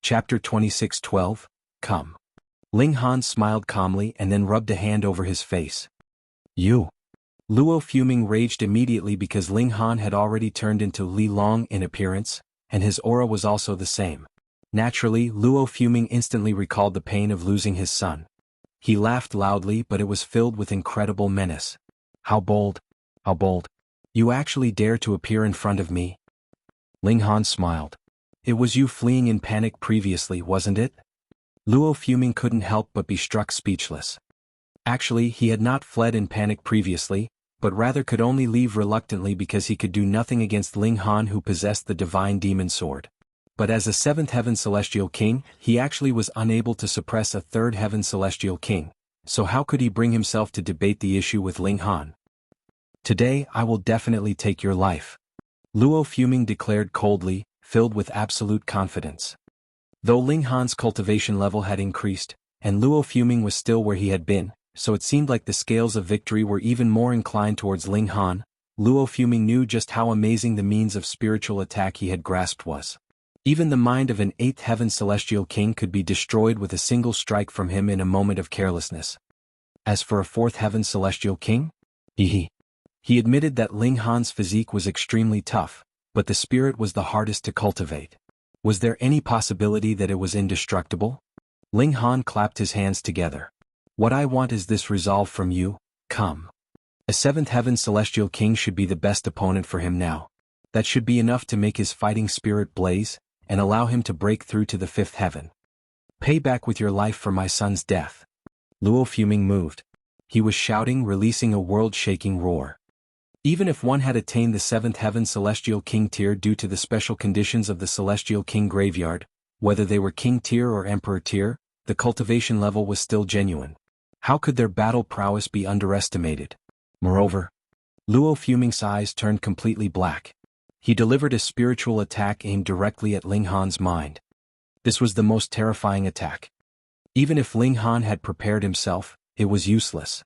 Chapter 26:12, Come. Ling Han smiled calmly and then rubbed a hand over his face. You. Luo fuming raged immediately because Ling Han had already turned into Li Long in appearance, and his aura was also the same. Naturally, Luo fuming instantly recalled the pain of losing his son. He laughed loudly, but it was filled with incredible menace. How bold! How bold! You actually dare to appear in front of me? Ling Han smiled. It was you fleeing in panic previously, wasn't it? Luo fuming couldn't help but be struck speechless. Actually, he had not fled in panic previously, but rather could only leave reluctantly because he could do nothing against Ling Han, who possessed the divine demon sword. But as a seventh heaven celestial king, he actually was unable to suppress a third heaven celestial king, so how could he bring himself to debate the issue with Ling Han? Today I will definitely take your life. Luo fuming declared coldly, filled with absolute confidence. Though Ling Han's cultivation level had increased, and Luo fuming was still where he had been, so it seemed like the scales of victory were even more inclined towards Ling Han, Luo fuming knew just how amazing the means of spiritual attack he had grasped was. Even the mind of an eighth heaven celestial king could be destroyed with a single strike from him in a moment of carelessness. As for a fourth heaven celestial king? He admitted that Ling Han's physique was extremely tough, but the spirit was the hardest to cultivate. Was there any possibility that it was indestructible? Ling Han clapped his hands together. What I want is this resolve from you, come. A seventh heaven celestial king should be the best opponent for him now. That should be enough to make his fighting spirit blaze, and allow him to break through to the fifth heaven. Pay back with your life for my son's death. Luo fuming moved. He was shouting, releasing a world-shaking roar. Even if one had attained the seventh heaven celestial king tier due to the special conditions of the celestial king graveyard, whether they were king tier or emperor tier, the cultivation level was still genuine. How could their battle prowess be underestimated? Moreover, Luo fuming's eyes turned completely black. He delivered a spiritual attack aimed directly at Ling Han's mind. This was the most terrifying attack. Even if Ling Han had prepared himself, it was useless.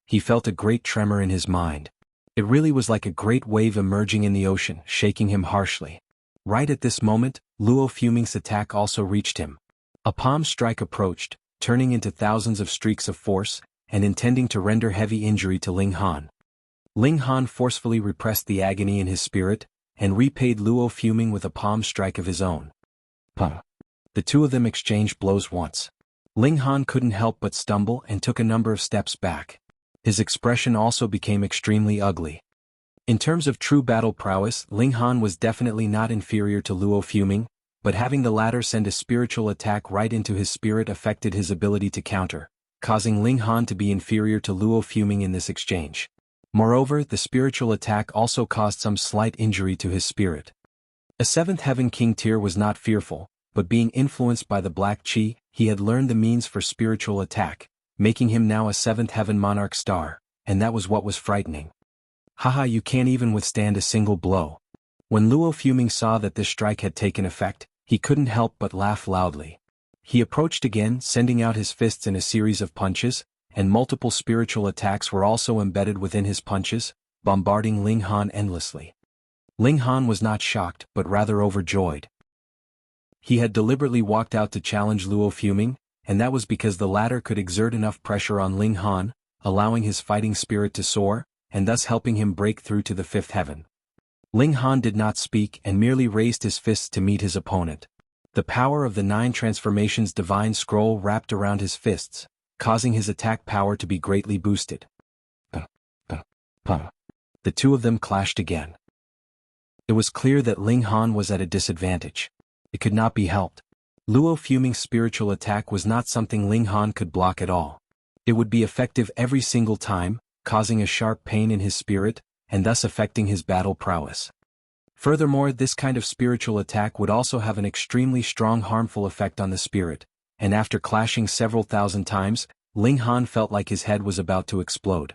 He felt a great tremor in his mind. It really was like a great wave emerging in the ocean, shaking him harshly. Right at this moment, Luo fuming's attack also reached him. A palm strike approached, turning into thousands of streaks of force, and intending to render heavy injury to Ling Han. Ling Han forcefully repressed the agony in his spirit, and repaid Luo fuming with a palm strike of his own. Puh. The two of them exchanged blows once. Ling Han couldn't help but stumble and took a number of steps back. His expression also became extremely ugly. In terms of true battle prowess, Ling Han was definitely not inferior to Luo fuming, but having the latter send a spiritual attack right into his spirit affected his ability to counter, causing Ling Han to be inferior to Luo fuming in this exchange. Moreover, the spiritual attack also caused some slight injury to his spirit. A seventh heaven king tier was not fearful, but being influenced by the black chi, he had learned the means for spiritual attack, making him now a seventh heaven monarch star, and that was what was frightening. Haha, you can't even withstand a single blow. When Luo fuming saw that this strike had taken effect, he couldn't help but laugh loudly. He approached again, sending out his fists in a series of punches, and multiple spiritual attacks were also embedded within his punches, bombarding Ling Han endlessly. Ling Han was not shocked, but rather overjoyed. He had deliberately walked out to challenge Luo fuming, and that was because the latter could exert enough pressure on Ling Han, allowing his fighting spirit to soar, and thus helping him break through to the fifth heaven. Ling Han did not speak and merely raised his fists to meet his opponent. The power of the 9 transformations divine scroll wrapped around his fists, causing his attack power to be greatly boosted. The two of them clashed again. It was clear that Ling Han was at a disadvantage. It could not be helped. Luo fuming's spiritual attack was not something Ling Han could block at all. It would be effective every single time, causing a sharp pain in his spirit, and thus affecting his battle prowess. Furthermore, this kind of spiritual attack would also have an extremely strong harmful effect on the spirit, and after clashing several thousand times, Ling Han felt like his head was about to explode.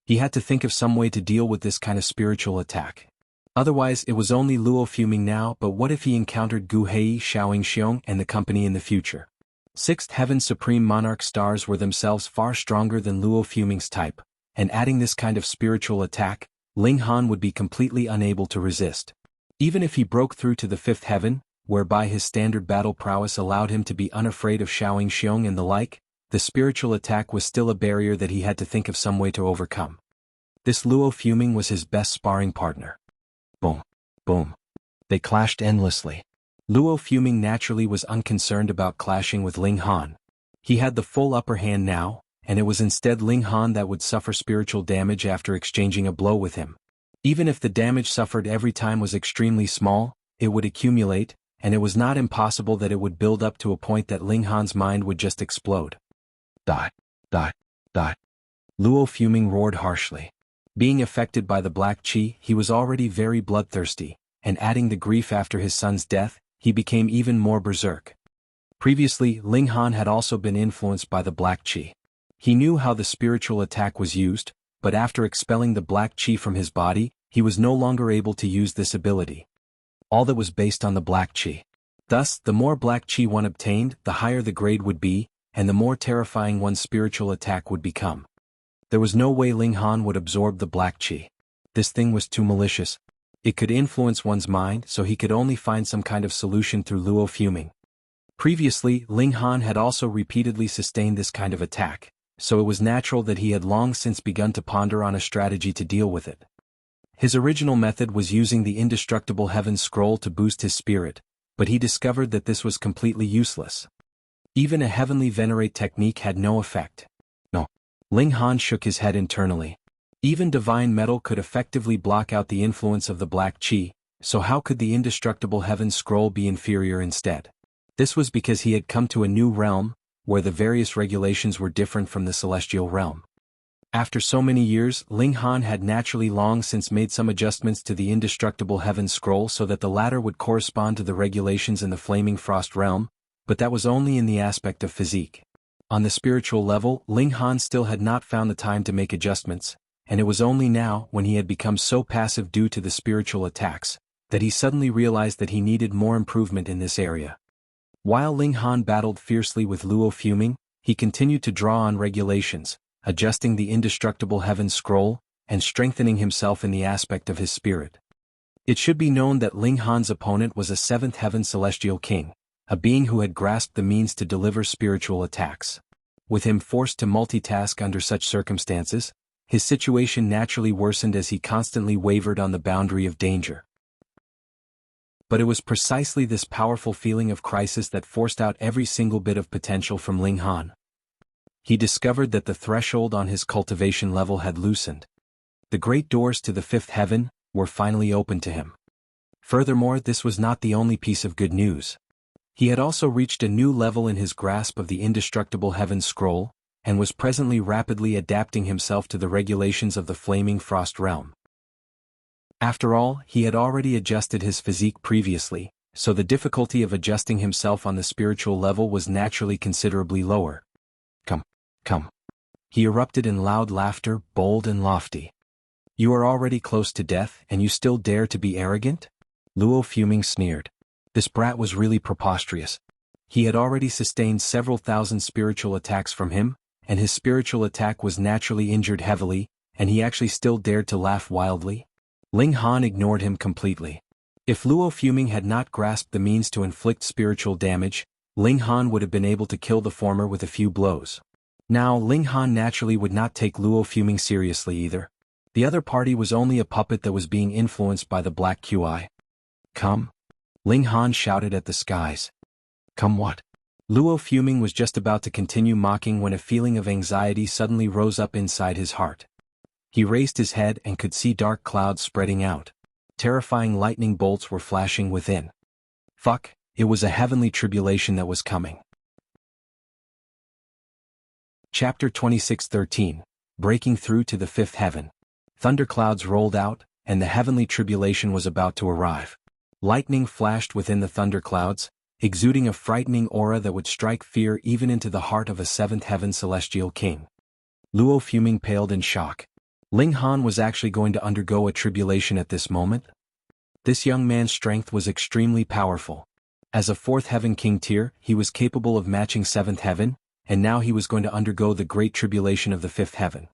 He had to think of some way to deal with this kind of spiritual attack. Otherwise, it was only Luo fuming now, but what if he encountered Gu Hei, Xiaoing Xiong, and the company in the future? Sixth Heaven Supreme Monarch stars were themselves far stronger than Luo fuming's type, and adding this kind of spiritual attack, Ling Han would be completely unable to resist. Even if he broke through to the fifth heaven, whereby his standard battle prowess allowed him to be unafraid of Shaoing Xiong and the like, the spiritual attack was still a barrier that he had to think of some way to overcome. This Luo Fuming was his best sparring partner. Boom. Boom. They clashed endlessly. Luo Fuming naturally was unconcerned about clashing with Ling Han. He had the full upper hand now, and it was instead Ling Han that would suffer spiritual damage after exchanging a blow with him. Even if the damage suffered every time was extremely small, it would accumulate, and it was not impossible that it would build up to a point that Ling Han's mind would just explode. Die. Die. Die. Luo Fuming roared harshly. Being affected by the black qi, he was already very bloodthirsty, and adding the grief after his son's death, he became even more berserk. Previously, Ling Han had also been influenced by the black qi. He knew how the spiritual attack was used, but after expelling the black qi from his body, he was no longer able to use this ability. All that was based on the black qi. Thus, the more black qi one obtained, the higher the grade would be, and the more terrifying one's spiritual attack would become. There was no way Ling Han would absorb the black qi. This thing was too malicious. It could influence one's mind, so he could only find some kind of solution through Luo Fuming. Previously, Ling Han had also repeatedly sustained this kind of attack, so it was natural that he had long since begun to ponder on a strategy to deal with it. His original method was using the indestructible Heaven Scroll to boost his spirit, but he discovered that this was completely useless. Even a heavenly venerate technique had no effect. No. Ling Han shook his head internally. Even divine metal could effectively block out the influence of the black qi, so how could the indestructible Heaven Scroll be inferior instead? This was because he had come to a new realm, where the various regulations were different from the celestial realm. After so many years, Ling Han had naturally long since made some adjustments to the indestructible Heaven Scroll so that the latter would correspond to the regulations in the Flaming Frost realm, but that was only in the aspect of physique. On the spiritual level, Ling Han still had not found the time to make adjustments, and it was only now, when he had become so passive due to the spiritual attacks, that he suddenly realized that he needed more improvement in this area. While Ling Han battled fiercely with Luo Fuming, he continued to draw on regulations, adjusting the indestructible Heaven Scroll, and strengthening himself in the aspect of his spirit. It should be known that Ling Han's opponent was a seventh heaven celestial king, a being who had grasped the means to deliver spiritual attacks. With him forced to multitask under such circumstances, his situation naturally worsened as he constantly wavered on the boundary of danger. But it was precisely this powerful feeling of crisis that forced out every single bit of potential from Ling Han. He discovered that the threshold on his cultivation level had loosened. The great doors to the fifth heaven were finally open to him. Furthermore, this was not the only piece of good news. He had also reached a new level in his grasp of the indestructible Heaven Scroll, and was presently rapidly adapting himself to the regulations of the Flaming Frost realm. After all, he had already adjusted his physique previously, so the difficulty of adjusting himself on the spiritual level was naturally considerably lower. Come, come. He erupted in loud laughter, bold and lofty. You are already close to death, and you still dare to be arrogant? Luo Fuming sneered. This brat was really preposterous. He had already sustained several thousand spiritual attacks from him, and his spiritual attack was naturally injured heavily, and he actually still dared to laugh wildly? Ling Han ignored him completely. If Luo Fuming had not grasped the means to inflict spiritual damage, Ling Han would have been able to kill the former with a few blows. Now, Ling Han naturally would not take Luo Fuming seriously either. The other party was only a puppet that was being influenced by the black qi. Come? Ling Han shouted at the skies. Come what? Luo Fuming was just about to continue mocking when a feeling of anxiety suddenly rose up inside his heart. He raised his head and could see dark clouds spreading out. Terrifying lightning bolts were flashing within. Fuck, it was a heavenly tribulation that was coming. Chapter 26:13, Breaking Through to the Fifth Heaven. Thunderclouds rolled out, and the heavenly tribulation was about to arrive. Lightning flashed within the thunderclouds, exuding a frightening aura that would strike fear even into the heart of a seventh heaven celestial king. Luo Fuming paled in shock. Ling Han was actually going to undergo a tribulation at this moment? This young man's strength was extremely powerful. As a fourth heaven king tier, he was capable of matching seventh heaven, and now he was going to undergo the great tribulation of the fifth heaven.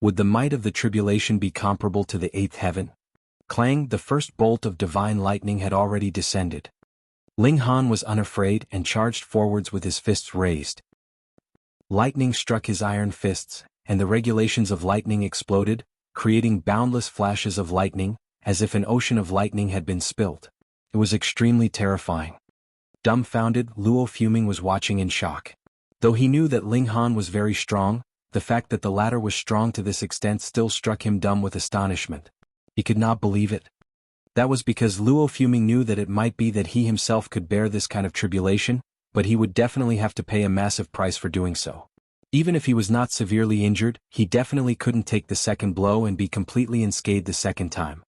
Would the might of the tribulation be comparable to the eighth heaven? Clang, the first bolt of divine lightning had already descended. Ling Han was unafraid and charged forwards with his fists raised. Lightning struck his iron fists, and the regulations of lightning exploded, creating boundless flashes of lightning, as if an ocean of lightning had been spilt. It was extremely terrifying. Dumbfounded, Luo Fuming was watching in shock. Though he knew that Ling Han was very strong, the fact that the latter was strong to this extent still struck him dumb with astonishment. He could not believe it. That was because Luo Fuming knew that it might be that he himself could bear this kind of tribulation, but he would definitely have to pay a massive price for doing so. Even if he was not severely injured, he definitely couldn't take the second blow and be completely unscathed the second time.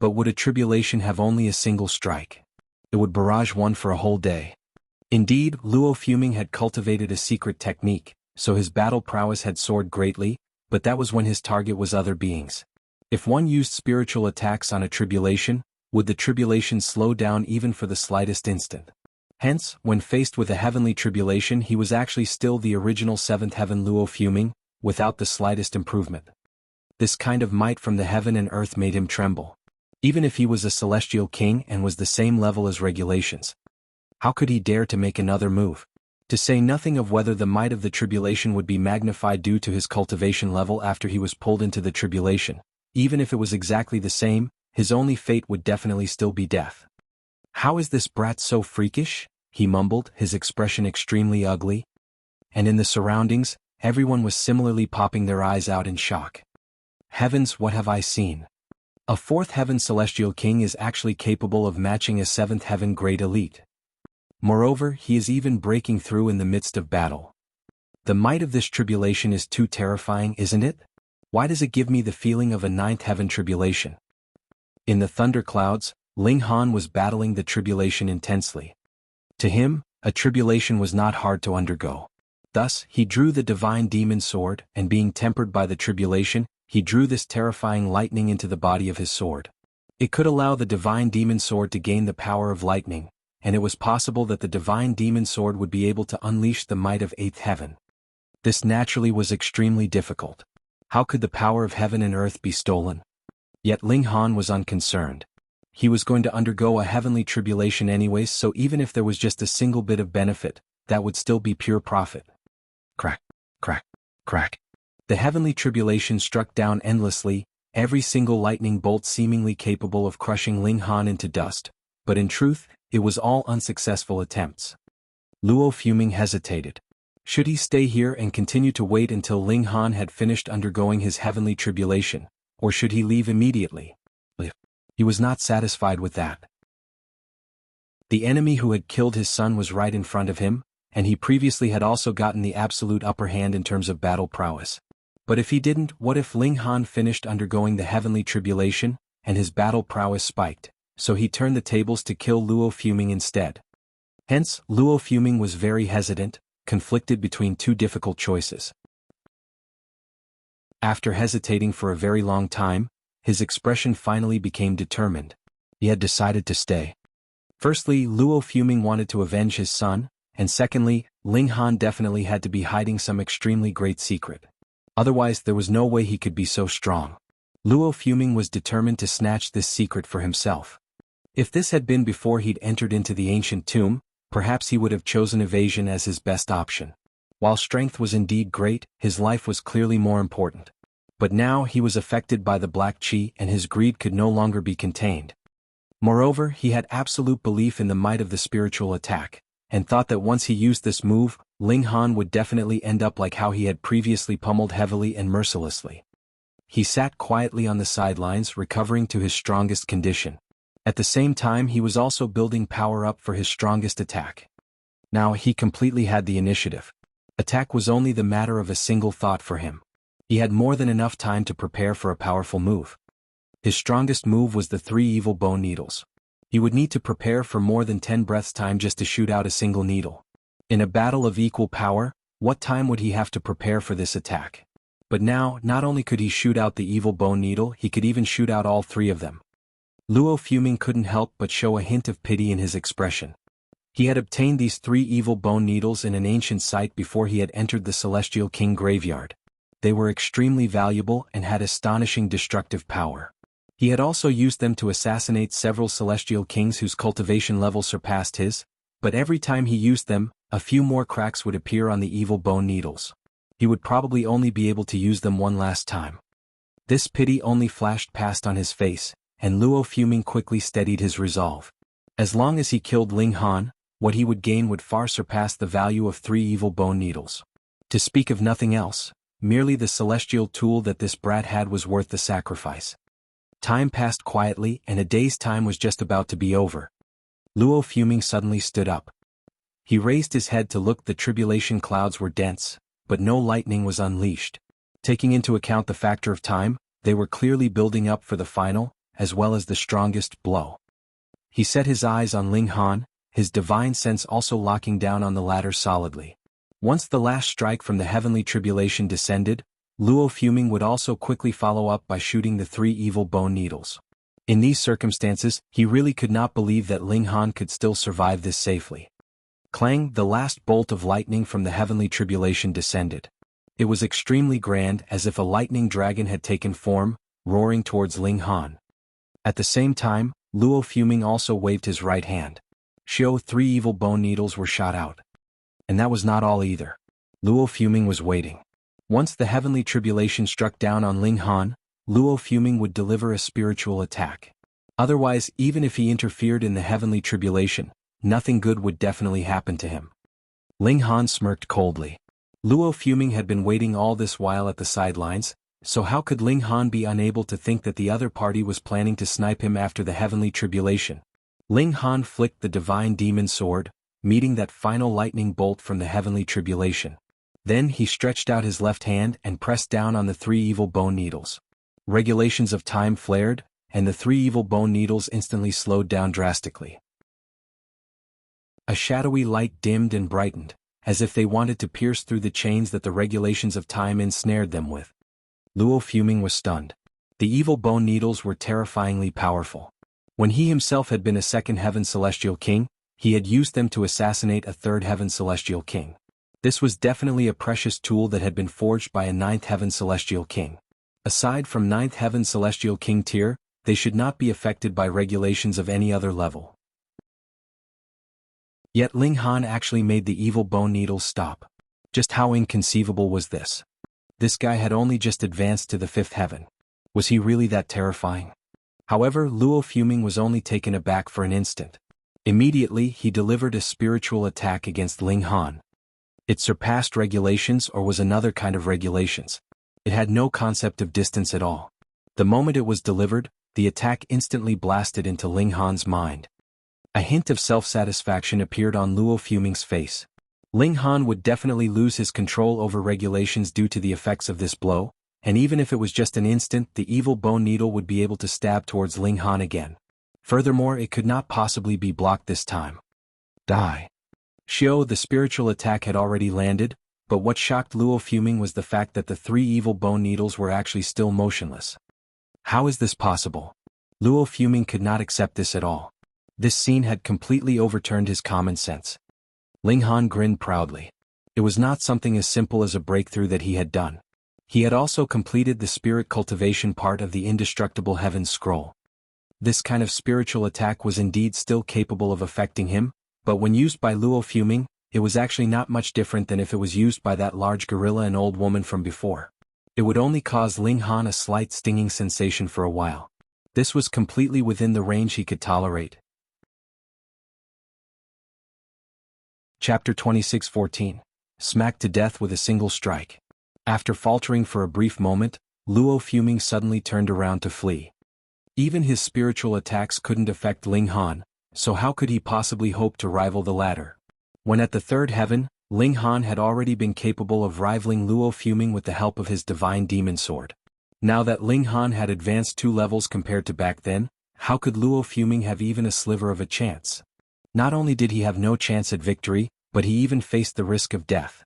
But would a tribulation have only a single strike? It would barrage one for a whole day. Indeed, Luo Fuming had cultivated a secret technique, so his battle prowess had soared greatly, but that was when his target was other beings. If one used spiritual attacks on a tribulation, would the tribulation slow down even for the slightest instant? Hence, when faced with a heavenly tribulation, he was actually still the original seventh heaven Luo Fuming, without the slightest improvement. This kind of might from the heaven and earth made him tremble. Even if he was a celestial king and was the same level as regulations. How could he dare to make another move? To say nothing of whether the might of the tribulation would be magnified due to his cultivation level after he was pulled into the tribulation. Even if it was exactly the same, his only fate would definitely still be death. How is this brat so freakish? He mumbled, his expression extremely ugly. And in the surroundings, everyone was similarly popping their eyes out in shock. Heavens, what have I seen? A fourth heaven celestial king is actually capable of matching a seventh heaven great elite. Moreover, he is even breaking through in the midst of battle. The might of this tribulation is too terrifying, isn't it? Why does it give me the feeling of a ninth heaven tribulation? In the thunderclouds, Ling Han was battling the tribulation intensely. To him, a tribulation was not hard to undergo. Thus, he drew the divine demon sword, and being tempered by the tribulation, he drew this terrifying lightning into the body of his sword. It could allow the divine demon sword to gain the power of lightning, and it was possible that the divine demon sword would be able to unleash the might of eighth heaven. This naturally was extremely difficult. How could the power of heaven and earth be stolen? Yet Ling Han was unconcerned. He was going to undergo a heavenly tribulation anyways, so even if there was just a single bit of benefit, that would still be pure profit. Crack, crack, crack. The heavenly tribulation struck down endlessly, every single lightning bolt seemingly capable of crushing Ling Han into dust, but in truth, it was all unsuccessful attempts. Luo Fuming hesitated. Should he stay here and continue to wait until Ling Han had finished undergoing his heavenly tribulation, or should he leave immediately? He was not satisfied with that. The enemy who had killed his son was right in front of him, and he previously had also gotten the absolute upper hand in terms of battle prowess. But if he didn't, what if Ling Han finished undergoing the heavenly tribulation, and his battle prowess spiked, so he turned the tables to kill Luo Fuming instead? Hence, Luo Fuming was very hesitant, conflicted between two difficult choices. After hesitating for a very long time, his expression finally became determined. He had decided to stay. Firstly, Luo Fuming wanted to avenge his son, and secondly, Ling Han definitely had to be hiding some extremely great secret. Otherwise there was no way he could be so strong. Luo Fuming was determined to snatch this secret for himself. If this had been before he'd entered into the ancient tomb, perhaps he would have chosen evasion as his best option. While strength was indeed great, his life was clearly more important. But now he was affected by the black chi and his greed could no longer be contained. Moreover, he had absolute belief in the might of the spiritual attack, and thought that once he used this move, Ling Han would definitely end up like how he had previously pummeled heavily and mercilessly. He sat quietly on the sidelines, recovering to his strongest condition. At the same time, he was also building power up for his strongest attack. Now he completely had the initiative. Attack was only the matter of a single thought for him. He had more than enough time to prepare for a powerful move. His strongest move was the 3 evil bone needles. He would need to prepare for more than 10 breaths' time just to shoot out a single needle. In a battle of equal power, what time would he have to prepare for this attack? But now, not only could he shoot out the evil bone needle, he could even shoot out all 3 of them. Luo Fuming couldn't help but show a hint of pity in his expression. He had obtained these 3 evil bone needles in an ancient site before he had entered the Celestial King graveyard. They were extremely valuable and had astonishing destructive power. He had also used them to assassinate several celestial kings whose cultivation level surpassed his, but every time he used them, a few more cracks would appear on the evil bone needles. He would probably only be able to use them one last time. This pity only flashed past on his face, and Luo fuming quickly steadied his resolve. As long as he killed Ling Han, what he would gain would far surpass the value of 3 evil bone needles. To speak of nothing else, merely the celestial tool that this brat had was worth the sacrifice. Time passed quietly and a day's time was just about to be over. Luo fuming suddenly stood up. He raised his head to look. The tribulation clouds were dense, but no lightning was unleashed. Taking into account the factor of time, they were clearly building up for the final, as well as the strongest, blow. He set his eyes on Ling Han, his divine sense also locking down on the latter solidly. Once the last strike from the heavenly tribulation descended, Luo fuming would also quickly follow up by shooting the 3 evil bone needles. In these circumstances, he really could not believe that Ling Han could still survive this safely. Clang, the last bolt of lightning from the heavenly tribulation descended. It was extremely grand, as if a lightning dragon had taken form, roaring towards Ling Han. At the same time, Luo fuming also waved his right hand. 3 evil bone needles were shot out. And that was not all either. Luo fuming was waiting. Once the heavenly tribulation struck down on Ling Han, Luo fuming would deliver a spiritual attack. Otherwise, even if he interfered in the heavenly tribulation, nothing good would definitely happen to him. Ling Han smirked coldly. Luo fuming had been waiting all this while at the sidelines, so how could Ling Han be unable to think that the other party was planning to snipe him after the heavenly tribulation? Ling Han flicked the divine demon sword, meeting that final lightning bolt from the heavenly tribulation. Then he stretched out his left hand and pressed down on the 3 evil bone needles. Regulations of time flared, and the 3 evil bone needles instantly slowed down drastically. A shadowy light dimmed and brightened, as if they wanted to pierce through the chains that the regulations of time ensnared them with. Luo fuming was stunned. The evil bone needles were terrifyingly powerful. When he himself had been a 2nd heaven celestial king, he had used them to assassinate a 3rd heaven celestial king. This was definitely a precious tool that had been forged by a 9th heaven celestial king. Aside from 9th heaven celestial king tier, they should not be affected by regulations of any other level. Yet Ling Han actually made the evil bone needles stop. Just how inconceivable was this? This guy had only just advanced to the 5th heaven. Was he really that terrifying? However, Luo fuming was only taken aback for an instant. Immediately, he delivered a spiritual attack against Ling Han. It surpassed regulations or was another kind of regulations. It had no concept of distance at all. The moment it was delivered, the attack instantly blasted into Ling Han's mind. A hint of self-satisfaction appeared on Luo fuming's face. Ling Han would definitely lose his control over regulations due to the effects of this blow, and even if it was just an instant, the evil bone needle would be able to stab towards Ling Han again. Furthermore, it could not possibly be blocked this time. Die. The spiritual attack had already landed, but what shocked Luo fuming was the fact that the 3 evil bone needles were actually still motionless. How is this possible? Luo fuming could not accept this at all. This scene had completely overturned his common sense. Ling Han grinned proudly. It was not something as simple as a breakthrough that he had done. He had also completed the spirit cultivation part of the indestructible heavens scroll. This kind of spiritual attack was indeed still capable of affecting him, but when used by Luo fuming, it was actually not much different than if it was used by that large gorilla and old woman from before. It would only cause Ling Han a slight stinging sensation for a while. This was completely within the range he could tolerate. Chapter 26:14. Smacked to death with a single strike. After faltering for a brief moment, Luo fuming suddenly turned around to flee. Even his spiritual attacks couldn't affect Ling Han, so how could he possibly hope to rival the latter? When at the 3rd heaven, Ling Han had already been capable of rivaling Luo fuming with the help of his divine demon sword. Now that Ling Han had advanced 2 levels compared to back then, how could Luo fuming have even a sliver of a chance? Not only did he have no chance at victory, but he even faced the risk of death.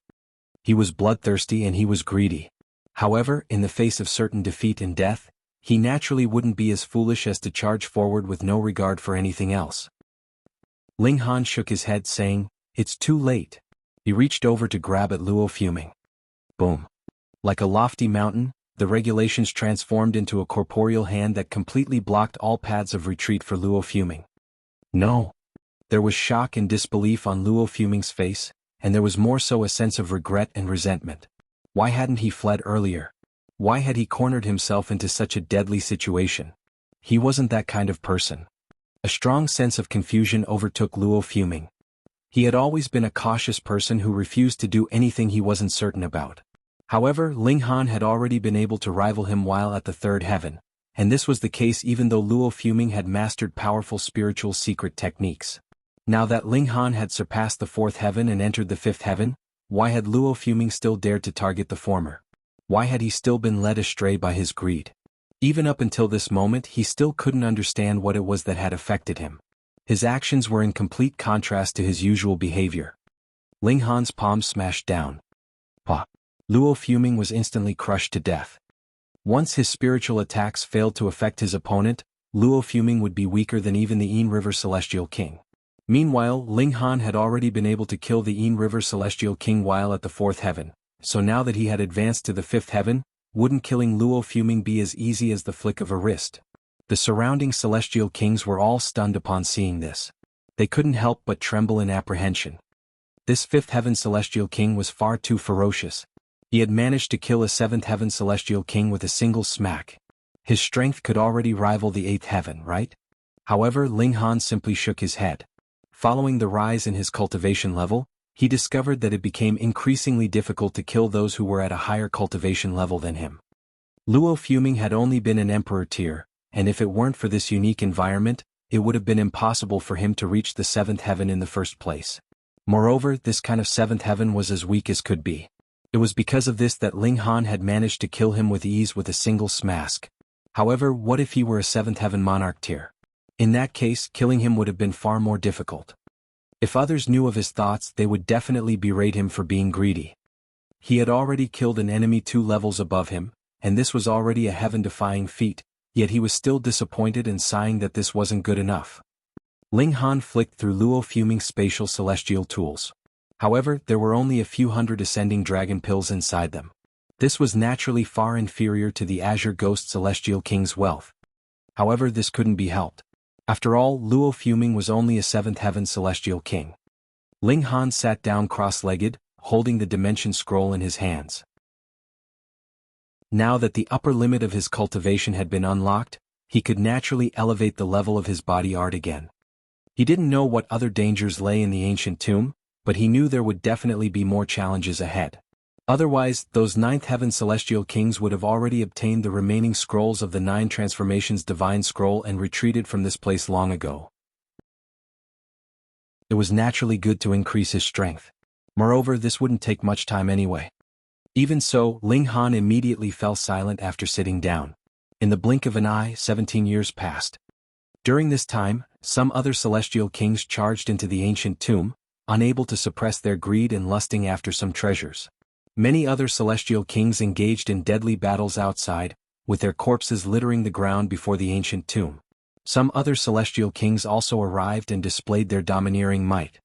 He was bloodthirsty and he was greedy. However, in the face of certain defeat and death, he naturally wouldn't be as foolish as to charge forward with no regard for anything else. Ling Han shook his head saying, "It's too late." He reached over to grab at Luo fuming. Boom. Like a lofty mountain, the regulations transformed into a corporeal hand that completely blocked all paths of retreat for Luo Fuming. No. There was shock and disbelief on Luo Fuming's face, and there was more so a sense of regret and resentment. Why hadn't he fled earlier? Why had he cornered himself into such a deadly situation? He wasn't that kind of person. A strong sense of confusion overtook Luo Fuming. He had always been a cautious person who refused to do anything he wasn't certain about. However, Ling Han had already been able to rival him while at the third heaven, and this was the case even though Luo Fuming had mastered powerful spiritual secret techniques. Now that Ling Han had surpassed the fourth heaven and entered the fifth heaven, why had Luo Fuming still dared to target the former? Why had he still been led astray by his greed? Even up until this moment he still couldn't understand what it was that had affected him. His actions were in complete contrast to his usual behavior. Ling Han's palm smashed down. Pa! Luo Fuming was instantly crushed to death. Once his spiritual attacks failed to affect his opponent, Luo Fuming would be weaker than even the Yin River Celestial King. Meanwhile, Ling Han had already been able to kill the Yin River Celestial King while at the fourth heaven, so now that he had advanced to the fifth heaven, wouldn't killing Luo Fuming be as easy as the flick of a wrist? The surrounding Celestial Kings were all stunned upon seeing this. They couldn't help but tremble in apprehension. This fifth heaven Celestial King was far too ferocious. He had managed to kill a seventh heaven Celestial King with a single smack. His strength could already rival the eighth heaven, right? However, Ling Han simply shook his head. Following the rise in his cultivation level, he discovered that it became increasingly difficult to kill those who were at a higher cultivation level than him. Luo Fuming had only been an emperor tier, and if it weren't for this unique environment, it would have been impossible for him to reach the seventh heaven in the first place. Moreover, this kind of seventh heaven was as weak as could be. It was because of this that Ling Han had managed to kill him with ease with a single smack. However, what if he were a seventh heaven monarch tier? In that case, killing him would have been far more difficult. If others knew of his thoughts, they would definitely berate him for being greedy. He had already killed an enemy 2 levels above him, and this was already a heaven-defying feat, yet he was still disappointed and sighing that this wasn't good enough. Ling Han flicked through Luo Fuming's spatial celestial tools. However, there were only a few hundred ascending dragon pills inside them. This was naturally far inferior to the Azure Ghost Celestial King's wealth. However, this couldn't be helped. After all, Luo Fuming was only a seventh heaven Celestial King. Ling Han sat down cross-legged, holding the Dimension Scroll in his hands. Now that the upper limit of his cultivation had been unlocked, he could naturally elevate the level of his body art again. He didn't know what other dangers lay in the ancient tomb, but he knew there would definitely be more challenges ahead. Otherwise, those ninth heaven Celestial Kings would have already obtained the remaining scrolls of the 9 transformations Divine Scroll and retreated from this place long ago. It was naturally good to increase his strength. Moreover, this wouldn't take much time anyway. Even so, Ling Han immediately fell silent after sitting down. In the blink of an eye, 17 years passed. During this time, some other Celestial Kings charged into the ancient tomb, unable to suppress their greed and lusting after some treasures. Many other Celestial Kings engaged in deadly battles outside, with their corpses littering the ground before the ancient tomb. Some other Celestial Kings also arrived and displayed their domineering might.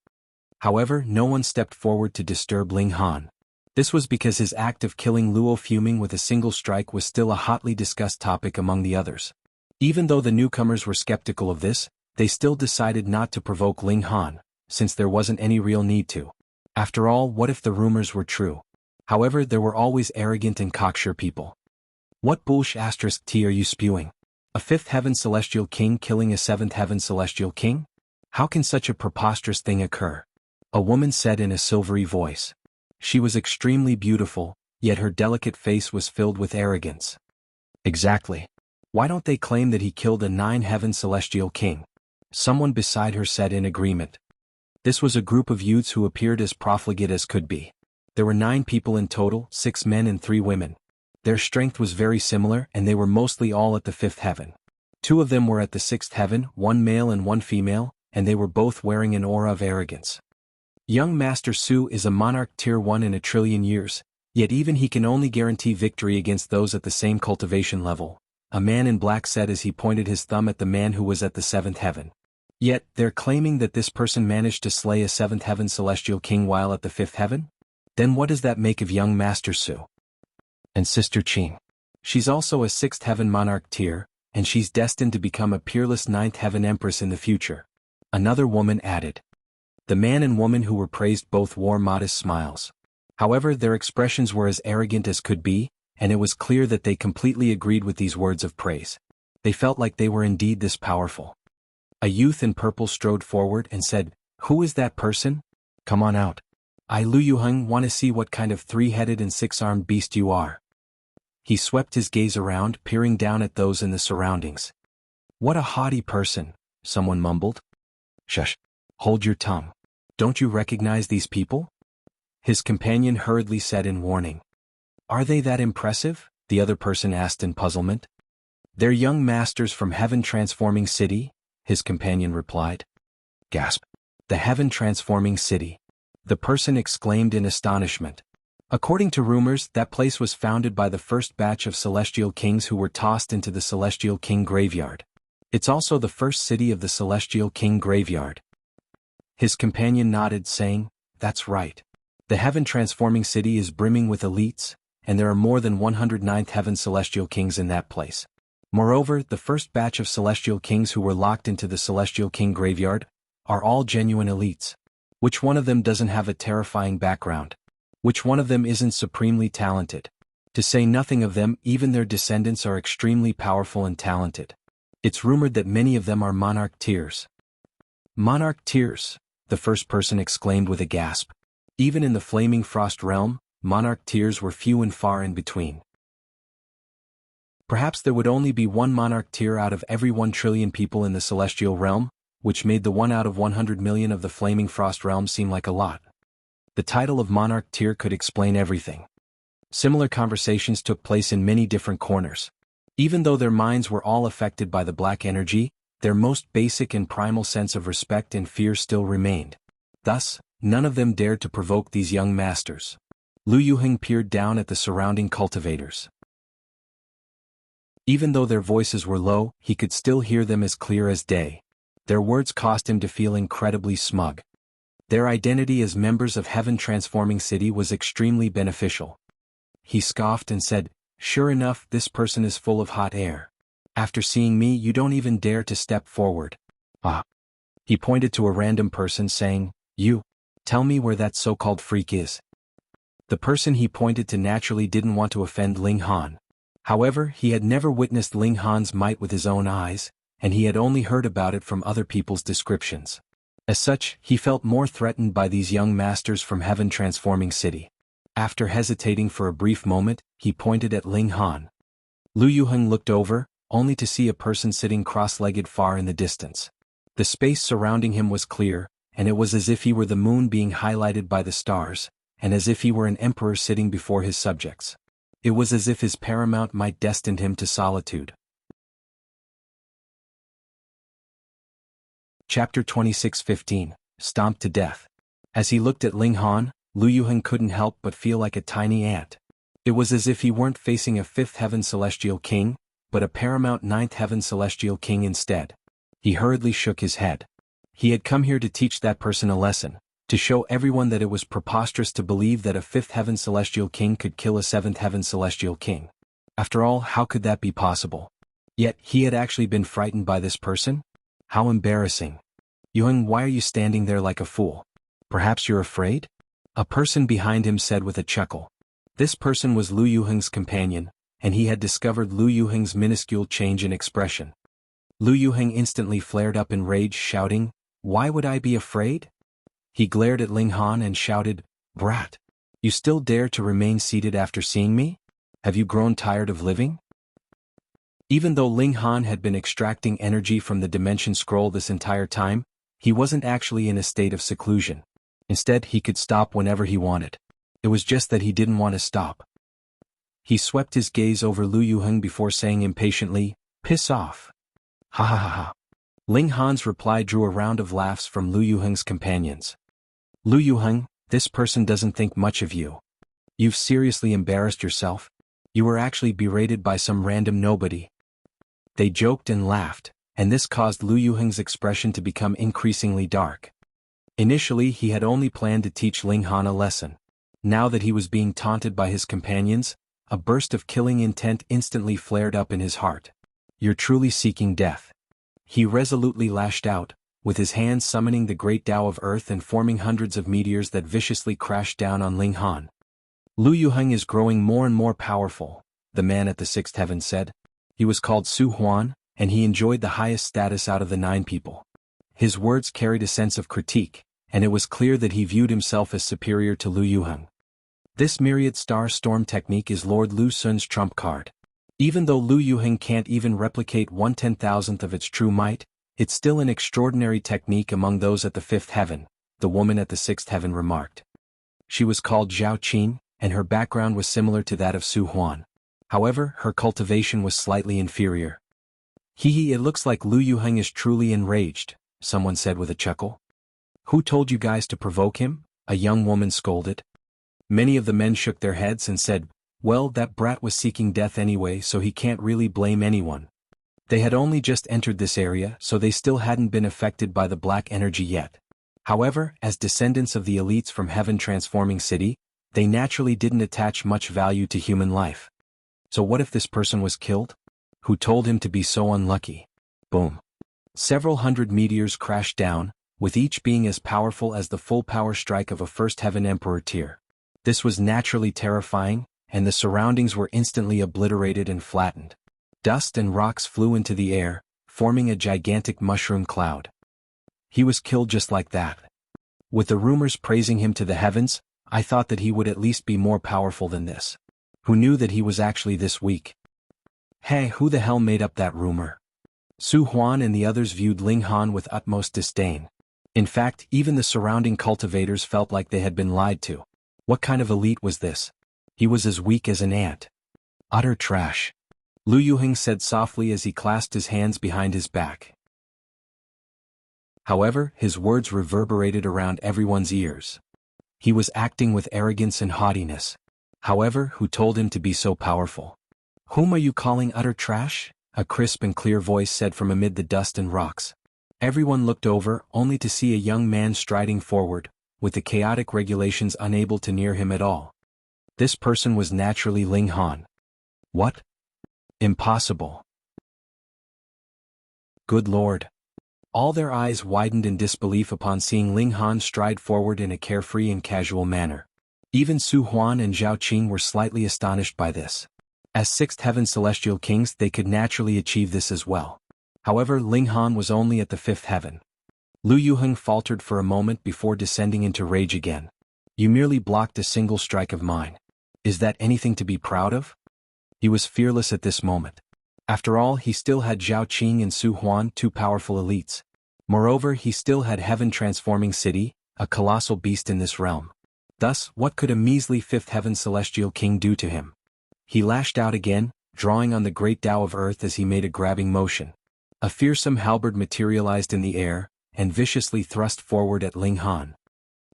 However, no one stepped forward to disturb Ling Han. This was because his act of killing Luo Fuming with a single strike was still a hotly discussed topic among the others. Even though the newcomers were skeptical of this, they still decided not to provoke Ling Han, since there wasn't any real need to. After all, what if the rumors were true? However, there were always arrogant and cocksure people. What bullsh*t are you spewing? A fifth heaven Celestial King killing a seventh heaven Celestial King? How can such a preposterous thing occur? A woman said in a silvery voice. She was extremely beautiful, yet her delicate face was filled with arrogance. Exactly. Why don't they claim that he killed a 9 heaven Celestial King? Someone beside her said in agreement. This was a group of youths who appeared as profligate as could be. There were 9 people in total, 6 men and 3 women. Their strength was very similar and they were mostly all at the 5th heaven. 2 of them were at the 6th heaven, 1 male and 1 female, and they were both wearing an aura of arrogance. Young Master Su is a monarch tier 1 in a trillion years, yet even he can only guarantee victory against those at the same cultivation level, a man in black said as he pointed his thumb at the man who was at the 7th heaven. Yet, they're claiming that this person managed to slay a 7th heaven Celestial King while at the 5th heaven? Then what does that make of young Master Su? And Sister Qing? She's also a 6th heaven monarch tier, and she's destined to become a peerless 9th heaven empress in the future. Another woman added. The man and woman who were praised both wore modest smiles. However, their expressions were as arrogant as could be, and it was clear that they completely agreed with these words of praise. They felt like they were indeed this powerful. A youth in purple strode forward and said, "Who is that person? Come on out. I, Lu Yuheng, want to see what kind of 3-headed and 6-armed beast you are." He swept his gaze around, peering down at those in the surroundings. "What a haughty person," someone mumbled. "Shush. Hold your tongue. Don't you recognize these people?" His companion hurriedly said in warning. "Are they that impressive?" the other person asked in puzzlement. "They're young masters from Heaven Transforming City," his companion replied. Gasp. The Heaven Transforming City. The person exclaimed in astonishment. According to rumors, that place was founded by the first batch of celestial kings who were tossed into the Celestial King graveyard. It's also the first city of the Celestial King graveyard. His companion nodded, saying, "That's right. The Heaven Transforming City is brimming with elites, and there are more than 109th Heaven Celestial Kings in that place. Moreover, the first batch of Celestial Kings who were locked into the Celestial King graveyard are all genuine elites. Which one of them doesn't have a terrifying background? Which one of them isn't supremely talented? To say nothing of them, even their descendants are extremely powerful and talented. It's rumored that many of them are monarch tiers." "Monarch tiers," the first person exclaimed with a gasp. Even in the Flaming Frost realm, monarch tiers were few and far in between. Perhaps there would only be one monarch tier out of every 1 trillion people in the celestial realm, which made the 1 out of 100 million of the Flaming Frost realm seem like a lot. The title of monarch tier could explain everything. Similar conversations took place in many different corners. Even though their minds were all affected by the black energy, their most basic and primal sense of respect and fear still remained. Thus, none of them dared to provoke these young masters. Lu Yuheng peered down at the surrounding cultivators. Even though their voices were low, he could still hear them as clear as day. Their words caused him to feel incredibly smug. Their identity as members of Heaven Transforming City was extremely beneficial. He scoffed and said, "Sure enough, this person is full of hot air. After seeing me, you don't even dare to step forward." "Ah." He pointed to a random person, saying, "You, tell me where that so-called freak is." The person he pointed to naturally didn't want to offend Ling Han. However, he had never witnessed Ling Han's might with his own eyes, and he had only heard about it from other people's descriptions. As such, he felt more threatened by these young masters from Heaven Transforming City. After hesitating for a brief moment, he pointed at Ling Han. Lu Yuheng looked over, only to see a person sitting cross-legged far in the distance. The space surrounding him was clear, and it was as if he were the moon being highlighted by the stars, and as if he were an emperor sitting before his subjects. It was as if his paramount might destined him to solitude. Chapter 26:15, Stomped to Death. As he looked at Ling Han, Lu Yuheng couldn't help but feel like a tiny ant. It was as if he weren't facing a 5th Heaven Celestial King, but a paramount 9th Heaven Celestial King instead. He hurriedly shook his head. He had come here to teach that person a lesson, to show everyone that it was preposterous to believe that a 5th Heaven Celestial King could kill a 7th Heaven Celestial King. After all, how could that be possible? Yet, he had actually been frightened by this person? How embarrassing. "Yuheng, why are you standing there like a fool? Perhaps you're afraid?" A person behind him said with a chuckle. This person was Lu Yuheng's companion, and he had discovered Lu Yuheng's minuscule change in expression. Lu Yuheng instantly flared up in rage, shouting, "Why would I be afraid?" He glared at Ling Han and shouted, "Brat! You still dare to remain seated after seeing me? Have you grown tired of living?" Even though Ling Han had been extracting energy from the Dimension Scroll this entire time, he wasn't actually in a state of seclusion. Instead, he could stop whenever he wanted. It was just that he didn't want to stop. He swept his gaze over Lu Yuheng before saying impatiently, "Piss off." "Ha ha ha ha." Ling Han's reply drew a round of laughs from Lu Yuheng's companions. "Lu Yuheng, this person doesn't think much of you. You've seriously embarrassed yourself. You were actually berated by some random nobody." They joked and laughed, and this caused Lu Yuheng's expression to become increasingly dark. Initially, he had only planned to teach Ling Han a lesson. Now that he was being taunted by his companions, a burst of killing intent instantly flared up in his heart. You're truly seeking death. He resolutely lashed out, with his hands summoning the great Tao of Earth and forming hundreds of meteors that viciously crashed down on Ling Han. Lu Yuheng is growing more and more powerful, the man at the sixth heaven said. He was called Su Huan, and he enjoyed the highest status out of the 9 people. His words carried a sense of critique, and it was clear that he viewed himself as superior to Lu Yuheng. This myriad star storm technique is Lord Lu Sun's trump card. Even though Lu Yuheng can't even replicate 1/10,000th of its true might, it's still an extraordinary technique among those at the 5th heaven, the woman at the 6th heaven remarked. She was called Zhao Qin, and her background was similar to that of Su Huan. However, her cultivation was slightly inferior. It looks like Lu Yuheng is truly enraged, someone said with a chuckle. Who told you guys to provoke him? A young woman scolded. Many of the men shook their heads and said, well, that brat was seeking death anyway, so he can't really blame anyone. They had only just entered this area, so they still hadn't been affected by the black energy yet. However, as descendants of the elites from Heaven Transforming City, they naturally didn't attach much value to human life. So what if this person was killed? Who told him to be so unlucky? Boom. Several hundred meteors crashed down, with each being as powerful as the full power strike of a First Heaven Emperor tier. This was naturally terrifying, and the surroundings were instantly obliterated and flattened. Dust and rocks flew into the air, forming a gigantic mushroom cloud. He was killed just like that. With the rumors praising him to the heavens, I thought that he would at least be more powerful than this. Who knew that he was actually this weak? Hey, who the hell made up that rumor? Su Huan and the others viewed Ling Han with utmost disdain. In fact, even the surrounding cultivators felt like they had been lied to. What kind of elite was this? He was as weak as an ant. Utter trash. Lu Yuheng said softly as he clasped his hands behind his back. However, his words reverberated around everyone's ears. He was acting with arrogance and haughtiness. However, who told him to be so powerful? Whom are you calling utter trash? A crisp and clear voice said from amid the dust and rocks. Everyone looked over, only to see a young man striding forward, with the chaotic regulations unable to near him at all. This person was naturally Ling Han. What? Impossible. Good Lord. All their eyes widened in disbelief upon seeing Ling Han stride forward in a carefree and casual manner. Even Su Huan and Zhao Qing were slightly astonished by this. As 6th Heaven Celestial Kings, they could naturally achieve this as well. However, Ling Han was only at the 5th heaven. Lu Yuheng faltered for a moment before descending into rage again. You merely blocked a single strike of mine. Is that anything to be proud of? He was fearless at this moment. After all, he still had Zhao Qing and Su Huan, 2 powerful elites. Moreover, he still had Heaven Transforming City, a colossal beast in this realm. Thus, what could a measly 5th Heaven Celestial King do to him? He lashed out again, drawing on the great Tao of Earth as he made a grabbing motion. A fearsome halberd materialized in the air, and viciously thrust forward at Ling Han.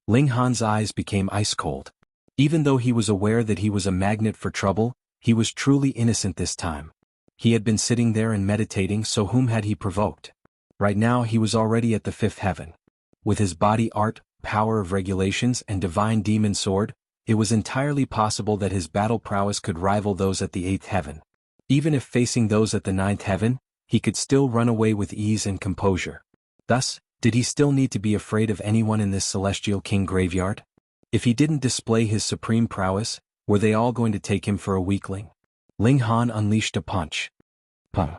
Ling Han's eyes became ice-cold. Even though he was aware that he was a magnet for trouble, he was truly innocent this time. He had been sitting there and meditating, so whom had he provoked? Right now he was already at the 5th heaven. With his body art, power of regulations and divine demon sword, it was entirely possible that his battle prowess could rival those at the 8th heaven. Even if facing those at the 9th heaven, he could still run away with ease and composure. Thus, did he still need to be afraid of anyone in this Celestial King graveyard? If he didn't display his supreme prowess, were they all going to take him for a weakling? Ling Han unleashed a punch. Pum.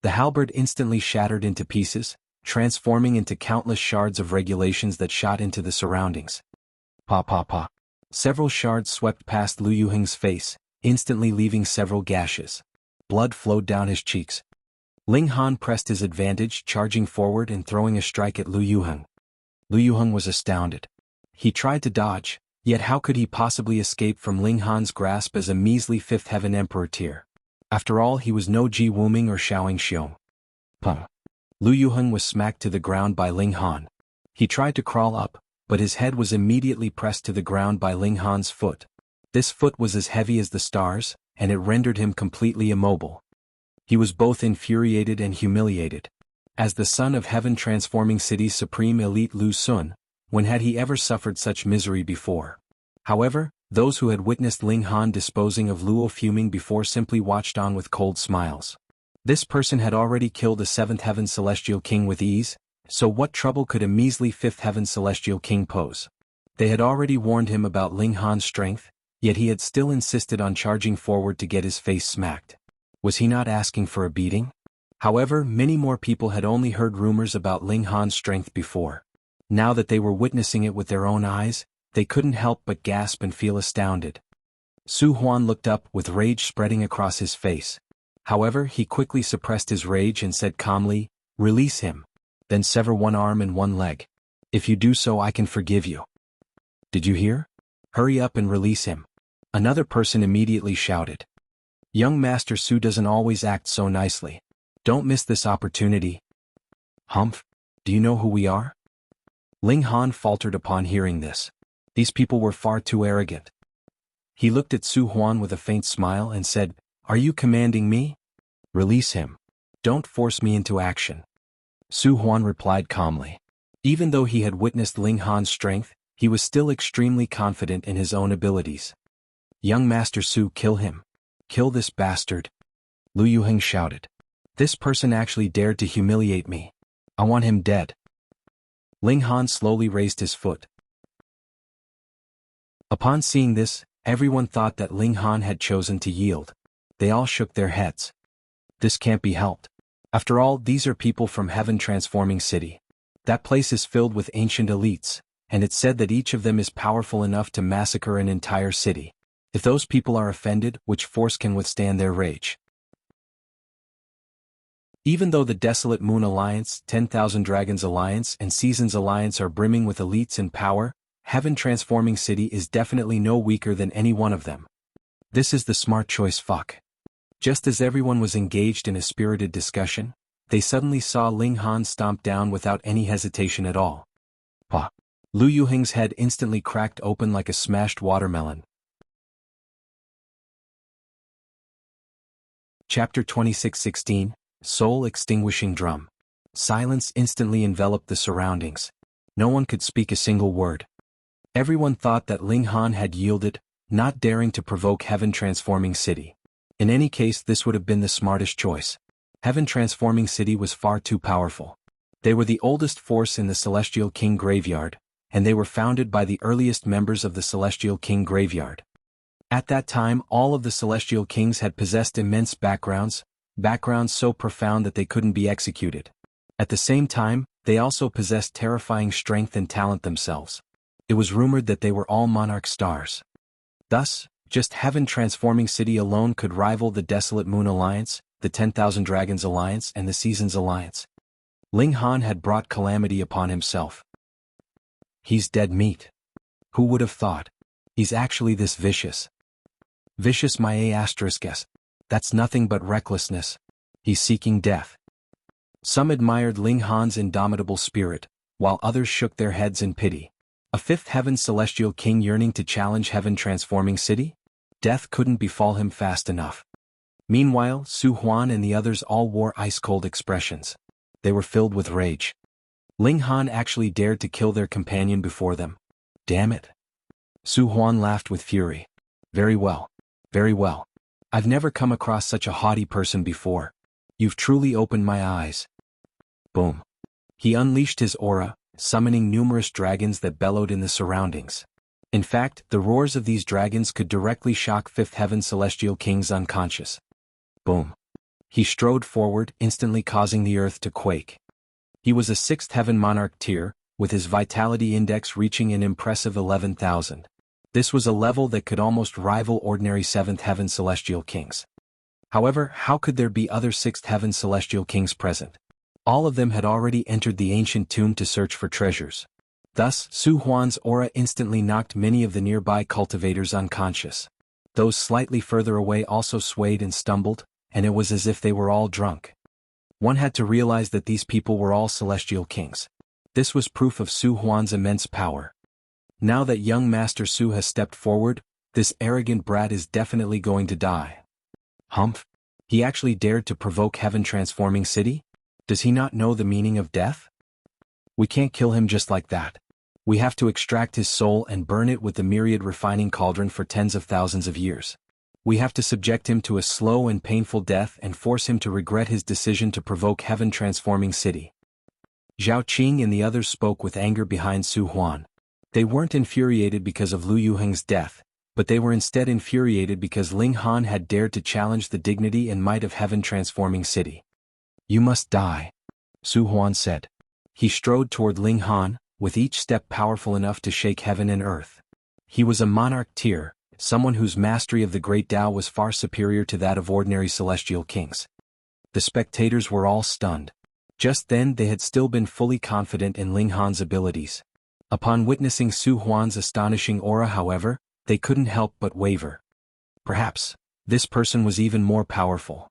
The halberd instantly shattered into pieces, transforming into countless shards of regulations that shot into the surroundings. Pa pa pa. Several shards swept past Lu Yuheng's face, instantly leaving several gashes. Blood flowed down his cheeks. Ling Han pressed his advantage, charging forward and throwing a strike at Lu Yuheng. Lu Yuheng was astounded. He tried to dodge, yet how could he possibly escape from Ling Han's grasp as a measly 5th Heaven Emperor tier? After all, he was no Ji Wuming or Xiaoing Xiong. Pum. Lu Yuheng was smacked to the ground by Ling Han. He tried to crawl up, but his head was immediately pressed to the ground by Ling Han's foot. This foot was as heavy as the stars, and it rendered him completely immobile. He was both infuriated and humiliated. As the son of Heaven Transforming City's supreme elite Lu Sun, when had he ever suffered such misery before? However, Those who had witnessed Ling Han disposing of Luo fuming before simply watched on with cold smiles. This person had already killed a 7th Heaven Celestial King with ease, so what trouble could a measly 5th Heaven Celestial King pose? They had already warned him about Ling Han's strength, yet he had still insisted on charging forward to get his face smacked. Was he not asking for a beating? However, many more people had only heard rumors about Ling Han's strength before. Now that they were witnessing it with their own eyes, they couldn't help but gasp and feel astounded. Huan looked up with rage spreading across his face. However, he quickly suppressed his rage and said calmly, "Release him. Then sever one arm and one leg. If you do so, I can forgive you." Did you hear? Hurry up and release him. Another person immediately shouted. Young Master Su doesn't always act so nicely. Don't miss this opportunity. Humph, do you know who we are? Ling Han faltered upon hearing this. These people were far too arrogant. He looked at Huan with a faint smile and said, "Are you commanding me?" "Release him. Don't force me into action." Huan replied calmly. Even though he had witnessed Ling Han's strength, he was still extremely confident in his own abilities. "Young Master Su, kill him. Kill this bastard." Lu Yuheng shouted. "This person actually dared to humiliate me. I want him dead." Ling Han slowly raised his foot. Upon seeing this, everyone thought that Ling Han had chosen to yield. They all shook their heads. This can't be helped. After all, these are people from Heaven Transforming City. That place is filled with ancient elites, and it's said that each of them is powerful enough to massacre an entire city. If those people are offended, which force can withstand their rage? Even though the Desolate Moon Alliance, 10,000 Dragons Alliance and Seasons Alliance are brimming with elites in power, Heaven Transforming City is definitely no weaker than any one of them. This is the smart choice. Fuck. Just as everyone was engaged in a spirited discussion, they suddenly saw Ling Han stomp down without any hesitation at all. Pah! Lu Yuheng's head instantly cracked open like a smashed watermelon. Chapter 26:16, Soul Extinguishing Drum. Silence instantly enveloped the surroundings. No one could speak a single word. Everyone thought that Ling Han had yielded, not daring to provoke Heaven Transforming City. In any case, this would have been the smartest choice. Heaven Transforming City was far too powerful. They were the oldest force in the Celestial King Graveyard, and they were founded by the earliest members of the Celestial King Graveyard. At that time, all of the Celestial Kings had possessed immense backgrounds so profound that they couldn't be executed. At the same time, they also possessed terrifying strength and talent themselves. It was rumored that they were all monarch stars. Thus, just Heaven Transforming City alone could rival the Desolate Moon Alliance, the 10,000 Dragons Alliance and the Seasons Alliance. Ling Han had brought calamity upon himself. He's dead meat. Who would have thought? He's actually this vicious. Vicious my A**s. That's nothing but recklessness. He's seeking death. Some admired Ling Han's indomitable spirit, while others shook their heads in pity. A 5th Heaven Celestial King yearning to challenge Heaven Transforming City? Death couldn't befall him fast enough. Meanwhile, Huan and the others all wore ice-cold expressions. They were filled with rage. Ling Han actually dared to kill their companion before them. Damn it. Huan laughed with fury. Very well. Very well. I've never come across such a haughty person before. You've truly opened my eyes. Boom. He unleashed his aura, summoning numerous dragons that bellowed in the surroundings. In fact, the roars of these dragons could directly shock 5th Heaven Celestial Kings unconscious. Boom. He strode forward, instantly causing the earth to quake. He was a 6th Heaven Monarch tier, with his vitality index reaching an impressive 11,000. This was a level that could almost rival ordinary 7th Heaven Celestial Kings. However, how could there be other 6th Heaven Celestial Kings present? All of them had already entered the ancient tomb to search for treasures. Thus, Huan's aura instantly knocked many of the nearby cultivators unconscious. Those slightly further away also swayed and stumbled, and it was as if they were all drunk. One had to realize that these people were all Celestial Kings. This was proof of Huan's immense power. Now that young Master Su has stepped forward, this arrogant brat is definitely going to die. Humph! He actually dared to provoke Heaven Transforming City? Does he not know the meaning of death? We can't kill him just like that. We have to extract his soul and burn it with the myriad refining cauldron for tens of thousands of years. We have to subject him to a slow and painful death and force him to regret his decision to provoke heaven-transforming city. Zhao Qing and the others spoke with anger behind Su Huan. They weren't infuriated because of Lu Yuheng's death, but they were instead infuriated because Ling Han had dared to challenge the dignity and might of heaven-transforming city. You must die, Su Huan said. He strode toward Ling Han, with each step powerful enough to shake heaven and earth. He was a monarch tier, someone whose mastery of the great Tao was far superior to that of ordinary celestial kings. The spectators were all stunned. Just then they had still been fully confident in Ling Han's abilities. Upon witnessing Su Huan's astonishing aura, however, they couldn't help but waver. Perhaps, this person was even more powerful.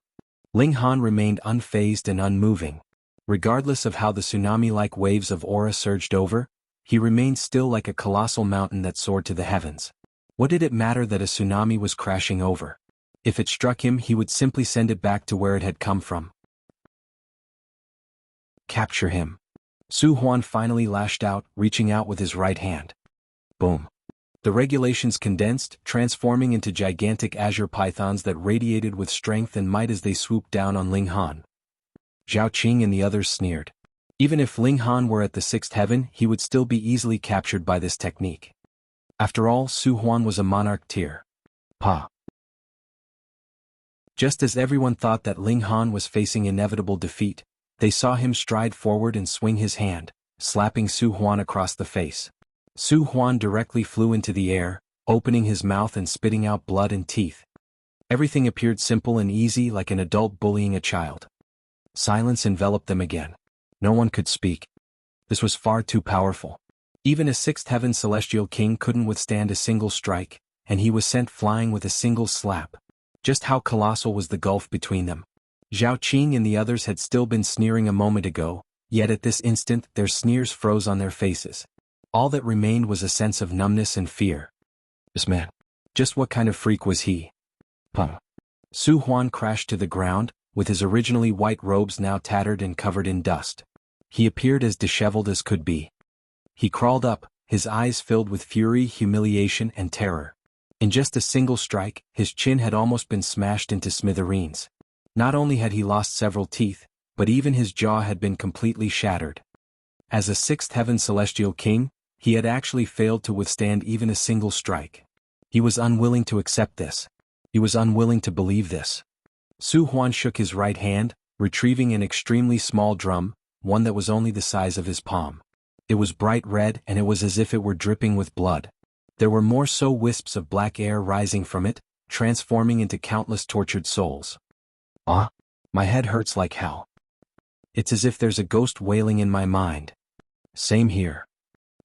Ling Han remained unfazed and unmoving. Regardless of how the tsunami-like waves of aura surged over, he remained still like a colossal mountain that soared to the heavens. What did it matter that a tsunami was crashing over? If it struck him, he would simply send it back to where it had come from. Capture him. Su Huan finally lashed out, reaching out with his right hand. Boom. The regulations condensed, transforming into gigantic azure pythons that radiated with strength and might as they swooped down on Ling Han. Zhao Qing and the others sneered. Even if Ling Han were at the sixth heaven, he would still be easily captured by this technique. After all, Su Huan was a monarch tier. Pa. Just as everyone thought that Ling Han was facing inevitable defeat, they saw him stride forward and swing his hand, slapping Su Huan across the face. Su Huan directly flew into the air, opening his mouth and spitting out blood and teeth. Everything appeared simple and easy, like an adult bullying a child. Silence enveloped them again. No one could speak. This was far too powerful. Even a sixth heaven celestial king couldn't withstand a single strike, and he was sent flying with a single slap. Just how colossal was the gulf between them? Zhao Qing and the others had still been sneering a moment ago, yet at this instant their sneers froze on their faces. All that remained was a sense of numbness and fear. This man. Just what kind of freak was he? Pum. Su Huan crashed to the ground, with his originally white robes now tattered and covered in dust. He appeared as disheveled as could be. He crawled up, his eyes filled with fury, humiliation, and terror. In just a single strike, his chin had almost been smashed into smithereens. Not only had he lost several teeth, but even his jaw had been completely shattered. As a sixth heaven celestial king, he had actually failed to withstand even a single strike. He was unwilling to accept this. He was unwilling to believe this. Su Huan shook his right hand, retrieving an extremely small drum, one that was only the size of his palm. It was bright red and it was as if it were dripping with blood. There were more so wisps of black air rising from it, transforming into countless tortured souls. Ah, my head hurts like hell. It's as if there's a ghost wailing in my mind. Same here.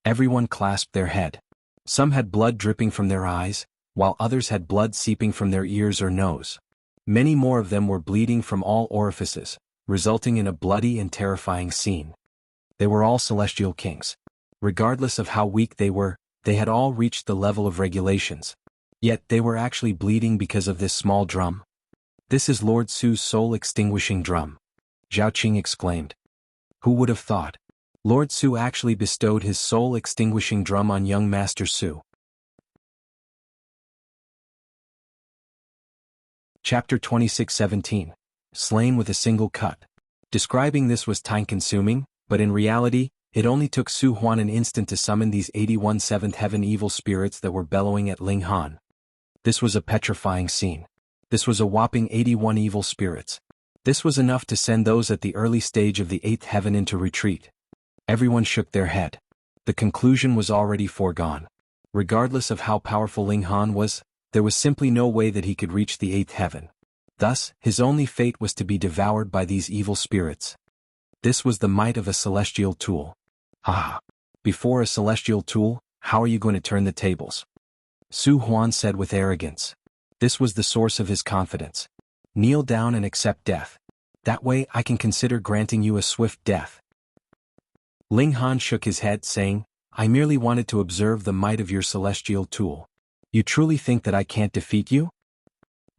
Everyone clasped their head. Some had blood dripping from their eyes, while others had blood seeping from their ears or nose. Many more of them were bleeding from all orifices, resulting in a bloody and terrifying scene. They were all celestial kings. Regardless of how weak they were, they had all reached the level of regulations. Yet they were actually bleeding because of this small drum. This is Lord Su's soul-extinguishing drum. Zhao Qing exclaimed. Who would have thought? Lord Su actually bestowed his soul-extinguishing drum on young Master Su. Chapter 26:17. Slain with a single cut. Describing this was time-consuming, but in reality, it only took Su Huan an instant to summon these 81 seventh heaven evil spirits that were bellowing at Ling Han. This was a petrifying scene. This was a whopping 81 evil spirits. This was enough to send those at the early stage of the eighth heaven into retreat. Everyone shook their head. The conclusion was already foregone. Regardless of how powerful Ling Han was, there was simply no way that he could reach the eighth heaven. Thus, his only fate was to be devoured by these evil spirits. This was the might of a celestial tool. Ah! Before a celestial tool, how are you going to turn the tables? Su Huan said with arrogance. This was the source of his confidence. Kneel down and accept death. That way I can consider granting you a swift death. Ling Han shook his head, saying, I merely wanted to observe the might of your celestial tool. You truly think that I can't defeat you?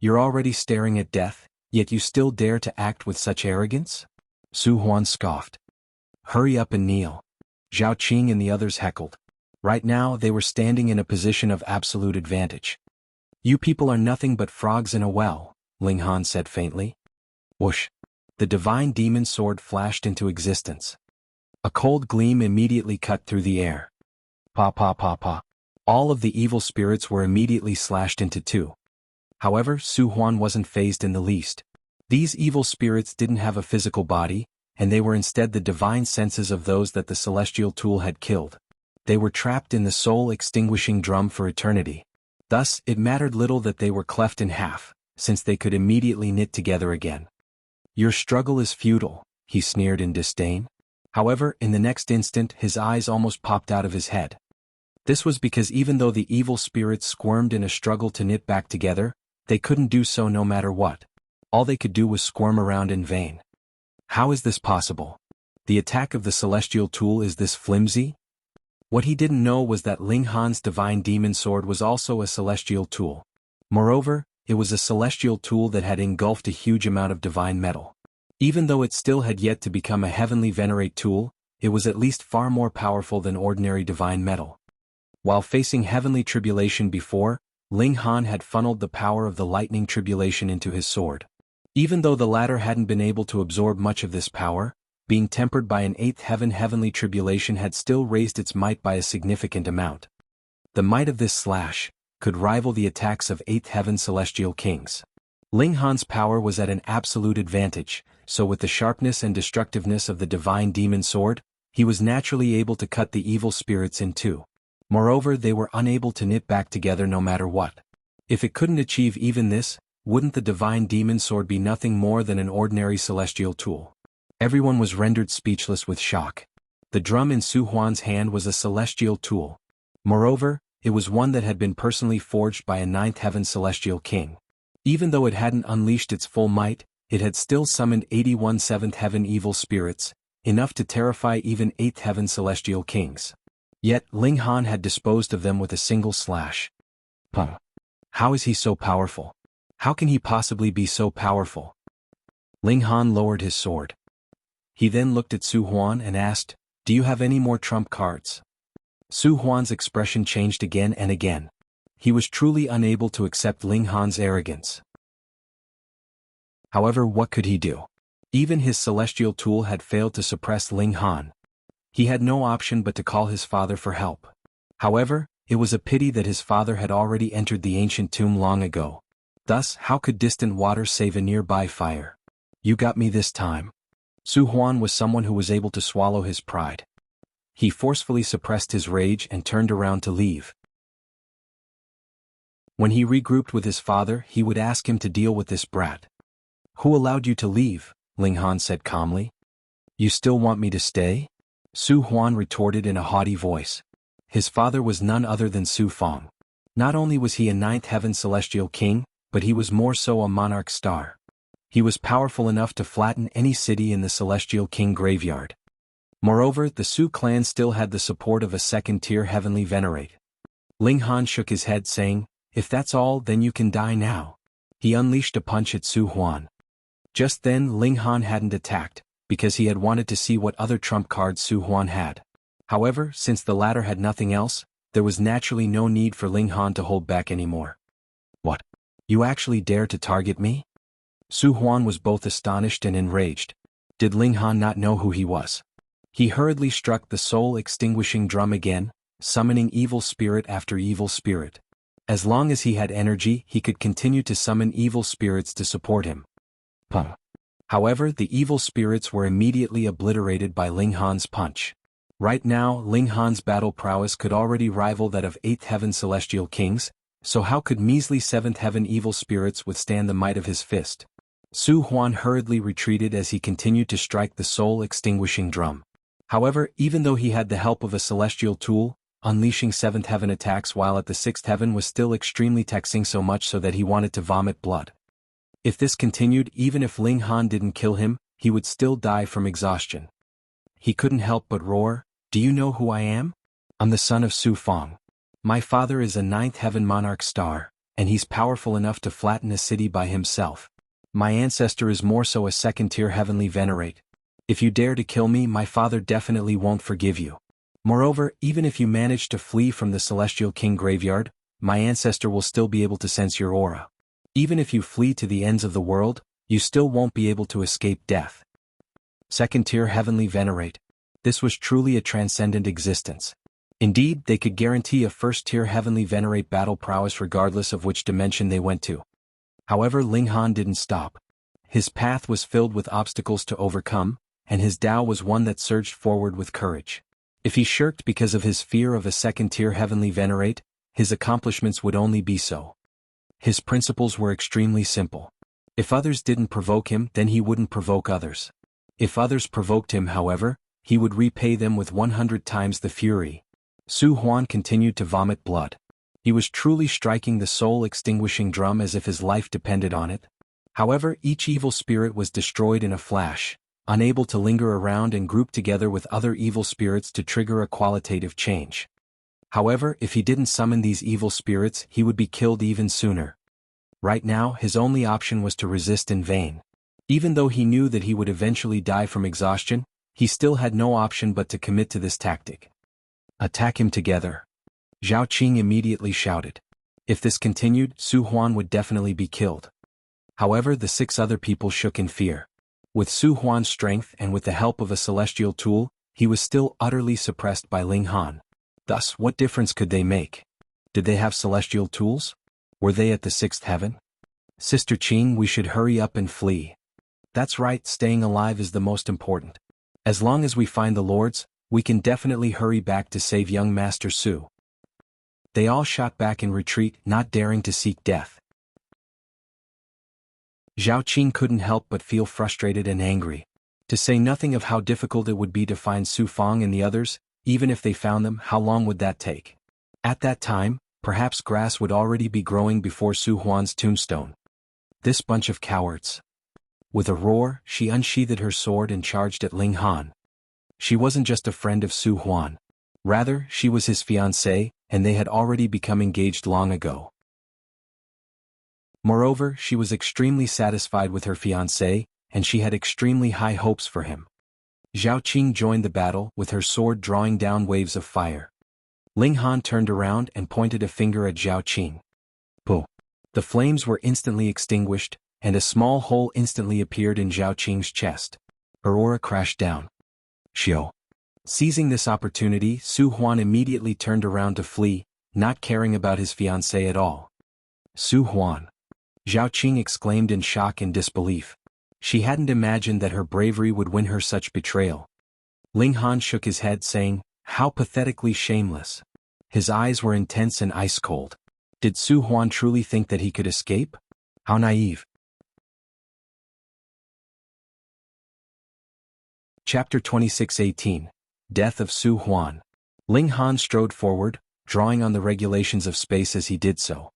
You're already staring at death, yet you still dare to act with such arrogance? Su Huan scoffed. Hurry up and kneel. Zhao Qing and the others heckled. Right now they were standing in a position of absolute advantage. You people are nothing but frogs in a well, Ling Han said faintly. Whoosh! The divine demon sword flashed into existence. A cold gleam immediately cut through the air. Pa pa pa pa. All of the evil spirits were immediately slashed into two. However, Su Huan wasn't fazed in the least. These evil spirits didn't have a physical body, and they were instead the divine senses of those that the celestial tool had killed. They were trapped in the soul-extinguishing drum for eternity. Thus, it mattered little that they were cleft in half, since they could immediately knit together again. Your struggle is futile, he sneered in disdain. However, in the next instant his eyes almost popped out of his head. This was because even though the evil spirits squirmed in a struggle to knit back together, they couldn't do so no matter what. All they could do was squirm around in vain. How is this possible? The attack of the celestial tool is this flimsy? What he didn't know was that Ling Han's divine demon sword was also a celestial tool. Moreover, it was a celestial tool that had engulfed a huge amount of divine metal. Even though it still had yet to become a heavenly venerate tool, it was at least far more powerful than ordinary divine metal. While facing heavenly tribulation before, Ling Han had funneled the power of the lightning tribulation into his sword. Even though the latter hadn't been able to absorb much of this power, being tempered by an eighth heaven heavenly tribulation had still raised its might by a significant amount. The might of this slash could rival the attacks of eighth heaven celestial kings. Ling Han's power was at an absolute advantage, so with the sharpness and destructiveness of the divine demon sword, he was naturally able to cut the evil spirits in two. Moreover, they were unable to knit back together no matter what. If it couldn't achieve even this, wouldn't the divine demon sword be nothing more than an ordinary celestial tool? Everyone was rendered speechless with shock. The drum in Su Huan's hand was a celestial tool. Moreover, it was one that had been personally forged by a ninth heaven celestial king. Even though it hadn't unleashed its full might, it had still summoned 81 seventh heaven evil spirits, enough to terrify even eighth heaven celestial kings. Yet, Ling Han had disposed of them with a single slash. How is he so powerful? How can he possibly be so powerful? Ling Han lowered his sword. He then looked at Su Huan and asked, "Do you have any more trump cards?" Su Huan's expression changed again and again. He was truly unable to accept Ling Han's arrogance. However, what could he do? Even his celestial tool had failed to suppress Ling Han. He had no option but to call his father for help. However, it was a pity that his father had already entered the ancient tomb long ago. Thus, how could distant water save a nearby fire? You got me this time. Su Huan was someone who was able to swallow his pride. He forcefully suppressed his rage and turned around to leave. When he regrouped with his father, he would ask him to deal with this brat. "Who allowed you to leave?" Ling Han said calmly. "You still want me to stay?" Su Huan retorted in a haughty voice. His father was none other than Su Fong. Not only was he a ninth heaven celestial king, but he was more so a monarch star. He was powerful enough to flatten any city in the celestial king graveyard. Moreover, the Su clan still had the support of a second-tier heavenly venerate. Ling Han shook his head saying, "If that's all, then you can die now." He unleashed a punch at Su Huan. Just then Ling Han hadn't attacked, because he had wanted to see what other trump cards Su Huan had. However, since the latter had nothing else, there was naturally no need for Ling Han to hold back anymore. "What? You actually dare to target me?" Su Huan was both astonished and enraged. Did Ling Han not know who he was? He hurriedly struck the soul-extinguishing drum again, summoning evil spirit after evil spirit. As long as he had energy, he could continue to summon evil spirits to support him. However, the evil spirits were immediately obliterated by Ling Han's punch. Right now, Ling Han's battle prowess could already rival that of 8th heaven celestial kings, so how could measly 7th heaven evil spirits withstand the might of his fist? Su Huan hurriedly retreated as he continued to strike the soul-extinguishing drum. However, even though he had the help of a celestial tool, unleashing 7th heaven attacks while at the 6th heaven was still extremely taxing, so much so that he wanted to vomit blood. If this continued, even if Ling Han didn't kill him, he would still die from exhaustion. He couldn't help but roar, "Do you know who I am? I'm the son of Su Fong. My father is a 9th heaven monarch star, and he's powerful enough to flatten a city by himself. My ancestor is more so a second-tier heavenly venerate. If you dare to kill me, my father definitely won't forgive you. Moreover, even if you manage to flee from the Celestial King graveyard, my ancestor will still be able to sense your aura. Even if you flee to the ends of the world, you still won't be able to escape death. Second-tier Heavenly Venerate. This was truly a transcendent existence. Indeed, they could guarantee a first-tier Heavenly Venerate battle prowess regardless of which dimension they went to. However, Ling Han didn't stop. His path was filled with obstacles to overcome, and his Tao was one that surged forward with courage. If he shirked because of his fear of a second-tier Heavenly Venerate, his accomplishments would only be so. His principles were extremely simple. If others didn't provoke him, then he wouldn't provoke others. If others provoked him, however, he would repay them with 100 times the fury. Huan continued to vomit blood. He was truly striking the soul-extinguishing drum as if his life depended on it. However, each evil spirit was destroyed in a flash, unable to linger around and group together with other evil spirits to trigger a qualitative change. However, if he didn't summon these evil spirits, he would be killed even sooner. Right now, his only option was to resist in vain. Even though he knew that he would eventually die from exhaustion, he still had no option but to commit to this tactic. Attack him together. Zhao Qing immediately shouted. If this continued, Huan would definitely be killed. However, the 6 other people shook in fear. With Huan's strength and with the help of a celestial tool, he was still utterly suppressed by Ling Han. Thus, what difference could they make? Did they have celestial tools? Were they at the 6th heaven? Sister Qing, we should hurry up and flee. That's right, staying alive is the most important. As long as we find the lords, we can definitely hurry back to save young Master Su. They all shot back in retreat, not daring to seek death. Zhao Qing couldn't help but feel frustrated and angry. To say nothing of how difficult it would be to find Su Fang and the others, even if they found them, how long would that take? At that time, perhaps grass would already be growing before Su Huan's tombstone. This bunch of cowards. With a roar, she unsheathed her sword and charged at Ling Han. She wasn't just a friend of Su Huan. Rather, she was his fiancée, and they had already become engaged long ago. Moreover, she was extremely satisfied with her fiancé, and she had extremely high hopes for him. Zhao Qing joined the battle, with her sword drawing down waves of fire. Ling Han turned around and pointed a finger at Zhao Qing. Puh! The flames were instantly extinguished, and a small hole instantly appeared in Zhao Qing's chest. Her aura crashed down. Xiao. Seizing this opportunity, Huan immediately turned around to flee, not caring about his fiancée at all. Huan. Zhao Qing exclaimed in shock and disbelief. She hadn't imagined that her bravery would win her such betrayal. Ling Han shook his head saying, "How pathetically shameless." His eyes were intense and ice-cold. Did Huan truly think that he could escape? How naive. Chapter 26:18. Death of Huan. Ling Han strode forward, drawing on the regulations of space as he did so.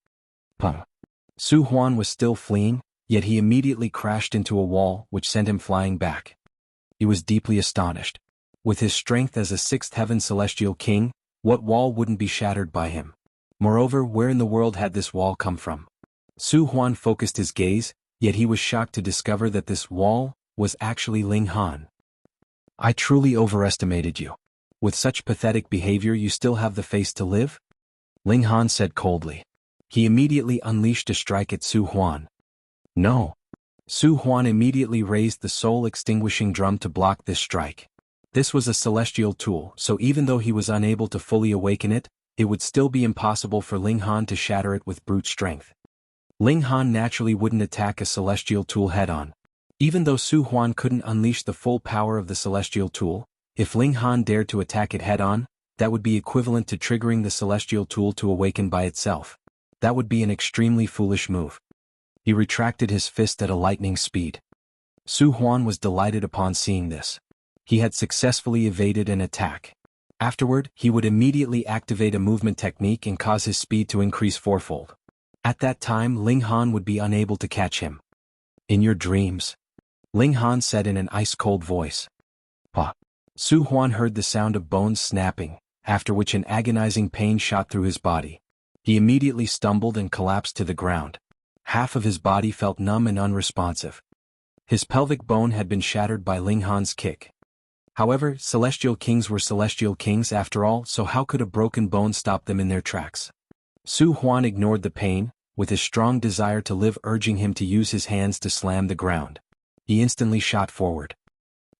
Huan was still fleeing, yet he immediately crashed into a wall which sent him flying back. He was deeply astonished. With his strength as a 6th heaven celestial king, what wall wouldn't be shattered by him? Moreover, where in the world had this wall come from? Huan focused his gaze, yet he was shocked to discover that this wall was actually Ling Han. I truly overestimated you. With such pathetic behavior you still have the face to live? Ling Han said coldly. He immediately unleashed a strike at Huan. No. Huan immediately raised the soul-extinguishing drum to block this strike. This was a celestial tool, so even though he was unable to fully awaken it, it would still be impossible for Ling Han to shatter it with brute strength. Ling Han naturally wouldn't attack a celestial tool head-on. Even though Huan couldn't unleash the full power of the celestial tool, if Ling Han dared to attack it head-on, that would be equivalent to triggering the celestial tool to awaken by itself. That would be an extremely foolish move. He retracted his fist at a lightning speed. Huan was delighted upon seeing this. He had successfully evaded an attack. Afterward, he would immediately activate a movement technique and cause his speed to increase fourfold. At that time, Ling Han would be unable to catch him. In your dreams? Ling Han said in an ice-cold voice. Pa. Huan heard the sound of bones snapping, after which an agonizing pain shot through his body. He immediately stumbled and collapsed to the ground. Half of his body felt numb and unresponsive. His pelvic bone had been shattered by Ling Han's kick. However, celestial kings were celestial kings after all, so how could a broken bone stop them in their tracks? Huan ignored the pain, with his strong desire to live urging him to use his hands to slam the ground. He instantly shot forward.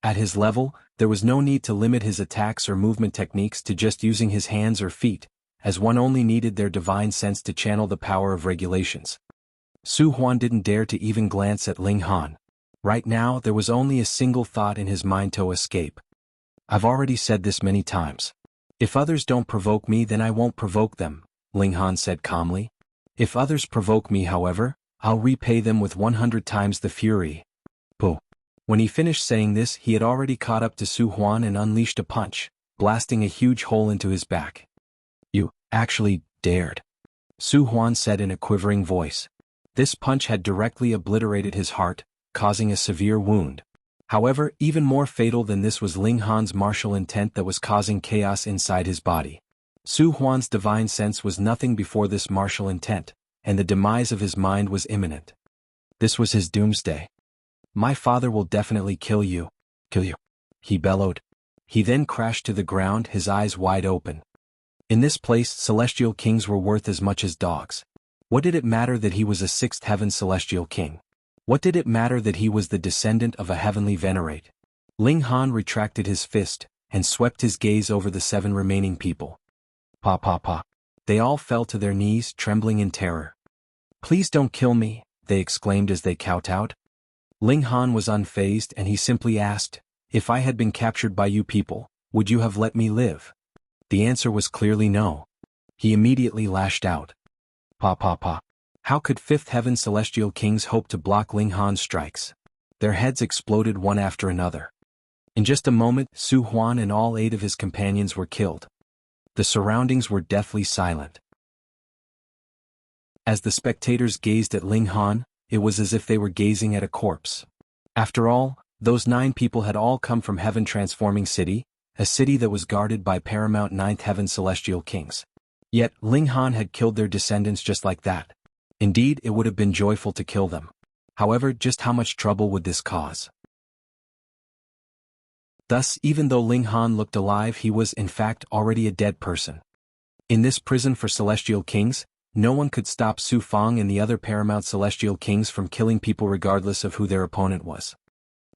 At his level, there was no need to limit his attacks or movement techniques to just using his hands or feet, as one only needed their divine sense to channel the power of regulations. Huan didn't dare to even glance at Ling Han. Right now there was only a single thought in his mind: to escape. I've already said this many times. If others don't provoke me, then I won't provoke them, Ling Han said calmly. If others provoke me, however, I'll repay them with 100 times the fury. Boo. When he finished saying this, he had already caught up to Huan and unleashed a punch, blasting a huge hole into his back. You actually dared, Huan said in a quivering voice. This punch had directly obliterated his heart, causing a severe wound. However, even more fatal than this was Ling Han's martial intent that was causing chaos inside his body. Huan's divine sense was nothing before this martial intent, and the demise of his mind was imminent. This was his doomsday. My father will definitely kill you. Kill you, he bellowed. He then crashed to the ground, his eyes wide open. In this place, celestial kings were worth as much as dogs. What did it matter that he was a sixth heaven celestial king? What did it matter that he was the descendant of a heavenly venerate? Ling Han retracted his fist, and swept his gaze over the 7 remaining people. Pa pa pa. They all fell to their knees, trembling in terror. Please don't kill me, they exclaimed as they kowtowed. Ling Han was unfazed, and he simply asked, if I had been captured by you people, would you have let me live? The answer was clearly no. He immediately lashed out. Pa pa pa. How could fifth heaven celestial kings hope to block Ling Han's strikes? Their heads exploded one after another. In just a moment, Huan and all 8 of his companions were killed. The surroundings were deathly silent. As the spectators gazed at Ling Han, it was as if they were gazing at a corpse. After all, those 9 people had all come from Heaven Transforming City, a city that was guarded by paramount 9th heaven celestial kings. Yet, Ling Han had killed their descendants just like that. Indeed, it would have been joyful to kill them. However, just how much trouble would this cause? Thus, even though Ling Han looked alive, he was in fact already a dead person. In this prison for celestial kings, no one could stop Su Feng and the other paramount celestial kings from killing people regardless of who their opponent was.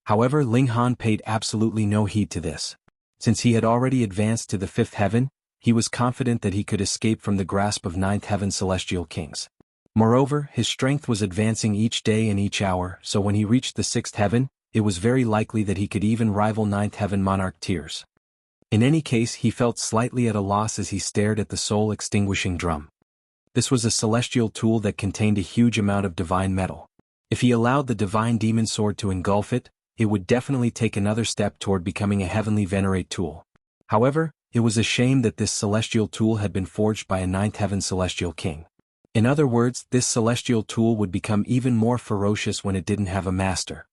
However, Ling Han paid absolutely no heed to this. Since he had already advanced to the 5th heaven, he was confident that he could escape from the grasp of 9th heaven celestial kings. Moreover, his strength was advancing each day and each hour, so when he reached the 6th heaven, it was very likely that he could even rival 9th heaven monarch tiers. In any case, he felt slightly at a loss as he stared at the soul extinguishing drum. This was a celestial tool that contained a huge amount of divine metal. If he allowed the divine demon sword to engulf it, it would definitely take another step toward becoming a heavenly venerate tool. However, it was a shame that this celestial tool had been forged by a 9th heaven celestial king. In other words, this celestial tool would become even more ferocious when it didn't have a master.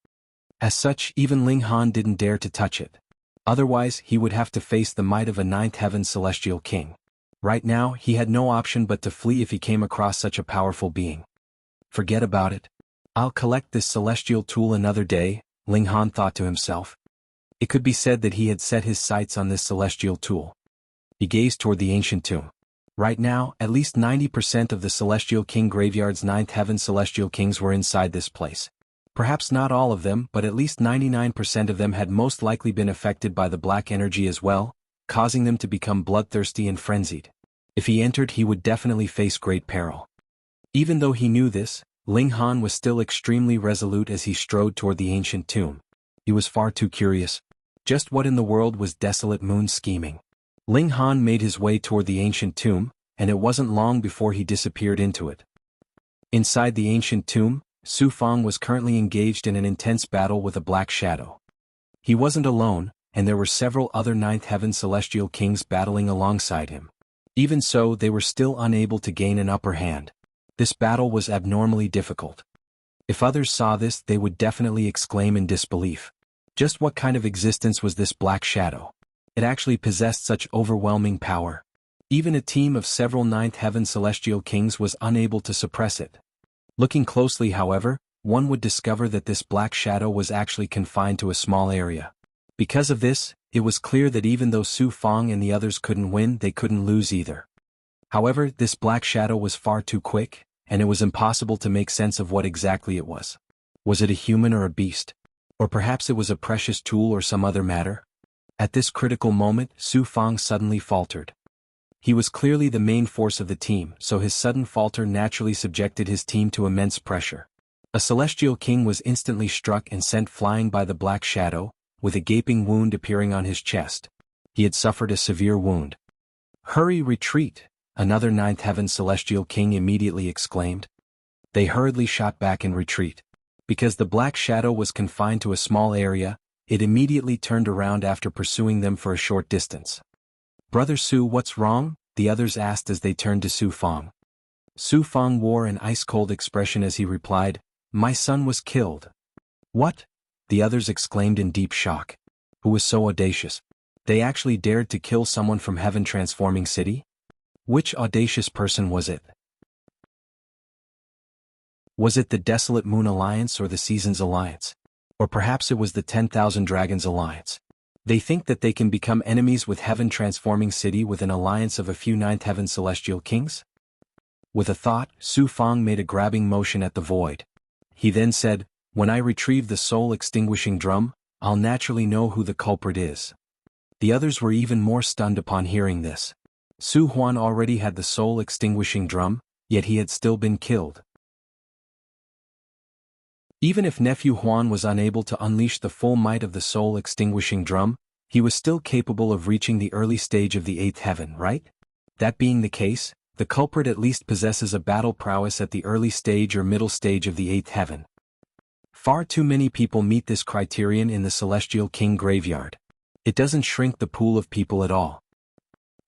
As such, even Ling Han didn't dare to touch it. Otherwise, he would have to face the might of a 9th heaven celestial king. Right now, he had no option but to flee if he came across such a powerful being. Forget about it. I'll collect this celestial tool another day, Ling Han thought to himself. It could be said that he had set his sights on this celestial tool. He gazed toward the ancient tomb. Right now, at least 90% of the celestial king graveyard's 9th heaven celestial kings were inside this place. Perhaps not all of them, but at least 99% of them had most likely been affected by the black energy as well, causing them to become bloodthirsty and frenzied. If he entered, he would definitely face great peril. Even though he knew this, Ling Han was still extremely resolute as he strode toward the ancient tomb. He was far too curious. Just what in the world was Desolate Moon scheming? Ling Han made his way toward the ancient tomb, and it wasn't long before he disappeared into it. Inside the ancient tomb, Su Feng was currently engaged in an intense battle with a black shadow. He wasn't alone, and there were several other 9th heaven celestial kings battling alongside him. Even so, they were still unable to gain an upper hand. This battle was abnormally difficult. If others saw this, they would definitely exclaim in disbelief. Just what kind of existence was this black shadow? It actually possessed such overwhelming power. Even a team of several 9th heaven celestial kings was unable to suppress it. Looking closely, however, one would discover that this black shadow was actually confined to a small area. Because of this, It was clear that even though Su Fang and the others couldn't win, they couldn't lose either. However, this black shadow was far too quick, and it was impossible to make sense of what exactly it was. Was it a human or a beast? Or perhaps it was a precious tool or some other matter? At this critical moment, Su Fang suddenly faltered. He was clearly the main force of the team, so his sudden falter naturally subjected his team to immense pressure. A celestial king was instantly struck and sent flying by the black shadow, with a gaping wound appearing on his chest. He had suffered a severe wound. "Hurry, retreat!" another ninth heaven celestial king immediately exclaimed. They hurriedly shot back in retreat. Because the black shadow was confined to a small area, it immediately turned around after pursuing them for a short distance. "Brother Su, what's wrong?" the others asked as they turned to Su Fang. Su Fang wore an ice-cold expression as he replied, "My son was killed." "What?" the others exclaimed in deep shock. Who was so audacious? They actually dared to kill someone from Heaven Transforming City? Which audacious person was it? Was it the Desolate Moon Alliance or the Seasons Alliance? Or perhaps it was the 10,000 Dragons Alliance? They think that they can become enemies with Heaven Transforming City with an alliance of a few ninth heaven celestial kings? With a thought, Su Fang made a grabbing motion at the void. He then said, "When I retrieve the soul extinguishing drum, I'll naturally know who the culprit is." The others were even more stunned upon hearing this. Su Huan already had the soul extinguishing drum, yet he had still been killed. Even if nephew Huan was unable to unleash the full might of the soul-extinguishing drum, he was still capable of reaching the early stage of the 8th heaven, right? That being the case, the culprit at least possesses a battle prowess at the early stage or middle stage of the 8th heaven. Far too many people meet this criterion in the Celestial King graveyard. It doesn't shrink the pool of people at all.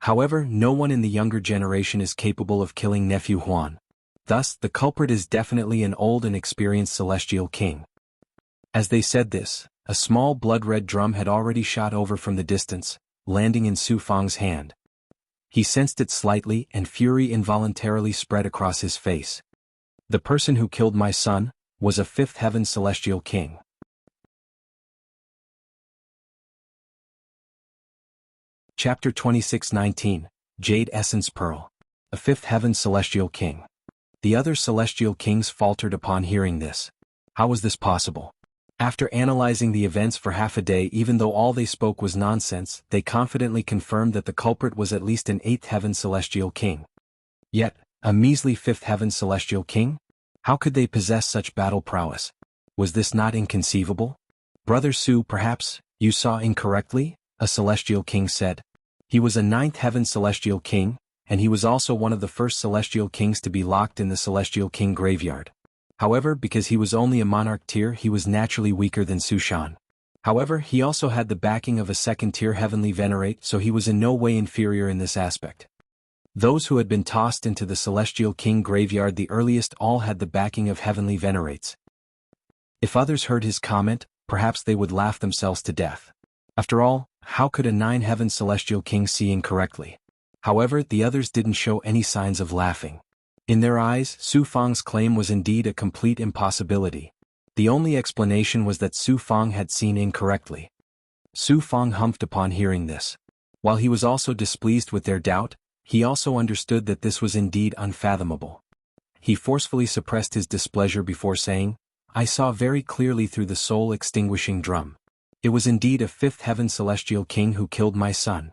However, no one in the younger generation is capable of killing nephew Huan. Thus, the culprit is definitely an old and experienced celestial king. As they said this, a small blood-red drum had already shot over from the distance, landing in Su Fang's hand. He sensed it slightly and fury involuntarily spread across his face. The person who killed my son was a 5th heaven celestial king. Chapter 26:19, Jade Essence Pearl. A 5th heaven celestial king. The other celestial kings faltered upon hearing this. How was this possible? After analyzing the events for half a day, even though all they spoke was nonsense, they confidently confirmed that the culprit was at least an 8th heaven celestial king. Yet, a measly 5th heaven celestial king? How could they possess such battle prowess? Was this not inconceivable? "Brother Su, perhaps you saw incorrectly," a celestial king said. He was a 9th heaven celestial king, and he was also one of the first celestial kings to be locked in the Celestial King graveyard. However, because he was only a monarch tier, he was naturally weaker than Su Shan. However, he also had the backing of a 2nd-tier heavenly venerate, so he was in no way inferior in this aspect. Those who had been tossed into the Celestial King graveyard the earliest all had the backing of heavenly venerates. If others heard his comment, perhaps they would laugh themselves to death. After all, how could a 9th-heaven celestial king see incorrectly? However, the others didn't show any signs of laughing. In their eyes, Su Fang's claim was indeed a complete impossibility. The only explanation was that Su Fang had seen incorrectly. Su Fang humphed upon hearing this. While he was also displeased with their doubt, he also understood that this was indeed unfathomable. He forcefully suppressed his displeasure before saying, "I saw very clearly through the soul-extinguishing drum. It was indeed a 5th heaven celestial king who killed my son."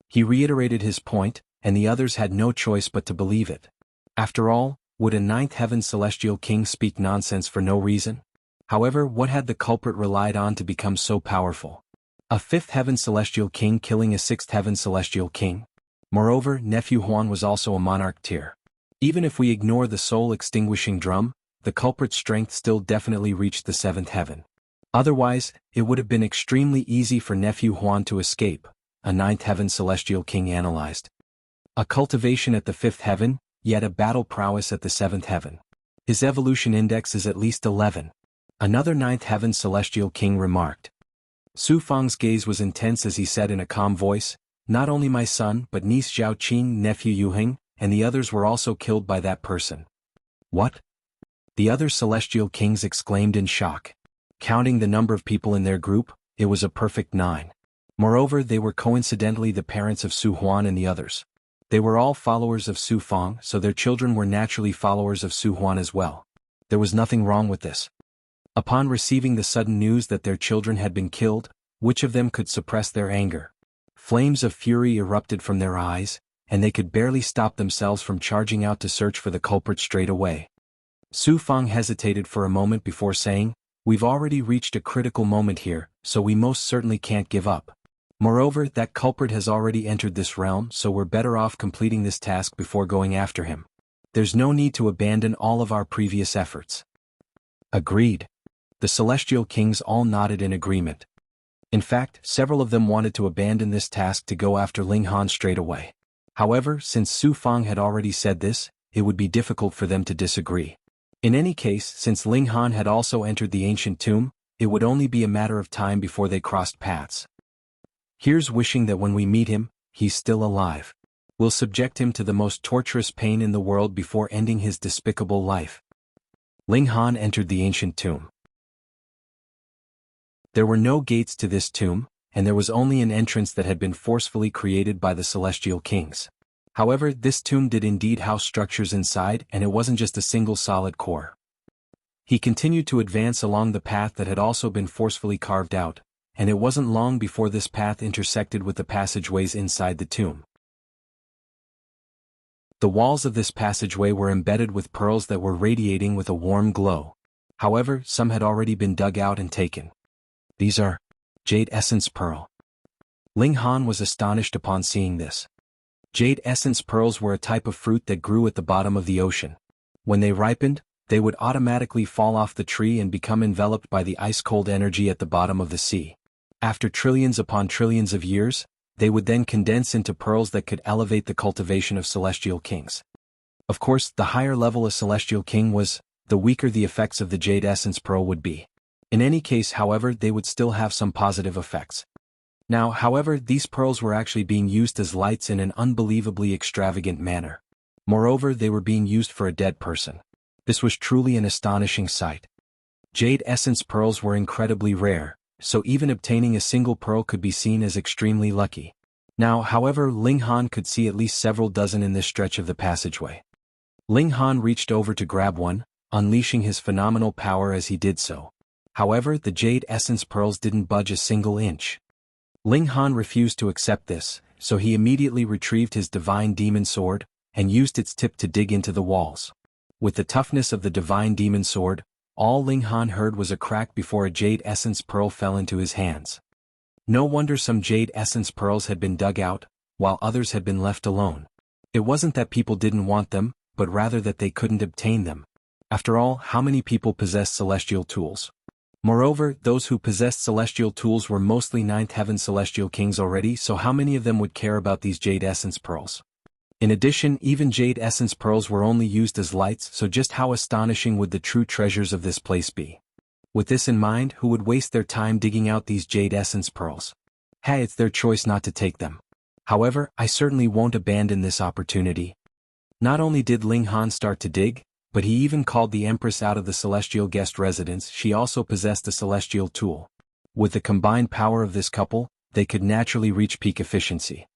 He reiterated his point, and the others had no choice but to believe it. After all, would a 9th heaven celestial king speak nonsense for no reason? However, what had the culprit relied on to become so powerful? A 5th heaven celestial king killing a 6th heaven celestial king? Moreover, nephew Huan was also a monarch tier. Even if we ignore the soul-extinguishing drum, the culprit's strength still definitely reached the 7th heaven. Otherwise, it would have been extremely easy for nephew Huan to escape, a 9th heaven celestial king analyzed. A cultivation at the 5th heaven, yet a battle prowess at the 7th heaven. His evolution index is at least 11. Another 9th heaven celestial king remarked. Su Fang's gaze was intense as he said in a calm voice, "Not only my son but niece Zhao Qing, nephew Yuheng, and the others were also killed by that person." "What?" the other celestial kings exclaimed in shock. Counting the number of people in their group, it was a perfect 9. Moreover, they were coincidentally the parents of Su Huan and the others. They were all followers of Su Feng, so their children were naturally followers of Su Huan as well. There was nothing wrong with this. Upon receiving the sudden news that their children had been killed, which of them could suppress their anger? Flames of fury erupted from their eyes, and they could barely stop themselves from charging out to search for the culprit straight away. Su Feng hesitated for a moment before saying, "We've already reached a critical moment here, so we most certainly can't give up. Moreover, that culprit has already entered this realm, so we're better off completing this task before going after him. There's no need to abandon all of our previous efforts." Agreed. The Celestial Kings all nodded in agreement. In fact, several of them wanted to abandon this task to go after Ling Han straight away. However, since Su Feng had already said this, it would be difficult for them to disagree. In any case, since Ling Han had also entered the ancient tomb, it would only be a matter of time before they crossed paths. Here's wishing that when we meet him, he's still alive. We'll subject him to the most torturous pain in the world before ending his despicable life. Ling Han entered the ancient tomb. There were no gates to this tomb, and there was only an entrance that had been forcefully created by the Celestial Kings. However, this tomb did indeed house structures inside, and it wasn't just a single solid core. He continued to advance along the path that had also been forcefully carved out, and it wasn't long before this path intersected with the passageways inside the tomb. The walls of this passageway were embedded with pearls that were radiating with a warm glow. However, some had already been dug out and taken. These are Jade Essence Pearl. Ling Han was astonished upon seeing this. Jade Essence Pearls were a type of fruit that grew at the bottom of the ocean. When they ripened, they would automatically fall off the tree and become enveloped by the ice-cold energy at the bottom of the sea. After trillions upon trillions of years, they would then condense into pearls that could elevate the cultivation of Celestial Kings. Of course, the higher level a Celestial King was, the weaker the effects of the Jade Essence Pearl would be. In any case, however, they would still have some positive effects. Now, however, these pearls were actually being used as lights in an unbelievably extravagant manner. Moreover, they were being used for a dead person. This was truly an astonishing sight. Jade Essence Pearls were incredibly rare, so even obtaining a single pearl could be seen as extremely lucky. Now, however, Ling Han could see at least several dozen in this stretch of the passageway. Ling Han reached over to grab one, unleashing his phenomenal power as he did so. However, the Jade Essence Pearls didn't budge a single inch. Ling Han refused to accept this, so he immediately retrieved his Divine Demon Sword, and used its tip to dig into the walls. With the toughness of the Divine Demon Sword, all Ling Han heard was a crack before a Jade Essence Pearl fell into his hands. No wonder some Jade Essence Pearls had been dug out, while others had been left alone. It wasn't that people didn't want them, but rather that they couldn't obtain them. After all, how many people possess celestial tools? Moreover, those who possessed celestial tools were mostly Ninth Heaven Celestial Kings already, so how many of them would care about these Jade Essence Pearls? In addition, even Jade Essence Pearls were only used as lights, so just how astonishing would the true treasures of this place be? With this in mind, who would waste their time digging out these Jade Essence Pearls? Hey, it's their choice not to take them. However, I certainly won't abandon this opportunity. Not only did Ling Han start to dig, but he even called the Empress out of the celestial guest residence. She also possessed a celestial tool. With the combined power of this couple, they could naturally reach peak efficiency.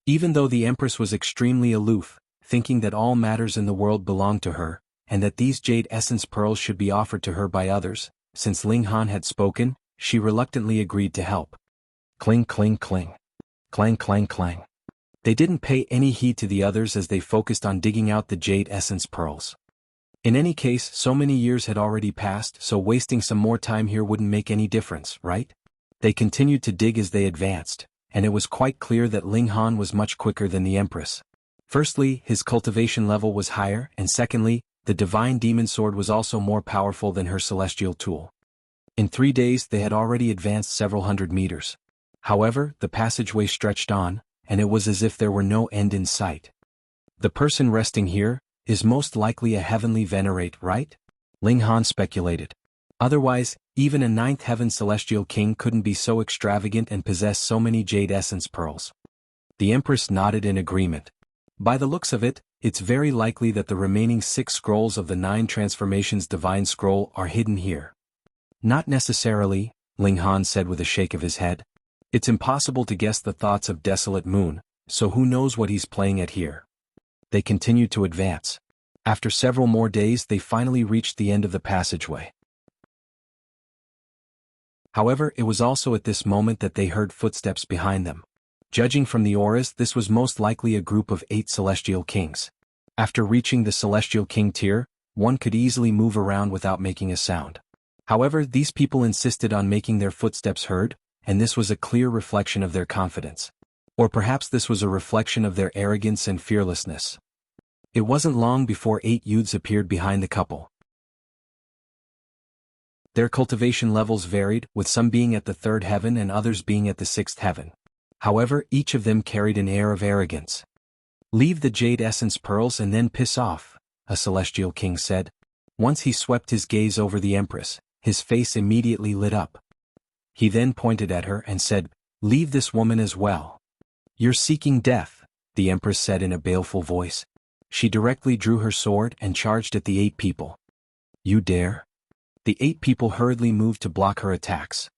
Even though the Empress was extremely aloof, thinking that all matters in the world belonged to her, and that these Jade Essence Pearls should be offered to her by others, since Ling Han had spoken, she reluctantly agreed to help. Cling cling cling. Clang clang clang. They didn't pay any heed to the others as they focused on digging out the Jade Essence Pearls. In any case, so many years had already passed, so wasting some more time here wouldn't make any difference, right? They continued to dig as they advanced, and it was quite clear that Ling Han was much quicker than the Empress. Firstly, his cultivation level was higher, and secondly, the Divine Demon Sword was also more powerful than her celestial tool. In 3 days they had already advanced several hundred meters. However, the passageway stretched on, and it was as if there were no end in sight. The person resting here is most likely a heavenly venerate, right? Ling Han speculated. Otherwise, even a Ninth Heaven Celestial King couldn't be so extravagant and possess so many Jade Essence Pearls. The Empress nodded in agreement. By the looks of it, it's very likely that the remaining 6 scrolls of the 9 transformations Divine Scroll are hidden here. Not necessarily, Ling Han said with a shake of his head. It's impossible to guess the thoughts of Desolate Moon, so who knows what he's playing at here. They continued to advance. After several more days they finally reached the end of the passageway. However, it was also at this moment that they heard footsteps behind them. Judging from the auras, this was most likely a group of 8 celestial kings. After reaching the celestial king tier, one could easily move around without making a sound. However, these people insisted on making their footsteps heard, and this was a clear reflection of their confidence. Or perhaps this was a reflection of their arrogance and fearlessness. It wasn't long before 8 youths appeared behind the couple. Their cultivation levels varied, with some being at the 3rd heaven and others being at the 6th heaven. However, each of them carried an air of arrogance. "Leave the jade essence pearls and then piss off," a celestial king said. Once he swept his gaze over the Empress, his face immediately lit up. He then pointed at her and said, "Leave this woman as well." "You're seeking death," the Empress said in a baleful voice. She directly drew her sword and charged at the 8 people. "You dare?" The 8 people hurriedly moved to block her attacks.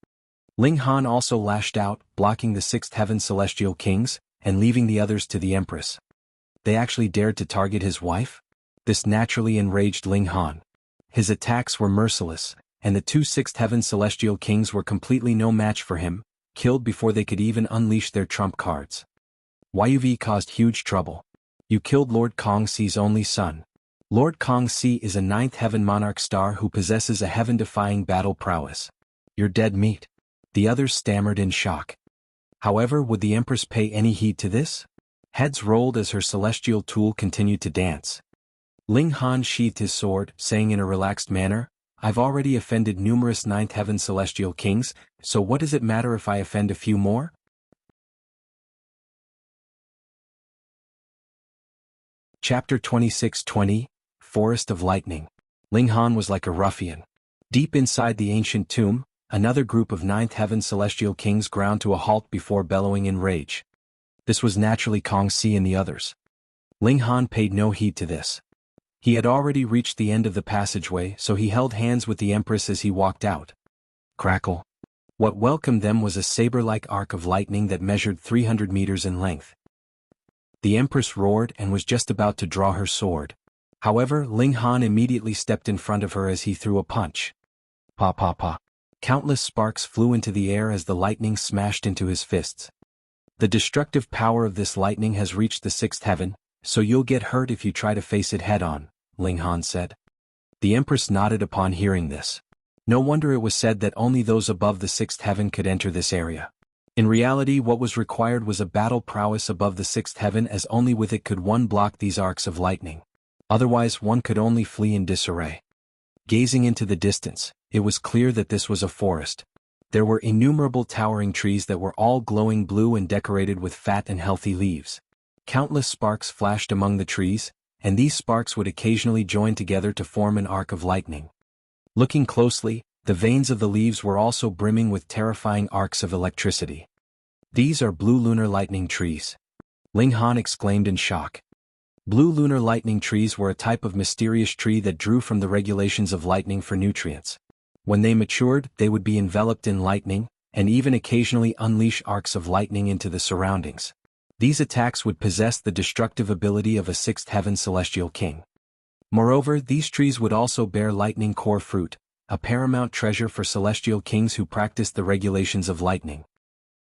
Ling Han also lashed out, blocking the 6th heaven celestial kings, and leaving the others to the Empress. They actually dared to target his wife? This naturally enraged Ling Han. His attacks were merciless, and the 2 6th heaven celestial kings were completely no match for him, killed before they could even unleash their trump cards. "Yuv caused huge trouble. You killed Lord Kong Si's only son. Lord Kong Si is a 9th heaven monarch star who possesses a heaven-defying battle prowess. You're dead meat." The others stammered in shock. However, would the Empress pay any heed to this? Heads rolled as her celestial tool continued to dance. Ling Han sheathed his sword, saying in a relaxed manner, "I've already offended numerous 9th heaven celestial kings, so what does it matter if I offend a few more?" Chapter 26-20, Forest of Lightning. Ling Han was like a ruffian. Deep inside the ancient tomb, another group of 9th heaven celestial kings ground to a halt before bellowing in rage. This was naturally Kong Si and the others. Ling Han paid no heed to this. He had already reached the end of the passageway, so he held hands with the Empress as he walked out. Crackle. What welcomed them was a saber-like arc of lightning that measured 300 meters in length. The Empress roared and was just about to draw her sword. However, Ling Han immediately stepped in front of her as he threw a punch. Pa pa pa. Countless sparks flew into the air as the lightning smashed into his fists. "The destructive power of this lightning has reached the 6th heaven, so you'll get hurt if you try to face it head-on," Ling Han said. The Empress nodded upon hearing this. No wonder it was said that only those above the 6th heaven could enter this area. In reality, what was required was a battle prowess above the 6th heaven, as only with it could one block these arcs of lightning. Otherwise, one could only flee in disarray. Gazing into the distance, it was clear that this was a forest. There were innumerable towering trees that were all glowing blue and decorated with fat and healthy leaves. Countless sparks flashed among the trees, and these sparks would occasionally join together to form an arc of lightning. Looking closely, the veins of the leaves were also brimming with terrifying arcs of electricity. "These are blue lunar lightning trees," Ling Han exclaimed in shock. Blue lunar lightning trees were a type of mysterious tree that drew from the regulations of lightning for nutrients. When they matured, they would be enveloped in lightning, and even occasionally unleash arcs of lightning into the surroundings. These attacks would possess the destructive ability of a 6th heaven celestial king. Moreover, these trees would also bear lightning core fruit, a paramount treasure for celestial kings who practiced the regulations of lightning.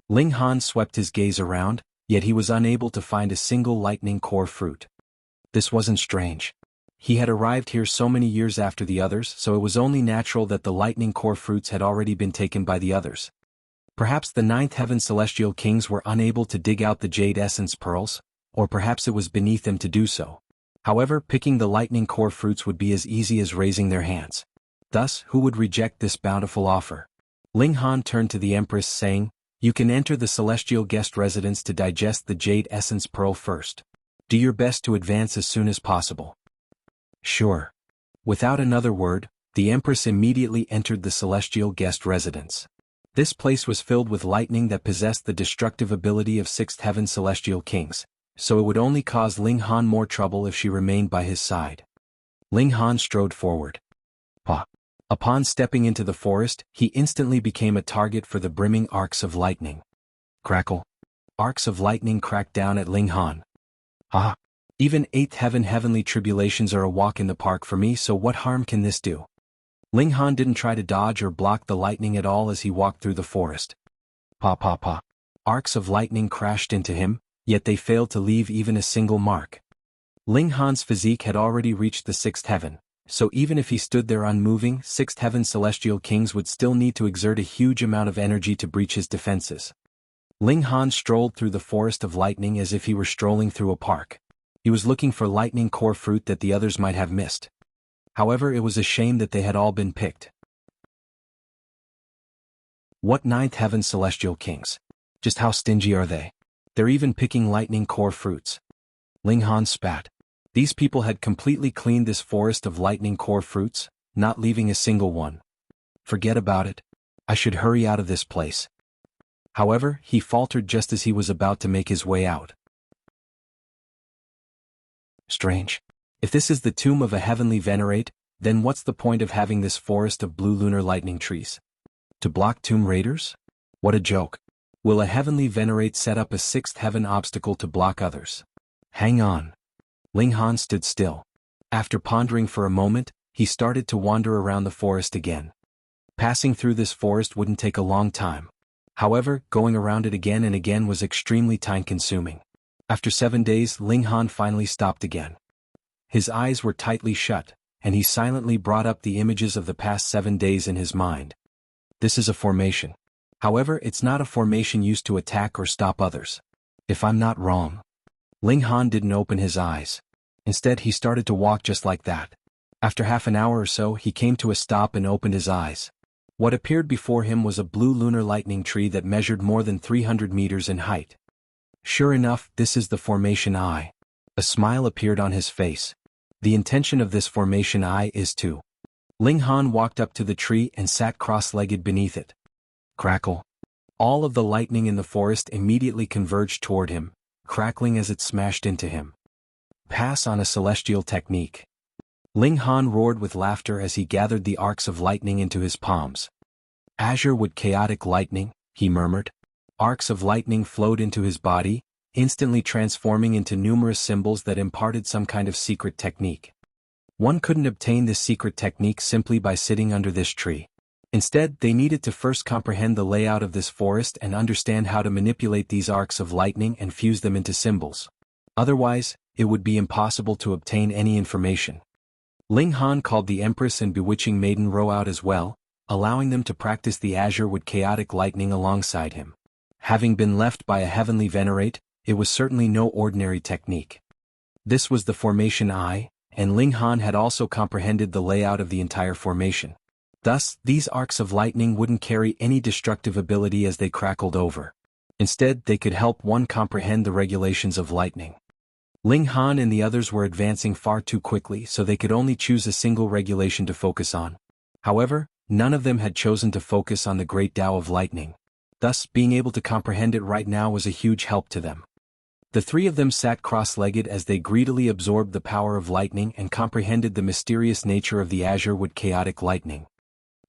Ling Han swept his gaze around, yet he was unable to find a single lightning core fruit. This wasn't strange. He had arrived here so many years after the others, so it was only natural that the lightning core fruits had already been taken by the others. Perhaps the 9th heaven celestial kings were unable to dig out the jade essence pearls, or perhaps it was beneath them to do so. However, picking the lightning core fruits would be as easy as raising their hands. Thus, who would reject this bountiful offer? Ling Han turned to the Empress saying, "You can enter the celestial guest residence to digest the jade essence pearl first. Do your best to advance as soon as possible." "Sure." Without another word, the Empress immediately entered the celestial guest residence. This place was filled with lightning that possessed the destructive ability of 6th heaven celestial kings, so it would only cause Ling Han more trouble if she remained by his side. Ling Han strode forward. Pa. Upon stepping into the forest, he instantly became a target for the brimming arcs of lightning. Crackle. Arcs of lightning cracked down at Ling Han. Ah! Even 8th heaven heavenly tribulations are a walk in the park for me, so what harm can this do? Ling Han didn't try to dodge or block the lightning at all as he walked through the forest. Pa pa pa. Arcs of lightning crashed into him, yet they failed to leave even a single mark. Ling Han's physique had already reached the 6th heaven, so even if he stood there unmoving, 6th heaven celestial kings would still need to exert a huge amount of energy to breach his defenses. Ling Han strolled through the forest of lightning as if he were strolling through a park. He was looking for lightning core fruit that the others might have missed. However, it was a shame that they had all been picked. What 9th heaven celestial kings? Just how stingy are they? They're even picking lightning core fruits. Ling Han spat. These people had completely cleaned this forest of lightning core fruits, not leaving a single one. Forget about it. I should hurry out of this place. However, he faltered just as he was about to make his way out. Strange. If this is the tomb of a heavenly venerate, then what's the point of having this forest of blue lunar lightning trees? To block tomb raiders? What a joke. Will a heavenly venerate set up a 6th heaven obstacle to block others? Hang on. Ling Han stood still. After pondering for a moment, he started to wander around the forest again. Passing through this forest wouldn't take a long time. However, going around it again and again was extremely time-consuming. After 7 days, Ling Han finally stopped again. His eyes were tightly shut, and he silently brought up the images of the past 7 days in his mind. This is a formation. However, it's not a formation used to attack or stop others. If I'm not wrong. Ling Han didn't open his eyes. Instead, he started to walk just like that. After half an hour or so, he came to a stop and opened his eyes. What appeared before him was a blue lunar lightning tree that measured more than 300 meters in height. Sure enough, this is the formation I. A smile appeared on his face. The intention of this formation I is to. Ling Han walked up to the tree and sat cross-legged beneath it. Crackle. All of the lightning in the forest immediately converged toward him, crackling as it smashed into him. Pass on a celestial technique. Ling Han roared with laughter as he gathered the arcs of lightning into his palms. Azure wood chaotic lightning, he murmured. Arcs of lightning flowed into his body, instantly transforming into numerous symbols that imparted some kind of secret technique. One couldn't obtain this secret technique simply by sitting under this tree. Instead, they needed to first comprehend the layout of this forest and understand how to manipulate these arcs of lightning and fuse them into symbols. Otherwise, it would be impossible to obtain any information. Ling Han called the Empress and Bewitching Maiden Row out as well, allowing them to practice the azure with chaotic lightning alongside him. Having been left by a heavenly venerate, it was certainly no ordinary technique. This was the formation I, and Ling Han had also comprehended the layout of the entire formation. Thus, these arcs of lightning wouldn't carry any destructive ability as they crackled over. Instead, they could help one comprehend the regulations of lightning. Ling Han and the others were advancing far too quickly, so they could only choose a single regulation to focus on. However, none of them had chosen to focus on the great Tao of lightning. Thus, being able to comprehend it right now was a huge help to them. The three of them sat cross-legged as they greedily absorbed the power of lightning and comprehended the mysterious nature of the azure wood chaotic lightning.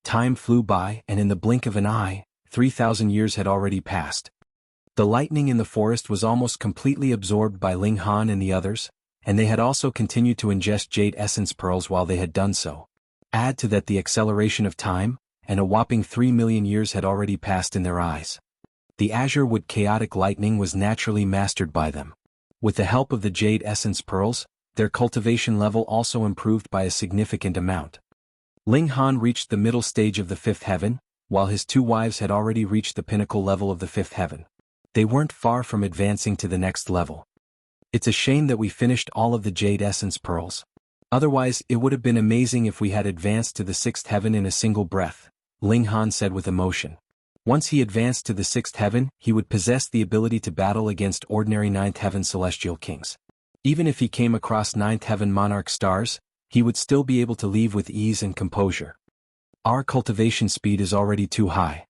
Time flew by, and in the blink of an eye, 3,000 years had already passed. The lightning in the forest was almost completely absorbed by Ling Han and the others, and they had also continued to ingest jade essence pearls while they had done so. Add to that the acceleration of time, and a whopping 3 million years had already passed in their eyes. The azure wood chaotic lightning was naturally mastered by them. With the help of the jade essence pearls, their cultivation level also improved by a significant amount. Ling Han reached the middle stage of the 5th heaven, while his 2 wives had already reached the pinnacle level of the 5th heaven. They weren't far from advancing to the next level. It's a shame that we finished all of the jade essence pearls. Otherwise, it would have been amazing if we had advanced to the 6th heaven in a single breath, Ling Han said with emotion. Once he advanced to the 6th heaven, he would possess the ability to battle against ordinary 9th heaven celestial kings. Even if he came across 9th heaven monarch stars, he would still be able to leave with ease and composure. Our cultivation speed is already too high.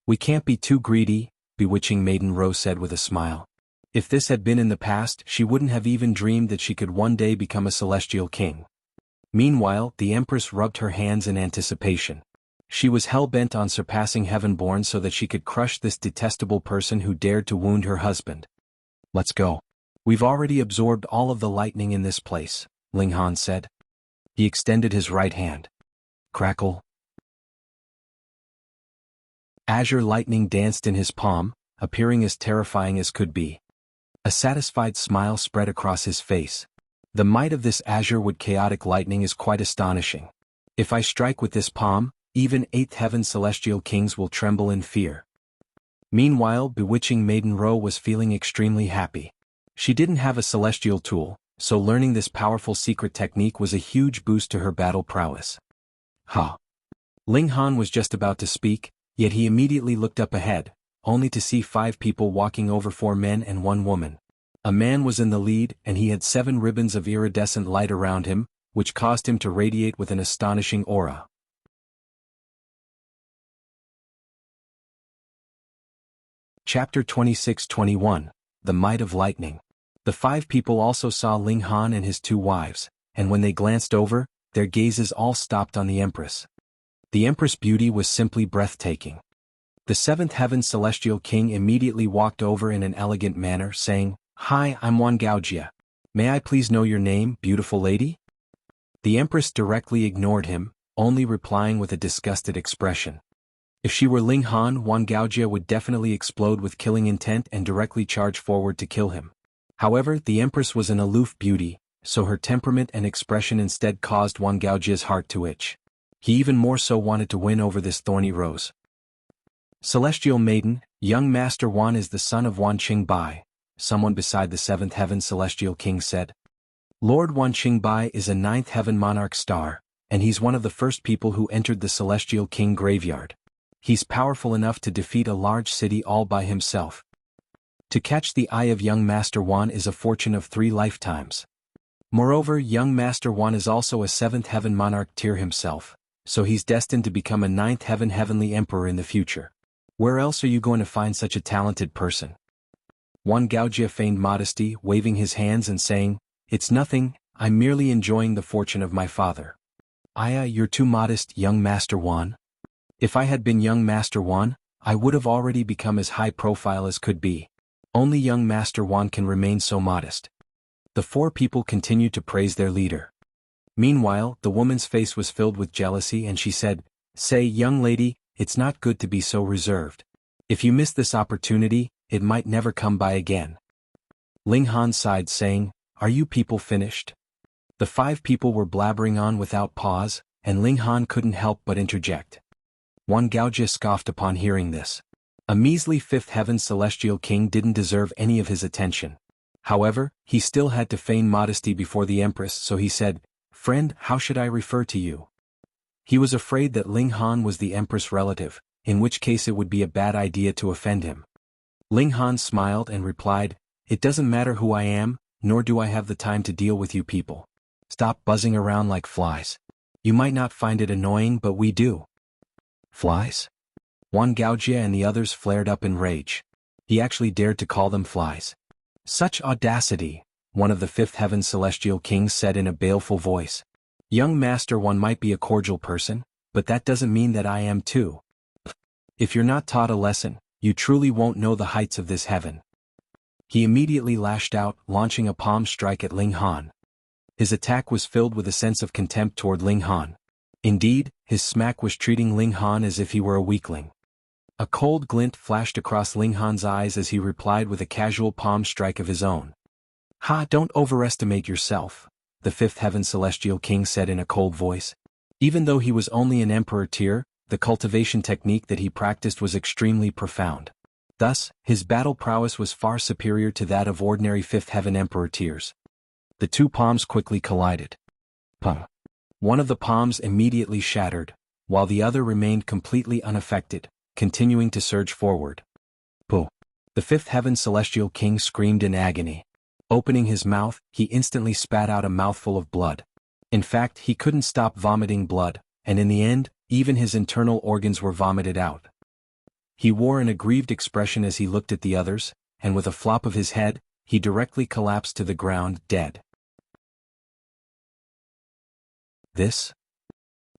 We can't be too greedy, Bewitching Maiden Rose said with a smile. If this had been in the past, she wouldn't have even dreamed that she could one day become a celestial king. Meanwhile, the Empress rubbed her hands in anticipation. She was hell-bent on surpassing Heavenborn so that she could crush this detestable person who dared to wound her husband. Let's go. We've already absorbed all of the lightning in this place, Ling Han said. He extended his right hand. Crackle. Azure lightning danced in his palm, appearing as terrifying as could be. A satisfied smile spread across his face. The might of this azure-wood chaotic lightning is quite astonishing. If I strike with this palm, even 8th heaven celestial kings will tremble in fear. Meanwhile, bewitching Maiden Ro was feeling extremely happy. She didn't have a celestial tool, so learning this powerful secret technique was a huge boost to her battle prowess. Ha! Ling Han was just about to speak, yet he immediately looked up ahead, only to see 5 people walking over 4 men and 1 woman. A man was in the lead and he had 7 ribbons of iridescent light around him, which caused him to radiate with an astonishing aura. Chapter 26-21, The Might of Lightning. The 5 people also saw Ling Han and his 2 wives, and when they glanced over, their gazes all stopped on the Empress. The Empress' beauty was simply breathtaking. The 7th heaven celestial king immediately walked over in an elegant manner, saying, "Hi, I'm Wan Gaojia. May I please know your name, beautiful lady?" The Empress directly ignored him, only replying with a disgusted expression. If she were Ling Han, Wan Gaojia would definitely explode with killing intent and directly charge forward to kill him. However, the Empress was an aloof beauty, so her temperament and expression instead caused Wan Gaojia's heart to itch. He even more so wanted to win over this thorny rose. Celestial Maiden, young Master Wan is the son of Wan Qingbai, someone beside the 7th heaven celestial king said. Lord Wan Qingbai is a 9th heaven monarch star, and he's one of the first people who entered the celestial king graveyard. He's powerful enough to defeat a large city all by himself. To catch the eye of young Master Wan is a fortune of 3 lifetimes. Moreover, young Master Wan is also a 7th heaven monarch tier himself, so he's destined to become a 9th heaven heavenly emperor in the future. Where else are you going to find such a talented person? Wan Gaojia feigned modesty, waving his hands and saying, "It's nothing, I'm merely enjoying the fortune of my father." "Aya, you're too modest, young Master Wan." If I had been young Master Wan, I would have already become as high profile as could be. Only young Master Wan can remain so modest. The 4 people continued to praise their leader. Meanwhile, the woman's face was filled with jealousy and she said, "Say, young lady, it's not good to be so reserved. If you miss this opportunity, it might never come by again." Ling Han sighed saying, "Are you people finished?" The 5 people were blabbering on without pause, and Ling Han couldn't help but interject. Wan Gaojia scoffed upon hearing this. A measly 5th heaven celestial king didn't deserve any of his attention. However, he still had to feign modesty before the Empress, so he said, "Friend, how should I refer to you?" He was afraid that Ling Han was the Empress' relative, in which case it would be a bad idea to offend him. Ling Han smiled and replied, "It doesn't matter who I am, nor do I have the time to deal with you people. Stop buzzing around like flies. You might not find it annoying, but we do." Flies? Wan Gaojia and the others flared up in rage. He actually dared to call them flies. "Such audacity," one of the 5th heaven celestial kings said in a baleful voice. "Young Master Wan might be a cordial person, but that doesn't mean that I am too. If you're not taught a lesson, you truly won't know the heights of this heaven." He immediately lashed out, launching a palm strike at Ling Han. His attack was filled with a sense of contempt toward Ling Han. Indeed, his smack was treating Ling Han as if he were a weakling. A cold glint flashed across Ling Han's eyes as he replied with a casual palm strike of his own. "Ha, don't overestimate yourself," the 5th heaven celestial king said in a cold voice. Even though he was only an emperor tier, the cultivation technique that he practiced was extremely profound. Thus, his battle prowess was far superior to that of ordinary 5th heaven emperor tiers. The 2 palms quickly collided. Pum. One of the palms immediately shattered, while the other remained completely unaffected, continuing to surge forward. Puh! The 5th heaven celestial king screamed in agony. Opening his mouth, he instantly spat out a mouthful of blood. In fact, he couldn't stop vomiting blood, and in the end, even his internal organs were vomited out. He wore an aggrieved expression as he looked at the others, and with a flop of his head, he directly collapsed to the ground, dead. This?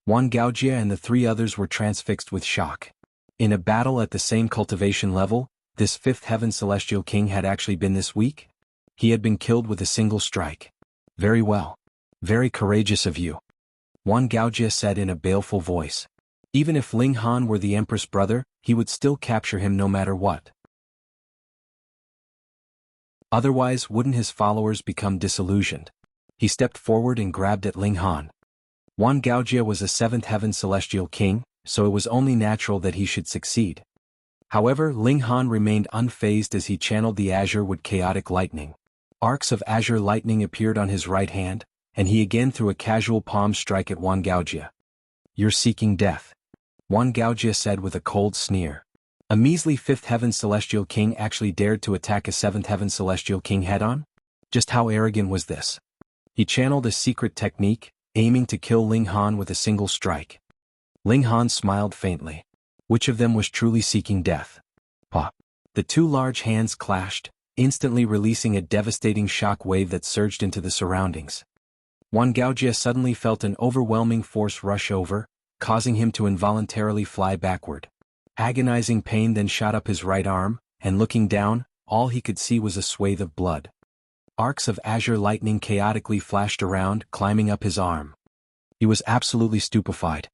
Huan Gaojia and the three others were transfixed with shock. In a battle at the same cultivation level, this fifth heaven celestial king had actually been this weak? He had been killed with a single strike. Very well. Very courageous of you. Huan Gaojia said in a baleful voice. Even if Ling Han were the empress brother, he would still capture him no matter what. Otherwise, wouldn't his followers become disillusioned? He stepped forward and grabbed at Ling Han. Huan Gaojia was a seventh heaven celestial king, so it was only natural that he should succeed. However, Ling Han remained unfazed as he channeled the azure with chaotic lightning. Arcs of azure lightning appeared on his right hand, and he again threw a casual palm strike at Huan Gaojia. You're seeking death. Huan Gaojia said with a cold sneer. A measly fifth heaven celestial king actually dared to attack a seventh heaven celestial king head-on? Just how arrogant was this? He channeled a secret technique, aiming to kill Ling Han with a single strike. Ling Han smiled faintly. Which of them was truly seeking death? Pa. The two large hands clashed, instantly releasing a devastating shock wave that surged into the surroundings. Huan Gaojia suddenly felt an overwhelming force rush over, causing him to involuntarily fly backward. Agonizing pain then shot up his right arm, and looking down, all he could see was a swathe of blood. Arcs of azure lightning chaotically flashed around, climbing up his arm. He was absolutely stupefied.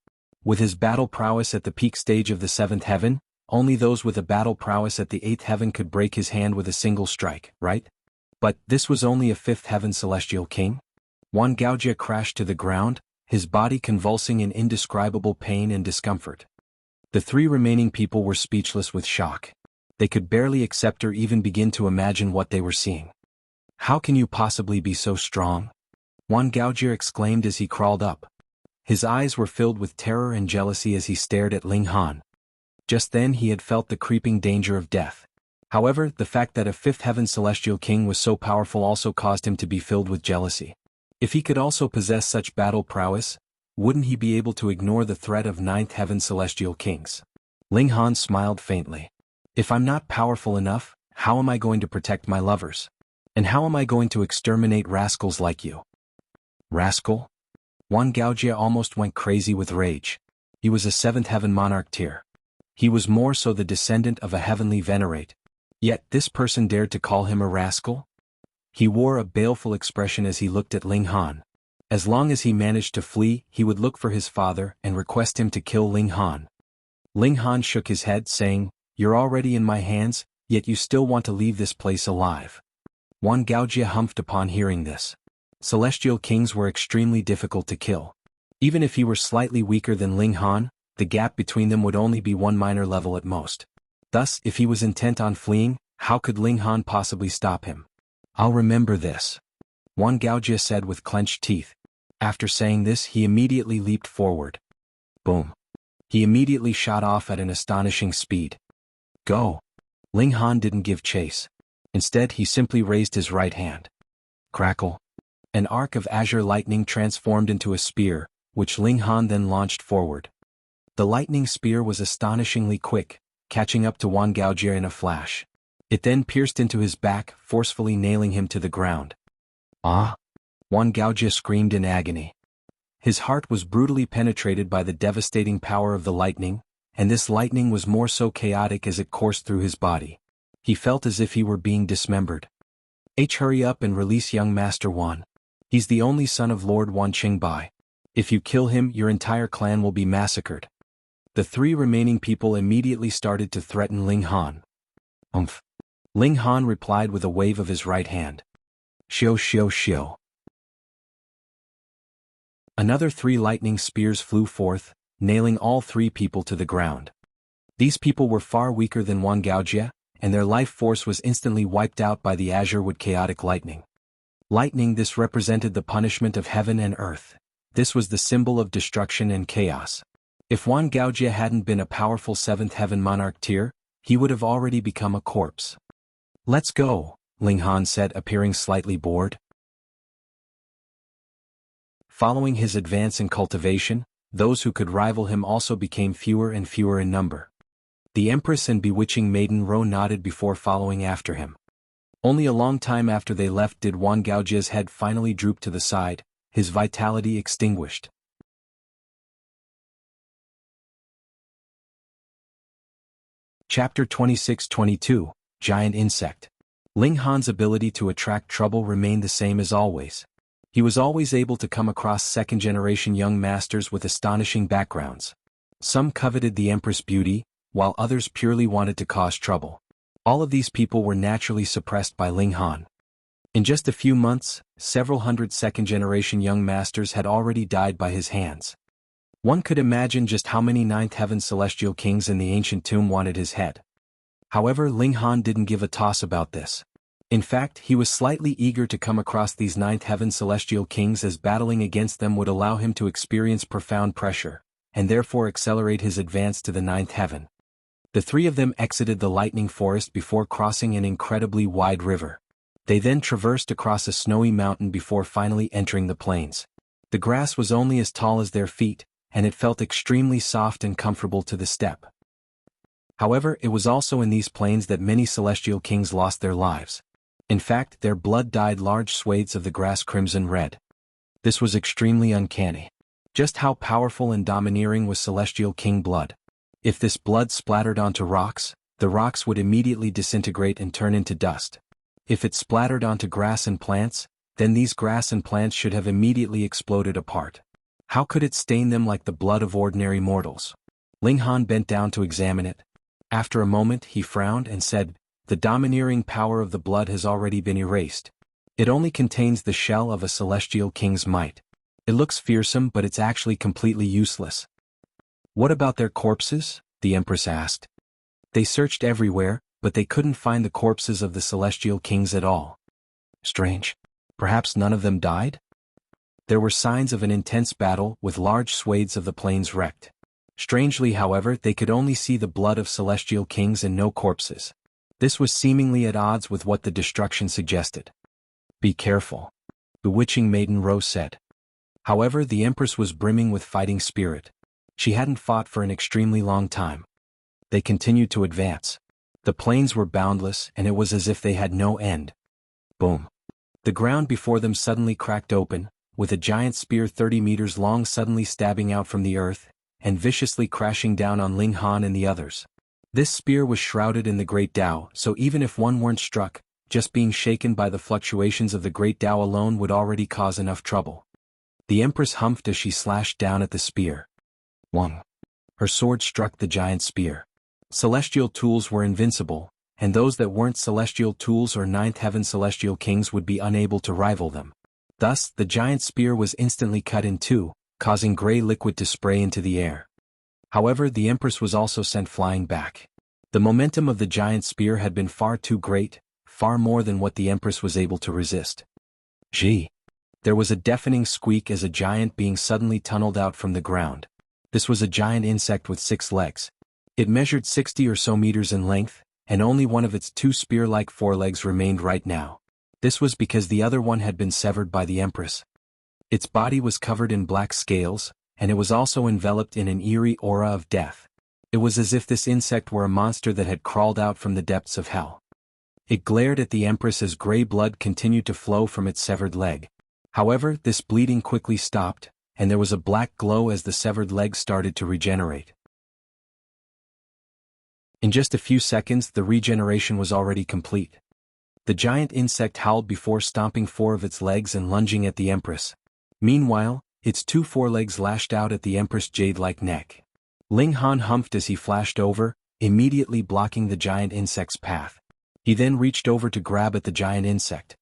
With his battle prowess at the peak stage of the seventh heaven, only those with a battle prowess at the eighth heaven could break his hand with a single strike, right? But this was only a fifth heaven celestial king? Huan Gaojia crashed to the ground, his body convulsing in indescribable pain and discomfort. The three remaining people were speechless with shock. They could barely accept or even begin to imagine what they were seeing. How can you possibly be so strong? Huan Gaojia exclaimed as he crawled up. His eyes were filled with terror and jealousy as he stared at Ling Han. Just then he had felt the creeping danger of death. However, the fact that a fifth heaven celestial king was so powerful also caused him to be filled with jealousy. If he could also possess such battle prowess, wouldn't he be able to ignore the threat of ninth heaven celestial kings? Ling Han smiled faintly. If I'm not powerful enough, how am I going to protect my lovers? And how am I going to exterminate rascals like you? Rascal? Huan Gaojia almost went crazy with rage. He was a seventh heaven monarch tier. He was more so the descendant of a heavenly venerate. Yet this person dared to call him a rascal? He wore a baleful expression as he looked at Ling Han. As long as he managed to flee, he would look for his father and request him to kill Ling Han. Ling Han shook his head, saying, "You're already in my hands, yet you still want to leave this place alive." Huan Gaojia humphed upon hearing this. Celestial kings were extremely difficult to kill. Even if he were slightly weaker than Ling Han, the gap between them would only be one minor level at most. Thus, if he was intent on fleeing, how could Ling Han possibly stop him? I'll remember this. Huan Gaojia said with clenched teeth. After saying this, he immediately leaped forward. Boom. He immediately shot off at an astonishing speed. Go. Ling Han didn't give chase. Instead, he simply raised his right hand. Crackle. An arc of azure lightning transformed into a spear, which Ling Han then launched forward. The lightning spear was astonishingly quick, catching up to Huan Gaojia in a flash. It then pierced into his back, forcefully nailing him to the ground. Ah! Huan Gaojia screamed in agony. His heart was brutally penetrated by the devastating power of the lightning, and this lightning was more so chaotic as it coursed through his body. He felt as if he were being dismembered. Hurry up and release young Master Huan. He's the only son of Lord Wan Qingbai. If you kill him, your entire clan will be massacred. The three remaining people immediately started to threaten Ling Han. Umph. Ling Han replied with a wave of his right hand. Xiao xiao xiao. Another 3 lightning spears flew forth, nailing all 3 people to the ground. These people were far weaker than Huan Gaojia, and their life force was instantly wiped out by the azure with chaotic lightning. Lightning, this represented the punishment of heaven and earth. This was the symbol of destruction and chaos. If Huan Gaojia hadn't been a powerful 7th heaven monarch tier, he would have already become a corpse. Let's go, Ling Han said, appearing slightly bored. Following his advance in cultivation, those who could rival him also became fewer and fewer in number. The Empress and bewitching Maiden Ro nodded before following after him. Only a long time after they left did Huan Gaojia's head finally droop to the side, his vitality extinguished. Chapter 26-22, Giant Insect. Ling Han's ability to attract trouble remained the same as always. He was always able to come across second-generation young masters with astonishing backgrounds. Some coveted the Empress' beauty, while others purely wanted to cause trouble. All of these people were naturally suppressed by Ling Han. In just a few months, several hundred second-generation young masters had already died by his hands. One could imagine just how many Ninth Heaven celestial kings in the ancient tomb wanted his head. However, Ling Han didn't give a toss about this. In fact, he was slightly eager to come across these Ninth Heaven celestial kings, as battling against them would allow him to experience profound pressure, and therefore accelerate his advance to the Ninth Heaven. The three of them exited the lightning forest before crossing an incredibly wide river. They then traversed across a snowy mountain before finally entering the plains. The grass was only as tall as their feet, and it felt extremely soft and comfortable to the step. However, it was also in these plains that many celestial kings lost their lives. In fact, their blood dyed large swathes of the grass crimson red. This was extremely uncanny. Just how powerful and domineering was celestial king blood? If this blood splattered onto rocks, the rocks would immediately disintegrate and turn into dust. If it splattered onto grass and plants, then these grass and plants should have immediately exploded apart. How could it stain them like the blood of ordinary mortals? Ling Han bent down to examine it. After a moment he frowned and said, "The domineering power of the blood has already been erased. It only contains the shell of a celestial king's might. It looks fearsome, but it's actually completely useless." "What about their corpses?" the Empress asked. "They searched everywhere, but they couldn't find the corpses of the celestial kings at all." "Strange. Perhaps none of them died?" There were signs of an intense battle, with large swathes of the plains wrecked. Strangely, however, they could only see the blood of celestial kings and no corpses. This was seemingly at odds with what the destruction suggested. "Be careful," Bewitching Maiden Rose said. However, the Empress was brimming with fighting spirit. She hadn't fought for an extremely long time. They continued to advance. The plains were boundless, and it was as if they had no end. Boom. The ground before them suddenly cracked open, with a giant spear 30 meters long suddenly stabbing out from the earth, and viciously crashing down on Ling Han and the others. This spear was shrouded in the Great Tao, so even if one weren't struck, just being shaken by the fluctuations of the Great Tao alone would already cause enough trouble. The Empress humphed as she slashed down at the spear. Wong. Her sword struck the giant spear. Celestial tools were invincible, and those that weren't celestial tools or Ninth Heaven celestial kings would be unable to rival them. Thus, the giant spear was instantly cut in two, causing gray liquid to spray into the air. However, the Empress was also sent flying back. The momentum of the giant spear had been far too great, far more than what the Empress was able to resist. Gee! There was a deafening squeak as a giant being suddenly tunneled out from the ground. This was a giant insect with 6 legs. It measured 60 or so meters in length, and only one of its 2 spear-like forelegs remained right now. This was because the other one had been severed by the Empress. Its body was covered in black scales, and it was also enveloped in an eerie aura of death. It was as if this insect were a monster that had crawled out from the depths of hell. It glared at the Empress as gray blood continued to flow from its severed leg. However, this bleeding quickly stopped, and there was a black glow as the severed leg started to regenerate. In just a few seconds, the regeneration was already complete. The giant insect howled before stomping 4 of its legs and lunging at the Empress. Meanwhile, its 2 forelegs lashed out at the Empress' jade-like neck. Ling Han humphed as he flashed over, immediately blocking the giant insect's path. He then reached over to grab at the giant insect.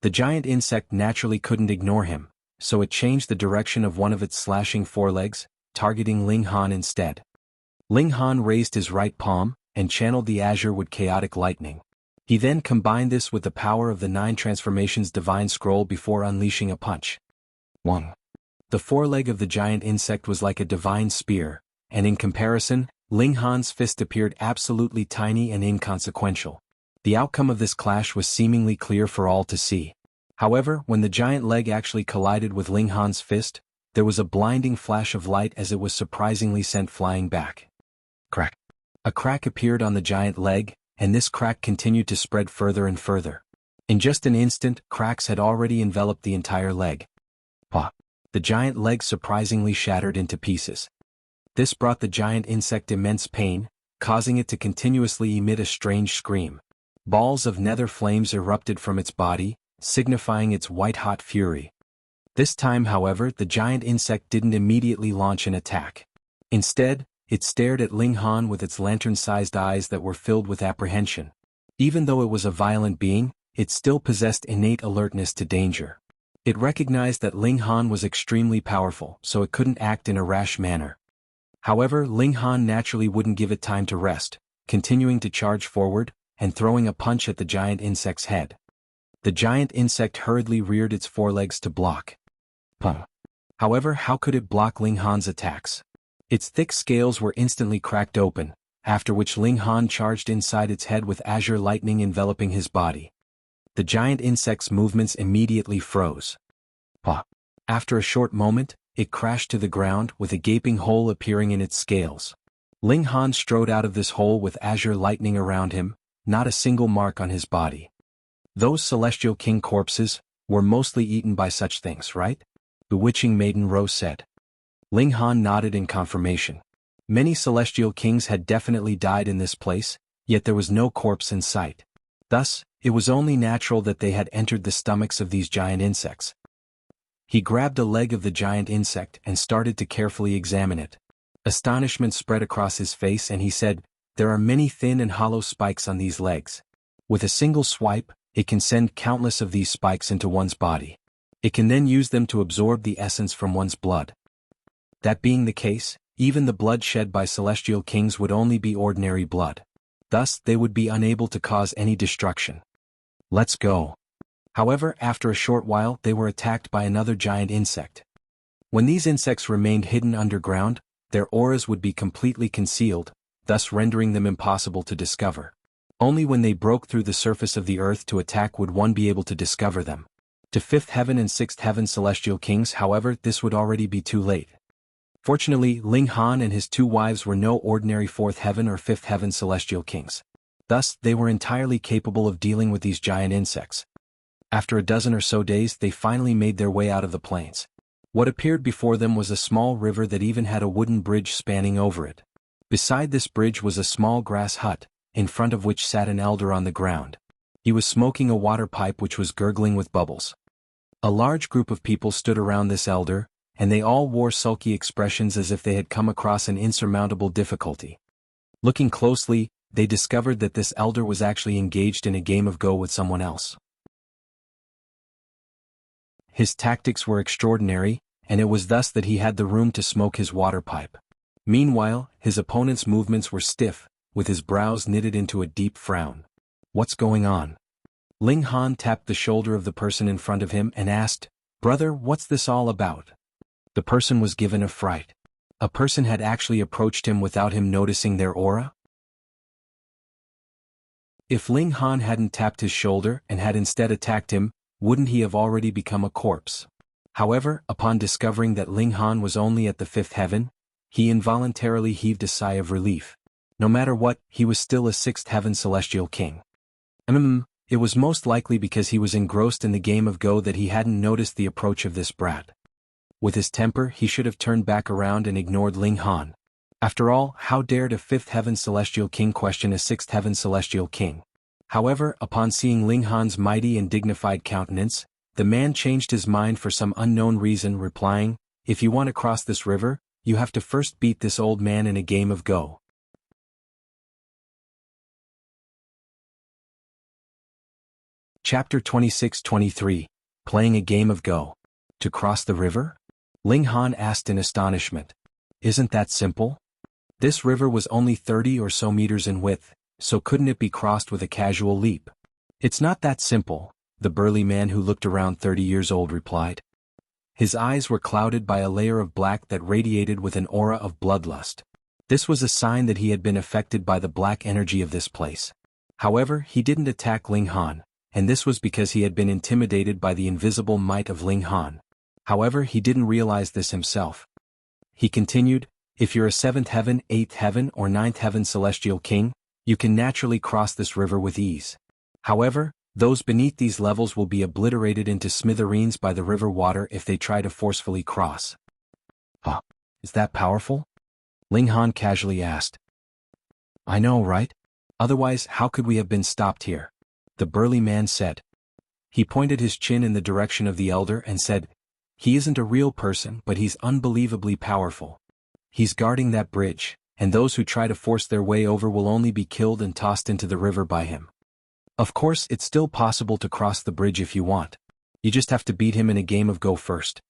The giant insect naturally couldn't ignore him, so it changed the direction of one of its slashing forelegs, targeting Ling Han instead. Ling Han raised his right palm, and channeled the azure with chaotic lightning. He then combined this with the power of the 9 transformations divine scroll before unleashing a punch. Wong. The foreleg of the giant insect was like a divine spear, and in comparison, Ling Han's fist appeared absolutely tiny and inconsequential. The outcome of this clash was seemingly clear for all to see. However, when the giant leg actually collided with Ling Han's fist, there was a blinding flash of light as it was surprisingly sent flying back. Crack. A crack appeared on the giant leg, and this crack continued to spread further and further. In just an instant, cracks had already enveloped the entire leg. Pop! The giant leg surprisingly shattered into pieces. This brought the giant insect immense pain, causing it to continuously emit a strange scream. Balls of nether flames erupted from its body, signifying its white-hot fury. This time, however, the giant insect didn't immediately launch an attack. Instead, it stared at Ling Han with its lantern-sized eyes that were filled with apprehension. Even though it was a violent being, it still possessed innate alertness to danger. It recognized that Ling Han was extremely powerful, so it couldn't act in a rash manner. However, Ling Han naturally wouldn't give it time to rest, continuing to charge forward, and throwing a punch at the giant insect's head. The giant insect hurriedly reared its forelegs to block. However, how could it block Ling Han's attacks? Its thick scales were instantly cracked open, after which Ling Han charged inside its head with azure lightning enveloping his body. The giant insect's movements immediately froze. After a short moment, it crashed to the ground with a gaping hole appearing in its scales. Ling Han strode out of this hole with azure lightning around him, not a single mark on his body. Those celestial king corpses were mostly eaten by such things, right? The witching maiden Rose said. Ling Han nodded in confirmation. Many celestial kings had definitely died in this place, yet there was no corpse in sight. Thus, it was only natural that they had entered the stomachs of these giant insects. He grabbed a leg of the giant insect and started to carefully examine it. Astonishment spread across his face and he said, "There are many thin and hollow spikes on these legs. With a single swipe, it can send countless of these spikes into one's body. It can then use them to absorb the essence from one's blood. That being the case, even the blood shed by celestial kings would only be ordinary blood. Thus, they would be unable to cause any destruction. Let's go." However, after a short while they were attacked by another giant insect. When these insects remained hidden underground, their auras would be completely concealed, thus rendering them impossible to discover. Only when they broke through the surface of the earth to attack would one be able to discover them. To 5th heaven and 6th heaven celestial kings, however, this would already be too late. Fortunately, Ling Han and his 2 wives were no ordinary 4th heaven or 5th heaven celestial kings. Thus, they were entirely capable of dealing with these giant insects. After a dozen or so days, they finally made their way out of the plains. What appeared before them was a small river that even had a wooden bridge spanning over it. Beside this bridge was a small grass hut, in front of which sat an elder on the ground. He was smoking a water pipe which was gurgling with bubbles. A large group of people stood around this elder, and they all wore sulky expressions as if they had come across an insurmountable difficulty. Looking closely, they discovered that this elder was actually engaged in a game of Go with someone else. His tactics were extraordinary, and it was thus that he had the room to smoke his water pipe. Meanwhile, his opponent's movements were stiff, with his brows knitted into a deep frown. What's going on? Ling Han tapped the shoulder of the person in front of him and asked, "Brother, what's this all about?" The person was given a fright. A person had actually approached him without him noticing their aura? If Ling Han hadn't tapped his shoulder and had instead attacked him, wouldn't he have already become a corpse? However, upon discovering that Ling Han was only at the 5th heaven, he involuntarily heaved a sigh of relief. No matter what, he was still a 6th heaven celestial king. It was most likely because he was engrossed in the game of Go that he hadn't noticed the approach of this brat. With his temper, he should have turned back around and ignored Ling Han. After all, how dared a 5th heaven celestial king question a 6th heaven celestial king? However, upon seeing Ling Han's mighty and dignified countenance, the man changed his mind for some unknown reason, replying, "If you want to cross this river, you have to first beat this old man in a game of Go." Chapter 26-23, Playing a Game of Go. To cross the river? Ling Han asked in astonishment. Isn't that simple? This river was only 30 or so meters in width, so couldn't it be crossed with a casual leap? It's not that simple, the burly man who looked around 30 years old replied. His eyes were clouded by a layer of black that radiated with an aura of bloodlust. This was a sign that he had been affected by the black energy of this place. However, he didn't attack Ling Han, and this was because he had been intimidated by the invisible might of Ling Han. However, he didn't realize this himself. He continued, "If you're a 7th heaven, 8th heaven, or 9th heaven celestial king, you can naturally cross this river with ease. However, those beneath these levels will be obliterated into smithereens by the river water if they try to forcefully cross." Is that powerful? Ling Han casually asked. I know, right? Otherwise, how could we have been stopped here? The burly man said. He pointed his chin in the direction of the elder and said, he isn't a real person, but he's unbelievably powerful. He's guarding that bridge, and those who try to force their way over will only be killed and tossed into the river by him. Of course, it's still possible to cross the bridge if you want. You just have to beat him in a game of Go first.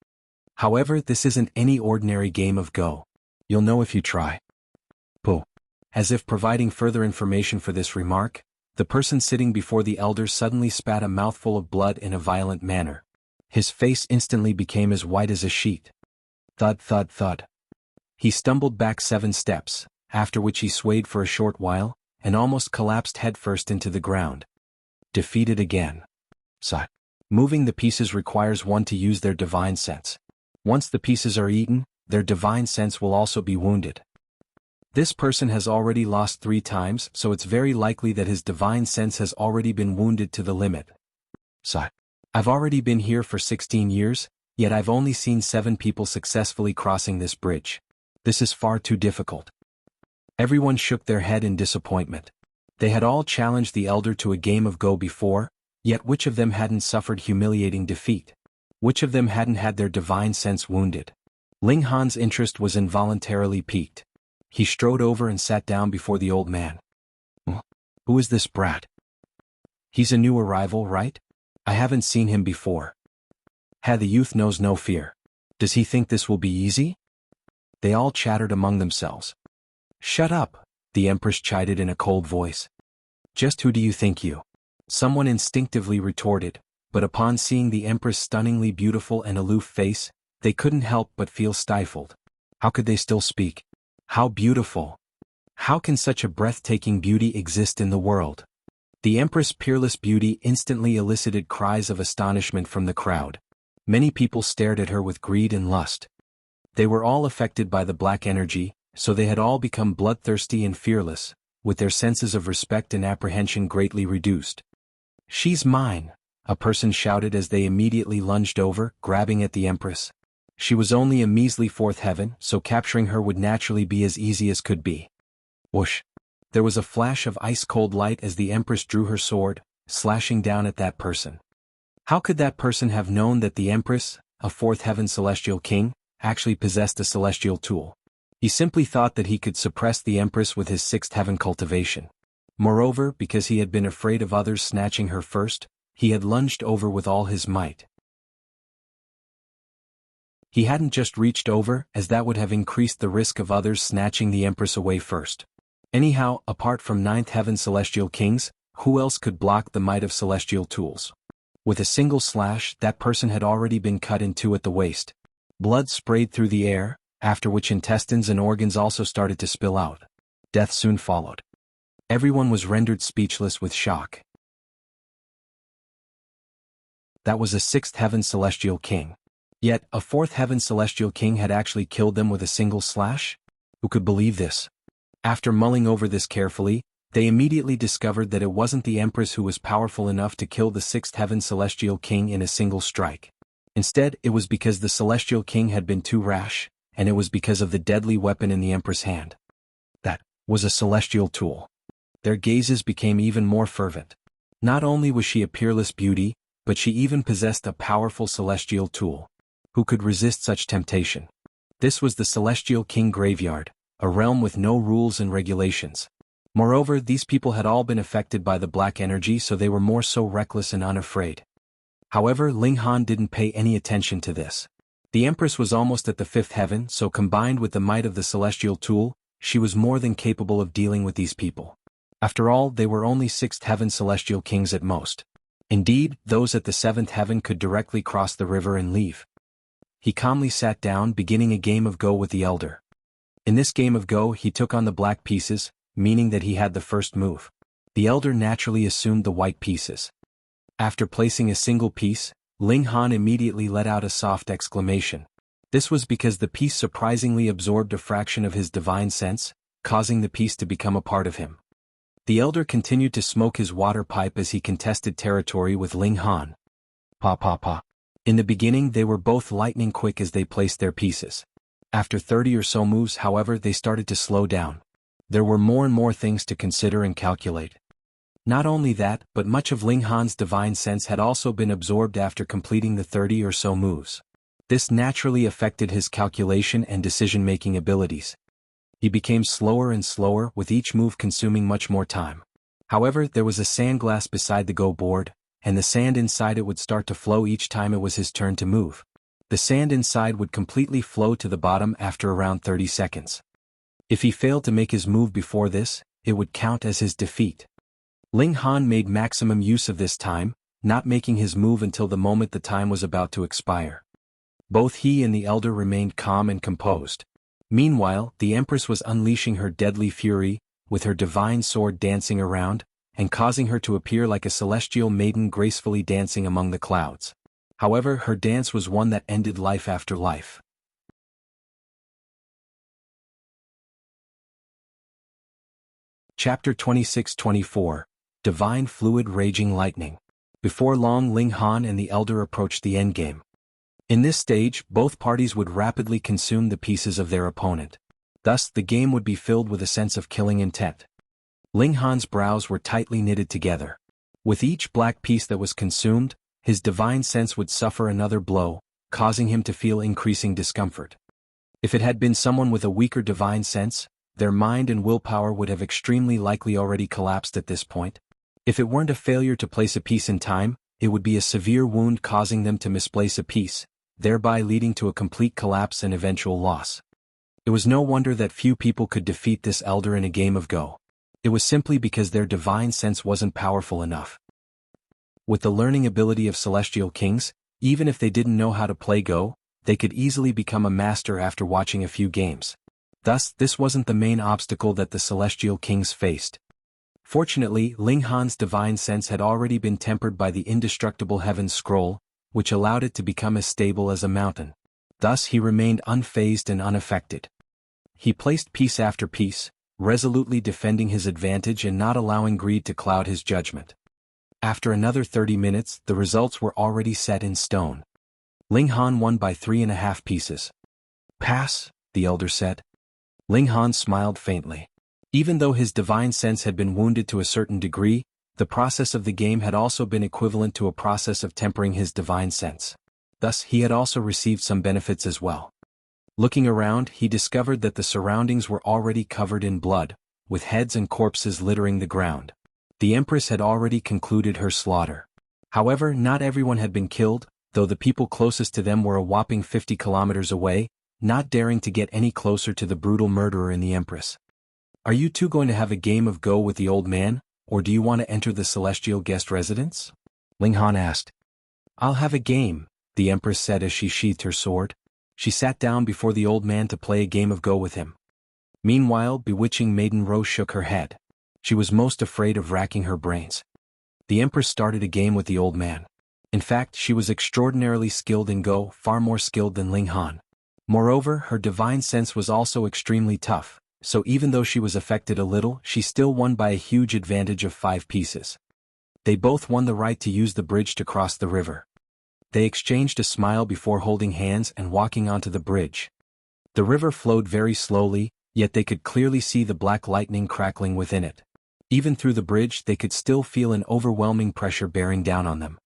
However, this isn't any ordinary game of Go. You'll know if you try. Pooh. As if providing further information for this remark, the person sitting before the elder suddenly spat a mouthful of blood in a violent manner. His face instantly became as white as a sheet. Thud, thud, thud. He stumbled back 7 steps, after which he swayed for a short while, and almost collapsed headfirst into the ground. Defeated again. Sigh. Moving the pieces requires one to use their divine sense. Once the pieces are eaten, their divine sense will also be wounded. This person has already lost 3 times, so it's very likely that his divine sense has already been wounded to the limit. Sigh. I've already been here for 16 years, yet I've only seen 7 people successfully crossing this bridge. This is far too difficult. Everyone shook their head in disappointment. They had all challenged the elder to a game of Go before, yet which of them hadn't suffered humiliating defeat? Which of them hadn't had their divine sense wounded? Ling Han's interest was involuntarily piqued. He strode over and sat down before the old man. Who is this brat? He's a new arrival, right? I haven't seen him before. The youth knows no fear. Does he think this will be easy? They all chattered among themselves. Shut up, the Empress chided in a cold voice. Just who do you think you? Someone instinctively retorted, but upon seeing the Empress' stunningly beautiful and aloof face, they couldn't help but feel stifled. How could they still speak? How beautiful! How can such a breathtaking beauty exist in the world? The Empress' peerless beauty instantly elicited cries of astonishment from the crowd. Many people stared at her with greed and lust. They were all affected by the black energy, so they had all become bloodthirsty and fearless, with their senses of respect and apprehension greatly reduced. She's mine, a person shouted as they immediately lunged over, grabbing at the Empress. She was only a measly 4th heaven, so capturing her would naturally be as easy as could be. Whoosh! There was a flash of ice-cold light as the Empress drew her sword, slashing down at that person. How could that person have known that the Empress, a 4th heaven celestial king, actually possessed a celestial tool? He simply thought that he could suppress the Empress with his 6th heaven cultivation. Moreover, because he had been afraid of others snatching her first, he had lunged over with all his might. He hadn't just reached over, as that would have increased the risk of others snatching the Empress away first. Anyhow, apart from 9th heaven celestial kings, who else could block the might of celestial tools? With a single slash, that person had already been cut in 2 at the waist. Blood sprayed through the air, after which intestines and organs also started to spill out. Death soon followed. Everyone was rendered speechless with shock. That was a 6th heaven celestial king. Yet, a 4th heaven celestial king had actually killed them with a single slash? Who could believe this? After mulling over this carefully, they immediately discovered that it wasn't the Empress who was powerful enough to kill the 6th heaven celestial king in a single strike. Instead, it was because the celestial king had been too rash, and it was because of the deadly weapon in the Empress' hand. That was a celestial tool. Their gazes became even more fervent. Not only was she a peerless beauty, but she even possessed a powerful celestial tool. Who could resist such temptation? This was the Celestial King Graveyard, a realm with no rules and regulations. Moreover, these people had all been affected by the black energy, so they were more so reckless and unafraid. However, Ling Han didn't pay any attention to this. The Empress was almost at the 5th heaven, so combined with the might of the celestial tool, she was more than capable of dealing with these people. After all, they were only 6th heaven celestial kings at most. Indeed, those at the 7th heaven could directly cross the river and leave. He calmly sat down, beginning a game of Go with the elder. In this game of Go, he took on the black pieces, meaning that he had the first move. The elder naturally assumed the white pieces. After placing a single piece, Ling Han immediately let out a soft exclamation. This was because the piece surprisingly absorbed a fraction of his divine sense, causing the piece to become a part of him. The elder continued to smoke his water pipe as he contested territory with Ling Han. Pa pa pa. In the beginning they were both lightning quick as they placed their pieces. After 30 or so moves, however, they started to slow down. There were more and more things to consider and calculate. Not only that, but much of Ling Han's divine sense had also been absorbed after completing the 30 or so moves. This naturally affected his calculation and decision-making abilities. He became slower and slower, with each move consuming much more time. However, there was a sandglass beside the go board, and the sand inside it would start to flow each time it was his turn to move. The sand inside would completely flow to the bottom after around 30 seconds. If he failed to make his move before this, it would count as his defeat. Ling Han made maximum use of this time, not making his move until the moment the time was about to expire. Both he and the elder remained calm and composed. Meanwhile, the Empress was unleashing her deadly fury, with her divine sword dancing around, and causing her to appear like a celestial maiden gracefully dancing among the clouds. However, her dance was one that ended life after life. Chapter 26-24, Divine Fluid Raging Lightning. Before long, Ling Han and the Elder approached the endgame. In this stage, both parties would rapidly consume the pieces of their opponent. Thus, the game would be filled with a sense of killing intent. Ling Han's brows were tightly knitted together. With each black piece that was consumed, his divine sense would suffer another blow, causing him to feel increasing discomfort. If it had been someone with a weaker divine sense, their mind and willpower would have extremely likely already collapsed at this point. If it weren't a failure to place a piece in time, it would be a severe wound causing them to misplace a piece, thereby leading to a complete collapse and eventual loss. It was no wonder that few people could defeat this elder in a game of Go. It was simply because their divine sense wasn't powerful enough. With the learning ability of Celestial Kings, even if they didn't know how to play Go, they could easily become a master after watching a few games. Thus, this wasn't the main obstacle that the Celestial Kings faced. Fortunately, Ling Han's divine sense had already been tempered by the indestructible Heaven's Scroll, which allowed it to become as stable as a mountain. Thus he remained unfazed and unaffected. He placed piece after piece, resolutely defending his advantage and not allowing greed to cloud his judgment. After another 30 minutes, the results were already set in stone. Ling Han won by 3.5 pieces. "Pass," the elder said. Ling Han smiled faintly. Even though his divine sense had been wounded to a certain degree, the process of the game had also been equivalent to a process of tempering his divine sense. Thus, he had also received some benefits as well. Looking around, he discovered that the surroundings were already covered in blood, with heads and corpses littering the ground. The Empress had already concluded her slaughter. However, not everyone had been killed, though the people closest to them were a whopping 50 kilometers away, not daring to get any closer to the brutal murderer in the Empress. "Are you two going to have a game of Go with the old man, or do you want to enter the celestial guest residence?" Ling Han asked. "I'll have a game," the Empress said as she sheathed her sword. She sat down before the old man to play a game of Go with him. Meanwhile, bewitching Maiden Rose shook her head. She was most afraid of racking her brains. The Empress started a game with the old man. In fact, she was extraordinarily skilled in Go, far more skilled than Ling Han. Moreover, her divine sense was also extremely tough, so even though she was affected a little, she still won by a huge advantage of 5 pieces. They both won the right to use the bridge to cross the river. They exchanged a smile before holding hands and walking onto the bridge. The river flowed very slowly, yet they could clearly see the black lightning crackling within it. Even through the bridge they could still feel an overwhelming pressure bearing down on them.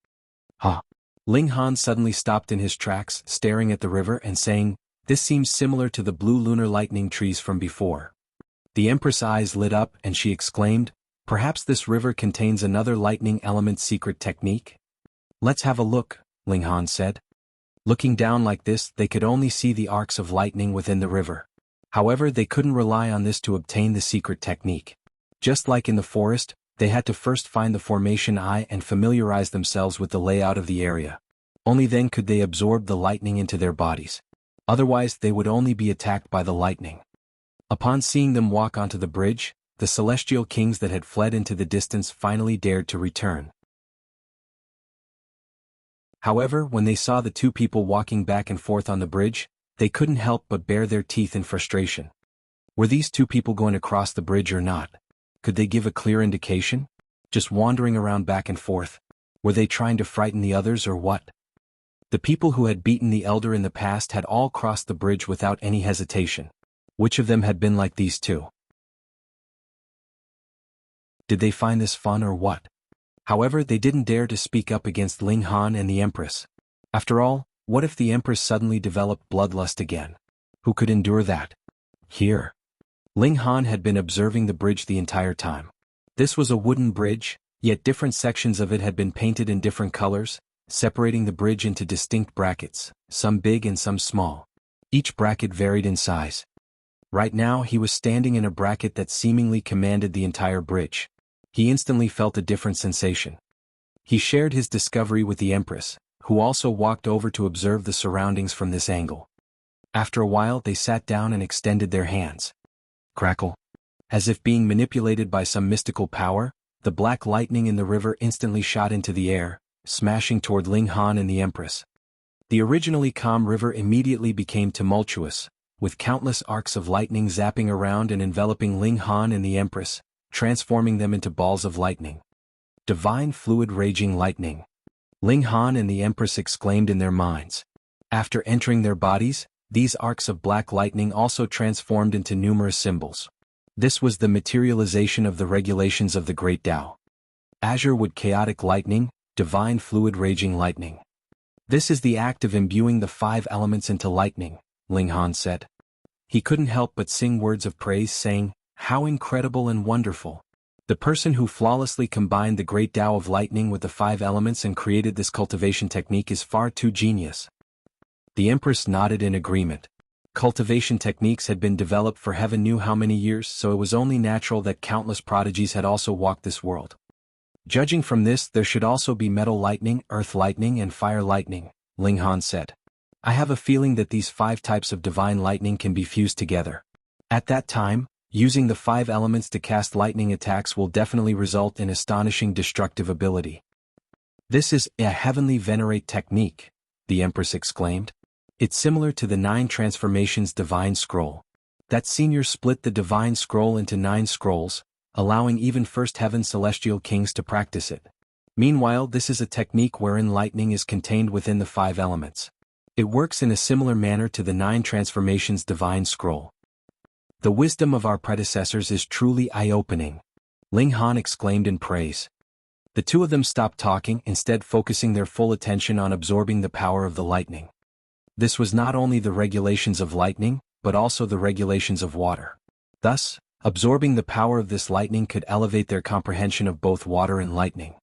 "Huh." Ling Han suddenly stopped in his tracks, staring at the river and saying, "This seems similar to the blue lunar lightning trees from before." The Empress' eyes lit up and she exclaimed, "Perhaps this river contains another lightning element secret technique?" "Let's have a look," Ling Han said. Looking down like this, they could only see the arcs of lightning within the river. However, they couldn't rely on this to obtain the secret technique. Just like in the forest, they had to first find the formation eye and familiarize themselves with the layout of the area. Only then could they absorb the lightning into their bodies. Otherwise, they would only be attacked by the lightning. Upon seeing them walk onto the bridge, the celestial kings that had fled into the distance finally dared to return. However, when they saw the two people walking back and forth on the bridge, they couldn't help but bare their teeth in frustration. Were these two people going to cross the bridge or not? Could they give a clear indication? Just wandering around back and forth? Were they trying to frighten the others or what? The people who had beaten the elder in the past had all crossed the bridge without any hesitation. Which of them had been like these two? Did they find this fun or what? However, they didn't dare to speak up against Ling Han and the Empress. After all, what if the Empress suddenly developed bloodlust again? Who could endure that? Here. Ling Han had been observing the bridge the entire time. This was a wooden bridge, yet different sections of it had been painted in different colors, separating the bridge into distinct brackets, some big and some small. Each bracket varied in size. Right now he was standing in a bracket that seemingly commanded the entire bridge. He instantly felt a different sensation. He shared his discovery with the Empress, who also walked over to observe the surroundings from this angle. After a while they sat down and extended their hands. Crackle. As if being manipulated by some mystical power, the black lightning in the river instantly shot into the air, smashing toward Ling Han and the Empress. The originally calm river immediately became tumultuous, with countless arcs of lightning zapping around and enveloping Ling Han and the Empress, transforming them into balls of lightning. Divine fluid raging lightning. Ling Han and the Empress exclaimed in their minds. After entering their bodies, these arcs of black lightning also transformed into numerous symbols. This was the materialization of the regulations of the Great Tao. Azure wood chaotic lightning, divine fluid raging lightning. This is the act of imbuing the 5 elements into lightning, Ling Han said. He couldn't help but sing words of praise saying, "How incredible and wonderful." The person who flawlessly combined the great Tao of lightning with the 5 elements and created this cultivation technique is far too genius. The Empress nodded in agreement. Cultivation techniques had been developed for heaven knew how many years, so it was only natural that countless prodigies had also walked this world. Judging from this, there should also be metal lightning, earth lightning and fire lightning, Ling Han said. I have a feeling that these 5 types of divine lightning can be fused together. At that time, using the 5 elements to cast lightning attacks will definitely result in astonishing destructive ability. This is a heavenly venerate technique, the Empress exclaimed. It's similar to the 9 transformations divine scroll. That senior split the divine scroll into 9 scrolls, allowing even first heaven celestial kings to practice it. Meanwhile, this is a technique wherein lightning is contained within the 5 elements. It works in a similar manner to the 9 transformations divine scroll. The wisdom of our predecessors is truly eye-opening, Ling Han exclaimed in praise. The two of them stopped talking, instead focusing their full attention on absorbing the power of the lightning. This was not only the regulations of lightning, but also the regulations of water. Thus, absorbing the power of this lightning could elevate their comprehension of both water and lightning.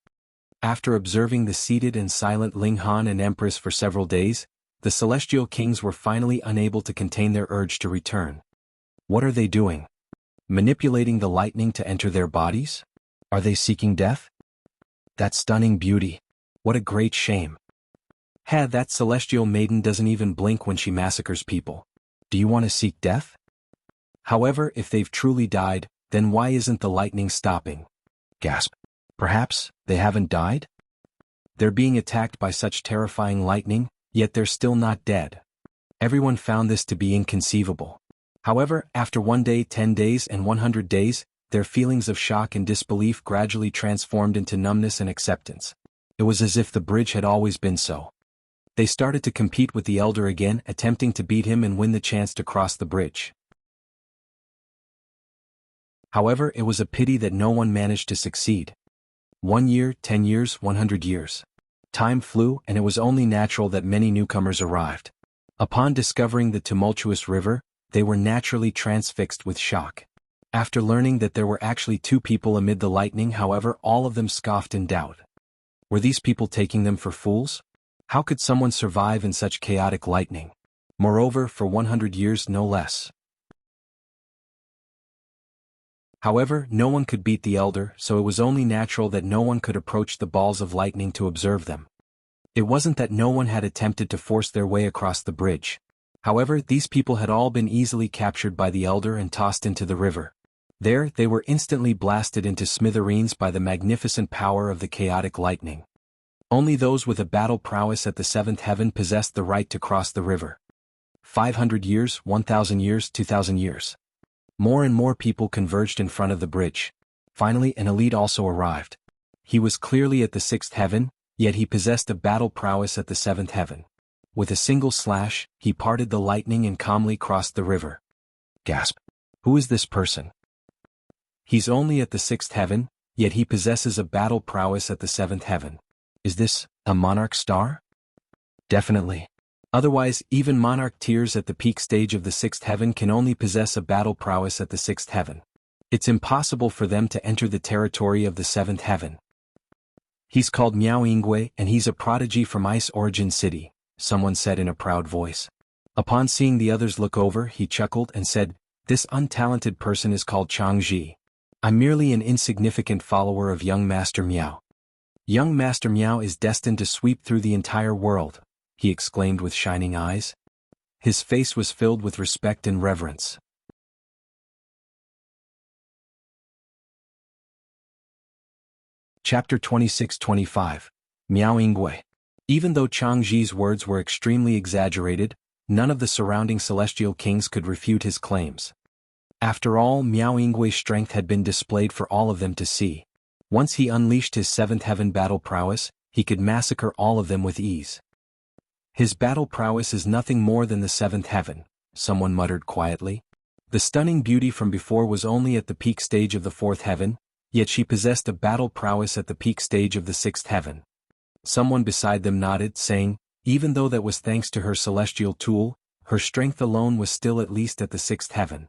After observing the seated and silent Ling Han and Empress for several days, the celestial kings were finally unable to contain their urge to return. What are they doing? Manipulating the lightning to enter their bodies? Are they seeking death? That stunning beauty. What a great shame. That celestial maiden doesn't even blink when she massacres people. Do you want to seek death? However, if they've truly died, then why isn't the lightning stopping? Gasp. Perhaps they haven't died? They're being attacked by such terrifying lightning, yet they're still not dead. Everyone found this to be inconceivable. However, after 1 day, 10 days, and 100 days, their feelings of shock and disbelief gradually transformed into numbness and acceptance. It was as if the bridge had always been so. They started to compete with the elder again, attempting to beat him and win the chance to cross the bridge. However, it was a pity that no one managed to succeed. 1 year, 10 years, 100 years. Time flew, and it was only natural that many newcomers arrived. Upon discovering the tumultuous river, they were naturally transfixed with shock. After learning that there were actually 2 people amid the lightning, however, all of them scoffed in doubt. Were these people taking them for fools? How could someone survive in such chaotic lightning? Moreover, for 100 years no less. However, no one could beat the elder, so it was only natural that no one could approach the balls of lightning to observe them. It wasn't that no one had attempted to force their way across the bridge. However, these people had all been easily captured by the elder and tossed into the river. There, they were instantly blasted into smithereens by the magnificent power of the chaotic lightning. Only those with a battle prowess at the 7th heaven possessed the right to cross the river. 500 years, 1,000 years, 2,000 years. More and more people converged in front of the bridge. Finally, an elite also arrived. He was clearly at the 6th heaven, yet he possessed a battle prowess at the 7th heaven. With a single slash, he parted the lightning and calmly crossed the river. Gasp. Who is this person? He's only at the 6th heaven, yet he possesses a battle prowess at the 7th heaven. Is this a monarch star? Definitely. Otherwise, even monarch tiers at the peak stage of the 6th heaven can only possess a battle prowess at the 6th heaven. It's impossible for them to enter the territory of the 7th heaven. He's called Miao Yingwei and he's a prodigy from Ice Origin City, someone said in a proud voice. Upon seeing the others look over, he chuckled and said, "This untalented person is called Changji. I'm merely an insignificant follower of young Master Miao." Young Master Miao is destined to sweep through the entire world, he exclaimed with shining eyes. His face was filled with respect and reverence. Chapter 26-25. Miao Yingwei. Even though Changji's words were extremely exaggerated, none of the surrounding celestial kings could refute his claims. After all, Miao Yingwei's strength had been displayed for all of them to see. Once he unleashed his 7th heaven battle prowess, he could massacre all of them with ease. His battle prowess is nothing more than the 7th heaven, someone muttered quietly. The stunning beauty from before was only at the peak stage of the 4th heaven, yet she possessed a battle prowess at the peak stage of the 6th heaven. Someone beside them nodded, saying, even though that was thanks to her celestial tool, her strength alone was still at least at the 6th heaven.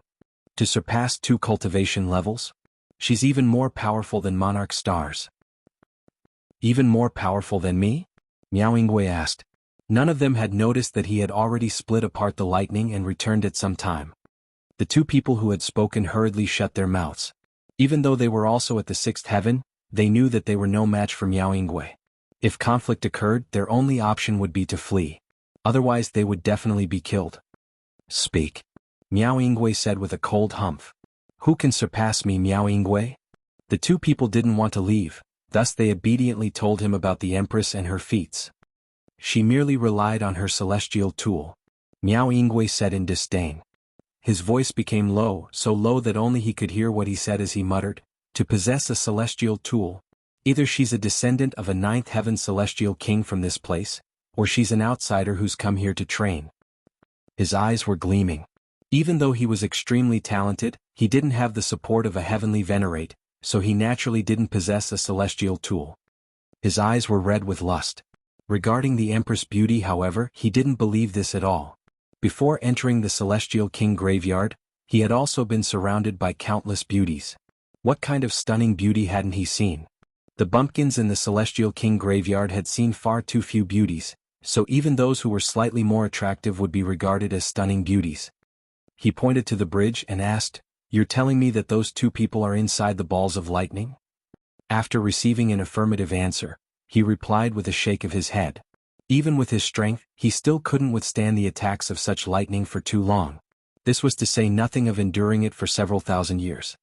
To surpass 2 cultivation levels? She's even more powerful than monarch stars. Even more powerful than me? Miao Yingwei asked. None of them had noticed that he had already split apart the lightning and returned at some time. The 2 people who had spoken hurriedly shut their mouths. Even though they were also at the 6th heaven, they knew that they were no match for Miao Yingwei. If conflict occurred, their only option would be to flee. Otherwise they would definitely be killed. Speak. Miao Yingwei said with a cold humph. Who can surpass me, Miao Yingwei? The 2 people didn't want to leave, thus they obediently told him about the Empress and her feats. She merely relied on her celestial tool. Miao Yingwei said in disdain. His voice became low, so low that only he could hear what he said as he muttered, to possess a celestial tool. Either she's a descendant of a 9th heaven celestial king from this place, or she's an outsider who's come here to train. His eyes were gleaming. Even though he was extremely talented, he didn't have the support of a heavenly venerate, so he naturally didn't possess a celestial tool. His eyes were red with lust. Regarding the Empress' beauty, however, he didn't believe this at all. Before entering the Celestial King graveyard, he had also been surrounded by countless beauties. What kind of stunning beauty hadn't he seen? The bumpkins in the Celestial King graveyard had seen far too few beauties, so even those who were slightly more attractive would be regarded as stunning beauties. He pointed to the bridge and asked, "You're telling me that those 2 people are inside the balls of lightning?" After receiving an affirmative answer, he replied with a shake of his head. Even with his strength, he still couldn't withstand the attacks of such lightning for too long. This was to say nothing of enduring it for several thousand years.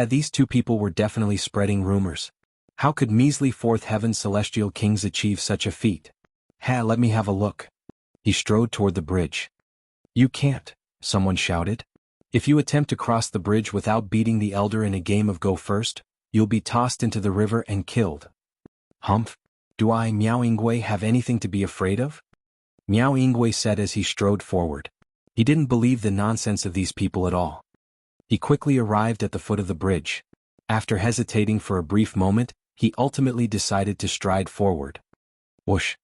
These 2 people were definitely spreading rumors. How could measly 4th heaven celestial kings achieve such a feat? Let me have a look. He strode toward the bridge. You can't, someone shouted. If you attempt to cross the bridge without beating the elder in a game of go first, you'll be tossed into the river and killed. Humph. Do I, Miao Yingwei, have anything to be afraid of? Miao Yingwei said as he strode forward. He didn't believe the nonsense of these people at all. He quickly arrived at the foot of the bridge. After hesitating for a brief moment, he ultimately decided to stride forward. Whoosh!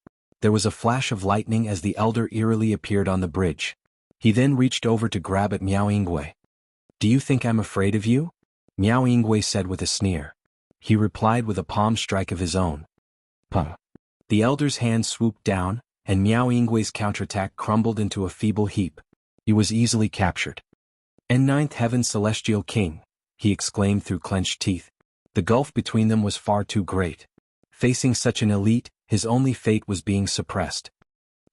There was a flash of lightning as the elder eerily appeared on the bridge. He then reached over to grab at Miao Yingwei. Do you think I'm afraid of you? Miao Yingwei said with a sneer. He replied with a palm strike of his own. Pum. The elder's hand swooped down, and Miao Yingwei's counterattack crumbled into a feeble heap. He was easily captured. "Ninth Heaven Celestial King," he exclaimed through clenched teeth. The gulf between them was far too great. Facing such an elite, his only fate was being suppressed.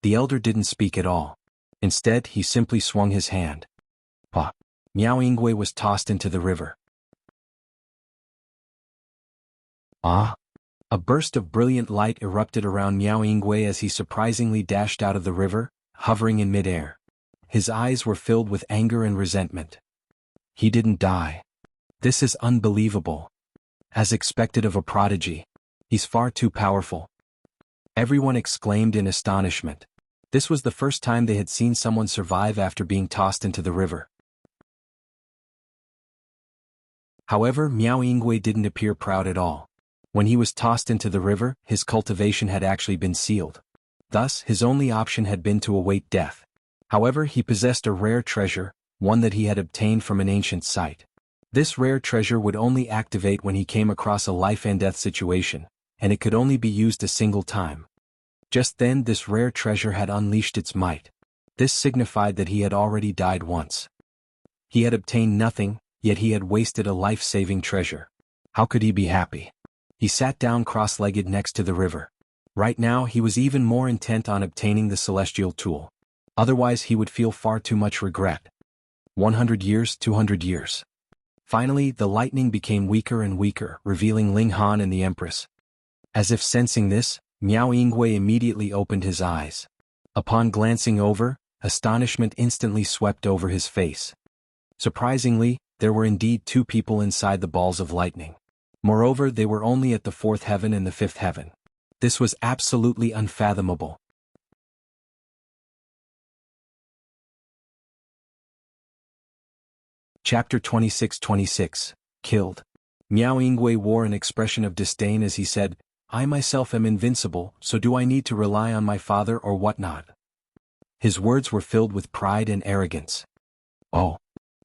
The elder didn't speak at all. Instead, he simply swung his hand. Pop. Miao Yingwei was tossed into the river. Ah! A burst of brilliant light erupted around Miao Yingwei as he surprisingly dashed out of the river, hovering in midair. His eyes were filled with anger and resentment. He didn't die. This is unbelievable. As expected of a prodigy. He's far too powerful. Everyone exclaimed in astonishment. This was the first time they had seen someone survive after being tossed into the river. However, Miao Yingwei didn't appear proud at all. When he was tossed into the river, his cultivation had actually been sealed. Thus, his only option had been to await death. However, he possessed a rare treasure, one that he had obtained from an ancient site. This rare treasure would only activate when he came across a life-and-death situation, and it could only be used a single time. Just then this rare treasure had unleashed its might. This signified that he had already died once. He had obtained nothing, yet he had wasted a life-saving treasure. How could he be happy? He sat down cross-legged next to the river. Right now he was even more intent on obtaining the celestial tool. Otherwise he would feel far too much regret. 100 years, 200 years. Finally, the lightning became weaker and weaker, revealing Ling Han and the Empress. As if sensing this, Miao Yingwei immediately opened his eyes. Upon glancing over, astonishment instantly swept over his face. Surprisingly, there were indeed two people inside the balls of lightning. Moreover, they were only at the fourth heaven and the fifth heaven. This was absolutely unfathomable. Chapter 26-26, Killed. Miao Yingwei wore an expression of disdain as he said, "I myself am invincible, so do I need to rely on my father or whatnot?" His words were filled with pride and arrogance. Oh.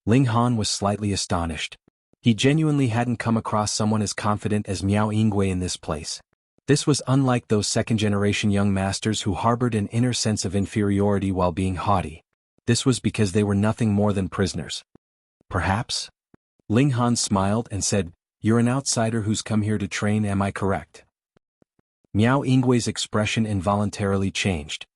Ling Han was slightly astonished. He genuinely hadn't come across someone as confident as Miao Yingwei in this place. This was unlike those second-generation young masters who harbored an inner sense of inferiority while being haughty. This was because they were nothing more than prisoners. Perhaps? Ling Han smiled and said, "You're an outsider who's come here to train, am I correct?" Miao Yingwei's expression involuntarily changed.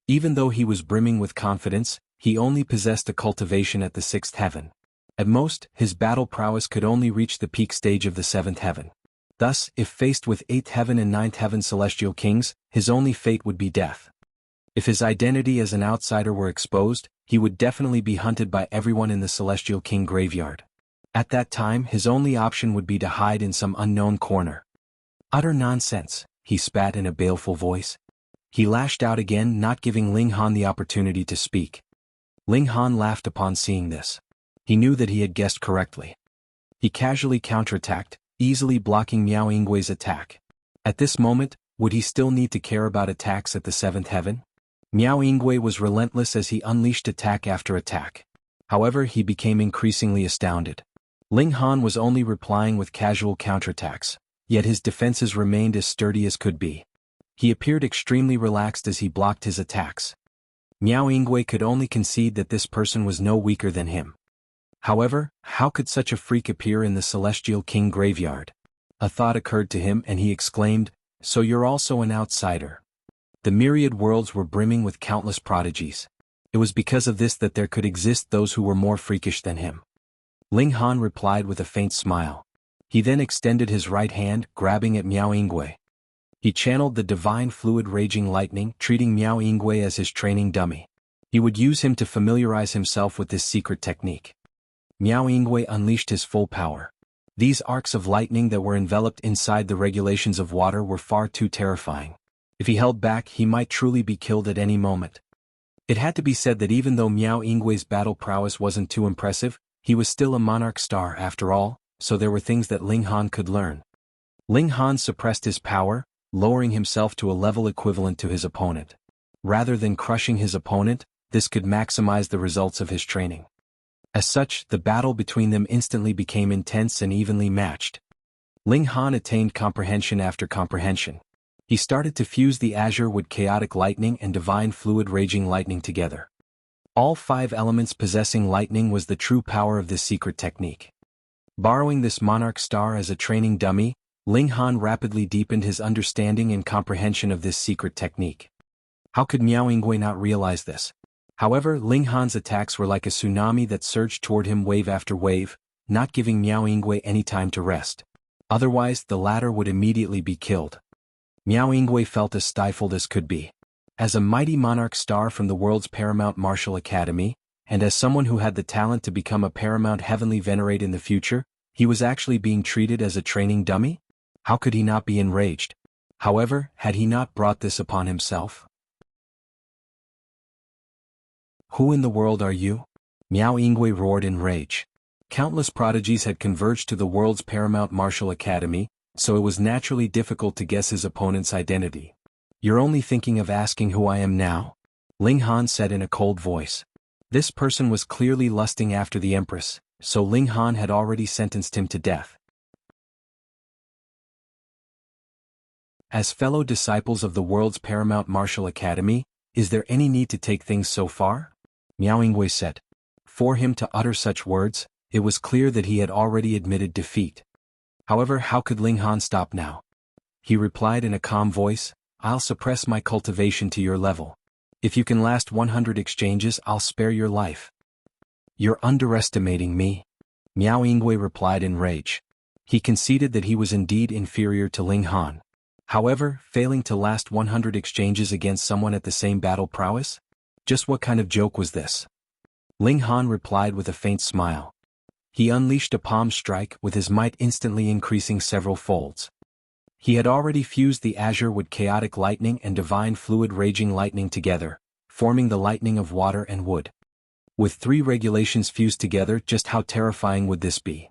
Even though he was brimming with confidence, he only possessed a cultivation at the sixth heaven. At most, his battle prowess could only reach the peak stage of the seventh heaven. Thus, if faced with eighth heaven and ninth heaven celestial kings, his only fate would be death. If his identity as an outsider were exposed, he would definitely be hunted by everyone in the celestial king graveyard. At that time, his only option would be to hide in some unknown corner. Utter nonsense, he spat in a baleful voice. He lashed out again, not giving Ling Han the opportunity to speak. Ling Han laughed upon seeing this. He knew that he had guessed correctly. He casually counterattacked, easily blocking Miao Yingwei's attack. At this moment, would he still need to care about attacks at the seventh heaven? Miao Yingwei was relentless as he unleashed attack after attack. However, he became increasingly astounded. Ling Han was only replying with casual counterattacks, yet his defenses remained as sturdy as could be. He appeared extremely relaxed as he blocked his attacks. Miao Yingwei could only concede that this person was no weaker than him. However, how could such a freak appear in the celestial king graveyard? A thought occurred to him and he exclaimed, "So you're also an outsider." The myriad worlds were brimming with countless prodigies. It was because of this that there could exist those who were more freakish than him. Ling Han replied with a faint smile. He then extended his right hand, grabbing at Miao Yingwei. He channeled the divine fluid raging lightning, treating Miao Yingwei as his training dummy. He would use him to familiarize himself with this secret technique. Miao Yingwei unleashed his full power. These arcs of lightning that were enveloped inside the regulations of water were far too terrifying. If he held back, he might truly be killed at any moment. It had to be said that even though Miao Yingwei's battle prowess wasn't too impressive, he was still a monarch star after all, so there were things that Ling Han could learn. Ling Han suppressed his power, lowering himself to a level equivalent to his opponent. Rather than crushing his opponent, this could maximize the results of his training. As such, the battle between them instantly became intense and evenly matched. Ling Han attained comprehension after comprehension. He started to fuse the azure with chaotic lightning and divine fluid raging lightning together. All 5 elements possessing lightning was the true power of this secret technique. Borrowing this monarch star as a training dummy, Ling Han rapidly deepened his understanding and comprehension of this secret technique. How could Miao Yingwei not realize this? However, Ling Han's attacks were like a tsunami that surged toward him wave after wave, not giving Miao Yingwei any time to rest. Otherwise, the latter would immediately be killed. Miao Yingwei felt as stifled as could be. As a mighty monarch star from the world's paramount martial academy, and as someone who had the talent to become a paramount heavenly venerate in the future, he was actually being treated as a training dummy? How could he not be enraged? However, had he not brought this upon himself? Who in the world are you? Miao Yingwei roared in rage. Countless prodigies had converged to the world's paramount martial academy, so it was naturally difficult to guess his opponent's identity. You're only thinking of asking who I am now? Ling Han said in a cold voice. This person was clearly lusting after the Empress, so Ling Han had already sentenced him to death. As fellow disciples of the world's paramount martial academy, is there any need to take things so far? Miao Yingwei said. For him to utter such words, it was clear that he had already admitted defeat. However, how could Ling Han stop now? He replied in a calm voice, I'll suppress my cultivation to your level. If you can last 100 exchanges, I'll spare your life. You're underestimating me. Miao Yingwei replied in rage. He conceded that he was indeed inferior to Ling Han. However, failing to last 100 exchanges against someone at the same battle prowess? Just what kind of joke was this? Ling Han replied with a faint smile. He unleashed a palm strike with his might instantly increasing several folds. He had already fused the azure with chaotic lightning and divine fluid raging lightning together, forming the lightning of water and wood. With 3 regulations fused together, just how terrifying would this be?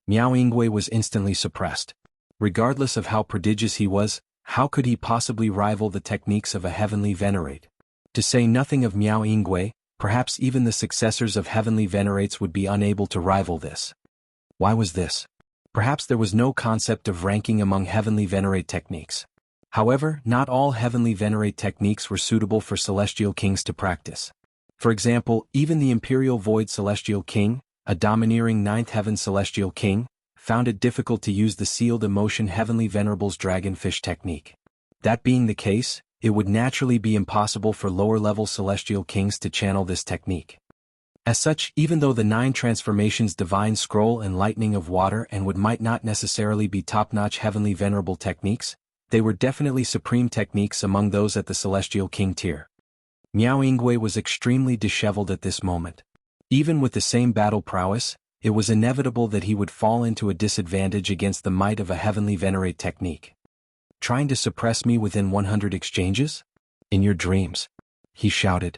Miao Yingwei was instantly suppressed. Regardless of how prodigious he was, how could he possibly rival the techniques of a heavenly venerate? To say nothing of Miao Yingwei, perhaps even the successors of heavenly venerates would be unable to rival this. Why was this? Perhaps there was no concept of ranking among heavenly venerate techniques. However, not all heavenly venerate techniques were suitable for celestial kings to practice. For example, even the Imperial Void Celestial King, a domineering ninth heaven celestial king, found it difficult to use the sealed emotion Heavenly Venerable's dragonfish technique. That being the case, it would naturally be impossible for lower-level celestial kings to channel this technique. As such, even though the 9 transformations Divine Scroll and Lightning of Water and Wood might not necessarily be top-notch Heavenly Venerable techniques, they were definitely supreme techniques among those at the celestial king tier. Miao Yingwei was extremely disheveled at this moment. Even with the same battle prowess, it was inevitable that he would fall into a disadvantage against the might of a heavenly venerate technique. Trying to suppress me within 100 exchanges? In your dreams, he shouted.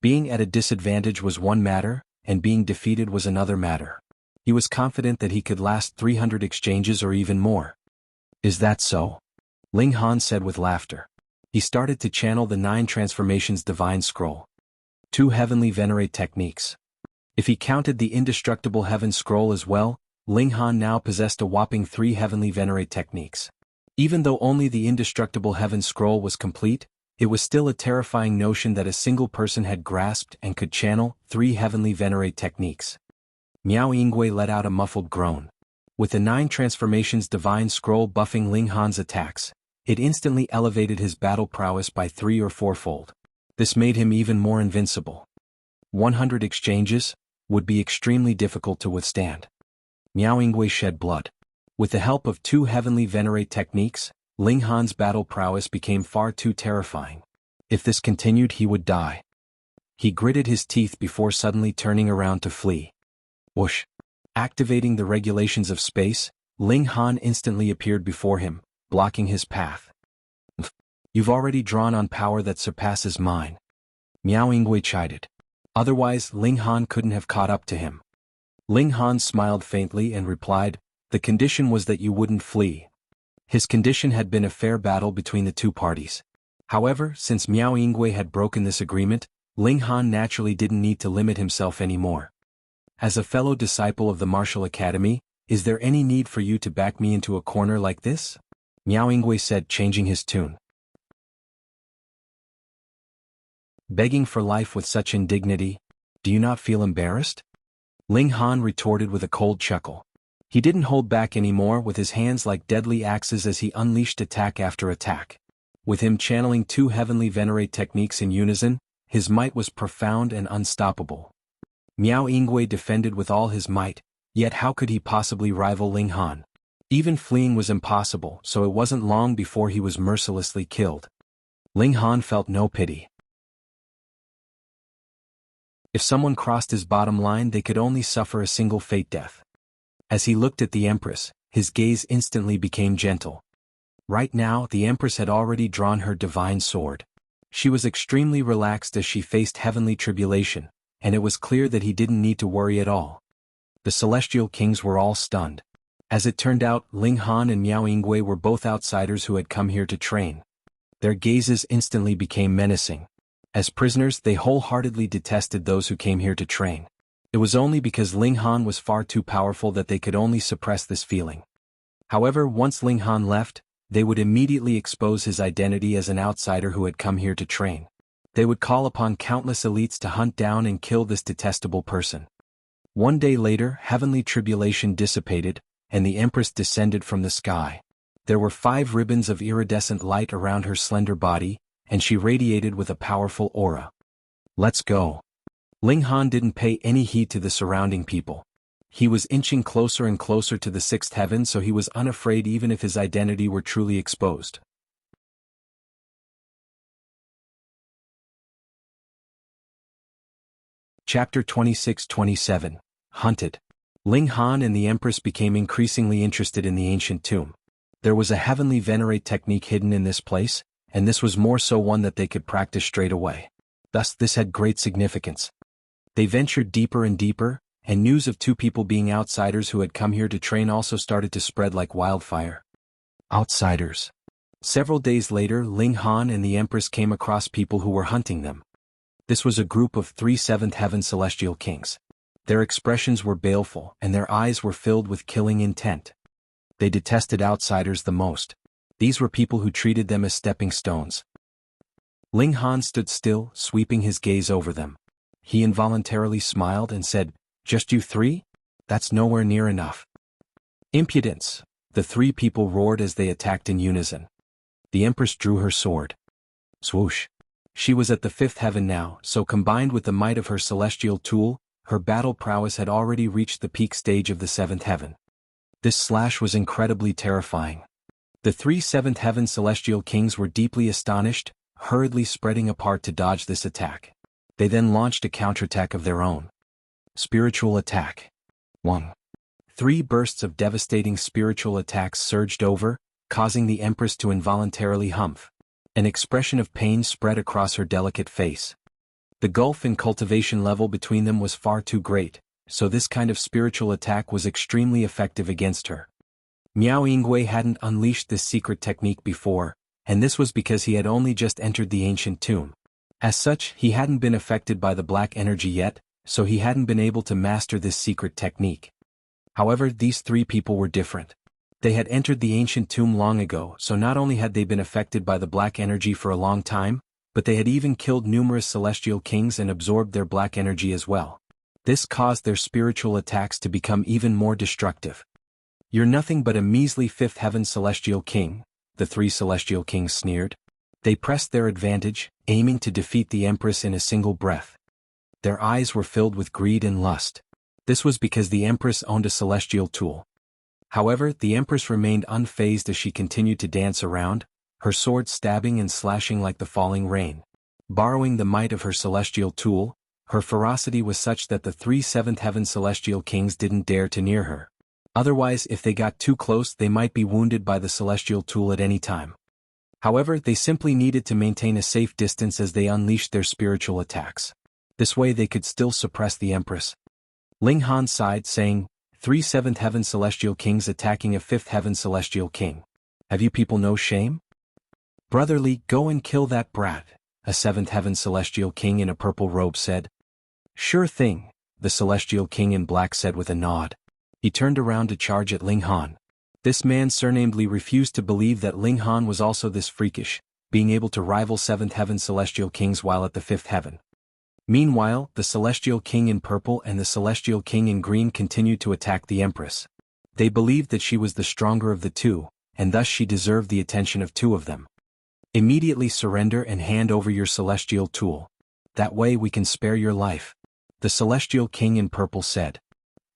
Being at a disadvantage was one matter, and being defeated was another matter. He was confident that he could last 300 exchanges or even more. Is that so? Ling Han said with laughter. He started to channel the 9 transformations Divine Scroll. 2 heavenly venerate techniques. If he counted the indestructible Heaven Scroll as well, Ling Han now possessed a whopping 3 heavenly venerate techniques. Even though only the indestructible Heaven Scroll was complete, it was still a terrifying notion that a single person had grasped and could channel 3 heavenly venerate techniques. Miao Yingwei let out a muffled groan. With the 9 transformations Divine Scroll buffing Ling Han's attacks, it instantly elevated his battle prowess by 3 or 4-fold. This made him even more invincible. 100 exchanges would be extremely difficult to withstand. Miao Yingwei shed blood. With the help of 2 heavenly venerate techniques, Ling Han's battle prowess became far too terrifying. If this continued, he would die. He gritted his teeth before suddenly turning around to flee. Whoosh! Activating the regulations of space, Ling Han instantly appeared before him, blocking his path. You've already drawn on power that surpasses mine. Miao Yingwei chided. Otherwise, Ling Han couldn't have caught up to him. Ling Han smiled faintly and replied, the condition was that you wouldn't flee. His condition had been a fair battle between the 2 parties. However, since Miao Yingwei had broken this agreement, Ling Han naturally didn't need to limit himself anymore. As a fellow disciple of the Martial Academy, is there any need for you to back me into a corner like this? Miao Yingwei said, changing his tune. Begging for life with such indignity, do you not feel embarrassed? Ling Han retorted with a cold chuckle. He didn't hold back anymore, with his hands like deadly axes as he unleashed attack after attack. With him channeling 2 heavenly venerate techniques in unison, his might was profound and unstoppable. Miao Yingwei defended with all his might, yet how could he possibly rival Ling Han? Even fleeing was impossible, so it wasn't long before he was mercilessly killed. Ling Han felt no pity. If someone crossed his bottom line, they could only suffer a single fate death. As he looked at the Empress, his gaze instantly became gentle. Right now, the Empress had already drawn her divine sword. She was extremely relaxed as she faced heavenly tribulation, and it was clear that he didn't need to worry at all. The celestial kings were all stunned. As it turned out, Ling Han and Miao Yingwei were both outsiders who had come here to train. Their gazes instantly became menacing. As prisoners, they wholeheartedly detested those who came here to train. It was only because Ling Han was far too powerful that they could only suppress this feeling. However, once Ling Han left, they would immediately expose his identity as an outsider who had come here to train. They would call upon countless elites to hunt down and kill this detestable person. One day later, heavenly tribulation dissipated, and the Empress descended from the sky. There were 5 ribbons of iridescent light around her slender body, and she radiated with a powerful aura. Let's go. Ling Han didn't pay any heed to the surrounding people. He was inching closer and closer to the 6th heaven, so he was unafraid even if his identity were truly exposed. Chapter 26-27. Hunted. Ling Han and the Empress became increasingly interested in the ancient tomb. There was a heavenly venerate technique hidden in this place, and this was more so one that they could practice straight away. Thus this had great significance. They ventured deeper and deeper, and news of 2 people being outsiders who had come here to train also started to spread like wildfire. Outsiders. Several days later, Ling Han and the Empress came across people who were hunting them. This was a group of 3 7th heaven celestial kings. Their expressions were baleful, and their eyes were filled with killing intent. They detested outsiders the most. These were people who treated them as stepping stones. Ling Han stood still, sweeping his gaze over them. He involuntarily smiled and said, "Just you 3? That's nowhere near enough." "Impudence!" the 3 people roared as they attacked in unison. The Empress drew her sword. Swoosh! She was at the 5th heaven now, so combined with the might of her celestial tool, her battle prowess had already reached the peak stage of the 7th heaven. This slash was incredibly terrifying. The 3 7th heaven celestial kings were deeply astonished, hurriedly spreading apart to dodge this attack. They then launched a counterattack of their own. Spiritual attack. 1. 3 bursts of devastating spiritual attacks surged over, causing the Empress to involuntarily humph. An expression of pain spread across her delicate face. The gulf in cultivation level between them was far too great, so this kind of spiritual attack was extremely effective against her. Miao Yingwei hadn't unleashed this secret technique before, and this was because he had only just entered the ancient tomb. As such, he hadn't been affected by the black energy yet, so he hadn't been able to master this secret technique. However, these 3 people were different. They had entered the ancient tomb long ago, so not only had they been affected by the black energy for a long time, but they had even killed numerous celestial kings and absorbed their black energy as well. This caused their spiritual attacks to become even more destructive. "You're nothing but a measly 5th heaven celestial king," the 3 celestial kings sneered. They pressed their advantage, aiming to defeat the Empress in a single breath. Their eyes were filled with greed and lust. This was because the Empress owned a celestial tool. However, the Empress remained unfazed as she continued to dance around, her sword stabbing and slashing like the falling rain. Borrowing the might of her celestial tool, her ferocity was such that the 3 7th heaven celestial kings didn't dare to near her. Otherwise, if they got too close, they might be wounded by the celestial tool at any time. However, they simply needed to maintain a safe distance as they unleashed their spiritual attacks. This way they could still suppress the Empress. Ling Han sighed, saying, 3 7th heaven celestial kings attacking a 5th heaven celestial king. Have you people no shame? Brotherly, go and kill that brat, a 7th heaven celestial king in a purple robe said. Sure thing, the celestial king in black said with a nod. He turned around to charge at Ling Han. This man surnamedly refused to believe that Ling Han was also this freakish, being able to rival 7th heaven celestial kings while at the 5th heaven. Meanwhile, the celestial king in purple and the celestial king in green continued to attack the Empress. They believed that she was the stronger of the two, and thus she deserved the attention of 2 of them. Immediately surrender and hand over your celestial tool. That way we can spare your life, the celestial king in purple said.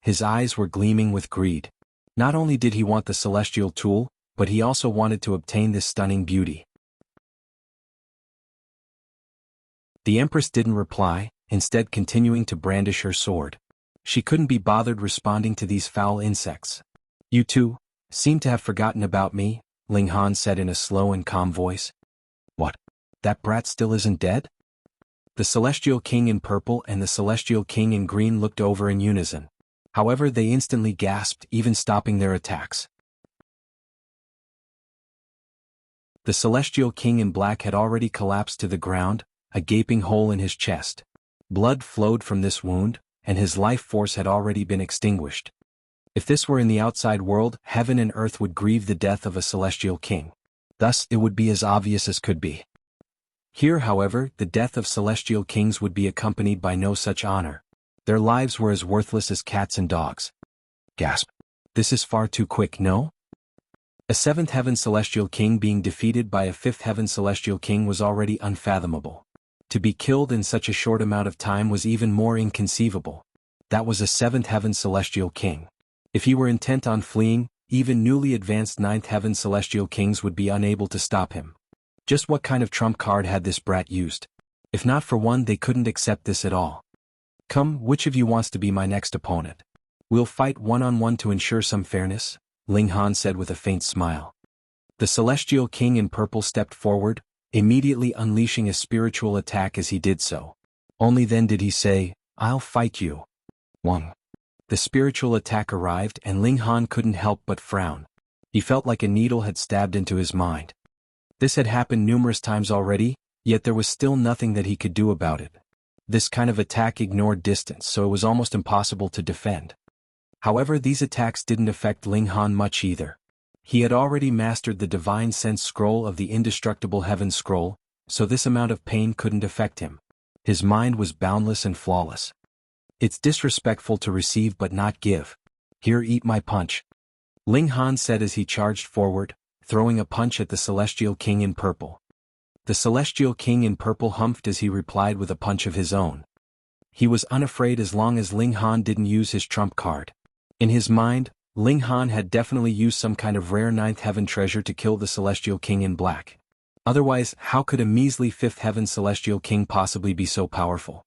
His eyes were gleaming with greed. Not only did he want the celestial tool, but he also wanted to obtain this stunning beauty. The Empress didn't reply, instead continuing to brandish her sword. She couldn't be bothered responding to these foul insects. You two seem to have forgotten about me, Ling Han said in a slow and calm voice. What? that brat still isn't dead? The Celestial King in purple and the Celestial King in green looked over in unison. However, they instantly gasped, even stopping their attacks. The Celestial King in black had already collapsed to the ground, a gaping hole in his chest. Blood flowed from this wound, and his life force had already been extinguished. If this were in the outside world, heaven and earth would grieve the death of a Celestial King. Thus, it would be as obvious as could be. Here, however, the death of Celestial Kings would be accompanied by no such honor. Their lives were as worthless as cats and dogs. Gasp. This is far too quick, no? A seventh heaven Celestial King being defeated by a fifth heaven Celestial King was already unfathomable. To be killed in such a short amount of time was even more inconceivable. That was a seventh heaven Celestial King. If he were intent on fleeing, even newly advanced ninth heaven Celestial Kings would be unable to stop him. Just what kind of trump card had this brat used? If not for one, they couldn't accept this at all. Come, which of you wants to be my next opponent? We'll fight one-on-one to ensure some fairness, Ling Han said with a faint smile. The Celestial King in purple stepped forward, immediately unleashing a spiritual attack as he did so. Only then did he say, "I'll fight you." Wang. The spiritual attack arrived and Ling Han couldn't help but frown. He felt like a needle had stabbed into his mind. This had happened numerous times already, yet there was still nothing that he could do about it. This kind of attack ignored distance, so it was almost impossible to defend. However, these attacks didn't affect Ling Han much either. He had already mastered the Divine Sense Scroll of the Indestructible Heaven Scroll, so this amount of pain couldn't affect him. His mind was boundless and flawless. It's disrespectful to receive but not give. Here, eat my punch, Ling Han said as he charged forward, throwing a punch at the Celestial King in purple. The Celestial King in purple humphed as he replied with a punch of his own. He was unafraid as long as Ling Han didn't use his trump card. In his mind, Ling Han had definitely used some kind of rare ninth heaven treasure to kill the Celestial King in black. Otherwise, how could a measly fifth heaven Celestial King possibly be so powerful?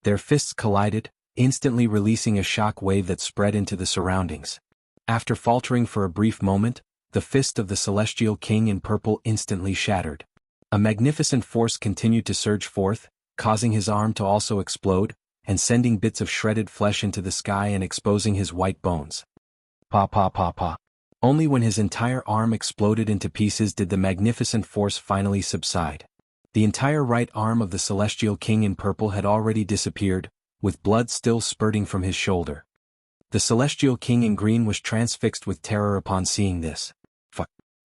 Their fists collided, instantly releasing a shock wave that spread into the surroundings. After faltering for a brief moment, the fist of the Celestial King in purple instantly shattered. A magnificent force continued to surge forth, causing his arm to also explode, and sending bits of shredded flesh into the sky and exposing his white bones. Pa pa pa pa. Only when his entire arm exploded into pieces did the magnificent force finally subside. The entire right arm of the Celestial King in purple had already disappeared, with blood still spurting from his shoulder. The Celestial King in green was transfixed with terror upon seeing this.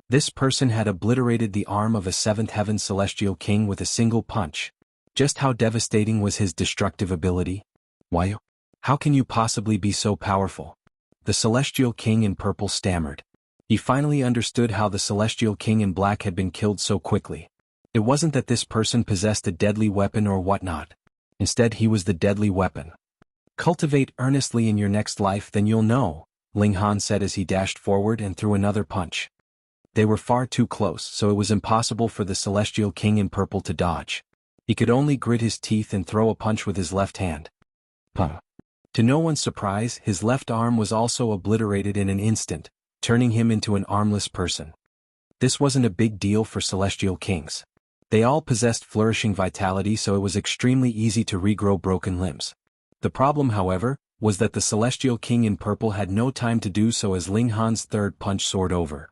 This person had obliterated the arm of a seventh heaven Celestial King with a single punch. Just how devastating was his destructive ability? Why? How can you possibly be so powerful? The Celestial King in purple stammered. He finally understood how the Celestial King in black had been killed so quickly. It wasn't that this person possessed a deadly weapon or whatnot. Instead, he was the deadly weapon. Cultivate earnestly in your next life, then you'll know, Ling Han said as he dashed forward and threw another punch. They were far too close, so it was impossible for the Celestial King in purple to dodge. He could only grit his teeth and throw a punch with his left hand. To no one's surprise, his left arm was also obliterated in an instant, turning him into an armless person. This wasn't a big deal for Celestial Kings. They all possessed flourishing vitality, so it was extremely easy to regrow broken limbs. The problem, however, was that the Celestial King in purple had no time to do so as Ling Han's third punch soared over.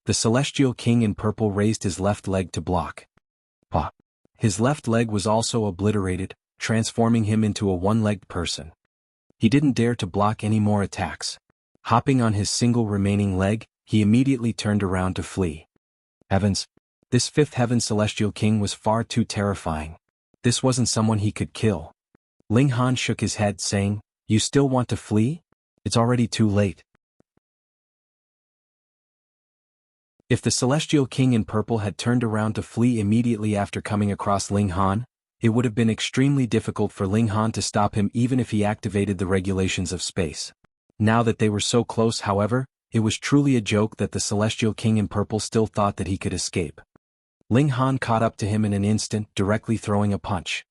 The Celestial King in purple raised his left leg to block. His left leg was also obliterated, transforming him into a one-legged person. He didn't dare to block any more attacks. Hopping on his single remaining leg, he immediately turned around to flee. Heavens! This fifth heaven Celestial King was far too terrifying. This wasn't someone he could kill. Ling Han shook his head, saying, "You still want to flee? It's already too late." If the Celestial King in purple had turned around to flee immediately after coming across Ling Han, it would have been extremely difficult for Ling Han to stop him even if he activated the regulations of space. Now that they were so close, however, it was truly a joke that the Celestial King in purple still thought that he could escape. Ling Han caught up to him in an instant, directly throwing a punch.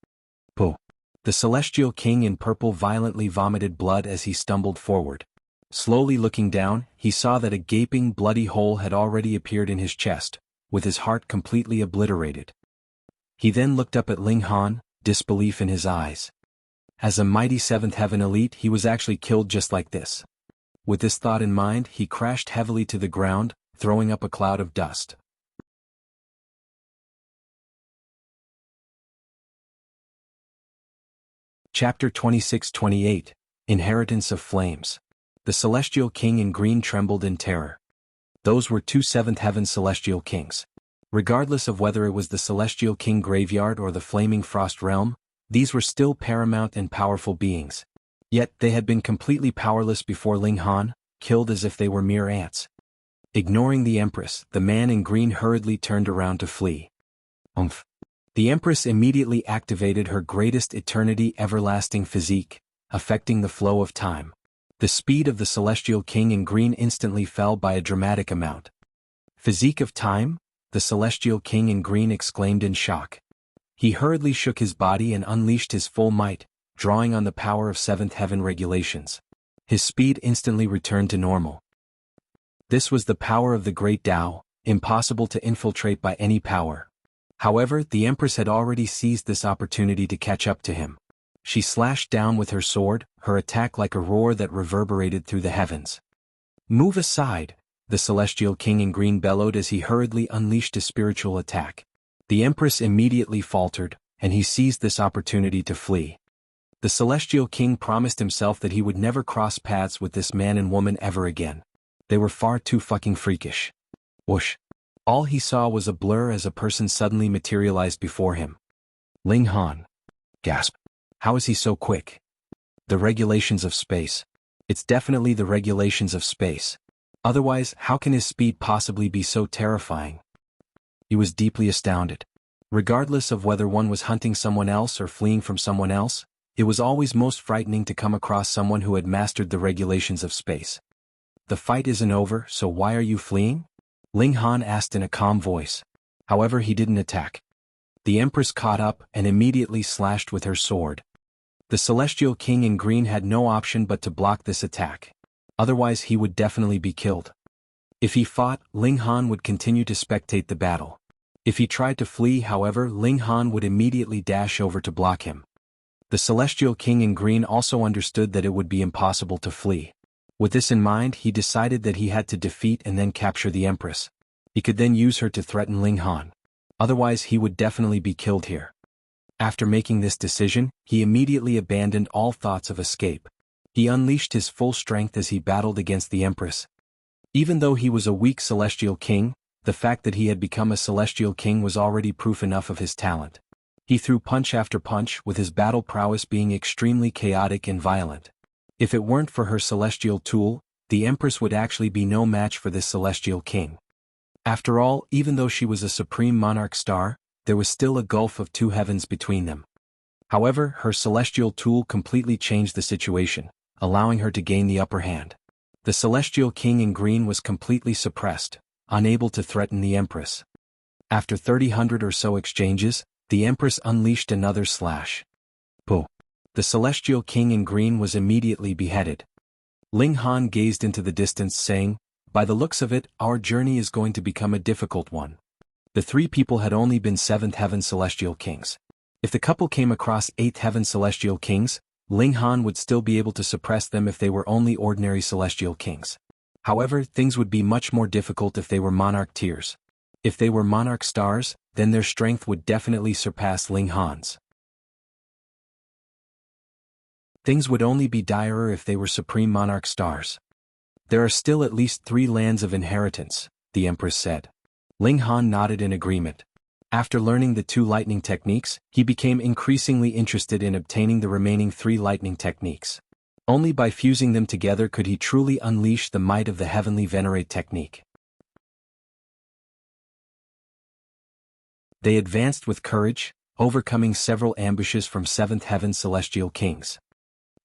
The Celestial King in purple violently vomited blood as he stumbled forward. Slowly looking down, he saw that a gaping bloody hole had already appeared in his chest, with his heart completely obliterated. He then looked up at Ling Han, disbelief in his eyes. As a mighty 7th Heaven elite, he was actually killed just like this. With this thought in mind, he crashed heavily to the ground, throwing up a cloud of dust. Chapter 26-28, Inheritance of Flames. The Celestial King in Green trembled in terror. Those were two 7th Heaven Celestial Kings. Regardless of whether it was the Celestial King Graveyard or the Flaming Frost Realm, these were still paramount and powerful beings. Yet they had been completely powerless before Ling Han, killed as if they were mere ants. Ignoring the Empress, the man in green hurriedly turned around to flee. Umph. The Empress immediately activated her greatest eternity everlasting physique, affecting the flow of time. The speed of the Celestial King in green instantly fell by a dramatic amount. Physique of time? The Celestial King in green exclaimed in shock. He hurriedly shook his body and unleashed his full might, drawing on the power of 7th Heaven regulations. His speed instantly returned to normal. This was the power of the Great Tao, impossible to infiltrate by any power. However, the Empress had already seized this opportunity to catch up to him. She slashed down with her sword, her attack like a roar that reverberated through the heavens. "Move aside," the Celestial King in green bellowed as he hurriedly unleashed a spiritual attack. The Empress immediately faltered, and he seized this opportunity to flee. The Celestial King promised himself that he would never cross paths with this man and woman ever again. They were far too fucking freakish. Whoosh. All he saw was a blur as a person suddenly materialized before him. Ling Han. Gasp. How is he so quick? The regulations of space. It's definitely the regulations of space. Otherwise, how can his speed possibly be so terrifying? He was deeply astounded. Regardless of whether one was hunting someone else or fleeing from someone else, it was always most frightening to come across someone who had mastered the regulations of space. "The fight isn't over, so why are you fleeing?" Ling Han asked in a calm voice. However, he didn't attack. The Empress caught up and immediately slashed with her sword. The Celestial King in green had no option but to block this attack. Otherwise he would definitely be killed. If he fought, Ling Han would continue to spectate the battle. If he tried to flee, however, Ling Han would immediately dash over to block him. The Celestial King in green also understood that it would be impossible to flee. With this in mind, he decided that he had to defeat and then capture the Empress. He could then use her to threaten Ling Han. Otherwise he would definitely be killed here. After making this decision, he immediately abandoned all thoughts of escape. He unleashed his full strength as he battled against the Empress. Even though he was a weak Celestial King, the fact that he had become a Celestial King was already proof enough of his talent. He threw punch after punch, with his battle prowess being extremely chaotic and violent. If it weren't for her celestial tool, the Empress would actually be no match for this Celestial King. After all, even though she was a supreme monarch star, there was still a gulf of two heavens between them. However, her celestial tool completely changed the situation, allowing her to gain the upper hand. The Celestial King in green was completely suppressed, unable to threaten the Empress. After 300 or so exchanges, the Empress unleashed another slash. Pooh! The Celestial King in green was immediately beheaded. Ling Han gazed into the distance saying, "By the looks of it, our journey is going to become a difficult one." The three people had only been 7th Heaven Celestial Kings. If the couple came across 8th Heaven Celestial Kings, Ling Han would still be able to suppress them if they were only ordinary Celestial Kings. However, things would be much more difficult if they were Monarch tiers. If they were Monarch stars, then their strength would definitely surpass Ling Han's. Things would only be direr if they were Supreme Monarch stars. "There are still at least 3 lands of inheritance," the Empress said. Ling Han nodded in agreement. After learning the 2 lightning techniques, he became increasingly interested in obtaining the remaining 3 lightning techniques. Only by fusing them together could he truly unleash the might of the Heavenly Venerate technique. They advanced with courage, overcoming several ambushes from 7th Heaven Celestial Kings.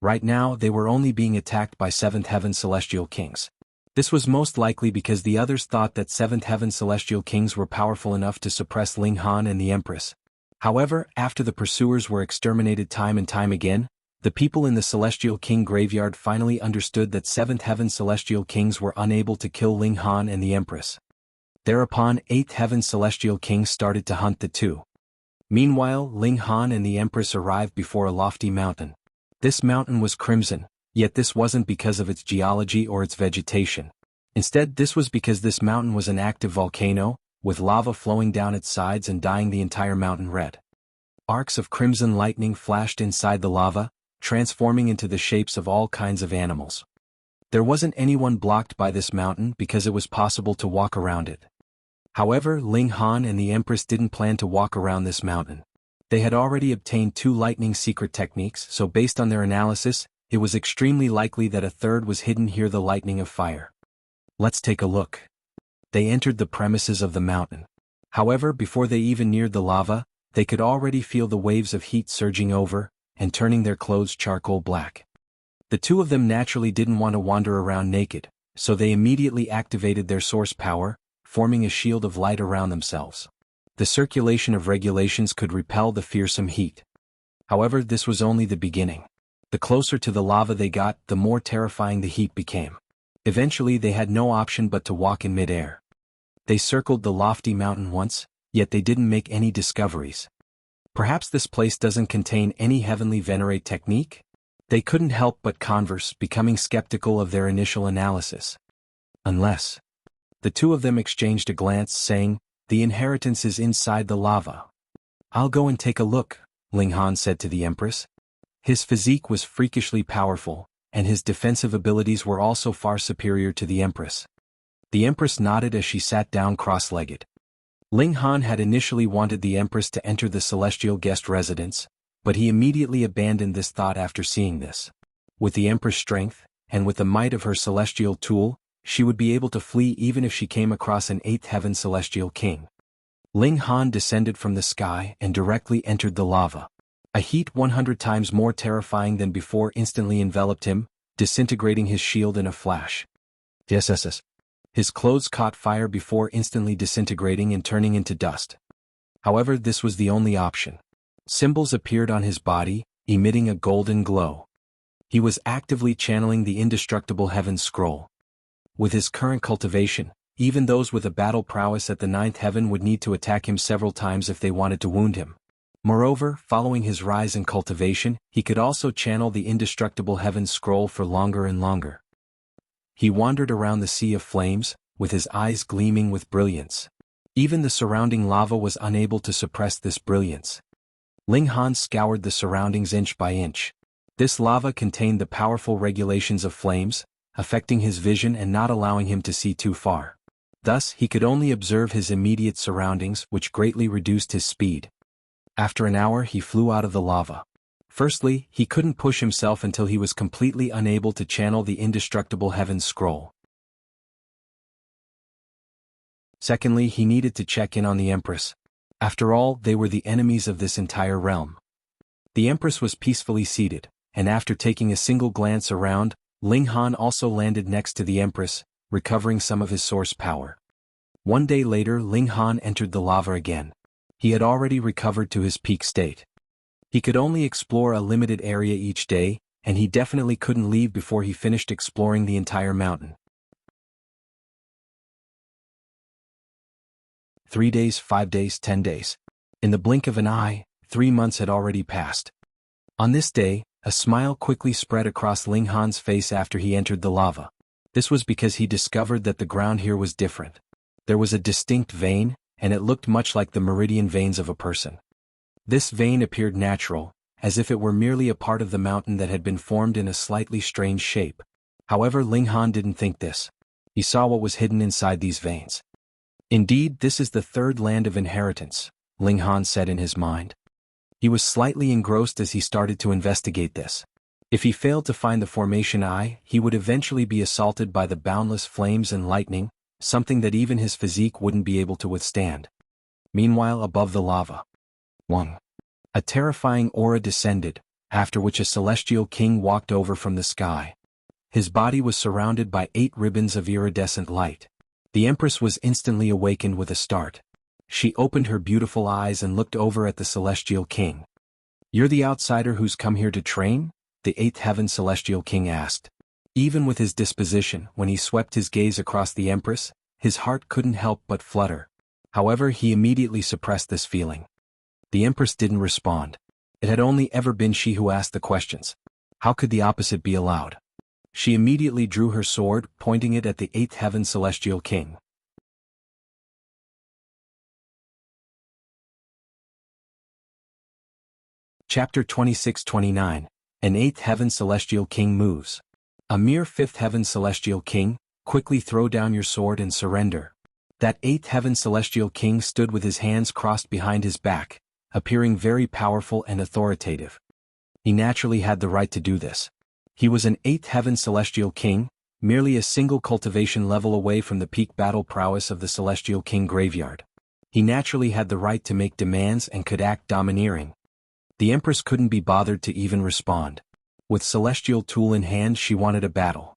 Right now they were only being attacked by 7th Heaven Celestial Kings. This was most likely because the others thought that 7th Heaven Celestial Kings were powerful enough to suppress Ling Han and the Empress. However, after the pursuers were exterminated time and time again, The people in the Celestial King graveyard finally understood that 7th Heaven Celestial Kings were unable to kill Ling Han and the Empress. Thereupon 8th Heaven Celestial Kings started to hunt the two. Meanwhile, Ling Han and the Empress arrived before a lofty mountain. This mountain was crimson, yet this wasn't because of its geology or its vegetation. Instead, this was because this mountain was an active volcano, with lava flowing down its sides and dyeing the entire mountain red. Arcs of crimson lightning flashed inside the lava, transforming into the shapes of all kinds of animals. There wasn't anyone blocked by this mountain because it was possible to walk around it. However, Ling Han and the Empress didn't plan to walk around this mountain. They had already obtained 2 lightning secret techniques, so based on their analysis, it was extremely likely that a third was hidden here, the lightning of fire. Let's take a look. They entered the premises of the mountain. However, before they even neared the lava, they could already feel the waves of heat surging over, and turning their clothes charcoal black. The two of them naturally didn't want to wander around naked, so they immediately activated their source power, forming a shield of light around themselves. The circulation of regulations could repel the fearsome heat. However, this was only the beginning. The closer to the lava they got, the more terrifying the heat became. Eventually they had no option but to walk in mid-air. They circled the lofty mountain once, yet they didn't make any discoveries. Perhaps this place doesn't contain any heavenly venerate technique? They couldn't help but converse, becoming skeptical of their initial analysis. Unless. The two of them exchanged a glance, saying, "The inheritance is inside the lava." "I'll go and take a look," Ling Han said to the Empress. His physique was freakishly powerful, and his defensive abilities were also far superior to the Empress. The Empress nodded as she sat down cross-legged. Ling Han had initially wanted the Empress to enter the celestial guest residence, but he immediately abandoned this thought after seeing this. With the Empress' strength, and with the might of her celestial tool, she would be able to flee even if she came across an 8th Heaven Celestial King. Ling Han descended from the sky and directly entered the lava. A heat 100 times more terrifying than before instantly enveloped him, disintegrating his shield in a flash. Yes. His clothes caught fire before instantly disintegrating and turning into dust. However, this was the only option. Symbols appeared on his body, emitting a golden glow. He was actively channeling the indestructible heaven scroll. With his current cultivation, even those with a battle prowess at the 9th heaven would need to attack him several times if they wanted to wound him. Moreover, following his rise in cultivation, he could also channel the indestructible heaven scroll for longer and longer. He wandered around the sea of flames, with his eyes gleaming with brilliance. Even the surrounding lava was unable to suppress this brilliance. Ling Han scoured the surroundings inch by inch. This lava contained the powerful regulations of flames, affecting his vision and not allowing him to see too far. Thus, he could only observe his immediate surroundings, which greatly reduced his speed. After an hour, he flew out of the lava. Firstly, he couldn't push himself until he was completely unable to channel the indestructible heaven scroll. Secondly, he needed to check in on the Empress. After all, they were the enemies of this entire realm. The Empress was peacefully seated, and after taking a single glance around, Ling Han also landed next to the Empress, recovering some of his source power. One day later, Ling Han entered the lava again. He had already recovered to his peak state. He could only explore a limited area each day, and he definitely couldn't leave before he finished exploring the entire mountain. 3 days, 5 days, 10 days. In the blink of an eye, 3 months had already passed. On this day, a smile quickly spread across Ling Han's face after he entered the lava. This was because he discovered that the ground here was different. There was a distinct vein, and it looked much like the meridian veins of a person. This vein appeared natural, as if it were merely a part of the mountain that had been formed in a slightly strange shape. However, Ling Han didn't think this. He saw what was hidden inside these veins. Indeed, this is the 3rd land of inheritance, Ling Han said in his mind. He was slightly engrossed as he started to investigate this. If he failed to find the formation eye, he would eventually be assaulted by the boundless flames and lightning, something that even his physique wouldn't be able to withstand. Meanwhile, above the lava, a terrifying aura descended, after which a celestial king walked over from the sky. His body was surrounded by 8 ribbons of iridescent light. The Empress was instantly awakened with a start. She opened her beautiful eyes and looked over at the celestial king. "You're the outsider who's come here to train?" the eighth heaven celestial king asked. Even with his disposition, when he swept his gaze across the Empress, his heart couldn't help but flutter. However, he immediately suppressed this feeling. The Empress didn't respond. It had only ever been she who asked the questions. How could the opposite be allowed? She immediately drew her sword, pointing it at the eighth heaven celestial king. Chapter 26-29. An eighth heaven celestial king moves. A mere fifth heaven celestial king, quickly throw down your sword and surrender. That eighth heaven celestial king stood with his hands crossed behind his back, appearing very powerful and authoritative. He naturally had the right to do this. He was an eighth heaven celestial king, merely a single cultivation level away from the peak battle prowess of the celestial king graveyard. He naturally had the right to make demands and could act domineering. The Empress couldn't be bothered to even respond. With celestial tool in hand, she wanted a battle.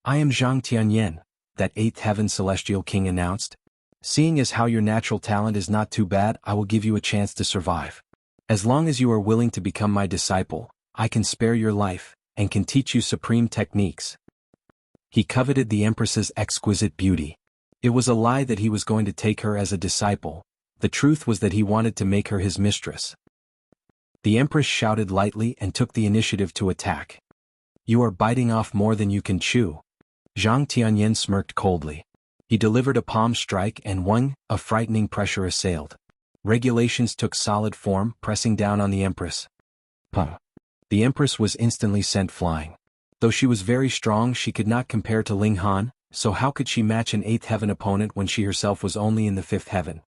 I am Zhang Tianyan, that eighth heaven celestial king announced. Seeing as how your natural talent is not too bad, I will give you a chance to survive. As long as you are willing to become my disciple, I can spare your life, and can teach you supreme techniques. He coveted the Empress's exquisite beauty. It was a lie that he was going to take her as a disciple. The truth was that he wanted to make her his mistress. The Empress shouted lightly and took the initiative to attack. You are biting off more than you can chew. Zhang Tianyan smirked coldly. He delivered a palm strike and a frightening pressure assailed. Regulations took solid form, pressing down on the Empress. The Empress was instantly sent flying. Though she was very strong, she could not compare to Ling Han, so how could she match an eighth heaven opponent when she herself was only in the fifth heaven?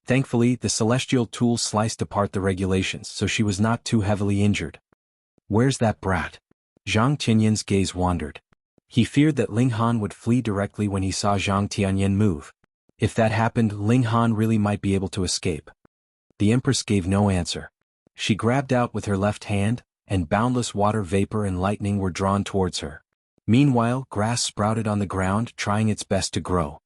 Thankfully, the celestial tool sliced apart the regulations, so she was not too heavily injured. Where's that brat? Zhang Tianyan's gaze wandered. He feared that Ling Han would flee directly when he saw Zhang Tianyan move. If that happened, Ling Han really might be able to escape. The Empress gave no answer. She grabbed out with her left hand, and boundless water vapor and lightning were drawn towards her. Meanwhile, grass sprouted on the ground, trying its best to grow.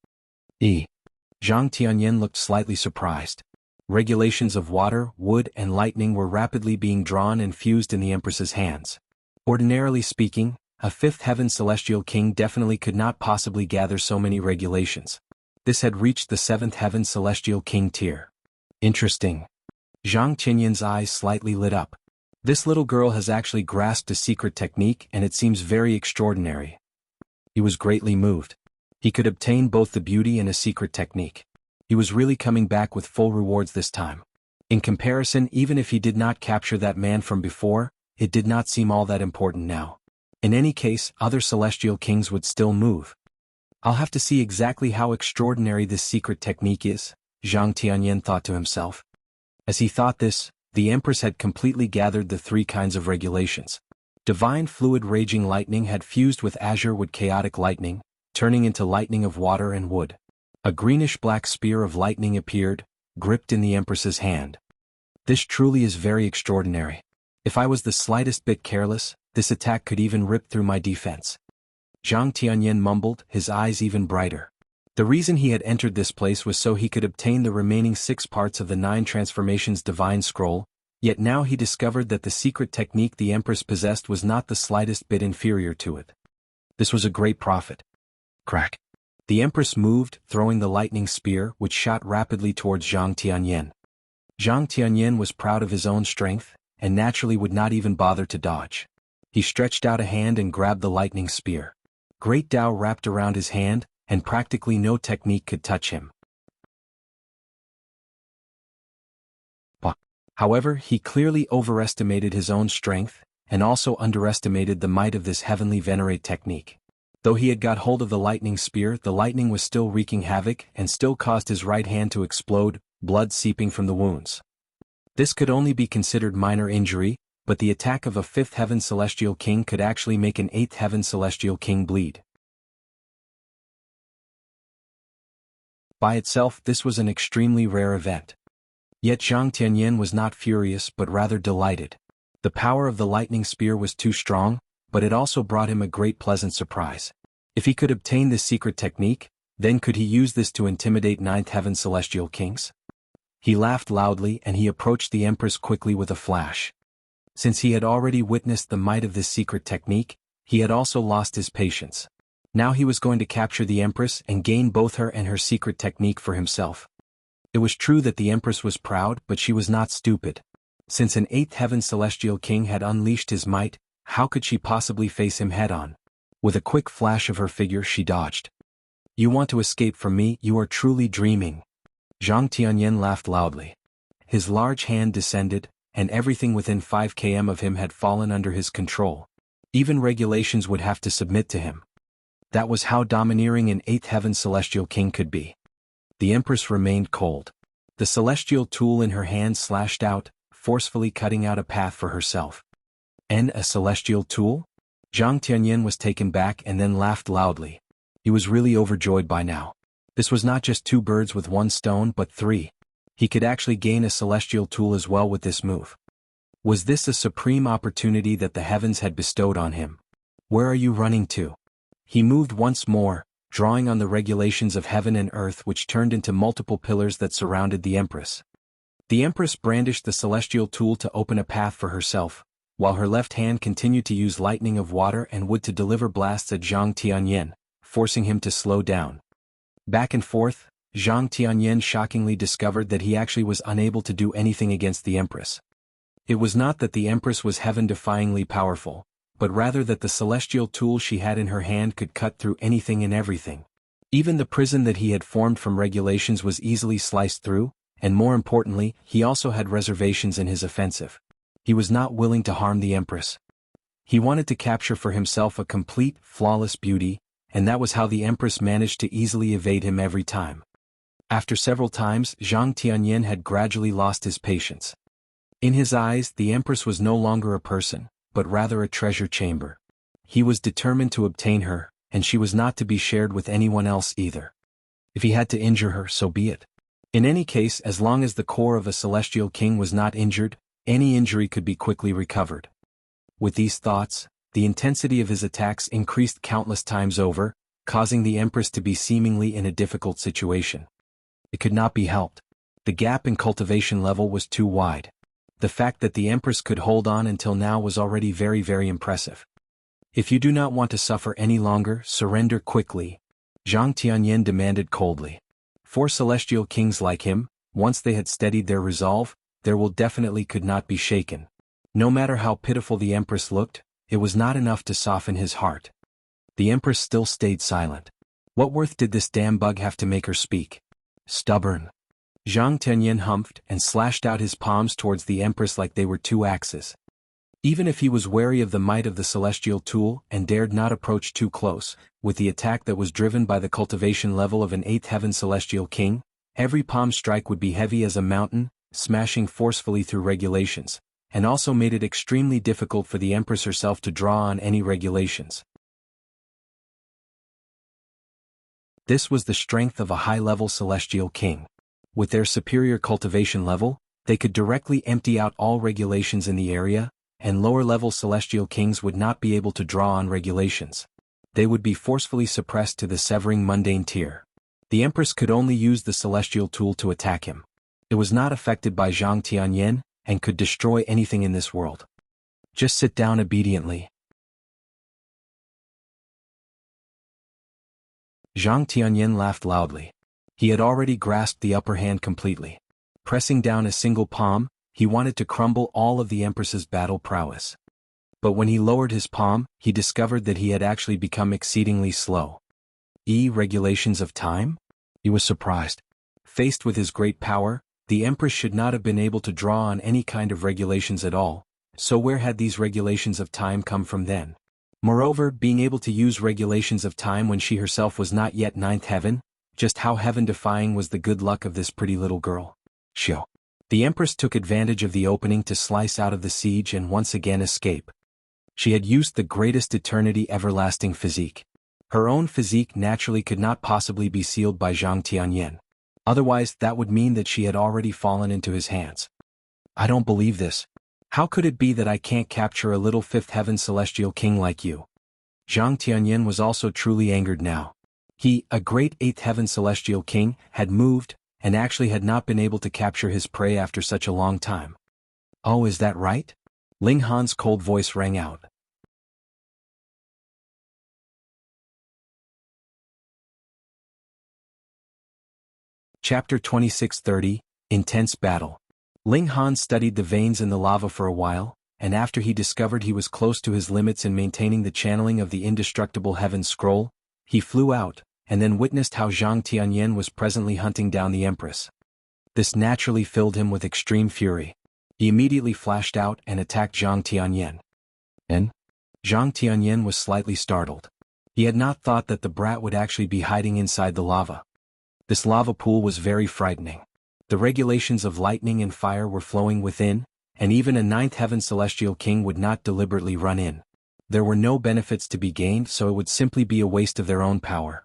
Zhang Tianyan looked slightly surprised. Regulations of water, wood, and lightning were rapidly being drawn and fused in the Empress's hands. Ordinarily speaking, a fifth heaven celestial king definitely could not possibly gather so many regulations. This had reached the seventh heaven celestial king tier. Interesting. Zhang Tianyan's eyes slightly lit up. This little girl has actually grasped a secret technique, and it seems very extraordinary. He was greatly moved. He could obtain both the beauty and a secret technique. He was really coming back with full rewards this time. In comparison, even if he did not capture that man from before, it did not seem all that important now. In any case, other celestial kings would still move. I'll have to see exactly how extraordinary this secret technique is, Zhang Tianyan thought to himself. As he thought this, the Empress had completely gathered the three kinds of regulations. Divine fluid raging lightning had fused with azure wood chaotic lightning, turning into lightning of water and wood. A greenish-black spear of lightning appeared, gripped in the Empress's hand. This truly is very extraordinary. If I was the slightest bit careless, this attack could even rip through my defense. Zhang Tianyan mumbled, his eyes even brighter. The reason he had entered this place was so he could obtain the remaining 6 parts of the 9 transformations divine scroll, yet now he discovered that the secret technique the Empress possessed was not the slightest bit inferior to it. This was a great profit. Crack. The Empress moved, throwing the lightning spear, which shot rapidly towards Zhang Tianyan. Zhang Tianyan was proud of his own strength, and naturally would not even bother to dodge. He stretched out a hand and grabbed the lightning spear. Great Tao wrapped around his hand, and practically no technique could touch him. However, he clearly overestimated his own strength, and also underestimated the might of this heavenly venerate technique. Though he had got hold of the lightning spear, the lightning was still wreaking havoc and still caused his right hand to explode, blood seeping from the wounds. This could only be considered minor injury, but the attack of a 5th heaven celestial king could actually make an 8th heaven celestial king bleed. By itself, this was an extremely rare event. Yet Zhang Tianyan was not furious but rather delighted. The power of the lightning spear was too strong, but it also brought him a great pleasant surprise. If he could obtain this secret technique, then could he use this to intimidate 9th heaven celestial kings? He laughed loudly and he approached the Empress quickly with a flash. Since he had already witnessed the might of this secret technique, he had also lost his patience. Now he was going to capture the Empress and gain both her and her secret technique for himself. It was true that the Empress was proud, but she was not stupid. Since an 8th heaven celestial king had unleashed his might, how could she possibly face him head-on? With a quick flash of her figure she dodged. "You want to escape from me? You are truly dreaming." Zhang Tianyan laughed loudly. His large hand descended, and everything within 5 km of him had fallen under his control. Even regulations would have to submit to him. That was how domineering an 8th heaven celestial king could be. The Empress remained cold. The celestial tool in her hand slashed out, forcefully cutting out a path for herself. "And a celestial tool?" Zhang Tianyan was taken back and then laughed loudly. He was really overjoyed by now. This was not just 2 birds with 1 stone but 3. He could actually gain a celestial tool as well with this move. Was this a supreme opportunity that the heavens had bestowed on him? "Where are you running to?" He moved once more, drawing on the regulations of heaven and earth, which turned into multiple pillars that surrounded the Empress. The Empress brandished the celestial tool to open a path for herself, while her left hand continued to use lightning of water and wood to deliver blasts at Zhang Tianyan, forcing him to slow down. Back and forth, Zhang Tianyan shockingly discovered that he actually was unable to do anything against the Empress. It was not that the Empress was heaven-defyingly powerful, but rather that the celestial tool she had in her hand could cut through anything and everything. Even the prison that he had formed from regulations was easily sliced through, and more importantly, he also had reservations in his offensive. He was not willing to harm the Empress. He wanted to capture for himself a complete, flawless beauty, and that was how the Empress managed to easily evade him every time. After several times, Zhang Tianyan had gradually lost his patience. In his eyes, the Empress was no longer a person, but rather a treasure chamber. He was determined to obtain her, and she was not to be shared with anyone else either. If he had to injure her, so be it. In any case, as long as the core of a celestial king was not injured, any injury could be quickly recovered. With these thoughts, the intensity of his attacks increased countless times over, causing the Empress to be seemingly in a difficult situation. It could not be helped. The gap in cultivation level was too wide. The fact that the Empress could hold on until now was already very, very impressive. "If you do not want to suffer any longer, surrender quickly," Zhang Tianyan demanded coldly. 4 celestial kings like him, once they had steadied their resolve, their will definitely could not be shaken. No matter how pitiful the Empress looked, it was not enough to soften his heart. The Empress still stayed silent. What worth did this damn bug have to make her speak? Stubborn. Zhang Tianyan humphed and slashed out his palms towards the Empress like they were 2 axes. Even if he was wary of the might of the celestial tool and dared not approach too close, with the attack that was driven by the cultivation level of an 8th heaven celestial king, every palm strike would be heavy as a mountain, smashing forcefully through regulations, and also made it extremely difficult for the Empress herself to draw on any regulations. This was the strength of a high-level celestial king. With their superior cultivation level, they could directly empty out all regulations in the area, and lower-level celestial kings would not be able to draw on regulations. They would be forcefully suppressed to the severing mundane tier. The Empress could only use the celestial tool to attack him. It was not affected by Zhang Tianyan, and could destroy anything in this world. Just sit down obediently. Zhang Tianyan laughed loudly. He had already grasped the upper hand completely. Pressing down a single palm, he wanted to crumble all of the Empress's battle prowess. But when he lowered his palm, he discovered that he had actually become exceedingly slow. Regulations of time? He was surprised. Faced with his great power, the Empress should not have been able to draw on any kind of regulations at all, so where had these regulations of time come from then? Moreover, being able to use regulations of time when she herself was not yet 9th heaven, just how heaven-defying was the good luck of this pretty little girl? Shoo. The Empress took advantage of the opening to slice out of the siege and once again escape. She had used the greatest eternity everlasting physique. Her own physique naturally could not possibly be sealed by Zhang Tianyan. Otherwise, that would mean that she had already fallen into his hands. I don't believe this. How could it be that I can't capture a little 5th heaven celestial king like you? Zhang Tianyan was also truly angered now. He, a great 8th heaven celestial king, had moved, and actually had not been able to capture his prey after such a long time. Oh, is that right? Ling Han's cold voice rang out. Chapter 2630, Intense Battle. Ling Han studied the veins in the lava for a while, and after he discovered he was close to his limits in maintaining the channeling of the indestructible Heaven's Scroll, he flew out, and then witnessed how Zhang Tianyan was presently hunting down the Empress. This naturally filled him with extreme fury. He immediately flashed out and attacked Zhang Tianyan. And? Zhang Tianyan was slightly startled. He had not thought that the brat would actually be hiding inside the lava. This lava pool was very frightening. The regulations of lightning and fire were flowing within, and even a ninth heaven celestial king would not deliberately run in. There were no benefits to be gained, so it would simply be a waste of their own power.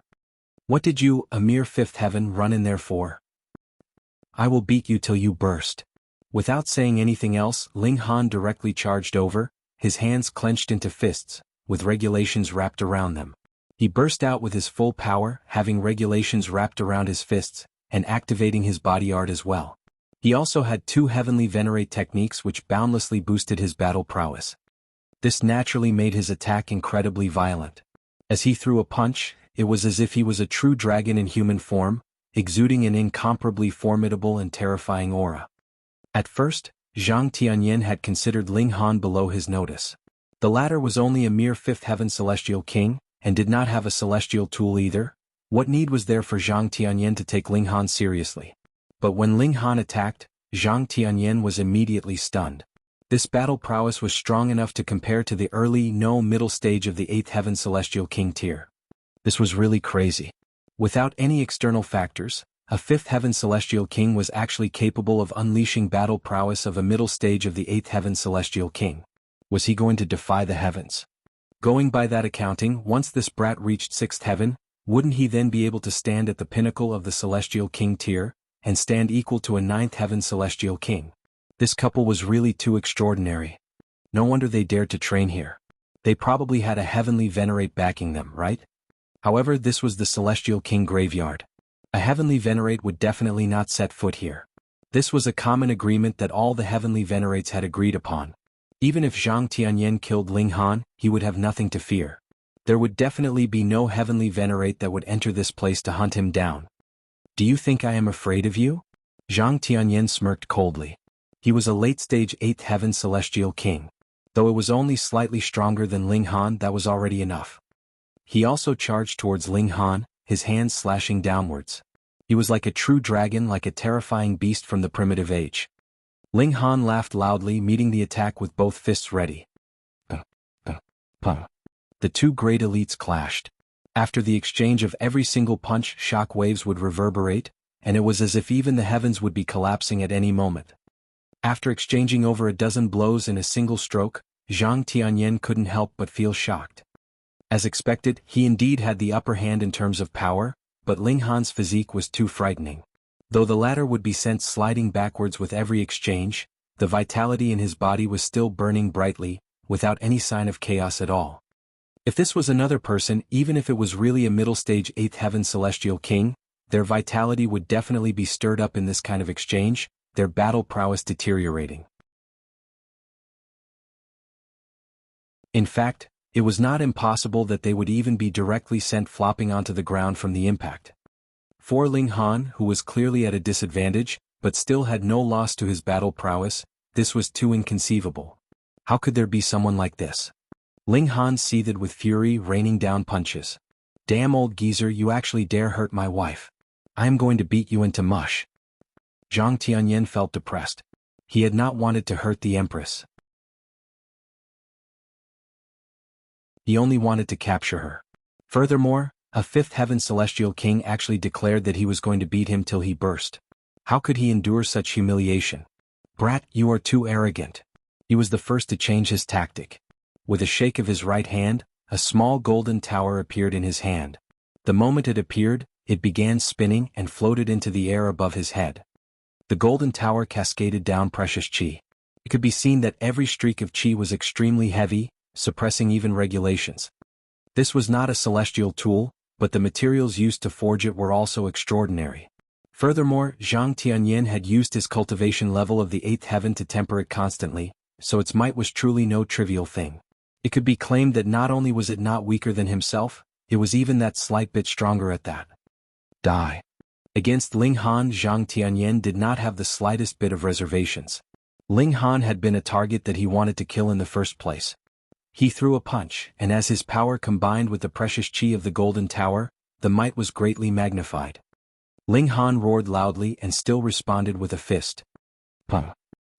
What did you, a mere fifth heaven, run in there for? I will beat you till you burst. Without saying anything else, Ling Han directly charged over, his hands clenched into fists, with regulations wrapped around them. He burst out with his full power, having regulations wrapped around his fists, and activating his body art as well. He also had two heavenly venerate techniques which boundlessly boosted his battle prowess. This naturally made his attack incredibly violent. As he threw a punch, it was as if he was a true dragon in human form, exuding an incomparably formidable and terrifying aura. At first, Zhang Tianyan had considered Ling Han below his notice. The latter was only a mere fifth heaven celestial king, and did not have a celestial tool either. What need was there for Zhang Tianyan to take Ling Han seriously? But when Ling Han attacked, Zhang Tianyan was immediately stunned. This battle prowess was strong enough to compare to the early, middle stage of the 8th Heaven Celestial King tier. This was really crazy. Without any external factors, a 5th Heaven Celestial King was actually capable of unleashing battle prowess of a middle stage of the 8th Heaven Celestial King. Was he going to defy the heavens? Going by that accounting, once this brat reached 6th Heaven, wouldn't he then be able to stand at the pinnacle of the Celestial King tier, and stand equal to a 9th Heaven Celestial King? This couple was really too extraordinary. No wonder they dared to train here. They probably had a heavenly venerate backing them, right? However, this was the Celestial King graveyard. A heavenly venerate would definitely not set foot here. This was a common agreement that all the heavenly venerates had agreed upon. Even if Zhang Tianyan killed Ling Han, he would have nothing to fear. There would definitely be no heavenly venerate that would enter this place to hunt him down. Do you think I am afraid of you? Zhang Tianyan smirked coldly. He was a late-stage 8th Heaven Celestial King. Though it was only slightly stronger than Ling Han, that was already enough. He also charged towards Ling Han, his hands slashing downwards. He was like a true dragon, like a terrifying beast from the primitive age. Ling Han laughed loudly, meeting the attack with both fists ready. The two great elites clashed. After the exchange of every single punch, shock waves would reverberate, and it was as if even the heavens would be collapsing at any moment. After exchanging over a dozen blows in a single stroke, Zhang Tianyan couldn't help but feel shocked. As expected, he indeed had the upper hand in terms of power, but Ling Han's physique was too frightening. Though the latter would be sent sliding backwards with every exchange, the vitality in his body was still burning brightly, without any sign of chaos at all. If this was another person, even if it was really a middle-stage 8th Heaven Celestial King, their vitality would definitely be stirred up in this kind of exchange, their battle prowess deteriorating. In fact, it was not impossible that they would even be directly sent flopping onto the ground from the impact. For Ling Han, who was clearly at a disadvantage, but still had no loss to his battle prowess, this was too inconceivable. How could there be someone like this? Ling Han seethed with fury, raining down punches. Damn old geezer, you actually dare hurt my wife. I am going to beat you into mush. Zhang Tianyan felt depressed. He had not wanted to hurt the Empress. He only wanted to capture her. Furthermore, a 5th Heaven Celestial King actually declared that he was going to beat him till he burst. How could he endure such humiliation? Brat, you are too arrogant. He was the first to change his tactic. With a shake of his right hand, a small golden tower appeared in his hand. The moment it appeared, it began spinning and floated into the air above his head. The golden tower cascaded down precious chi. It could be seen that every streak of chi was extremely heavy, suppressing even regulations. This was not a celestial tool, but the materials used to forge it were also extraordinary. Furthermore, Zhang Tianyan had used his cultivation level of the 8th heaven to temper it constantly, so its might was truly no trivial thing. It could be claimed that not only was it not weaker than himself, it was even that slight bit stronger at that. Die. Against Ling Han, Zhang Tianyan did not have the slightest bit of reservations. Ling Han had been a target that he wanted to kill in the first place. He threw a punch, and as his power combined with the precious qi of the Golden Tower, the might was greatly magnified. Ling Han roared loudly and still responded with a fist. Pum.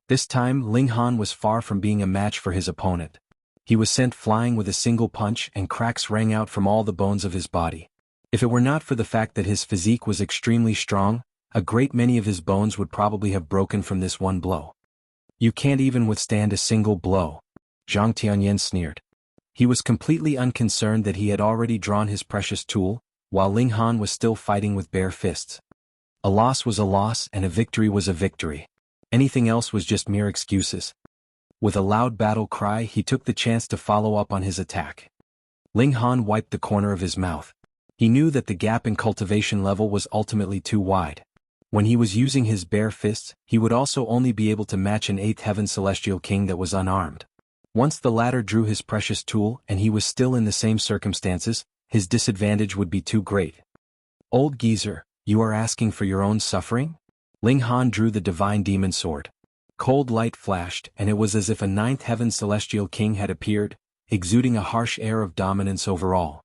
This time Ling Han was far from being a match for his opponent. He was sent flying with a single punch and cracks rang out from all the bones of his body. If it were not for the fact that his physique was extremely strong, a great many of his bones would probably have broken from this one blow. You can't even withstand a single blow, Zhang Tianyan sneered. He was completely unconcerned that he had already drawn his precious tool, while Ling Han was still fighting with bare fists. A loss was a loss and a victory was a victory. Anything else was just mere excuses. With a loud battle cry, he took the chance to follow up on his attack. Ling Han wiped the corner of his mouth. He knew that the gap in cultivation level was ultimately too wide. When he was using his bare fists, he would also only be able to match an 8th Heaven Celestial King that was unarmed. Once the latter drew his precious tool and he was still in the same circumstances, his disadvantage would be too great. Old geezer, you are asking for your own suffering? Ling Han drew the divine demon sword. Cold light flashed, and it was as if a 9th Heaven Celestial King had appeared, exuding a harsh air of dominance over all.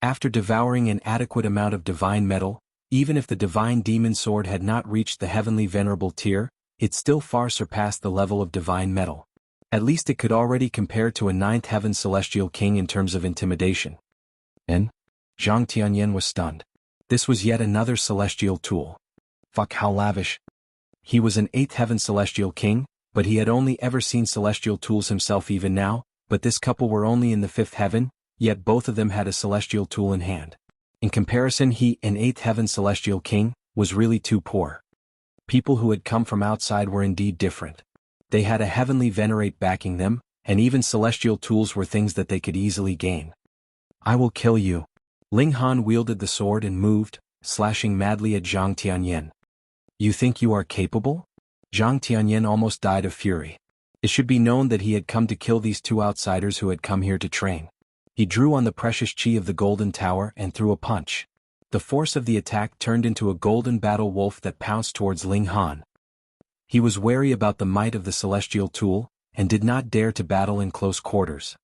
After devouring an adequate amount of divine metal, even if the divine demon sword had not reached the heavenly venerable tier, it still far surpassed the level of divine metal. At least it could already compare to a 9th Heaven Celestial King in terms of intimidation. And? Zhang Tianyan was stunned. This was yet another celestial tool. Fuck, how lavish. He was an 8th Heaven Celestial King, but he had only ever seen celestial tools himself even now, but this couple were only in the 5th heaven, yet both of them had a celestial tool in hand. In comparison, he, an 8th Heaven Celestial King, was really too poor. People who had come from outside were indeed different. They had a heavenly venerate backing them, and even celestial tools were things that they could easily gain. I will kill you. Ling Han wielded the sword and moved, slashing madly at Zhang Tianyan. You think you are capable? Zhang Tianyan almost died of fury. It should be known that he had come to kill these two outsiders who had come here to train. He drew on the precious qi of the Golden Tower and threw a punch. The force of the attack turned into a golden battle wolf that pounced towards Ling Han. He was wary about the might of the celestial tool, and did not dare to battle in close quarters.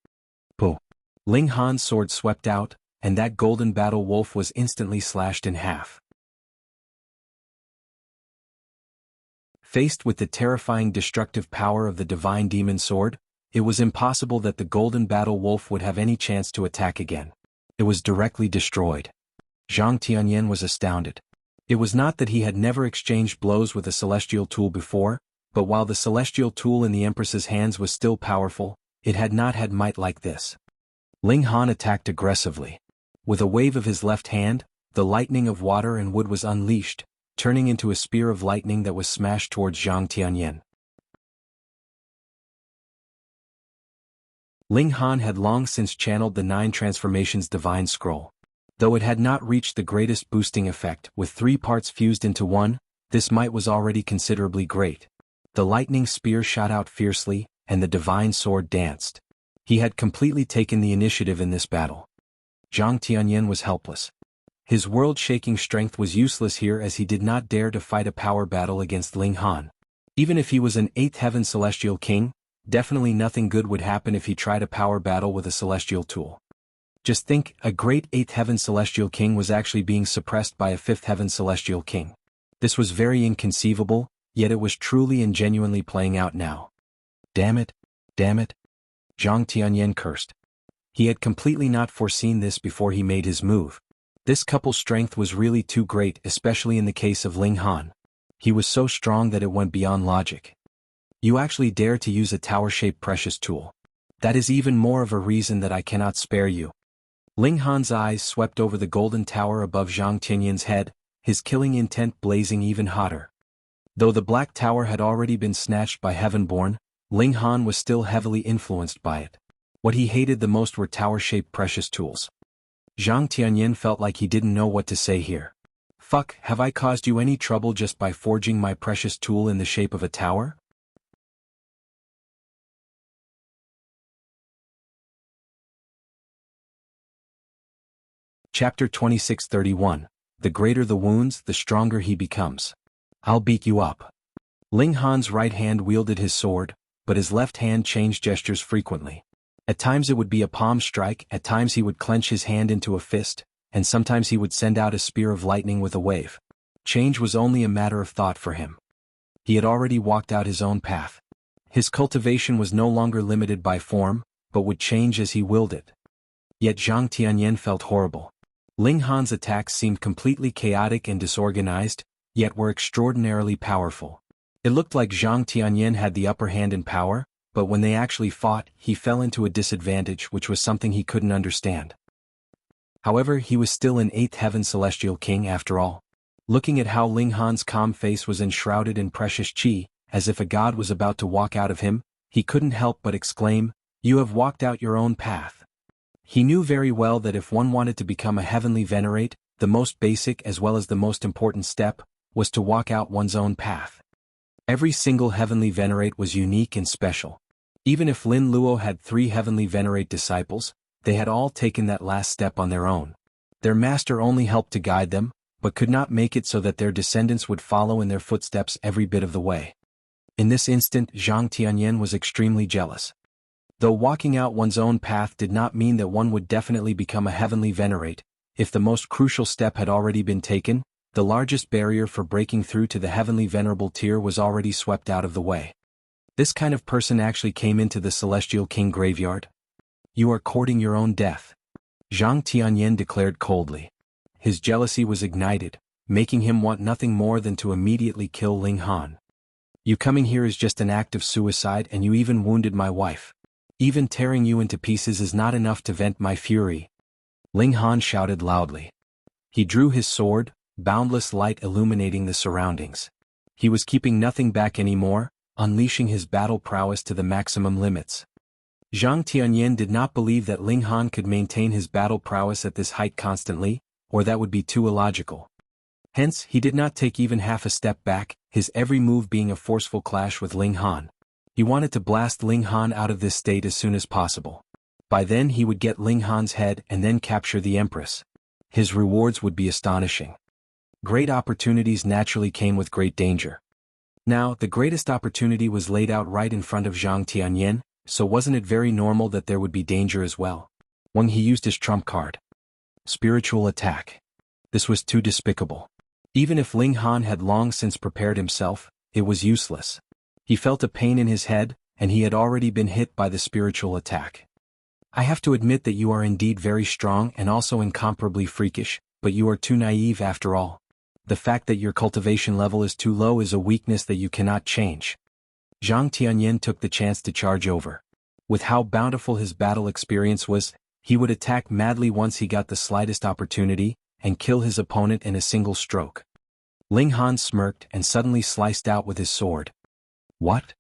Pooh! Ling Han's sword swept out, and that golden battle wolf was instantly slashed in half. Faced with the terrifying destructive power of the divine demon sword, it was impossible that the golden battle wolf would have any chance to attack again. It was directly destroyed. Zhang Tianyan was astounded. It was not that he had never exchanged blows with a celestial tool before, but while the celestial tool in the Empress's hands was still powerful, it had not had might like this. Ling Han attacked aggressively. With a wave of his left hand, the lightning of water and wood was unleashed, turning into a spear of lightning that was smashed towards Zhang Tianyan. Ling Han had long since channeled the 9 Transformations Divine Scroll. Though it had not reached the greatest boosting effect, with 3 parts fused into one, this might was already considerably great. The lightning spear shot out fiercely, and the divine sword danced. He had completely taken the initiative in this battle. Zhang Tianyan was helpless. His world-shaking strength was useless here as he did not dare to fight a power battle against Ling Han. Even if he was an 8th Heaven Celestial King, definitely nothing good would happen if he tried a power battle with a celestial tool. Just think, a great 8th Heaven Celestial King was actually being suppressed by a 5th Heaven Celestial King. This was very inconceivable, yet it was truly and genuinely playing out now. Damn it! Damn it! Zhang Tianyan cursed. He had completely not foreseen this before he made his move. This couple's strength was really too great, especially in the case of Ling Han. He was so strong that it went beyond logic. You actually dare to use a tower-shaped precious tool. That is even more of a reason that I cannot spare you. Ling Han's eyes swept over the golden tower above Zhang Tianyan's head, his killing intent blazing even hotter. Though the black tower had already been snatched by Heavenborn, Ling Han was still heavily influenced by it. What he hated the most were tower-shaped precious tools. Zhang Tianyan felt like he didn't know what to say here. Fuck, have I caused you any trouble just by forging my precious tool in the shape of a tower? Chapter 2631. The greater the wounds, the stronger he becomes. I'll beat you up. Ling Han's right hand wielded his sword, but his left hand changed gestures frequently. At times it would be a palm strike, at times he would clench his hand into a fist, and sometimes he would send out a spear of lightning with a wave. Change was only a matter of thought for him. He had already walked out his own path. His cultivation was no longer limited by form, but would change as he willed it. Yet Zhang Tianyan felt horrible. Ling Han's attacks seemed completely chaotic and disorganized, yet were extraordinarily powerful. It looked like Zhang Tianyan had the upper hand in power, but when they actually fought, he fell into a disadvantage which was something he couldn't understand. However, he was still an 8th heaven celestial king after all. Looking at how Ling Han's calm face was enshrouded in precious qi, as if a god was about to walk out of him, he couldn't help but exclaim, "You have walked out your own path." He knew very well that if one wanted to become a heavenly venerate, the most basic as well as the most important step, was to walk out one's own path. Every single heavenly venerate was unique and special. Even if Lin Luo had 3 heavenly venerate disciples, they had all taken that last step on their own. Their master only helped to guide them, but could not make it so that their descendants would follow in their footsteps every bit of the way. In this instant, Zhang Tianyan was extremely jealous. Though walking out one's own path did not mean that one would definitely become a heavenly venerate, if the most crucial step had already been taken, the largest barrier for breaking through to the heavenly venerable tier was already swept out of the way. This kind of person actually came into the Celestial King graveyard. "You are courting your own death," Zhang Tianyan declared coldly. His jealousy was ignited, making him want nothing more than to immediately kill Ling Han. "You coming here is just an act of suicide, and you even wounded my wife. Even tearing you into pieces is not enough to vent my fury," Ling Han shouted loudly. He drew his sword, boundless light illuminating the surroundings. He was keeping nothing back anymore, unleashing his battle prowess to the maximum limits. Zhang Tianyan did not believe that Ling Han could maintain his battle prowess at this height constantly, or that would be too illogical. Hence, he did not take even half a step back, his every move being a forceful clash with Ling Han. He wanted to blast Ling Han out of this state as soon as possible. By then he would get Ling Han's head and then capture the Empress. His rewards would be astonishing. Great opportunities naturally came with great danger. Now, the greatest opportunity was laid out right in front of Zhang Tianyan, so wasn't it very normal that there would be danger as well? When he used his trump card. Spiritual attack. This was too despicable. Even if Ling Han had long since prepared himself, it was useless. He felt a pain in his head, and he had already been hit by the spiritual attack. "I have to admit that you are indeed very strong and also incomparably freakish, but you are too naive after all. The fact that your cultivation level is too low is a weakness that you cannot change." Zhang Tianyan took the chance to charge over. With how bountiful his battle experience was, he would attack madly once he got the slightest opportunity, and kill his opponent in a single stroke. Ling Han smirked and suddenly sliced out with his sword. "What?"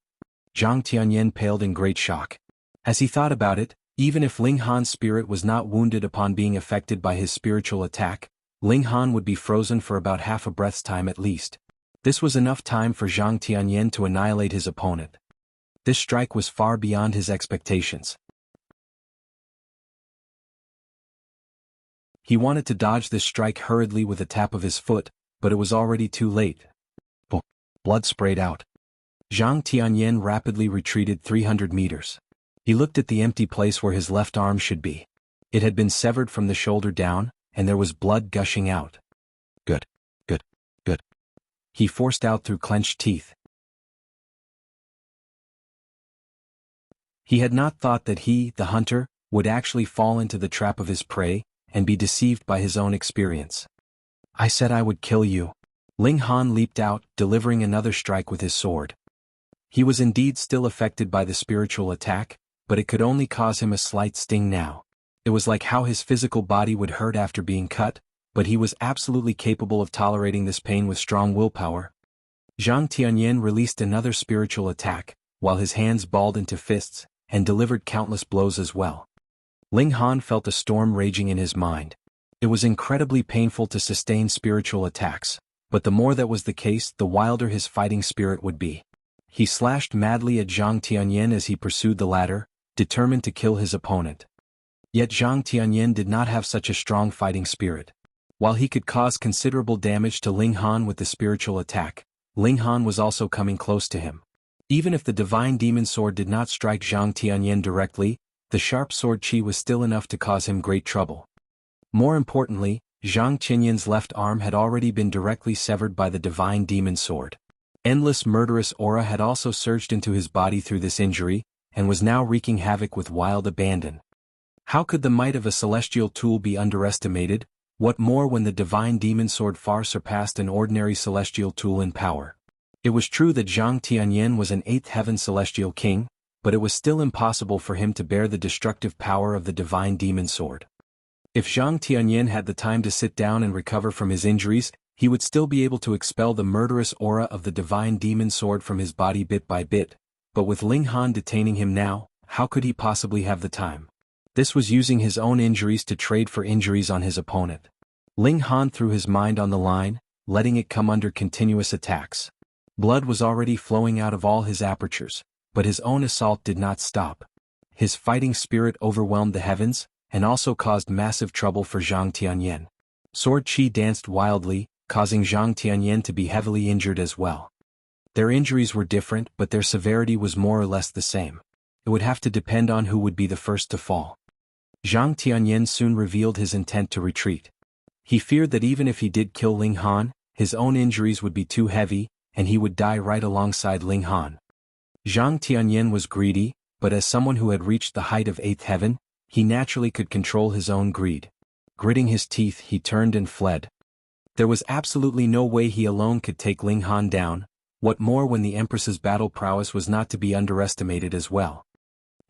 Zhang Tianyan paled in great shock. As he thought about it, even if Ling Han's spirit was not wounded upon being affected by his spiritual attack, Ling Han would be frozen for about half a breath's time at least. This was enough time for Zhang Tianyan to annihilate his opponent. This strike was far beyond his expectations. He wanted to dodge this strike hurriedly with a tap of his foot, but it was already too late. Blood sprayed out. Zhang Tianyan rapidly retreated 300 meters. He looked at the empty place where his left arm should be. It had been severed from the shoulder down, and there was blood gushing out. Good. He forced out through clenched teeth. He had not thought that he, the hunter, would actually fall into the trap of his prey, and be deceived by his own experience. "I said I would kill you." Ling Han leaped out, delivering another strike with his sword. He was indeed still affected by the spiritual attack, but it could only cause him a slight sting now. It was like how his physical body would hurt after being cut, but he was absolutely capable of tolerating this pain with strong willpower. Zhang Tianyan released another spiritual attack, while his hands balled into fists, and delivered countless blows as well. Ling Han felt a storm raging in his mind. It was incredibly painful to sustain spiritual attacks, but the more that was the case, the wilder his fighting spirit would be. He slashed madly at Zhang Tianyan as he pursued the latter, determined to kill his opponent. Yet Zhang Tianyan did not have such a strong fighting spirit. While he could cause considerable damage to Ling Han with the spiritual attack, Ling Han was also coming close to him. Even if the divine demon sword did not strike Zhang Tianyan directly, the sharp sword chi was still enough to cause him great trouble. More importantly, Zhang Tianyan's left arm had already been directly severed by the divine demon sword. Endless murderous aura had also surged into his body through this injury, and was now wreaking havoc with wild abandon. How could the might of a celestial tool be underestimated? What more when the divine demon sword far surpassed an ordinary celestial tool in power? It was true that Zhang Tianyan was an 8th heaven celestial king, but it was still impossible for him to bear the destructive power of the divine demon sword. If Zhang Tianyan had the time to sit down and recover from his injuries, he would still be able to expel the murderous aura of the divine demon sword from his body bit by bit, but with Ling Han detaining him now, how could he possibly have the time? This was using his own injuries to trade for injuries on his opponent. Ling Han threw his mind on the line, letting it come under continuous attacks. Blood was already flowing out of all his apertures, but his own assault did not stop. His fighting spirit overwhelmed the heavens, and also caused massive trouble for Zhang Tianyan. Sword chi danced wildly, causing Zhang Tianyan to be heavily injured as well. Their injuries were different, but their severity was more or less the same. It would have to depend on who would be the first to fall. Zhang Tianyan soon revealed his intent to retreat. He feared that even if he did kill Ling Han, his own injuries would be too heavy, and he would die right alongside Ling Han. Zhang Tianyan was greedy, but as someone who had reached the height of 8th heaven, he naturally could control his own greed. Gritting his teeth, he turned and fled. There was absolutely no way he alone could take Ling Han down, what more when the Empress's battle prowess was not to be underestimated as well.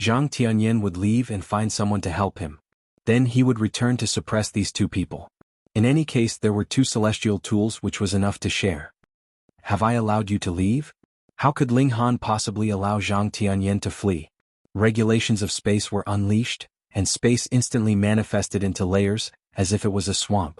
Zhang Tianyan would leave and find someone to help him. Then he would return to suppress these two people. In any case, there were 2 celestial tools, which was enough to share. Have I allowed you to leave? How could Ling Han possibly allow Zhang Tianyan to flee? Regulations of space were unleashed, and space instantly manifested into layers, as if it was a swamp.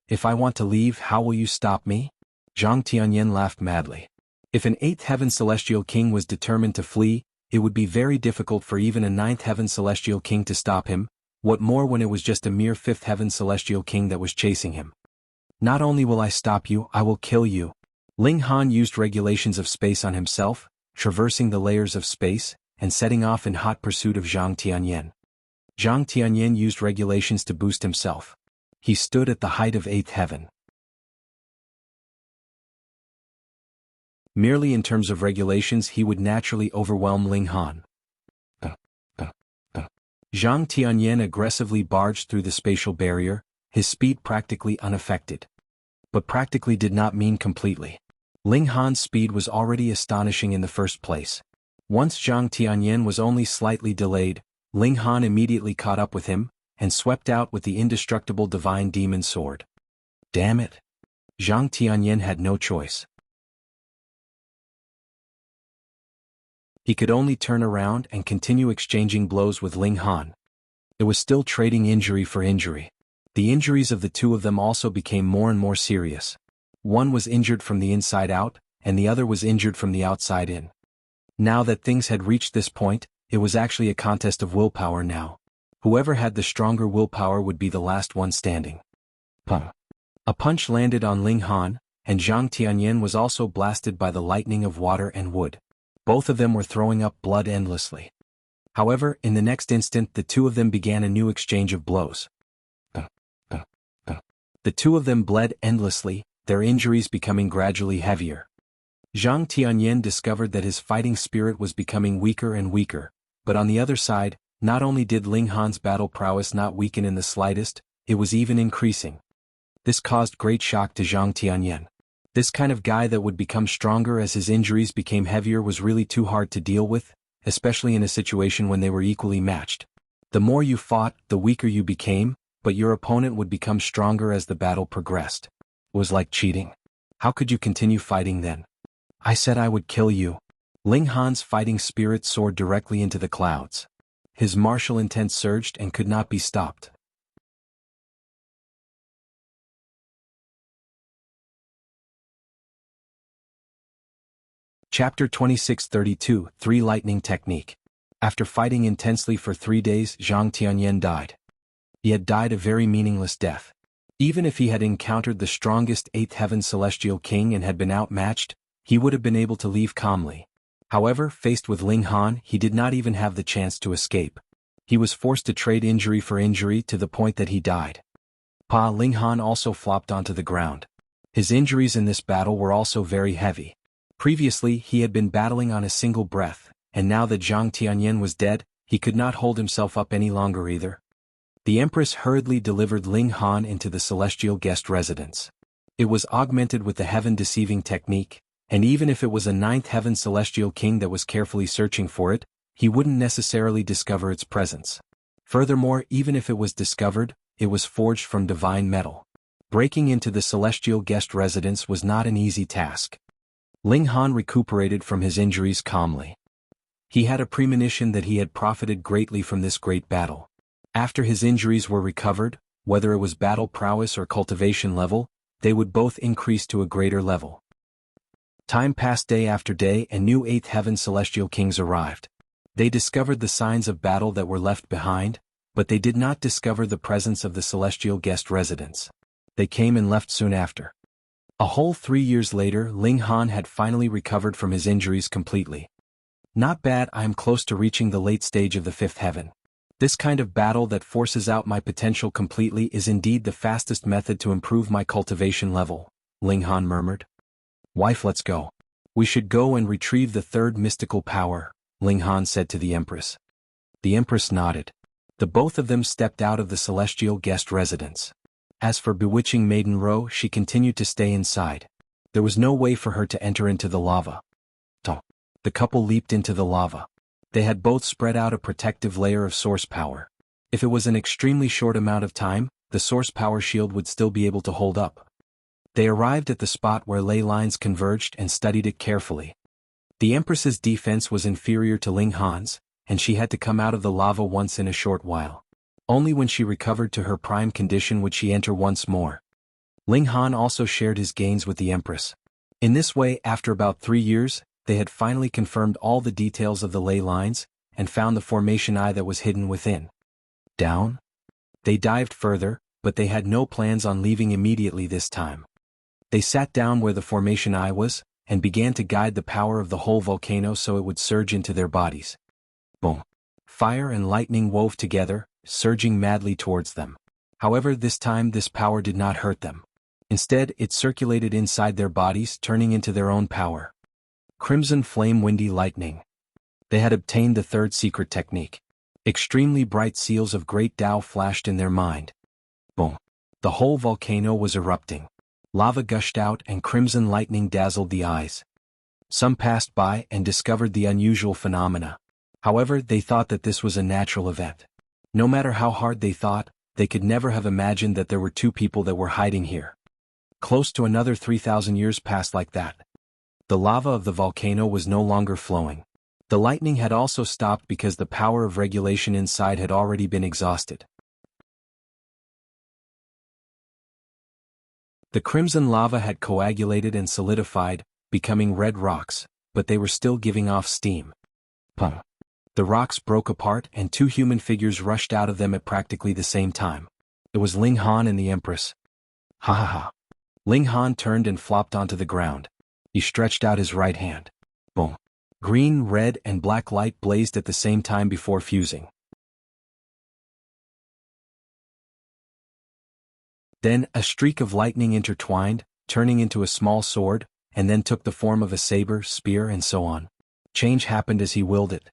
If I want to leave, how will you stop me? Zhang Tianyan laughed madly. If an 8th heaven celestial king was determined to flee, it would be very difficult for even a 9th heaven celestial king to stop him, what more when it was just a mere 5th heaven celestial king that was chasing him. Not only will I stop you, I will kill you. Ling Han used regulations of space on himself, traversing the layers of space, and setting off in hot pursuit of Zhang Tianyan. Zhang Tianyan used regulations to boost himself. He stood at the height of 8th heaven. Merely in terms of regulations, he would naturally overwhelm Ling Han. Zhang Tianyan aggressively barged through the spatial barrier, his speed practically unaffected. But practically did not mean completely. Ling Han's speed was already astonishing in the first place. Once Zhang Tianyan was only slightly delayed, Ling Han immediately caught up with him, and swept out with the indestructible divine demon sword. Damn it! Zhang Tianyan had no choice. He could only turn around and continue exchanging blows with Ling Han. It was still trading injury for injury. The injuries of the 2 of them also became more and more serious. One was injured from the inside out, and the other was injured from the outside in. Now that things had reached this point, it was actually a contest of willpower now. Whoever had the stronger willpower would be the last one standing. A punch landed on Ling Han, and Zhang Tianyan was also blasted by the lightning of water and wood. Both of them were throwing up blood endlessly. However, in the next instant the 2 of them began a new exchange of blows. The 2 of them bled endlessly, their injuries becoming gradually heavier. Zhang Tianyan discovered that his fighting spirit was becoming weaker and weaker, but on the other side, not only did Ling Han's battle prowess not weaken in the slightest, it was even increasing. This caused great shock to Zhang Tianyan. This kind of guy that would become stronger as his injuries became heavier was really too hard to deal with, especially in a situation when they were equally matched. The more you fought, the weaker you became, but your opponent would become stronger as the battle progressed. It was like cheating. How could you continue fighting then? I said I would kill you. Ling Han's fighting spirit soared directly into the clouds. His martial intent surged and could not be stopped. Chapter 2632, 3 Lightning Technique. After fighting intensely for 3 days, Zhang Tianyan died. He had died a very meaningless death. Even if he had encountered the strongest 8th Heaven Celestial King and had been outmatched, he would have been able to leave calmly. However, faced with Ling Han, he did not even have the chance to escape. He was forced to trade injury for injury to the point that he died. Ling Han also flopped onto the ground. His injuries in this battle were also very heavy. Previously, he had been battling on a single breath, and now that Zhang Tianyan was dead, he could not hold himself up any longer either. The Empress hurriedly delivered Ling Han into the celestial guest residence. It was augmented with the heaven-deceiving technique, and even if it was a 9th Heaven Celestial King that was carefully searching for it, he wouldn't necessarily discover its presence. Furthermore, even if it was discovered, it was forged from divine metal. Breaking into the celestial guest residence was not an easy task. Ling Han recuperated from his injuries calmly. He had a premonition that he had profited greatly from this great battle. After his injuries were recovered, whether it was battle prowess or cultivation level, they would both increase to a greater level. Time passed day after day and new 8th Heaven Celestial Kings arrived. They discovered the signs of battle that were left behind, but they did not discover the presence of the celestial guest residence. They came and left soon after. A whole 3 years later, Ling Han had finally recovered from his injuries completely. Not bad, I am close to reaching the late stage of the 5th heaven. This kind of battle that forces out my potential completely is indeed the fastest method to improve my cultivation level, Ling Han murmured. Wife, let's go. We should go and retrieve the 3rd mystical power, Ling Han said to the Empress. The Empress nodded. The both of them stepped out of the celestial guest residence. As for bewitching Maiden Ro, she continued to stay inside. There was no way for her to enter into the lava. The couple leaped into the lava. They had both spread out a protective layer of source power. If it was an extremely short amount of time, the source power shield would still be able to hold up. They arrived at the spot where ley lines converged and studied it carefully. The Empress's defense was inferior to Ling Han's, and she had to come out of the lava once in a short while. Only when she recovered to her prime condition would she enter once more. Ling Han also shared his gains with the Empress. In this way, after about 3 years, they had finally confirmed all the details of the ley lines, and found the formation eye that was hidden within. Down? They dived further, but they had no plans on leaving immediately this time. They sat down where the formation eye was, and began to guide the power of the whole volcano so it would surge into their bodies. Boom! Fire and lightning wove together, surging madly towards them. However, this time this power did not hurt them. Instead, it circulated inside their bodies, turning into their own power. Crimson flame windy lightning. They had obtained the 3rd secret technique. Extremely bright seals of great Tao flashed in their mind. Boom! The whole volcano was erupting. Lava gushed out and crimson lightning dazzled the eyes. Some passed by and discovered the unusual phenomena. However, they thought that this was a natural event. No matter how hard they thought, they could never have imagined that there were 2 people that were hiding here. Close to another 3,000 years passed like that. The lava of the volcano was no longer flowing. The lightning had also stopped because the power of regulation inside had already been exhausted. The crimson lava had coagulated and solidified, becoming red rocks, but they were still giving off steam. Pum! The rocks broke apart and 2 human figures rushed out of them at practically the same time. It was Ling Han and the Empress. Ha ha ha! Ling Han turned and flopped onto the ground. He stretched out his right hand. Boom! Green, red, and black light blazed at the same time before fusing. Then, a streak of lightning intertwined, turning into a small sword, and then took the form of a saber, spear, and so on. Change happened as he willed it.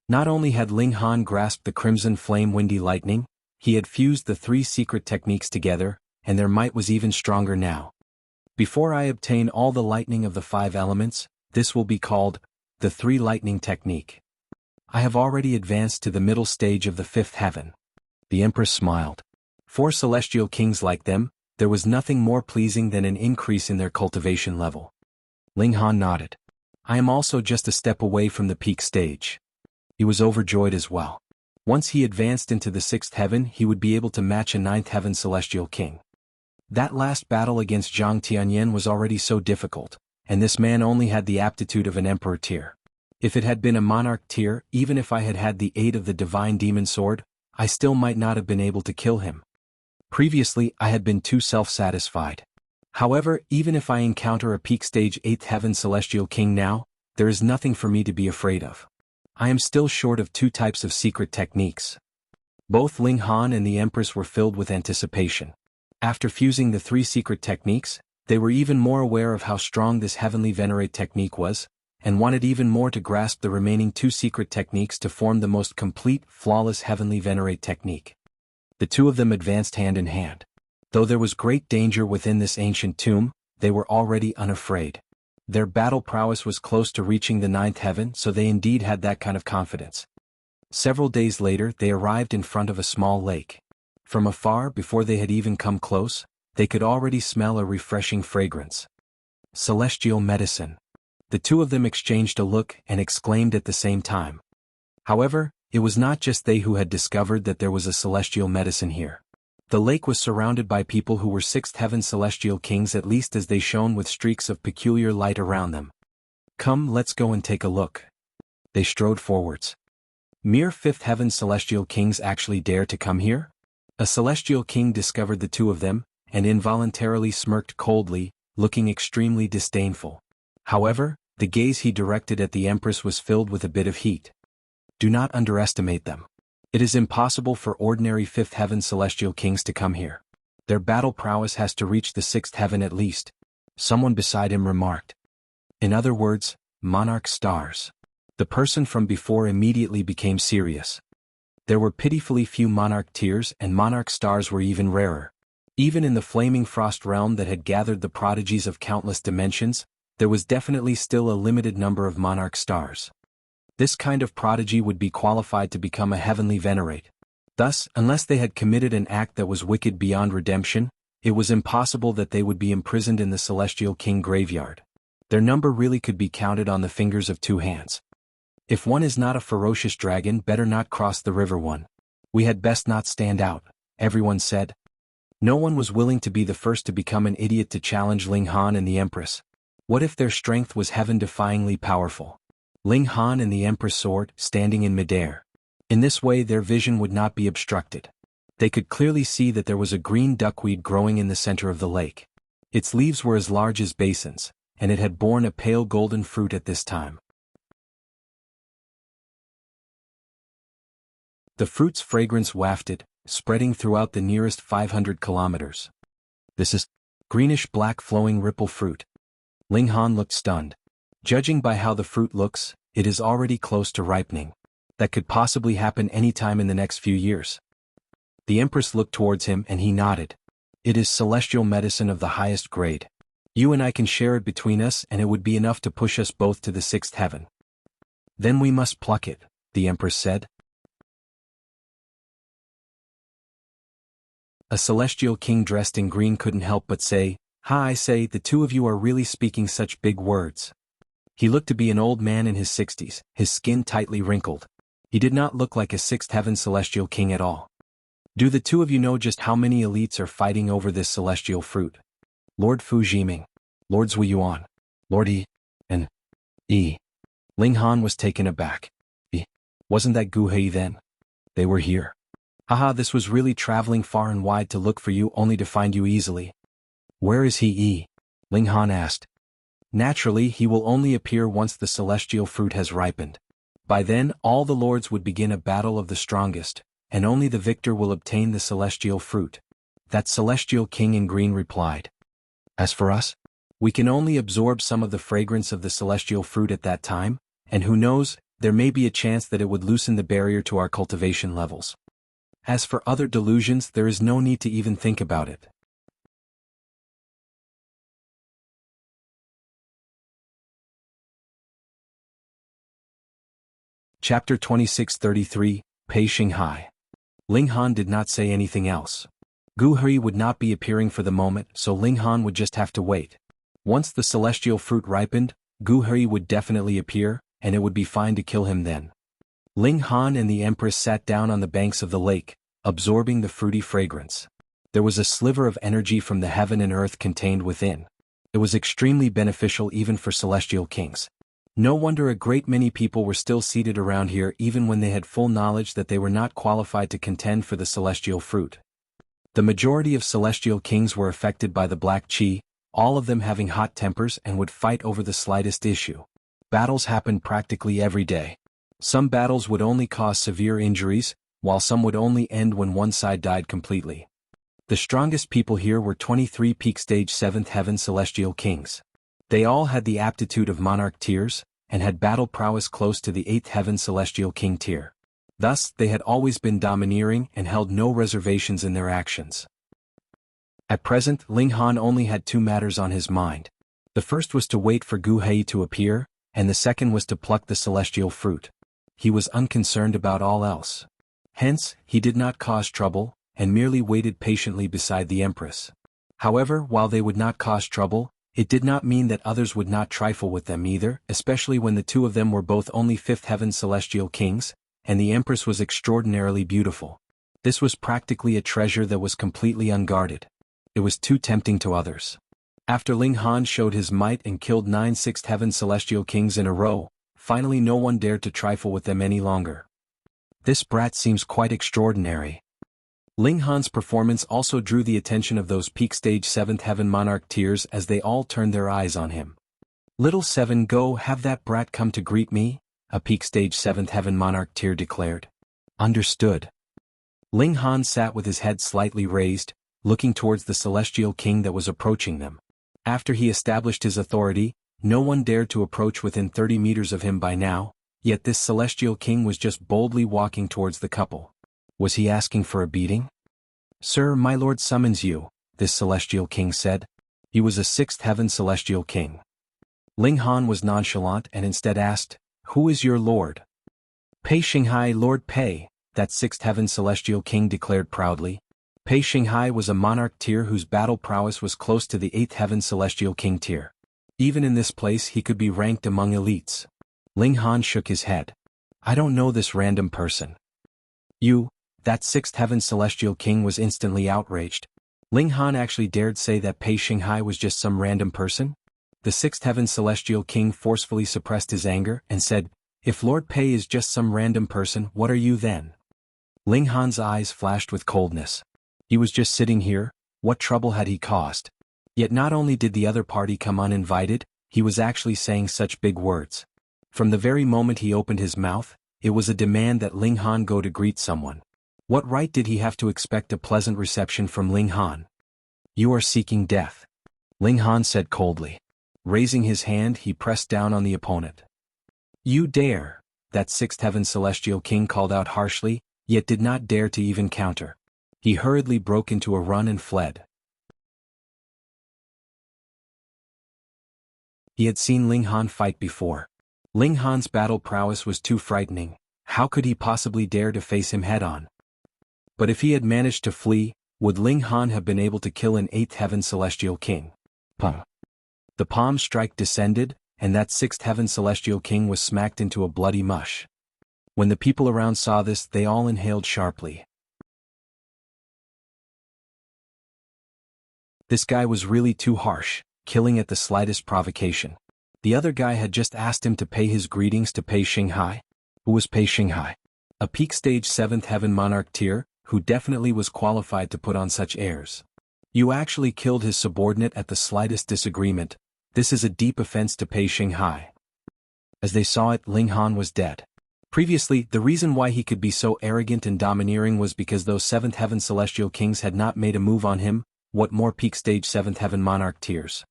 Not only had Ling Han grasped the crimson flame windy lightning, he had fused the 3 secret techniques together, and their might was even stronger now. Before I obtain all the lightning of the 5 elements, this will be called the 3 lightning technique. I have already advanced to the middle stage of the 5th heaven. The Empress smiled. 4 celestial kings like them, there was nothing more pleasing than an increase in their cultivation level. Ling Han nodded. I am also just a step away from the peak stage. He was overjoyed as well. Once he advanced into the 6th heaven, he would be able to match a 9th heaven celestial king. That last battle against Zhang Tianyan was already so difficult, and this man only had the aptitude of an emperor tier. If it had been a monarch tier, even if I had had the aid of the divine demon sword, I still might not have been able to kill him. Previously, I had been too self-satisfied. However, even if I encounter a peak stage 8th heaven celestial king now, there is nothing for me to be afraid of. I am still short of 2 types of secret techniques. Both Ling Han and the Empress were filled with anticipation. After fusing the 3 secret techniques, they were even more aware of how strong this heavenly venerate technique was, and wanted even more to grasp the remaining 2 secret techniques to form the most complete, flawless heavenly venerate technique. The 2 of them advanced hand in hand. Though there was great danger within this ancient tomb, they were already unafraid. Their battle prowess was close to reaching the 9th heaven, so they indeed had that kind of confidence. Several days later, they arrived in front of a small lake. From afar, before they had even come close, they could already smell a refreshing fragrance. Celestial medicine. The 2 of them exchanged a look and exclaimed at the same time. However, it was not just they who had discovered that there was a celestial medicine here. The lake was surrounded by people who were 6th heaven celestial kings, at least, as they shone with streaks of peculiar light around them. Come, let's go and take a look. They strode forwards. Mere 5th heaven celestial kings actually dare to come here? A celestial king discovered the 2 of them, and involuntarily smirked coldly, looking extremely disdainful. However, the gaze he directed at the Empress was filled with a bit of heat. Do not underestimate them. It is impossible for ordinary 5th heaven celestial kings to come here. Their battle prowess has to reach the 6th heaven at least. Someone beside him remarked. In other words, monarch stars. The person from before immediately became serious. There were pitifully few monarch tiers, and monarch stars were even rarer. Even in the flaming frost realm that had gathered the prodigies of countless dimensions, there was definitely still a limited number of monarch stars. This kind of prodigy would be qualified to become a heavenly venerate. Thus, unless they had committed an act that was wicked beyond redemption, it was impossible that they would be imprisoned in the Celestial King graveyard. Their number really could be counted on the fingers of 2 hands. If one is not a ferocious dragon, better not cross the river one. We had best not stand out, everyone said. No one was willing to be the first to become an idiot to challenge Ling Han and the Empress. What if their strength was heaven-defyingly powerful? Ling Han and the Empress soared, standing in midair. In this way their vision would not be obstructed. They could clearly see that there was a green duckweed growing in the center of the lake. Its leaves were as large as basins, and it had borne a pale golden fruit at this time. The fruit's fragrance wafted, spreading throughout the nearest 500 kilometers. This is greenish-black flowing ripple fruit. Ling Han looked stunned. Judging by how the fruit looks, it is already close to ripening. That could possibly happen any time in the next few years. The Empress looked towards him and he nodded. It is celestial medicine of the highest grade. You and I can share it between us, and it would be enough to push us both to the 6th heaven. Then we must pluck it, the Empress said. A celestial king dressed in green couldn't help but say, "Ha, I say, the 2 of you are really speaking such big words." He looked to be an old man in his 60s, his skin tightly wrinkled. He did not look like a 6th heaven celestial king at all. Do the 2 of you know just how many elites are fighting over this celestial fruit? Lord Fu Jiming, Lord Zui Yuan, Lord Yi, and Yi. Ling Han was taken aback. Wasn't that Gu Hei then? They were here. Haha, this was really traveling far and wide to look for you only to find you easily. Where is he, Yi? Ling Han asked. Naturally, he will only appear once the celestial fruit has ripened. By then, all the lords would begin a battle of the strongest, and only the victor will obtain the celestial fruit. That celestial king in green replied. As for us, we can only absorb some of the fragrance of the celestial fruit at that time, and who knows, there may be a chance that it would loosen the barrier to our cultivation levels. As for other delusions, there is no need to even think about it. Chapter 2633, Pei Shenghai. Ling Han did not say anything else. Gu Hui would not be appearing for the moment, so Ling Han would just have to wait. Once the celestial fruit ripened, Gu Hui would definitely appear, and it would be fine to kill him then. Ling Han and the Empress sat down on the banks of the lake, absorbing the fruity fragrance. There was a sliver of energy from the heaven and earth contained within. It was extremely beneficial even for celestial kings. No wonder a great many people were still seated around here even when they had full knowledge that they were not qualified to contend for the celestial fruit. The majority of celestial kings were affected by the black chi, all of them having hot tempers and would fight over the slightest issue. Battles happened practically every day. Some battles would only cause severe injuries, while some would only end when one side died completely. The strongest people here were 23 peak stage 7th heaven celestial kings. They all had the aptitude of monarch tiers, and had battle prowess close to the 8th heaven celestial king tier. Thus, they had always been domineering and held no reservations in their actions. At present, Ling Han only had two matters on his mind. The first was to wait for Gu Hei to appear, and the second was to pluck the celestial fruit. He was unconcerned about all else. Hence, he did not cause trouble, and merely waited patiently beside the Empress. However, while they would not cause trouble, it did not mean that others would not trifle with them either, especially when the two of them were both only 5th heaven celestial kings, and the Empress was extraordinarily beautiful. This was practically a treasure that was completely unguarded. It was too tempting to others. After Ling Han showed his might and killed 9 6th heaven celestial kings in a row, finally no one dared to trifle with them any longer. This brat seems quite extraordinary. Ling Han's performance also drew the attention of those peak stage 7th heaven monarch tiers as they all turned their eyes on him. "Little Seven, go have that brat come to greet me," a peak stage 7th heaven monarch tier declared. "Understood." Ling Han sat with his head slightly raised, looking towards the celestial king that was approaching them. After he established his authority, no one dared to approach within 30 meters of him by now, yet this celestial king was just boldly walking towards the couple. Was he asking for a beating? "Sir, my lord summons you," this celestial king said. He was a 6th heaven celestial king. Ling Han was nonchalant and instead asked, "Who is your lord?" "Pei Shenghai, Lord Pei," that 6th heaven celestial king declared proudly. Pei Shenghai was a monarch tier whose battle prowess was close to the 8th heaven celestial king tier. Even in this place he could be ranked among elites. Ling Han shook his head. "I don't know this random person." "You," that 6th heaven celestial king was instantly outraged. Ling Han actually dared say that Pei Shenghai was just some random person? The 6th heaven celestial king forcefully suppressed his anger and said, "If Lord Pei is just some random person, what are you then?" Ling Han's eyes flashed with coldness. He was just sitting here, what trouble had he caused? Yet not only did the other party come uninvited, he was actually saying such big words. From the very moment he opened his mouth, it was a demand that Ling Han go to greet someone. What right did he have to expect a pleasant reception from Ling Han? "You are seeking death," Ling Han said coldly. Raising his hand, he pressed down on the opponent. "You dare," that 6th heaven celestial king called out harshly, yet did not dare to even counter. He hurriedly broke into a run and fled. He had seen Ling Han fight before. Ling Han's battle prowess was too frightening. How could he possibly dare to face him head-on? But if he had managed to flee, would Ling Han have been able to kill an 8th heaven celestial king? Puh. The palm strike descended, and that 6th heaven celestial king was smacked into a bloody mush. When the people around saw this, they all inhaled sharply. This guy was really too harsh, killing at the slightest provocation. The other guy had just asked him to pay his greetings to Pei Shenghai. Who was Pei Shenghai? A peak stage 7th heaven monarch tier, who definitely was qualified to put on such airs. You actually killed his subordinate at the slightest disagreement. This is a deep offense to Pei Shenghai. As they saw it, Ling Han was dead. Previously, the reason why he could be so arrogant and domineering was because those 7th heaven celestial kings had not made a move on him. What more peak stage 7th heaven monarch tiers?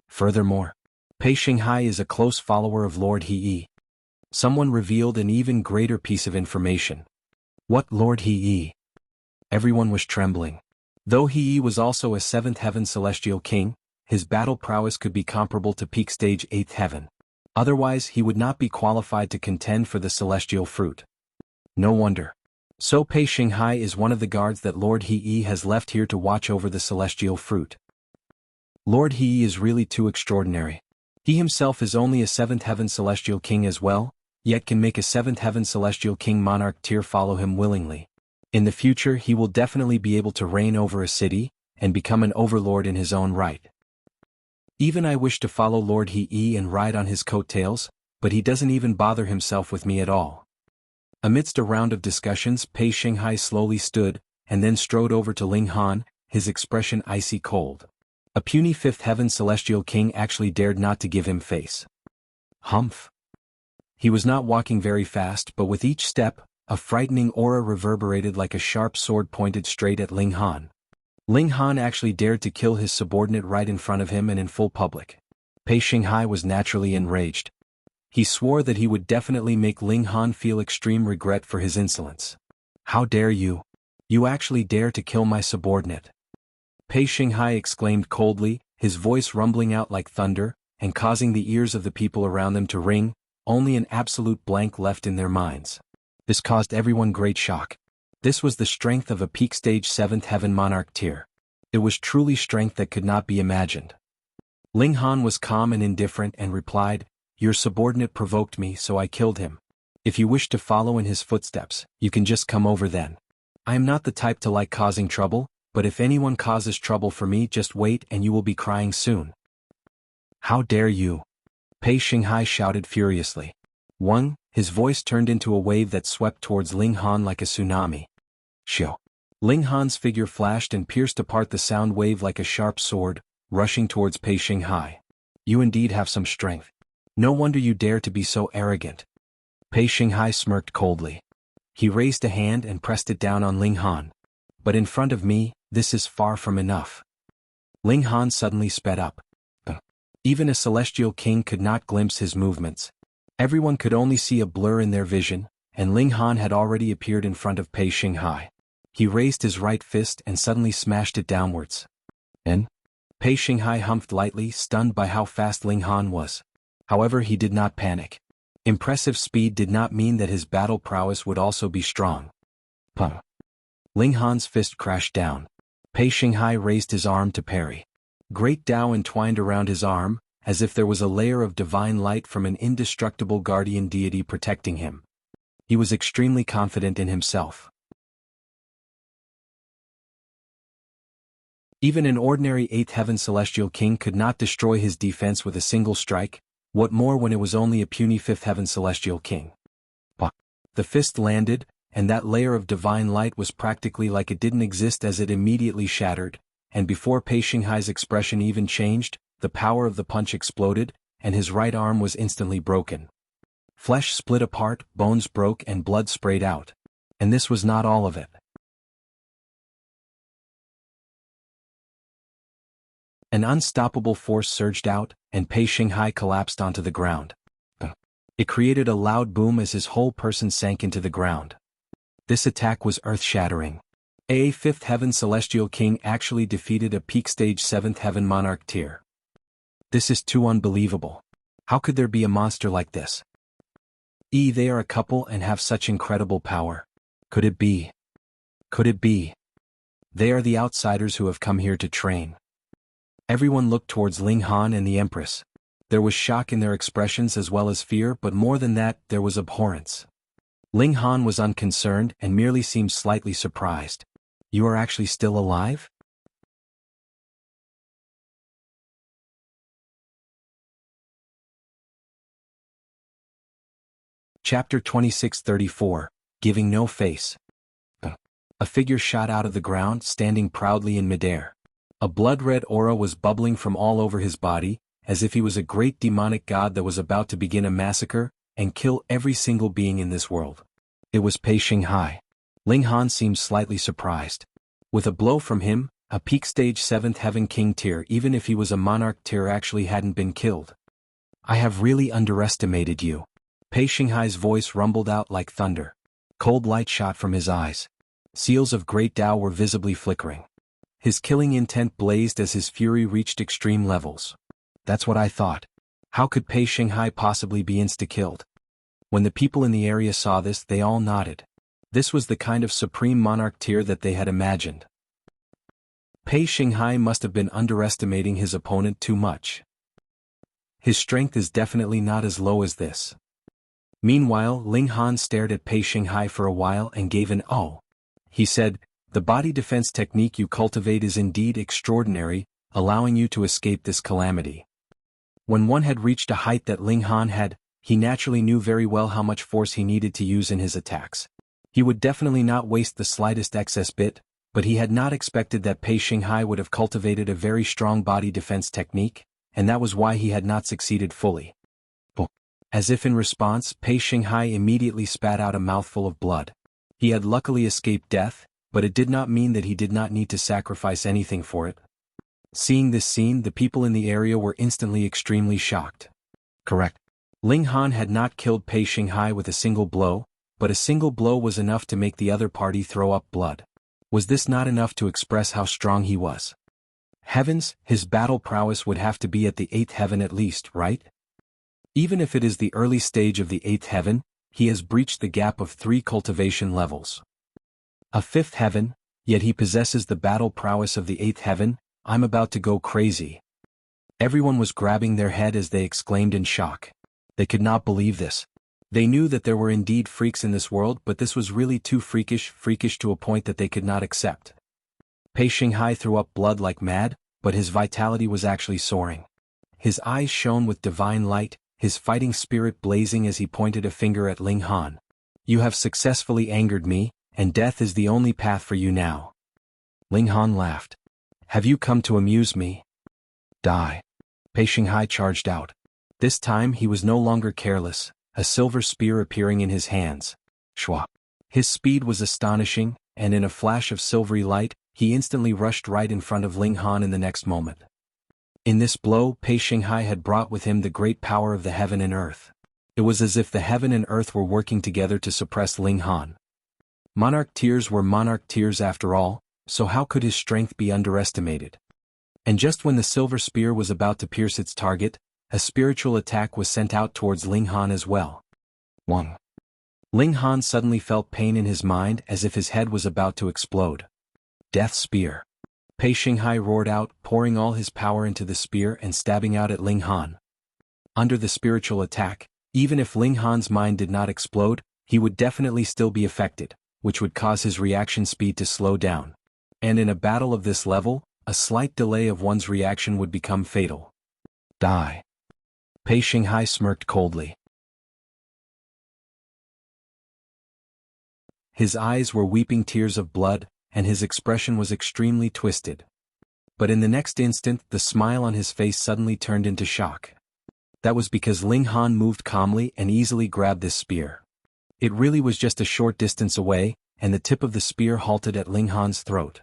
Furthermore, Pei Shenghai is a close follower of Lord He. Someone revealed an even greater piece of information. What Lord He? Everyone was trembling. Though He was also a 7th heaven celestial king, his battle prowess could be comparable to peak stage 8th heaven. Otherwise he would not be qualified to contend for the celestial fruit. No wonder. So Pei Shenghai is one of the guards that Lord He has left here to watch over the celestial fruit. Lord He is really too extraordinary. He himself is only a 7th heaven celestial king as well, yet can make a 7th heaven celestial king monarch tier follow him willingly. In the future he will definitely be able to reign over a city, and become an overlord in his own right. Even I wish to follow Lord He and ride on his coattails, but he doesn't even bother himself with me at all. Amidst a round of discussions, Pei Shenghai slowly stood, and then strode over to Ling Han, his expression icy cold. A puny fifth heaven celestial king actually dared not to give him face. Humph. He was not walking very fast, but with each step, a frightening aura reverberated like a sharp sword pointed straight at Ling Han. Ling Han actually dared to kill his subordinate right in front of him and in full public. Pei Shenghai was naturally enraged. He swore that he would definitely make Ling Han feel extreme regret for his insolence. How dare you? You actually dare to kill my subordinate? Pei Shenghai exclaimed coldly, his voice rumbling out like thunder, and causing the ears of the people around them to ring, only an absolute blank left in their minds. This caused everyone great shock. This was the strength of a peak stage 7th heaven monarch tier. It was truly strength that could not be imagined. Ling Han was calm and indifferent and replied, "Your subordinate provoked me, so I killed him. If you wish to follow in his footsteps, you can just come over then. I am not the type to like causing trouble, but if anyone causes trouble for me, just wait and you will be crying soon." How dare you? Pei Shenghai shouted furiously. His voice turned into a wave that swept towards Ling Han like a tsunami. Shoo! Ling Han's figure flashed and pierced apart the sound wave like a sharp sword, rushing towards Pei Shenghai. You indeed have some strength. No wonder you dare to be so arrogant. Pei Shenghai smirked coldly. He raised a hand and pressed it down on Ling Han. But in front of me, this is far from enough. Ling Han suddenly sped up. Even a celestial king could not glimpse his movements. Everyone could only see a blur in their vision, and Ling Han had already appeared in front of Pei Shenghai. He raised his right fist and suddenly smashed it downwards. And Pei Shenghai humphed lightly, stunned by how fast Ling Han was. However, he did not panic. Impressive speed did not mean that his battle prowess would also be strong. Puh! Ling Han's fist crashed down. Pei Shenghai raised his arm to parry. Great Tao entwined around his arm, as if there was a layer of divine light from an indestructible guardian deity protecting him. He was extremely confident in himself. Even an ordinary 8th heaven celestial king could not destroy his defense with a single strike, what more when it was only a puny 5th heaven celestial king. The fist landed, and that layer of divine light was practically like it didn't exist as it immediately shattered, and before Pei Shenghai's expression even changed, the power of the punch exploded, and his right arm was instantly broken. Flesh split apart, bones broke and blood sprayed out. And this was not all of it. An unstoppable force surged out, and Pei Shenghai collapsed onto the ground. It created a loud boom as his whole person sank into the ground. This attack was earth-shattering. A 5th heaven celestial king actually defeated a peak stage 7th heaven monarch tier. This is too unbelievable. How could there be a monster like this? They are a couple and have such incredible power. Could it be? Could it be? They are the outsiders who have come here to train. Everyone looked towards Ling Han and the Empress. There was shock in their expressions as well as fear, but more than that, there was abhorrence. Ling Han was unconcerned and merely seemed slightly surprised. You are actually still alive? Chapter 2634, Giving No Face. A figure shot out of the ground, standing proudly in midair. A blood-red aura was bubbling from all over his body, as if he was a great demonic god that was about to begin a massacre, and kill every single being in this world. It was Pei Shenghai. Ling Han seemed slightly surprised. With a blow from him, a peak stage 7th heaven king tier, even if he was a monarch tier, actually hadn't been killed. I have really underestimated you. Pei Shenghai's voice rumbled out like thunder. Cold light shot from his eyes. Seals of great Tao were visibly flickering. His killing intent blazed as his fury reached extreme levels. That's what I thought. How could Pei Shenghai possibly be insta-killed? When the people in the area saw this, they all nodded. This was the kind of supreme monarch tier that they had imagined. Pei Shenghai must have been underestimating his opponent too much. His strength is definitely not as low as this. Meanwhile, Ling Han stared at Pei Shenghai for a while and gave an "oh." He said, "The body defense technique you cultivate is indeed extraordinary, allowing you to escape this calamity." When one had reached a height that Ling Han had, he naturally knew very well how much force he needed to use in his attacks. He would definitely not waste the slightest excess bit, but he had not expected that Pei Shenghai would have cultivated a very strong body defense technique, and that was why he had not succeeded fully. As if in response, Pei Shenghai immediately spat out a mouthful of blood. He had luckily escaped death, but it did not mean that he did not need to sacrifice anything for it. Seeing this scene, the people in the area were instantly extremely shocked. Correct. Ling Han had not killed Pei Shenghai with a single blow, but a single blow was enough to make the other party throw up blood. Was this not enough to express how strong he was? Heavens, his battle prowess would have to be at the 8th heaven at least, right? Even if it is the early stage of the 8th heaven, he has breached the gap of 3 cultivation levels. A 5th heaven, yet he possesses the battle prowess of the 8th heaven. I'm about to go crazy. Everyone was grabbing their head as they exclaimed in shock. They could not believe this. They knew that there were indeed freaks in this world, but this was really too freakish to a point that they could not accept. Pei Shenghai threw up blood like mad, but his vitality was actually soaring. His eyes shone with divine light, his fighting spirit blazing as he pointed a finger at Ling Han. You have successfully angered me, and death is the only path for you now. Ling Han laughed. Have you come to amuse me? Die. Pei Shenghai charged out. This time he was no longer careless, a silver spear appearing in his hands. Shwa. His speed was astonishing, and in a flash of silvery light, he instantly rushed right in front of Ling Han in the next moment. In this blow, Pei Shenghai had brought with him the great power of the heaven and earth. It was as if the heaven and earth were working together to suppress Ling Han. Monarch tears were monarch tears after all, so how could his strength be underestimated? And just when the silver spear was about to pierce its target, a spiritual attack was sent out towards Ling Han as well. 1. Ling Han suddenly felt pain in his mind as if his head was about to explode. Death Spear. Pei Shenghai roared out, pouring all his power into the spear and stabbing out at Ling Han. Under the spiritual attack, even if Ling Han's mind did not explode, he would definitely still be affected, which would cause his reaction speed to slow down. And in a battle of this level, a slight delay of one's reaction would become fatal. Die. Pei Shenghai smirked coldly. His eyes were weeping tears of blood, and his expression was extremely twisted. But in the next instant, the smile on his face suddenly turned into shock. That was because Ling Han moved calmly and easily grabbed this spear. It really was just a short distance away, and the tip of the spear halted at Ling Han's throat.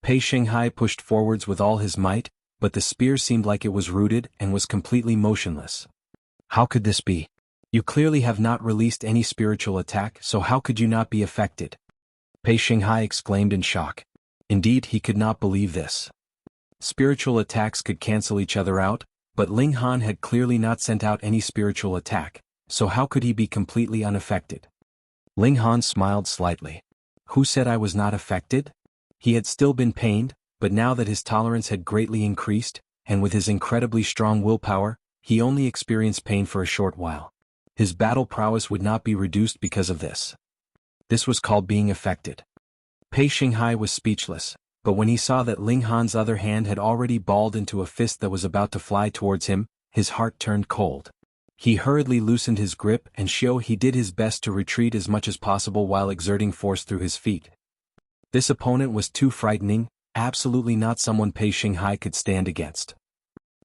Pei Shenghai pushed forwards with all his might, but the spear seemed like it was rooted and was completely motionless. How could this be? You clearly have not released any spiritual attack, so how could you not be affected? Pei Shenghai exclaimed in shock. Indeed, he could not believe this. Spiritual attacks could cancel each other out, but Ling Han had clearly not sent out any spiritual attack, so how could he be completely unaffected? Ling Han smiled slightly. Who said I was not affected? He had still been pained, but now that his tolerance had greatly increased, and with his incredibly strong willpower, he only experienced pain for a short while. His battle prowess would not be reduced because of this. This was called being affected. Pei Shenghai was speechless, but when he saw that Ling Han's other hand had already balled into a fist that was about to fly towards him, his heart turned cold. He hurriedly loosened his grip and he did his best to retreat as much as possible while exerting force through his feet. This opponent was too frightening, absolutely not someone Pei Shenghai could stand against.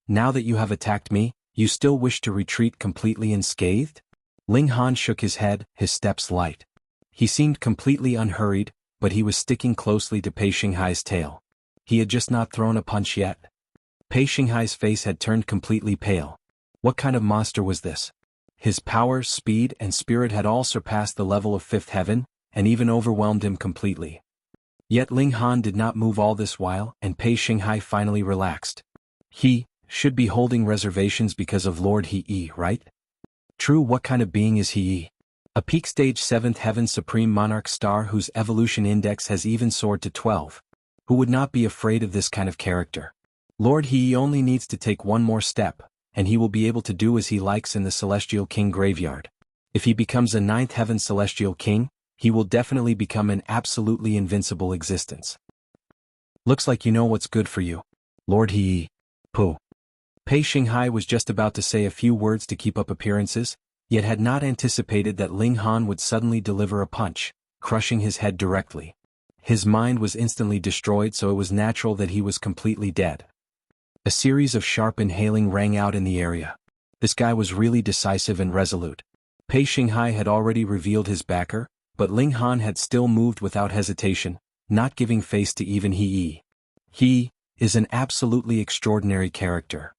Now that you have attacked me, you still wish to retreat completely unscathed? Ling Han shook his head, his steps light. He seemed completely unhurried, but he was sticking closely to Pei Shenghai's tail. He had just not thrown a punch yet. Pei Shenghai's face had turned completely pale. What kind of monster was this? His power, speed, and spirit had all surpassed the level of 5th heaven, and even overwhelmed him completely. Yet Ling Han did not move all this while, and Pei Shenghai finally relaxed. He should be holding reservations because of Lord He, right? True, what kind of being is He? A peak stage 7th heaven supreme monarch star whose evolution index has even soared to 12. Who would not be afraid of this kind of character? Lord He only needs to take one more step, and he will be able to do as he likes in the Celestial King graveyard. If he becomes a 9th heaven Celestial King, he will definitely become an absolutely invincible existence. Looks like you know what's good for you, Lord He. Pooh. Pei Shenghai was just about to say a few words to keep up appearances, yet had not anticipated that Ling Han would suddenly deliver a punch, crushing his head directly. His mind was instantly destroyed, so it was natural that he was completely dead. A series of sharp inhaling rang out in the area. This guy was really decisive and resolute. Pei Shenghai had already revealed his backer, but Ling Han had still moved without hesitation, not giving face to even he. He is an absolutely extraordinary character.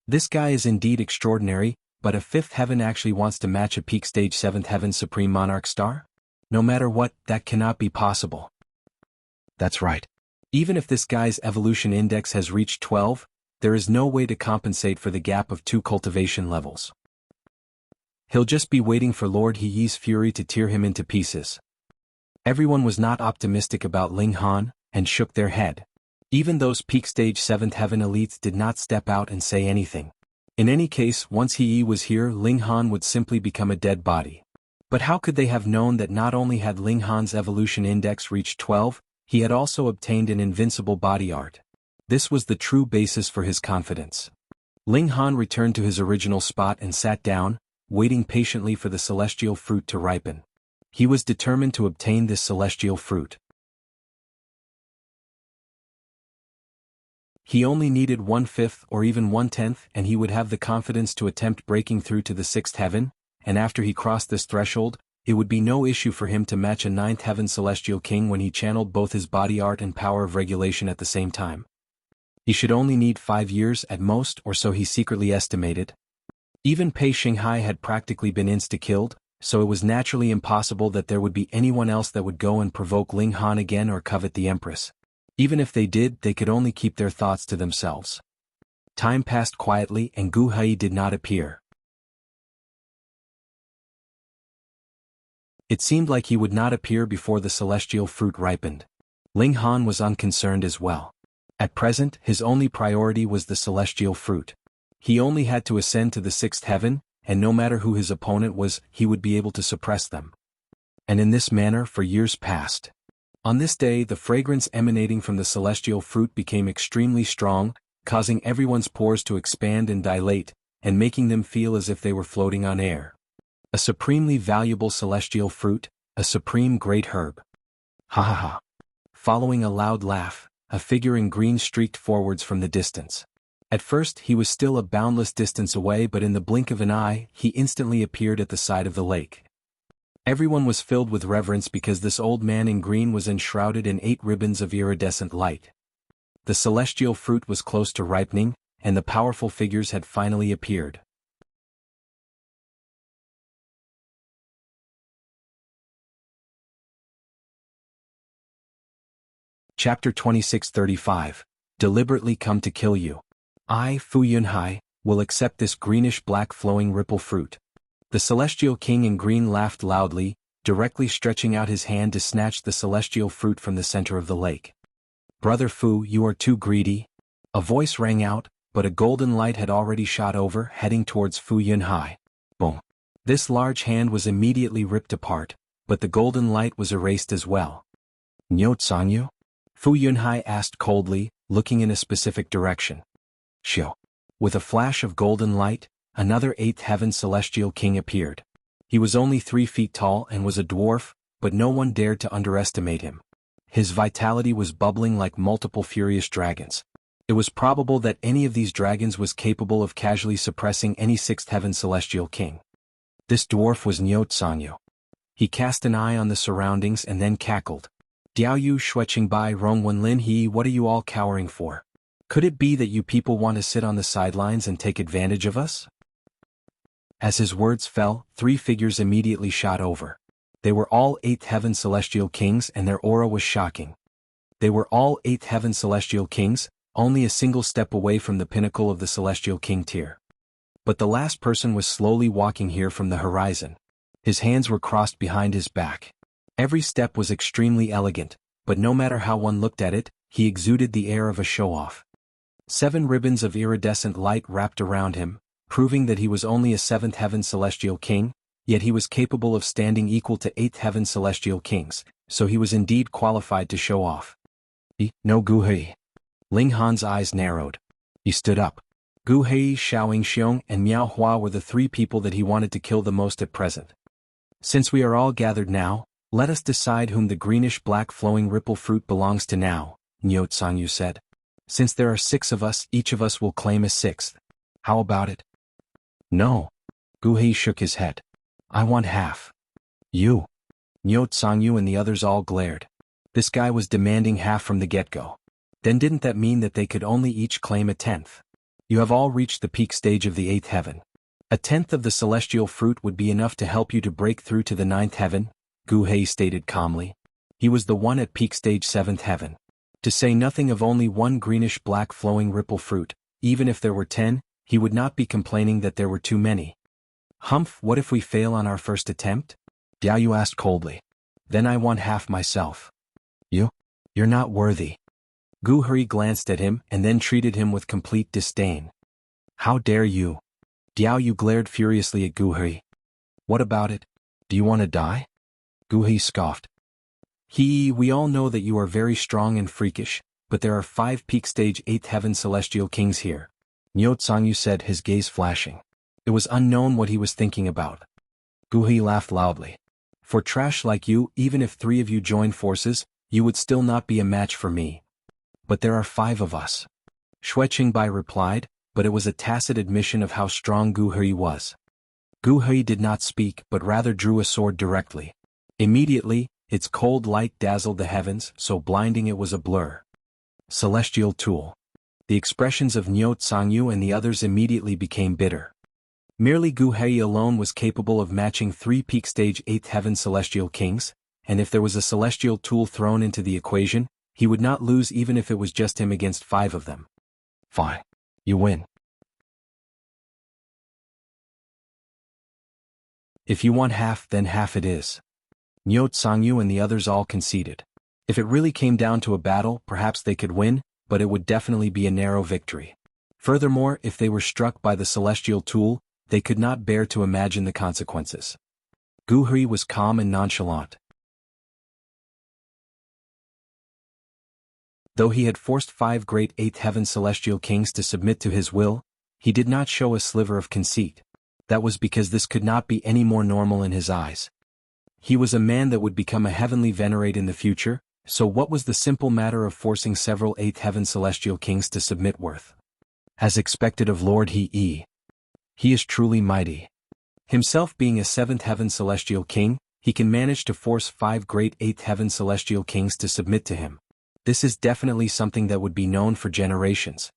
This guy is indeed extraordinary, but a 5th heaven actually wants to match a peak stage 7th heaven supreme monarch star? No matter what, that cannot be possible. That's right. Even if this guy's evolution index has reached 12, there is no way to compensate for the gap of 2 cultivation levels. He'll just be waiting for Lord He's fury to tear him into pieces. Everyone was not optimistic about Ling Han, and shook their head. Even those peak stage 7th heaven elites did not step out and say anything. In any case, once He was here, Ling Han would simply become a dead body. But how could they have known that not only had Ling Han's evolution index reached 12, he had also obtained an invincible body art? This was the true basis for his confidence. Ling Han returned to his original spot and sat down, waiting patiently for the celestial fruit to ripen. He was determined to obtain this celestial fruit. He only needed 1/5 or even 1/10, and he would have the confidence to attempt breaking through to the 6th heaven, and after he crossed this threshold, it would be no issue for him to match a 9th heaven celestial king when he channeled both his body art and power of regulation at the same time. He should only need 5 years at most, or so he secretly estimated. Even Pei Shenghai had practically been insta-killed, so it was naturally impossible that there would be anyone else that would go and provoke Ling Han again or covet the Empress. Even if they did, they could only keep their thoughts to themselves. Time passed quietly and Gu Hai did not appear. It seemed like he would not appear before the celestial fruit ripened. Ling Han was unconcerned as well. At present, his only priority was the celestial fruit. He only had to ascend to the 6th heaven, and no matter who his opponent was, he would be able to suppress them. And in this manner for years passed. On this day, the fragrance emanating from the celestial fruit became extremely strong, causing everyone's pores to expand and dilate, and making them feel as if they were floating on air. A supremely valuable celestial fruit, a supreme great herb. Ha ha ha. Following a loud laugh, a figure in green streaked forwards from the distance. At first he was still a boundless distance away, but in the blink of an eye, he instantly appeared at the side of the lake. Everyone was filled with reverence because this old man in green was enshrouded in 8 ribbons of iridescent light. The celestial fruit was close to ripening, and the powerful figures had finally appeared. Chapter 2635. Deliberately come to kill you. I, Fu Yunhai, will accept this greenish-black flowing ripple fruit. The celestial king in green laughed loudly, directly stretching out his hand to snatch the celestial fruit from the center of the lake. Brother Fu, you are too greedy. A voice rang out, but a golden light had already shot over, heading towards Fu Yunhai. Boom. This large hand was immediately ripped apart, but the golden light was erased as well. Nyo Tsangyu? Fu Yunhai asked coldly, looking in a specific direction. Shio. With a flash of golden light, another 8th heaven celestial king appeared. He was only 3 feet tall and was a dwarf, but no one dared to underestimate him. His vitality was bubbling like multiple furious dragons. It was probable that any of these dragons was capable of casually suppressing any 6th heaven celestial king. This dwarf was Nyo Tsangyu. He cast an eye on the surroundings and then cackled. Diao Yu Shueching Bai Rong Wen Lin He, what are you all cowering for? Could it be that you people want to sit on the sidelines and take advantage of us? As his words fell, 3 figures immediately shot over. They were all 8th heaven celestial kings and their aura was shocking. They were all 8th heaven celestial kings, only a single step away from the pinnacle of the celestial king tier. But the last person was slowly walking here from the horizon. His hands were crossed behind his back. Every step was extremely elegant, but no matter how one looked at it, he exuded the air of a show-off. 7 ribbons of iridescent light wrapped around him, proving that he was only a 7th heaven celestial king, yet he was capable of standing equal to 8th heaven celestial kings, so he was indeed qualified to show off. No Gu Hai. Ling Han's eyes narrowed. He stood up. Gu Hei, Xiaoxiong, and Miao Hua were the three people that he wanted to kill the most at present. Since we are all gathered now, let us decide whom the greenish-black flowing ripple fruit belongs to now, Niao Tsangyu said. Since there are 6 of us, each of us will claim a 6th. How about it? No. Gu Hei shook his head. I want half. You. Niao Tsangyu and the others all glared. This guy was demanding half from the get-go. Then didn't that mean that they could only each claim a 10th? You have all reached the peak stage of the 8th heaven. A 10th of the celestial fruit would be enough to help you to break through to the 9th heaven, Gu Hei stated calmly. He was the one at peak stage 7th heaven. To say nothing of only one greenish-black flowing ripple fruit, even if there were 10, he would not be complaining that there were too many. Humph, what if we fail on our first attempt? Diaoyu asked coldly. Then I want half myself. You're not worthy. Gu Hei glanced at him and then treated him with complete disdain. How dare you? Diaoyu glared furiously at Gu Hei. What about it? Do you want to die? Gu Hei scoffed. We all know that you are very strong and freakish, but there are 5 peak stage 8th heaven celestial kings here. Niao Tsangyu said, his gaze flashing. It was unknown what he was thinking about. Gu Hei laughed loudly. For trash like you, even if 3 of you join forces, you would still not be a match for me. But there are 5 of us. Xue Qingbai replied, but it was a tacit admission of how strong Gu Hei was. Gu Hei did not speak but rather drew a sword directly. Immediately, its cold light dazzled the heavens, so blinding it was a blur. Celestial tool. The expressions of Niao Tsangyu and the others immediately became bitter. Merely Gu Hei alone was capable of matching 3 peak stage 8th heaven celestial kings, and if there was a celestial tool thrown into the equation, he would not lose even if it was just him against 5 of them. Fine. You win. If you want half, then half it is. Niao Tsangyu and the others all conceded. If it really came down to a battle, perhaps they could win, but it would definitely be a narrow victory. Furthermore, if they were struck by the celestial tool, they could not bear to imagine the consequences. Gu Hei was calm and nonchalant. Though he had forced 5 great 8th heaven celestial kings to submit to his will, he did not show a sliver of conceit. That was because this could not be any more normal in his eyes. He was a man that would become a heavenly venerate in the future, so what was the simple matter of forcing several 8th heaven celestial kings to submit worth? As expected of Lord He is truly mighty. Himself being a 7th heaven celestial king, he can manage to force 5 great 8th heaven celestial kings to submit to him. This is definitely something that would be known for generations.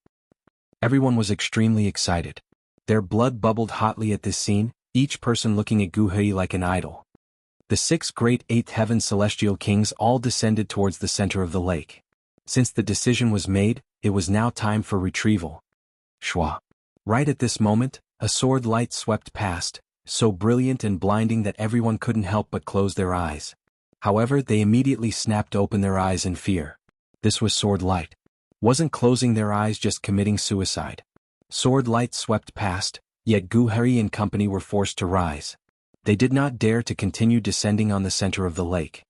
Everyone was extremely excited. Their blood bubbled hotly at this scene, each person looking at Gu Hei like an idol. The 6 great 8th heaven celestial kings all descended towards the center of the lake. Since the decision was made, it was now time for retrieval. Shua. Right at this moment, a sword light swept past, so brilliant and blinding that everyone couldn't help but close their eyes. However, they immediately snapped open their eyes in fear. This was sword light. Wasn't closing their eyes just committing suicide. Sword light swept past, yet Gu Hei and company were forced to rise. They did not dare to continue descending on the center of the lake.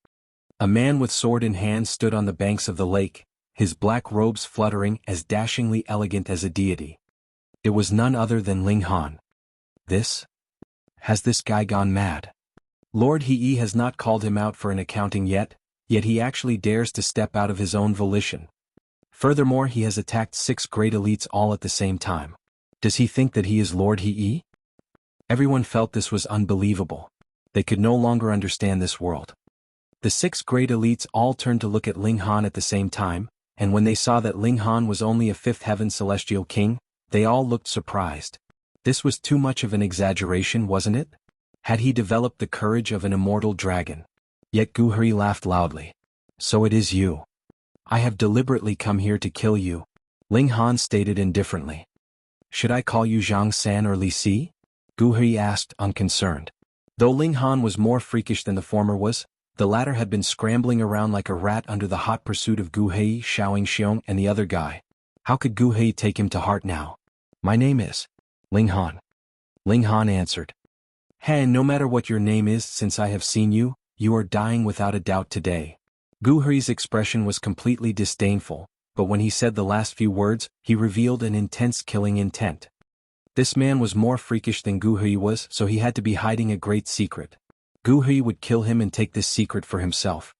A man with sword in hand stood on the banks of the lake, his black robes fluttering as dashingly elegant as a deity. It was none other than Ling Han. Has this guy gone mad? Lord He has not called him out for an accounting yet he actually dares to step out of his own volition. Furthermore, he has attacked 6 great elites all at the same time. Does he think that he is Lord He? Everyone felt this was unbelievable. They could no longer understand this world. The 6 great elites all turned to look at Ling Han at the same time, and when they saw that Ling Han was only a 5th heaven celestial king, they all looked surprised. This was too much of an exaggeration, wasn't it? Had he developed the courage of an immortal dragon? Yet Gu Hei laughed loudly. So it is you. I have deliberately come here to kill you, Ling Han stated indifferently. Should I call you Zhang San or Li Si? Gu Hei asked, unconcerned. Though Ling Han was more freakish than the former was, the latter had been scrambling around like a rat under the hot pursuit of Gu Hei, Xiaoxiong, and the other guy. How could Gu Hei take him to heart now? My name is Ling Han. Ling Han answered. Hey, no matter what your name is, since I have seen you, you are dying without a doubt today. Gu Hei's expression was completely disdainful, but when he said the last few words, he revealed an intense killing intent. This man was more freakish than Gu Hui was, so he had to be hiding a great secret. Gu Hui would kill him and take this secret for himself.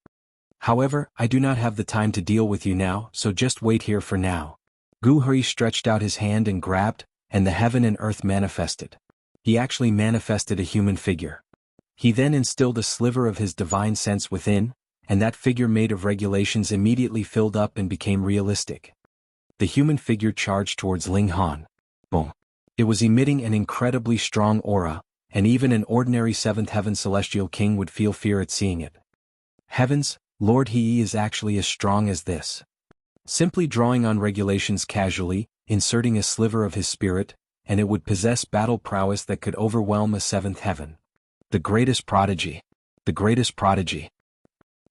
However, I do not have the time to deal with you now, so just wait here for now. Gu Hui stretched out his hand and grabbed, and the heaven and earth manifested. He actually manifested a human figure. He then instilled a sliver of his divine sense within, and that figure made of regulations immediately filled up and became realistic. The human figure charged towards Ling Han. Boom. It was emitting an incredibly strong aura, and even an ordinary seventh heaven celestial king would feel fear at seeing it. Heavens, Lord, he is actually as strong as this. Simply drawing on regulations casually, inserting a sliver of his spirit, and it would possess battle prowess that could overwhelm a seventh heaven. The greatest prodigy. The greatest prodigy.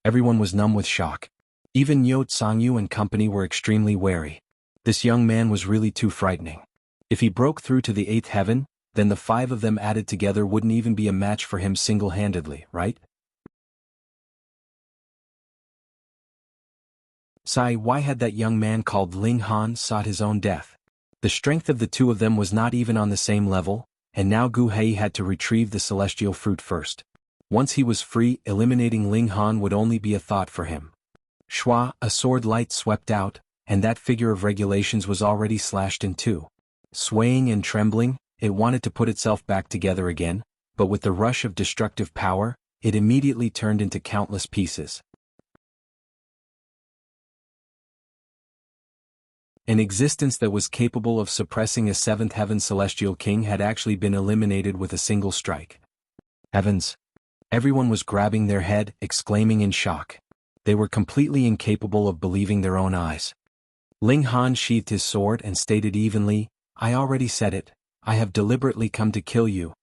Everyone was numb with shock. Even Miao Tsangyu and company were extremely wary. This young man was really too frightening. If he broke through to the eighth heaven, then the five of them added together wouldn't even be a match for him single-handedly, right? Sai, why had that young man called Ling Han sought his own death? The strength of the two of them was not even on the same level, and now Gu Hei had to retrieve the celestial fruit first. Once he was free, eliminating Ling Han would only be a thought for him. Shua, a sword light swept out, and that figure of regulations was already slashed in two. Swaying and trembling, it wanted to put itself back together again, but with the rush of destructive power, it immediately turned into countless pieces. An existence that was capable of suppressing a seventh heaven celestial king had actually been eliminated with a single strike. Heavens! Everyone was grabbing their head, exclaiming in shock. They were completely incapable of believing their own eyes. Ling Han sheathed his sword and stated evenly, I already said it, I have deliberately come to kill you.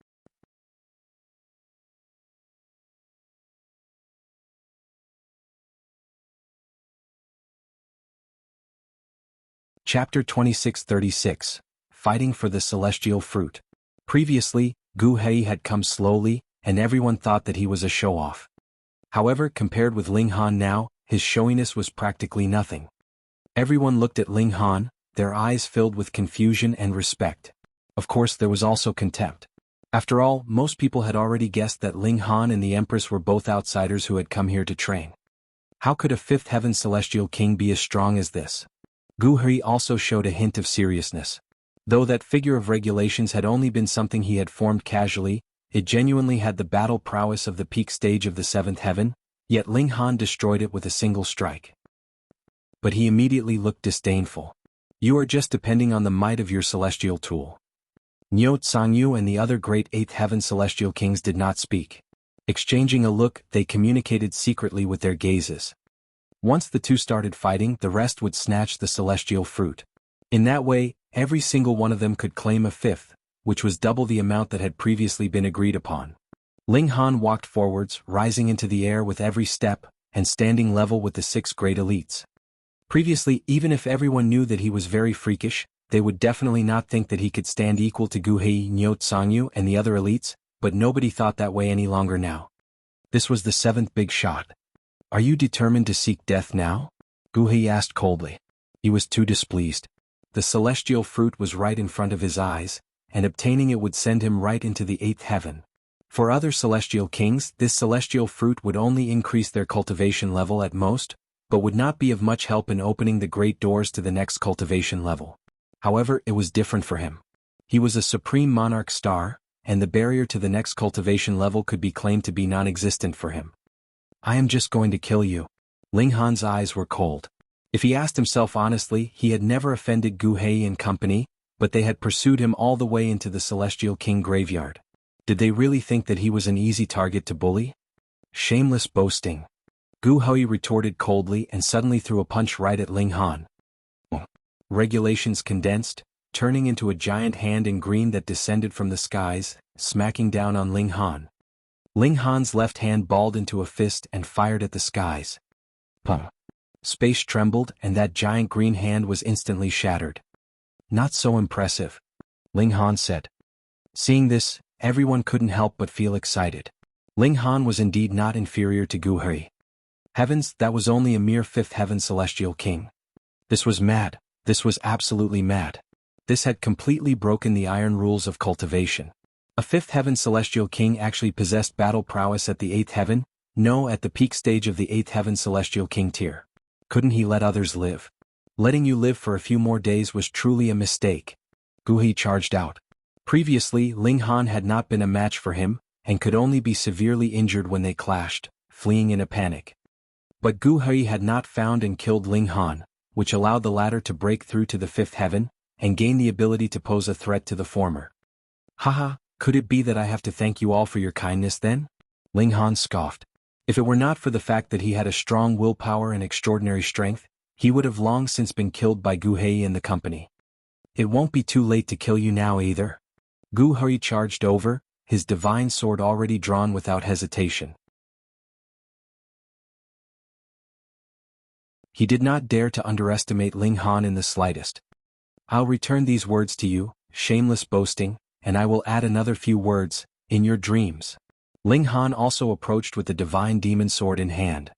Chapter 2636, Fighting for the Celestial Fruit. Previously, Gu Hei had come slowly, and everyone thought that he was a show-off. However, compared with Ling Han now, his showiness was practically nothing. Everyone looked at Ling Han, their eyes filled with confusion and respect. Of course, there was also contempt. After all, most people had already guessed that Ling Han and the Empress were both outsiders who had come here to train. How could a fifth heaven celestial king be as strong as this? Gu Hui also showed a hint of seriousness. Though that figure of regulations had only been something he had formed casually, it genuinely had the battle prowess of the peak stage of the seventh heaven, yet Ling Han destroyed it with a single strike. But he immediately looked disdainful. You are just depending on the might of your celestial tool. Miao Tsangyu and the other great eighth heaven celestial kings did not speak. Exchanging a look, they communicated secretly with their gazes. Once the two started fighting, the rest would snatch the celestial fruit. In that way, every single one of them could claim a fifth, which was double the amount that had previously been agreed upon. Ling Han walked forwards, rising into the air with every step, and standing level with the six great elites. Previously, even if everyone knew that he was very freakish, they would definitely not think that he could stand equal to Gu Hei, Miao Tsangyu, and the other elites, but nobody thought that way any longer now. This was the seventh big shot. Are you determined to seek death now? Gu Hei asked coldly. He was too displeased. The celestial fruit was right in front of his eyes, and obtaining it would send him right into the eighth heaven. For other celestial kings, this celestial fruit would only increase their cultivation level at most, but would not be of much help in opening the great doors to the next cultivation level. However, it was different for him. He was a supreme monarch star, and the barrier to the next cultivation level could be claimed to be non-existent for him. I am just going to kill you. Ling Han's eyes were cold. If he asked himself honestly, he had never offended Gu Hei and company, but they had pursued him all the way into the Celestial King graveyard. Did they really think that he was an easy target to bully? Shameless boasting. Gu Hei retorted coldly and suddenly threw a punch right at Ling Han. Regulations condensed, turning into a giant hand in green that descended from the skies, smacking down on Ling Han. Ling Han's left hand balled into a fist and fired at the skies. Pum. Space trembled and that giant green hand was instantly shattered. Not so impressive, Ling Han said. Seeing this, everyone couldn't help but feel excited. Ling Han was indeed not inferior to Gu Hei. Heavens, that was only a mere fifth heaven celestial king. This was mad. This was absolutely mad. This had completely broken the iron rules of cultivation. A fifth heaven celestial king actually possessed battle prowess at the eighth heaven? No, at the peak stage of the eighth heaven celestial king tier. Couldn't he let others live? Letting you live for a few more days was truly a mistake. Gu He charged out. Previously, Ling Han had not been a match for him, and could only be severely injured when they clashed, fleeing in a panic. But Gu He had not found and killed Ling Han, which allowed the latter to break through to the fifth heaven, and gain the ability to pose a threat to the former. Haha, could it be that I have to thank you all for your kindness then? Ling Han scoffed. If it were not for the fact that he had a strong willpower and extraordinary strength, he would have long since been killed by Gu He and the company. It won't be too late to kill you now either. Gu He charged over, his divine sword already drawn without hesitation. He did not dare to underestimate Ling Han in the slightest. I'll return these words to you, shameless boasting, and I will add another few words, in your dreams. Ling Han also approached with the divine demon sword in hand.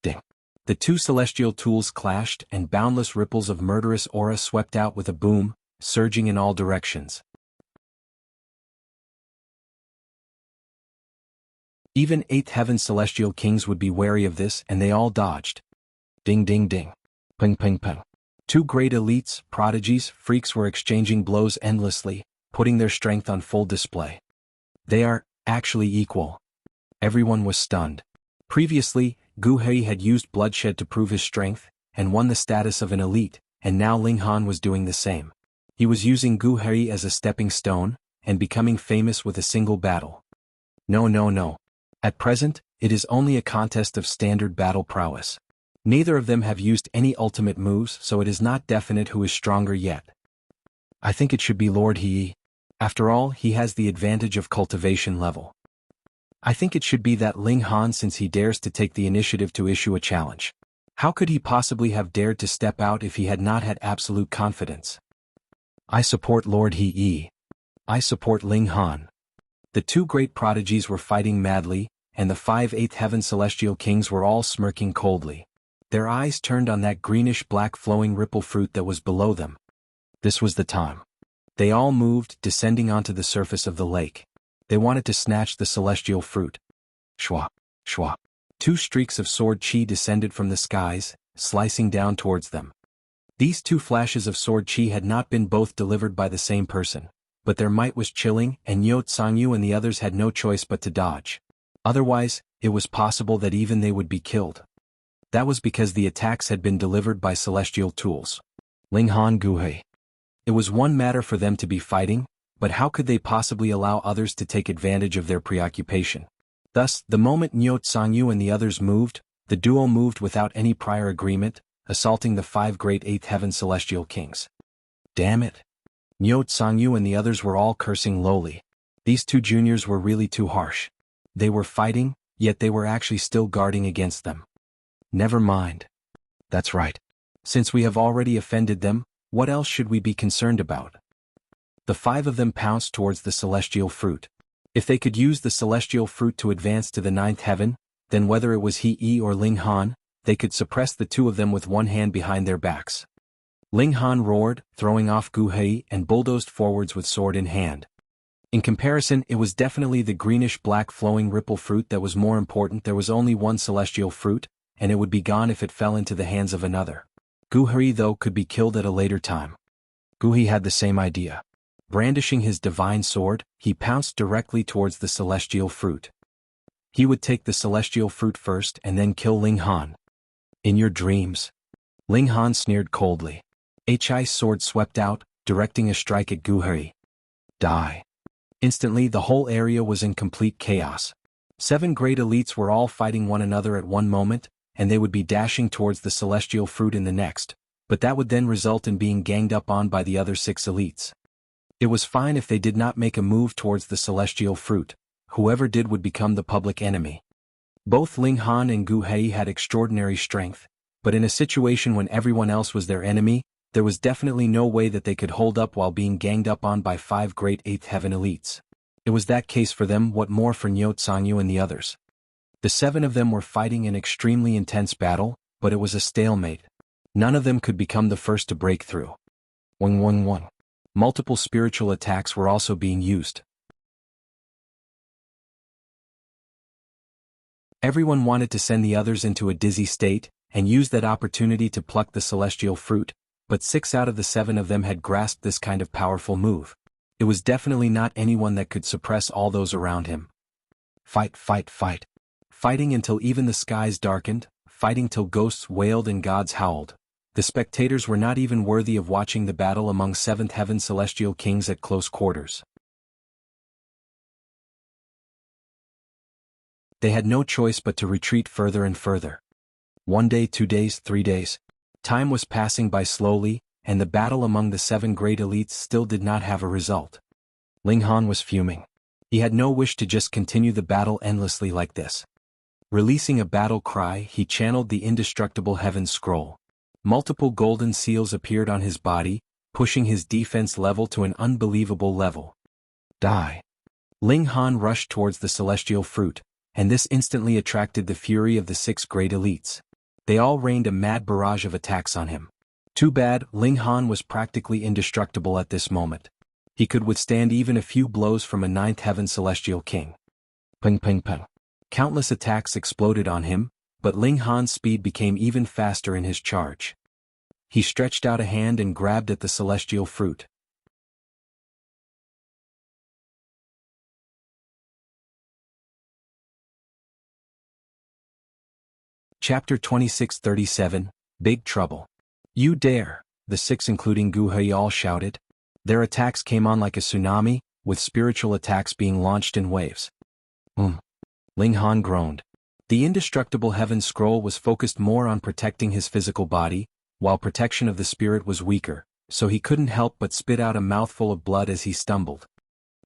Ding. The two celestial tools clashed and boundless ripples of murderous aura swept out with a boom, surging in all directions. Even eighth heaven celestial kings would be wary of this, and they all dodged. Ding ding ding. Ping ping ping. Two great elites, prodigies, freaks were exchanging blows endlessly, putting their strength on full display. They are actually equal. Everyone was stunned. Previously, Gu He had used bloodshed to prove his strength, and won the status of an elite, and now Ling Han was doing the same. He was using Gu He as a stepping stone, and becoming famous with a single battle. No. At present, it is only a contest of standard battle prowess. Neither of them have used any ultimate moves, so it is not definite who is stronger yet. I think it should be Lord He. After all, he has the advantage of cultivation level. I think it should be that Ling Han, since he dares to take the initiative to issue a challenge. How could he possibly have dared to step out if he had not had absolute confidence? I support Lord He. I support Ling Han. The two great prodigies were fighting madly, and the 5 eighth heaven celestial kings were all smirking coldly. Their eyes turned on that greenish-black flowing ripple fruit that was below them. This was the time. They all moved, descending onto the surface of the lake. They wanted to snatch the celestial fruit. Shwa, shwa. 2 streaks of sword chi descended from the skies, slicing down towards them. These 2 flashes of sword chi had not been both delivered by the same person, but their might was chilling, and Miao Tsangyu and the others had no choice but to dodge. Otherwise, it was possible that even they would be killed. That was because the attacks had been delivered by celestial tools. Ling Han Gu He. It was one matter for them to be fighting, but how could they possibly allow others to take advantage of their preoccupation? Thus, the moment Miao Tsangyu and the others moved, the duo moved without any prior agreement, assaulting the 5 great 8th heaven celestial kings. Damn it! Miao Tsangyu and the others were all cursing lowly. These 2 juniors were really too harsh. They were fighting, yet they were actually still guarding against them. Never mind. That's right. Since we have already offended them, what else should we be concerned about? The 5 of them pounced towards the celestial fruit. If they could use the celestial fruit to advance to the 9th heaven, then whether it was He or Ling Han, they could suppress the 2 of them with one hand behind their backs. Ling Han roared, throwing off Gu He, and bulldozed forwards with sword in hand. In comparison, it was definitely the greenish-black flowing ripple fruit that was more important. There was only one celestial fruit, and it would be gone if it fell into the hands of another. Gu He, though, could be killed at a later time. Gu He had the same idea. Brandishing his divine sword, he pounced directly towards the celestial fruit. He would take the celestial fruit first and then kill Ling Han. In your dreams? Ling Han sneered coldly. Hi's sword swept out, directing a strike at Gu He. Die. Instantly, the whole area was in complete chaos. 7 great elites were all fighting one another at one moment, and they would be dashing towards the celestial fruit in the next, but that would then result in being ganged up on by the other 6 elites. It was fine if they did not make a move towards the celestial fruit. Whoever did would become the public enemy. Both Ling Han and Gu He had extraordinary strength, but in a situation when everyone else was their enemy, there was definitely no way that they could hold up while being ganged up on by 5 great 8th heaven elites. It was that case for them, what more for Miao Tsangyu and the others. The 7 of them were fighting an extremely intense battle, but it was a stalemate. None of them could become the first to break through. 111. Multiple spiritual attacks were also being used. Everyone wanted to send the others into a dizzy state, and use that opportunity to pluck the celestial fruit, but 6 out of the 7 of them had grasped this kind of powerful move. It was definitely not anyone that could suppress all those around him. Fight, fight, fight. Fighting until even the skies darkened, fighting till ghosts wailed and gods howled. The spectators were not even worthy of watching the battle among 7th heaven celestial kings at close quarters. They had no choice but to retreat further and further. 1 day, 2 days, 3 days. Time was passing by slowly, and the battle among the 7 great elites still did not have a result. Ling Han was fuming. He had no wish to just continue the battle endlessly like this. Releasing a battle cry, he channeled the indestructible heaven scroll. Multiple golden seals appeared on his body, pushing his defense level to an unbelievable level. Die. Ling Han rushed towards the celestial fruit, and this instantly attracted the fury of the 6 great elites. They all rained a mad barrage of attacks on him. Too bad, Ling Han was practically indestructible at this moment. He could withstand even a few blows from a 9th heaven celestial king. Ping ping ping. Countless attacks exploded on him, but Ling Han's speed became even faster in his charge. He stretched out a hand and grabbed at the celestial fruit. Chapter 2637, Big Trouble. You dare, the 6 including Gu Hui all shouted. Their attacks came on like a tsunami, with spiritual attacks being launched in waves. Ling Han groaned. The indestructible heaven scroll was focused more on protecting his physical body, while protection of the spirit was weaker, so he couldn't help but spit out a mouthful of blood as he stumbled.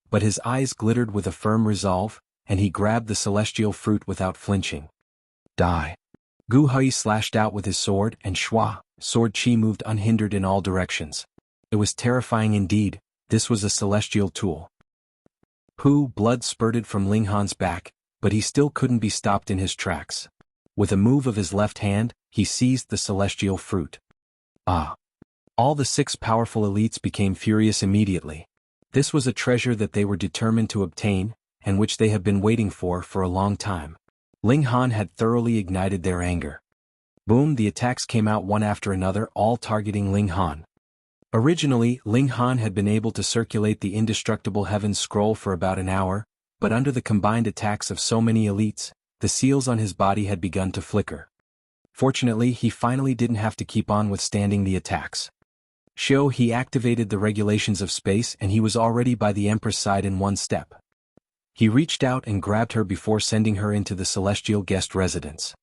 But his eyes glittered with a firm resolve, and he grabbed the celestial fruit without flinching. Die. Gu Hui slashed out with his sword, and shwa, sword chi moved unhindered in all directions. It was terrifying indeed. This was a celestial tool. Blood spurted from Ling Han's back, but he still couldn't be stopped in his tracks. With a move of his left hand, he seized the celestial fruit. All the 6 powerful elites became furious immediately. This was a treasure that they were determined to obtain, and which they had been waiting for a long time. Ling Han had thoroughly ignited their anger. Boom, the attacks came out one after another, all targeting Ling Han. Originally, Ling Han had been able to circulate the indestructible heaven scroll for about an hour, but under the combined attacks of so many elites, the seals on his body had begun to flicker. Fortunately, he finally didn't have to keep on withstanding the attacks. He activated the regulations of space and he was already by the Empress side in 1 step. He reached out and grabbed her before sending her into the celestial guest residence.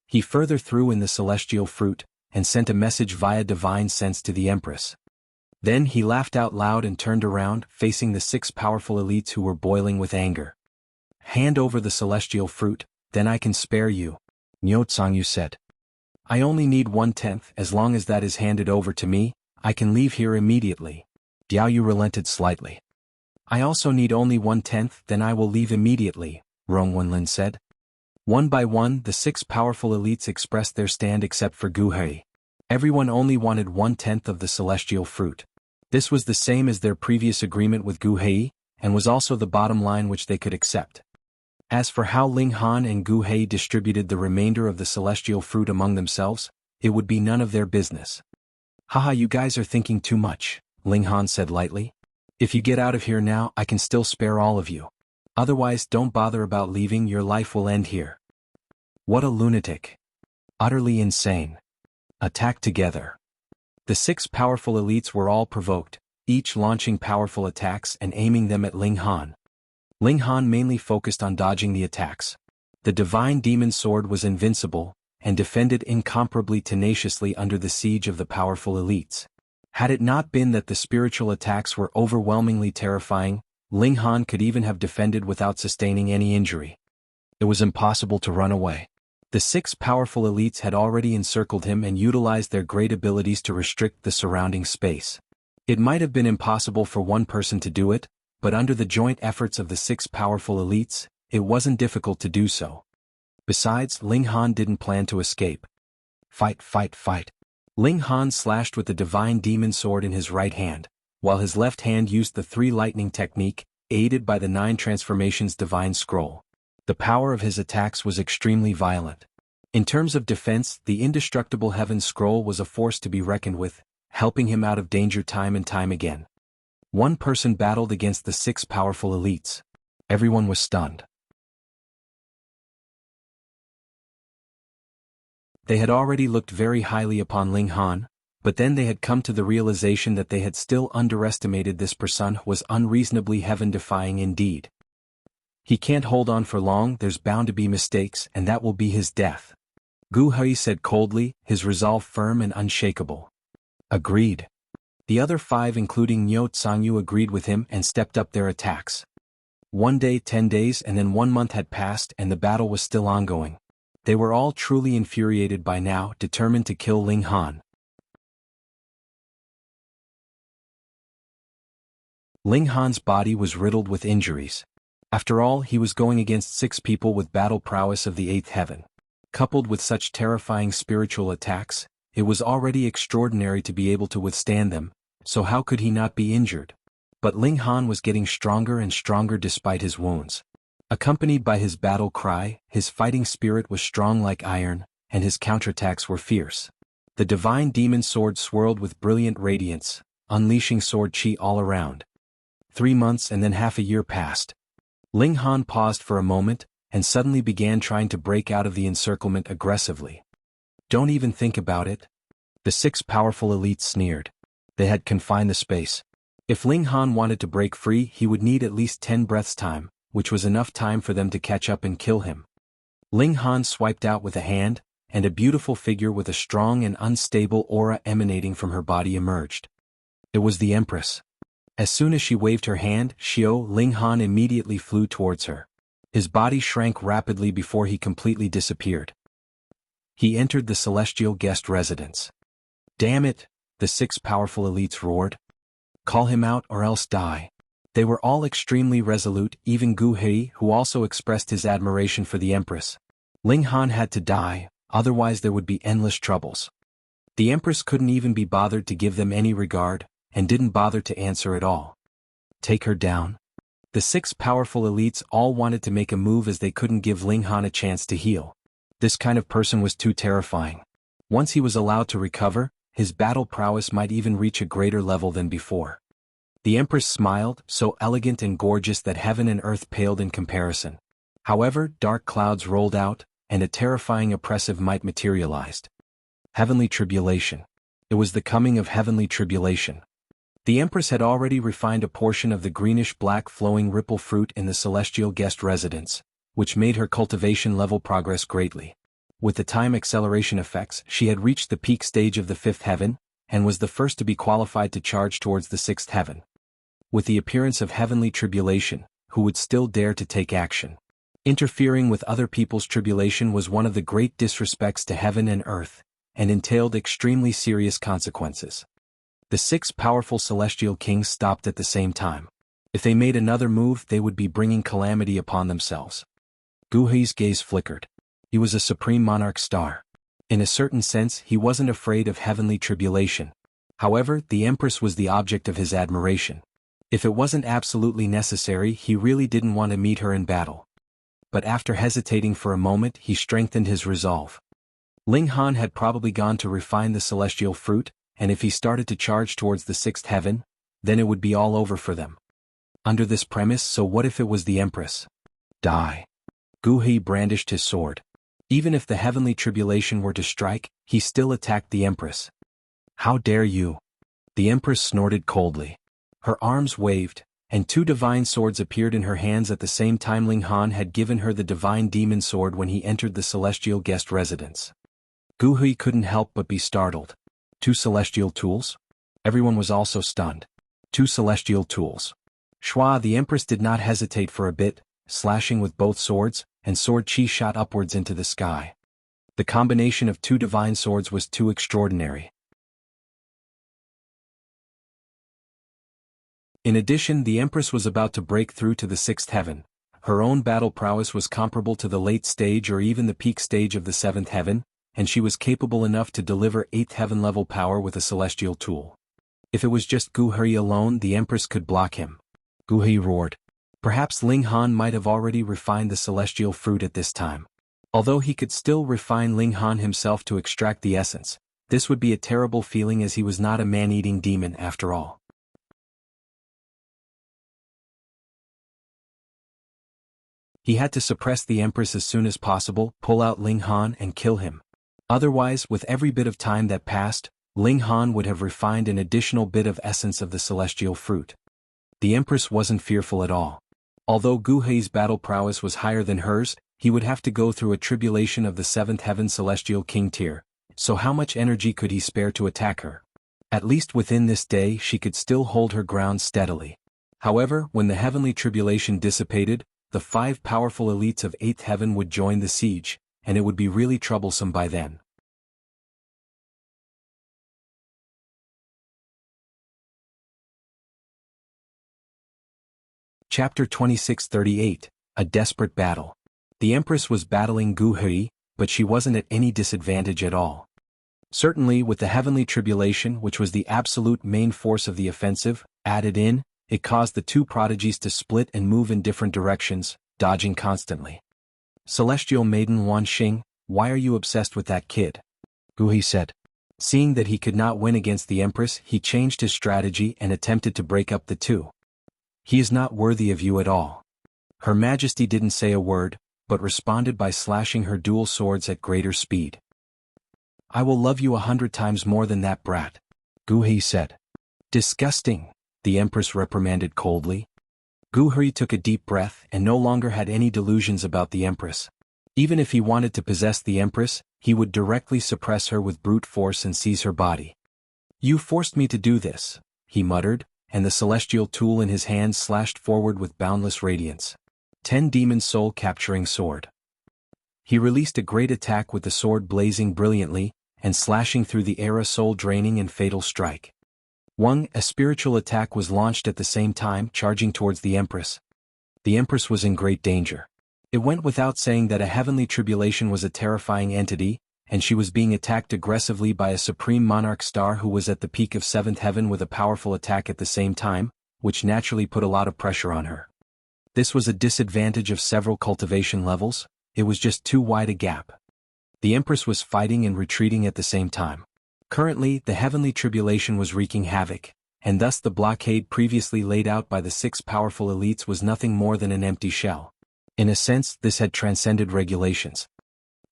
He further threw in the celestial fruit, and sent a message via divine sense to the Empress. Then he laughed out loud and turned around, facing the 6 powerful elites who were boiling with anger. Hand over the celestial fruit, then I can spare you, Miao Tsangyu said. I only need 1/10, as long as that is handed over to me, I can leave here immediately. Diaoyu relented slightly. I also need only 1/10, then I will leave immediately, Rong Wenlin said. One by one, the 6 powerful elites expressed their stand except for Gu Hui. Everyone only wanted 1/10 of the celestial fruit. This was the same as their previous agreement with Gu Hui, and was also the bottom line which they could accept. As for how Ling Han and Gu Hui distributed the remainder of the celestial fruit among themselves, it would be none of their business. Haha, you guys are thinking too much, Ling Han said lightly. If you get out of here now, I can still spare all of you. Otherwise, don't bother about leaving, your life will end here. What a lunatic. Utterly insane. Attack together. The 6 powerful elites were all provoked, each launching powerful attacks and aiming them at Ling Han. Ling Han mainly focused on dodging the attacks. The divine demon sword was invincible, and defended incomparably tenaciously under the siege of the powerful elites. Had it not been that the spiritual attacks were overwhelmingly terrifying, Ling Han could even have defended without sustaining any injury. It was impossible to run away. The 6 powerful elites had already encircled him and utilized their great abilities to restrict the surrounding space. It might have been impossible for one person to do it, but under the joint efforts of the 6 powerful elites, it wasn't difficult to do so. Besides, Ling Han didn't plan to escape. Fight, fight, fight. Ling Han slashed with the divine demon sword in his right hand, while his left hand used the 3 lightning technique, aided by the 9 transformations divine scroll. The power of his attacks was extremely violent. In terms of defense, the indestructible heaven scroll was a force to be reckoned with, helping him out of danger time and time again. One person battled against the 6 powerful elites. Everyone was stunned. They had already looked very highly upon Ling Han, but then they had come to the realization that they had still underestimated this person who was unreasonably heaven-defying indeed. He can't hold on for long, there's bound to be mistakes, and that will be his death. Gu Hui said coldly, his resolve firm and unshakable. Agreed. The other 5 including Miao Tsangyu agreed with him and stepped up their attacks. 1 day, 10 days and then 1 month had passed and the battle was still ongoing. They were all truly infuriated by now, determined to kill Ling Han. Ling Han's body was riddled with injuries. After all, he was going against 6 people with battle prowess of the 8th heaven. Coupled with such terrifying spiritual attacks, it was already extraordinary to be able to withstand them, so how could he not be injured? But Ling Han was getting stronger and stronger despite his wounds. Accompanied by his battle cry, his fighting spirit was strong like iron, and his counterattacks were fierce. The divine demon sword swirled with brilliant radiance, unleashing sword chi all around. 3 months and then half a year passed. Ling Han paused for a moment, and suddenly began trying to break out of the encirclement aggressively. Don't even think about it. The 6 powerful elites sneered. They had confined the space. If Ling Han wanted to break free, he would need at least 10 breaths time, which was enough time for them to catch up and kill him. Ling Han swiped out with a hand, and a beautiful figure with a strong and unstable aura emanating from her body emerged. It was the Empress. As soon as she waved her hand, Ling Han immediately flew towards her. His body shrank rapidly before he completely disappeared. He entered the celestial guest residence. Damn it, the 6 powerful elites roared. Call him out or else die. They were all extremely resolute, even Gu Hui, who also expressed his admiration for the Empress. Ling Han had to die, otherwise there would be endless troubles. The Empress couldn't even be bothered to give them any regard, and didn't bother to answer at all. Take her down. The 6 powerful elites all wanted to make a move as they couldn't give Ling Han a chance to heal. This kind of person was too terrifying. Once he was allowed to recover, his battle prowess might even reach a greater level than before. The Empress smiled, so elegant and gorgeous that heaven and earth paled in comparison. However, dark clouds rolled out, and a terrifying oppressive might materialized. Heavenly tribulation. It was the coming of heavenly tribulation. The Empress had already refined a portion of the greenish-black flowing ripple fruit in the celestial guest residence, which made her cultivation level progress greatly. With the time acceleration effects, she had reached the peak stage of the 5th heaven, and was the first to be qualified to charge towards the 6th heaven. With the appearance of heavenly tribulation, who would still dare to take action? Interfering with other people's tribulation was one of the great disrespects to heaven and earth, and entailed extremely serious consequences. The 6 powerful celestial kings stopped at the same time. If they made another move, they would be bringing calamity upon themselves. Gu Hui's gaze flickered. He was a supreme monarch star. In a certain sense, he wasn't afraid of heavenly tribulation. However, the Empress was the object of his admiration. If it wasn't absolutely necessary, he really didn't want to meet her in battle. But after hesitating for a moment, he strengthened his resolve. Ling Han had probably gone to refine the celestial fruit, and if he started to charge towards the 6th heaven, then it would be all over for them. Under this premise, so what if it was the Empress? Die. Gu Hui brandished his sword. Even if the heavenly tribulation were to strike, he still attacked the Empress. How dare you? The Empress snorted coldly. Her arms waved, and 2 divine swords appeared in her hands at the same time. Ling Han had given her the divine demon sword when he entered the celestial guest residence. Gu Hui couldn't help but be startled. 2 celestial tools? Everyone was also stunned. 2 celestial tools. Shua, the Empress did not hesitate for a bit, slashing with both swords, and sword chi shot upwards into the sky. The combination of 2 divine swords was too extraordinary. In addition, the Empress was about to break through to the 6th heaven. Her own battle prowess was comparable to the late stage or even the peak stage of the 7th heaven, and she was capable enough to deliver 8th heaven level power with a celestial tool. If it was just Gu Hui alone, the Empress could block him. Gu Hui roared. Perhaps Ling Han might have already refined the celestial fruit at this time. Although he could still refine Ling Han himself to extract the essence, this would be a terrible feeling as he was not a man-eating demon after all. He had to suppress the Empress as soon as possible, pull out Ling Han and kill him. Otherwise, with every bit of time that passed, Ling Han would have refined an additional bit of essence of the celestial fruit. The Empress wasn't fearful at all. Although Gu Hui's battle prowess was higher than hers, he would have to go through a tribulation of the 7th heaven celestial king tier, so how much energy could he spare to attack her? At least within this day she could still hold her ground steadily. However, when the heavenly tribulation dissipated, the 5 powerful elites of 8th heaven would join the siege, and it would be really troublesome by then. Chapter 2638, A Desperate Battle. The Empress was battling Gu Hui, but she wasn't at any disadvantage at all. Certainly with the heavenly tribulation, which was the absolute main force of the offensive, added in, it caused the two prodigies to split and move in different directions, dodging constantly. Celestial Maiden Wan Xing, why are you obsessed with that kid? Gu Hui said. Seeing that he could not win against the Empress, he changed his strategy and attempted to break up the two. He is not worthy of you at all. Her Majesty didn't say a word, but responded by slashing her dual swords at greater speed. I will love you 100 times more than that brat, Gu Hui said. Disgusting, the Empress reprimanded coldly. Gu Hui took a deep breath and no longer had any delusions about the Empress. Even if he wanted to possess the Empress, he would directly suppress her with brute force and seize her body. You forced me to do this, he muttered, and the celestial tool in his hand slashed forward with boundless radiance. 10 Demon Soul Capturing Sword. He released a great attack with the sword blazing brilliantly, and slashing through the air, a soul-draining and fatal strike. A spiritual attack was launched at the same time, charging towards the Empress. The Empress was in great danger. It went without saying that a heavenly tribulation was a terrifying entity, and she was being attacked aggressively by a supreme monarch star who was at the peak of 7th heaven with a powerful attack at the same time, which naturally put a lot of pressure on her. This was a disadvantage of several cultivation levels, it was just too wide a gap. The Empress was fighting and retreating at the same time. Currently, the heavenly tribulation was wreaking havoc, and thus the blockade previously laid out by the 6 powerful elites was nothing more than an empty shell. In a sense, this had transcended regulations.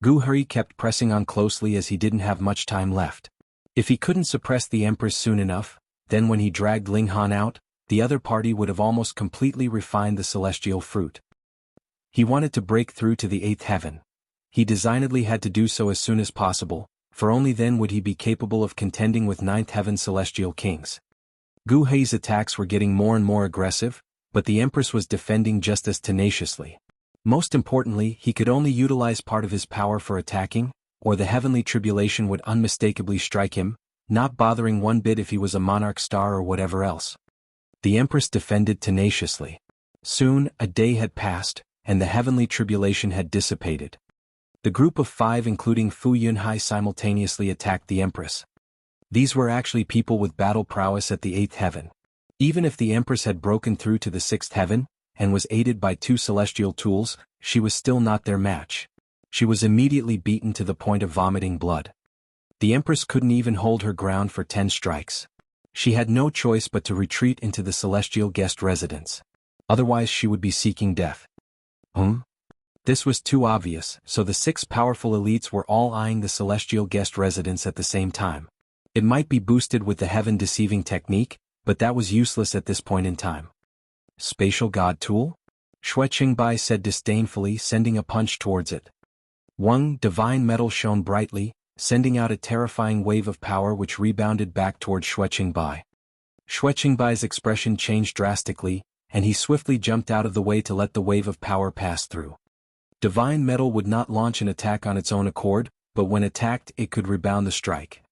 Gu Hui kept pressing on closely as he didn't have much time left. If he couldn't suppress the Empress soon enough, then when he dragged Ling Han out, the other party would have almost completely refined the celestial fruit. He wanted to break through to the 8th heaven. He designedly had to do so as soon as possible, for only then would he be capable of contending with 9th heaven celestial kings. Gu Hui's attacks were getting more and more aggressive, but the Empress was defending just as tenaciously. Most importantly, he could only utilize part of his power for attacking, or the heavenly tribulation would unmistakably strike him, not bothering one bit if he was a monarch star or whatever else. The Empress defended tenaciously. Soon, a day had passed, and the heavenly tribulation had dissipated. The group of 5 including Fu Yunhai simultaneously attacked the Empress. These were actually people with battle prowess at the 8th heaven. Even if the Empress had broken through to the 6th heaven, and was aided by 2 celestial tools, she was still not their match. She was immediately beaten to the point of vomiting blood. The Empress couldn't even hold her ground for 10 strikes. She had no choice but to retreat into the celestial guest residence. Otherwise she would be seeking death. This was too obvious, so the 6 powerful elites were all eyeing the celestial guest residence at the same time. It might be boosted with the heaven-deceiving technique, but that was useless at this point in time. Spatial God Tool? Shui Qingbai said disdainfully, sending a punch towards it. Divine Metal shone brightly, sending out a terrifying wave of power which rebounded back towards Shui Qingbai. Shui Qingbai's expression changed drastically, and he swiftly jumped out of the way to let the wave of power pass through. Divine Metal would not launch an attack on its own accord, but when attacked it could rebound the strike.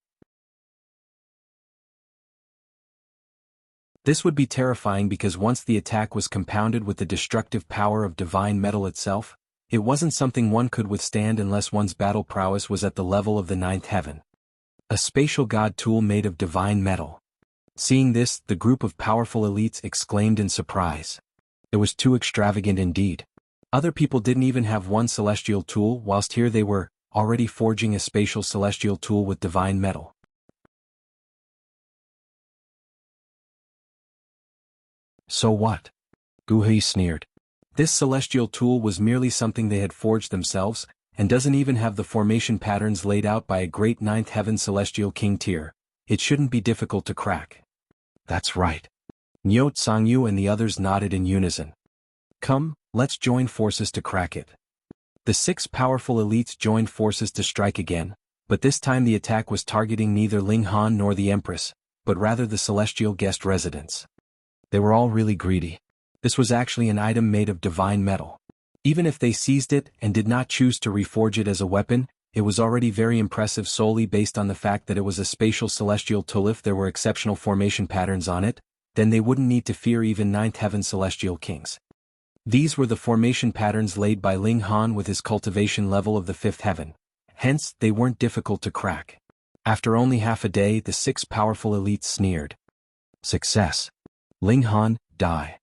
This would be terrifying because once the attack was compounded with the destructive power of Divine Metal itself, It wasn't something one could withstand unless one's battle prowess was at the level of the ninth heaven. A spatial god tool made of divine metal. Seeing this, the group of powerful elites exclaimed in surprise. It was too extravagant indeed. Other people didn't even have one celestial tool, whilst here they were, already forging a spatial celestial tool with divine metal. So what? Gu Hui sneered. This celestial tool was merely something they had forged themselves, and doesn't even have the formation patterns laid out by a great ninth heaven celestial king tier. It shouldn't be difficult to crack. That's right. Miao, Sangyu and the others nodded in unison. Come, let's join forces to crack it. The 6 powerful elites joined forces to strike again, but this time the attack was targeting neither Ling Han nor the Empress, but rather the celestial guest residence. They were all really greedy. This was actually an item made of divine metal. Even if they seized it and did not choose to reforge it as a weapon, it was already very impressive solely based on the fact that it was a spatial celestial tool. If there were exceptional formation patterns on it, then they wouldn't need to fear even ninth heaven celestial kings. These were the formation patterns laid by Ling Han with his cultivation level of the 5th heaven. Hence, they weren't difficult to crack. After only half a day, the 6 powerful elites sneered. Success. Ling Han, die.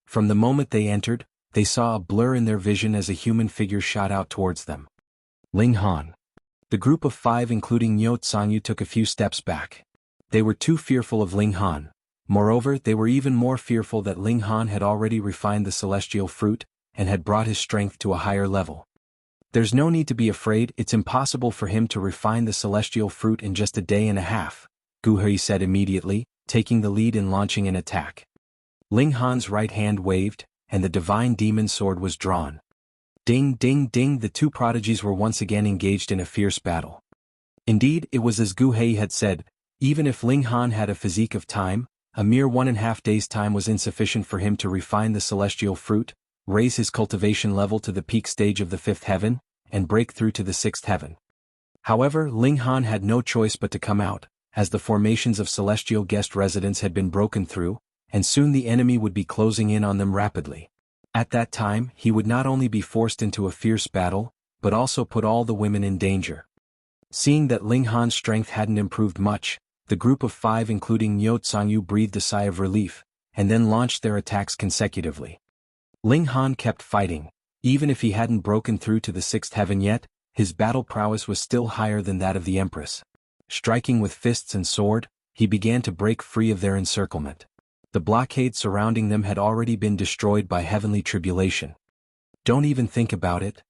From the moment they entered, they saw a blur in their vision as a human figure shot out towards them. Ling Han. The group of 5 including Miao Tsangyu took a few steps back. They were too fearful of Ling Han. Moreover, they were even more fearful that Ling Han had already refined the celestial fruit, and had brought his strength to a higher level. There's no need to be afraid, it's impossible for him to refine the celestial fruit in just a day and a half, Gu Hui said immediately, taking the lead in launching an attack. Ling Han's right hand waved, and the divine demon sword was drawn. Ding ding ding, the 2 prodigies were once again engaged in a fierce battle. Indeed, it was as Gu Hui had said, even if Ling Han had a physique of time, a mere 1.5 days' time was insufficient for him to refine the celestial fruit, raise his cultivation level to the peak stage of the 5th heaven, and break through to the 6th heaven. However, Ling Han had no choice but to come out, as the formations of celestial guest residence had been broken through, and soon the enemy would be closing in on them rapidly. At that time, he would not only be forced into a fierce battle, but also put all the women in danger. Seeing that Ling Han's strength hadn't improved much, the group of 5 including Miao Tsangyu breathed a sigh of relief, and then launched their attacks consecutively. Ling Han kept fighting. Even if he hadn't broken through to the 6th heaven yet, his battle prowess was still higher than that of the Empress. Striking with fists and sword, he began to break free of their encirclement. The blockade surrounding them had already been destroyed by heavenly tribulation. Don't even think about it.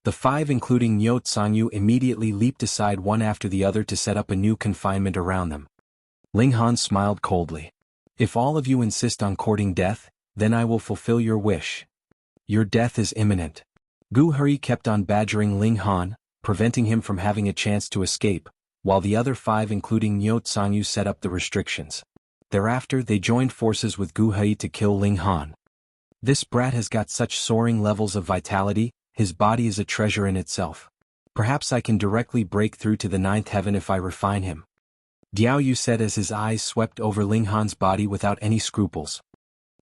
The 5 including Miao Tsangyu immediately leaped aside one after the other to set up a new confinement around them. Ling Han smiled coldly. If all of you insist on courting death, then I will fulfill your wish. Your death is imminent. Gu Hui kept on badgering Ling Han, preventing him from having a chance to escape, while the other 5 including Miao Tsangyu set up the restrictions. Thereafter they joined forces with Gu Hui to kill Ling Han. This brat has got such soaring levels of vitality, his body is a treasure in itself. Perhaps I can directly break through to the 9th heaven if I refine him. Diao Yu said as his eyes swept over Ling Han's body without any scruples.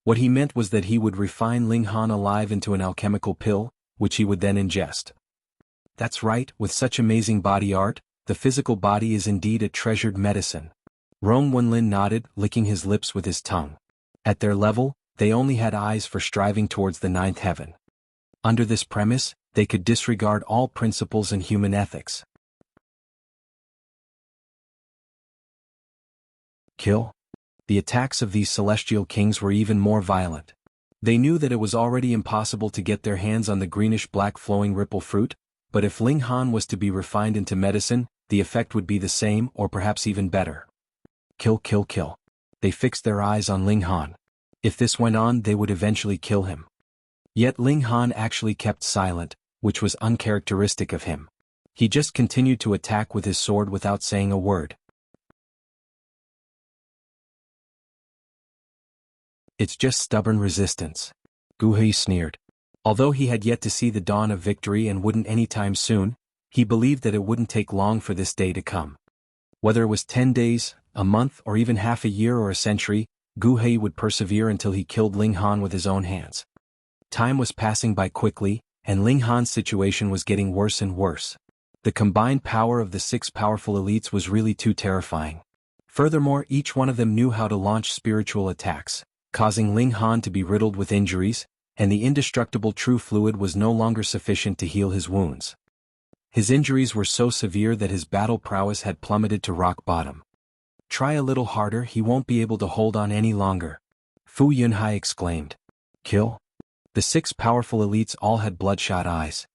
What he meant was that he would refine Ling Han alive into an alchemical pill, which he would then ingest. That's right, with such amazing body art, the physical body is indeed a treasured medicine. Rong Wenlin nodded, licking his lips with his tongue. At their level, they only had eyes for striving towards the 9th heaven. Under this premise, they could disregard all principles in human ethics. Kill. The attacks of these celestial kings were even more violent. They knew that it was already impossible to get their hands on the greenish-black flowing ripple fruit, but if Ling Han was to be refined into medicine, the effect would be the same or perhaps even better. Kill, kill, kill. They fixed their eyes on Ling Han. If this went on, they would eventually kill him. Yet Ling Han actually kept silent, which was uncharacteristic of him. He just continued to attack with his sword without saying a word. It's just stubborn resistance. Gu Hui sneered. Although he had yet to see the dawn of victory and wouldn't anytime soon, he believed that it wouldn't take long for this day to come. Whether it was 10 days, a month or even half a year or a century, Gu Hui would persevere until he killed Ling Han with his own hands. Time was passing by quickly, and Ling Han's situation was getting worse and worse. The combined power of the 6 powerful elites was really too terrifying. Furthermore, each one of them knew how to launch spiritual attacks, causing Ling Han to be riddled with injuries, and the indestructible true fluid was no longer sufficient to heal his wounds. His injuries were so severe that his battle prowess had plummeted to rock bottom. Try a little harder, he won't be able to hold on any longer. Fu Yunhai exclaimed. Kill? The 6 powerful elites all had bloodshot eyes.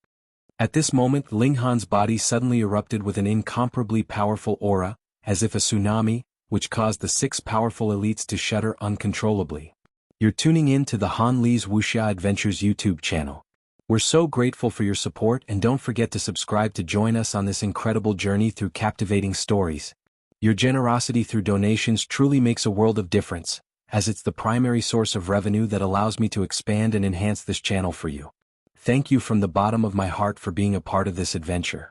At this moment, Ling Han's body suddenly erupted with an incomparably powerful aura, as if a tsunami, which caused the 6 powerful elites to shudder uncontrollably. You're tuning in to the Han Li's Wuxia Adventures YouTube channel. We're so grateful for your support, and don't forget to subscribe to join us on this incredible journey through captivating stories. Your generosity through donations truly makes a world of difference, as it's the primary source of revenue that allows me to expand and enhance this channel for you. Thank you from the bottom of my heart for being a part of this adventure.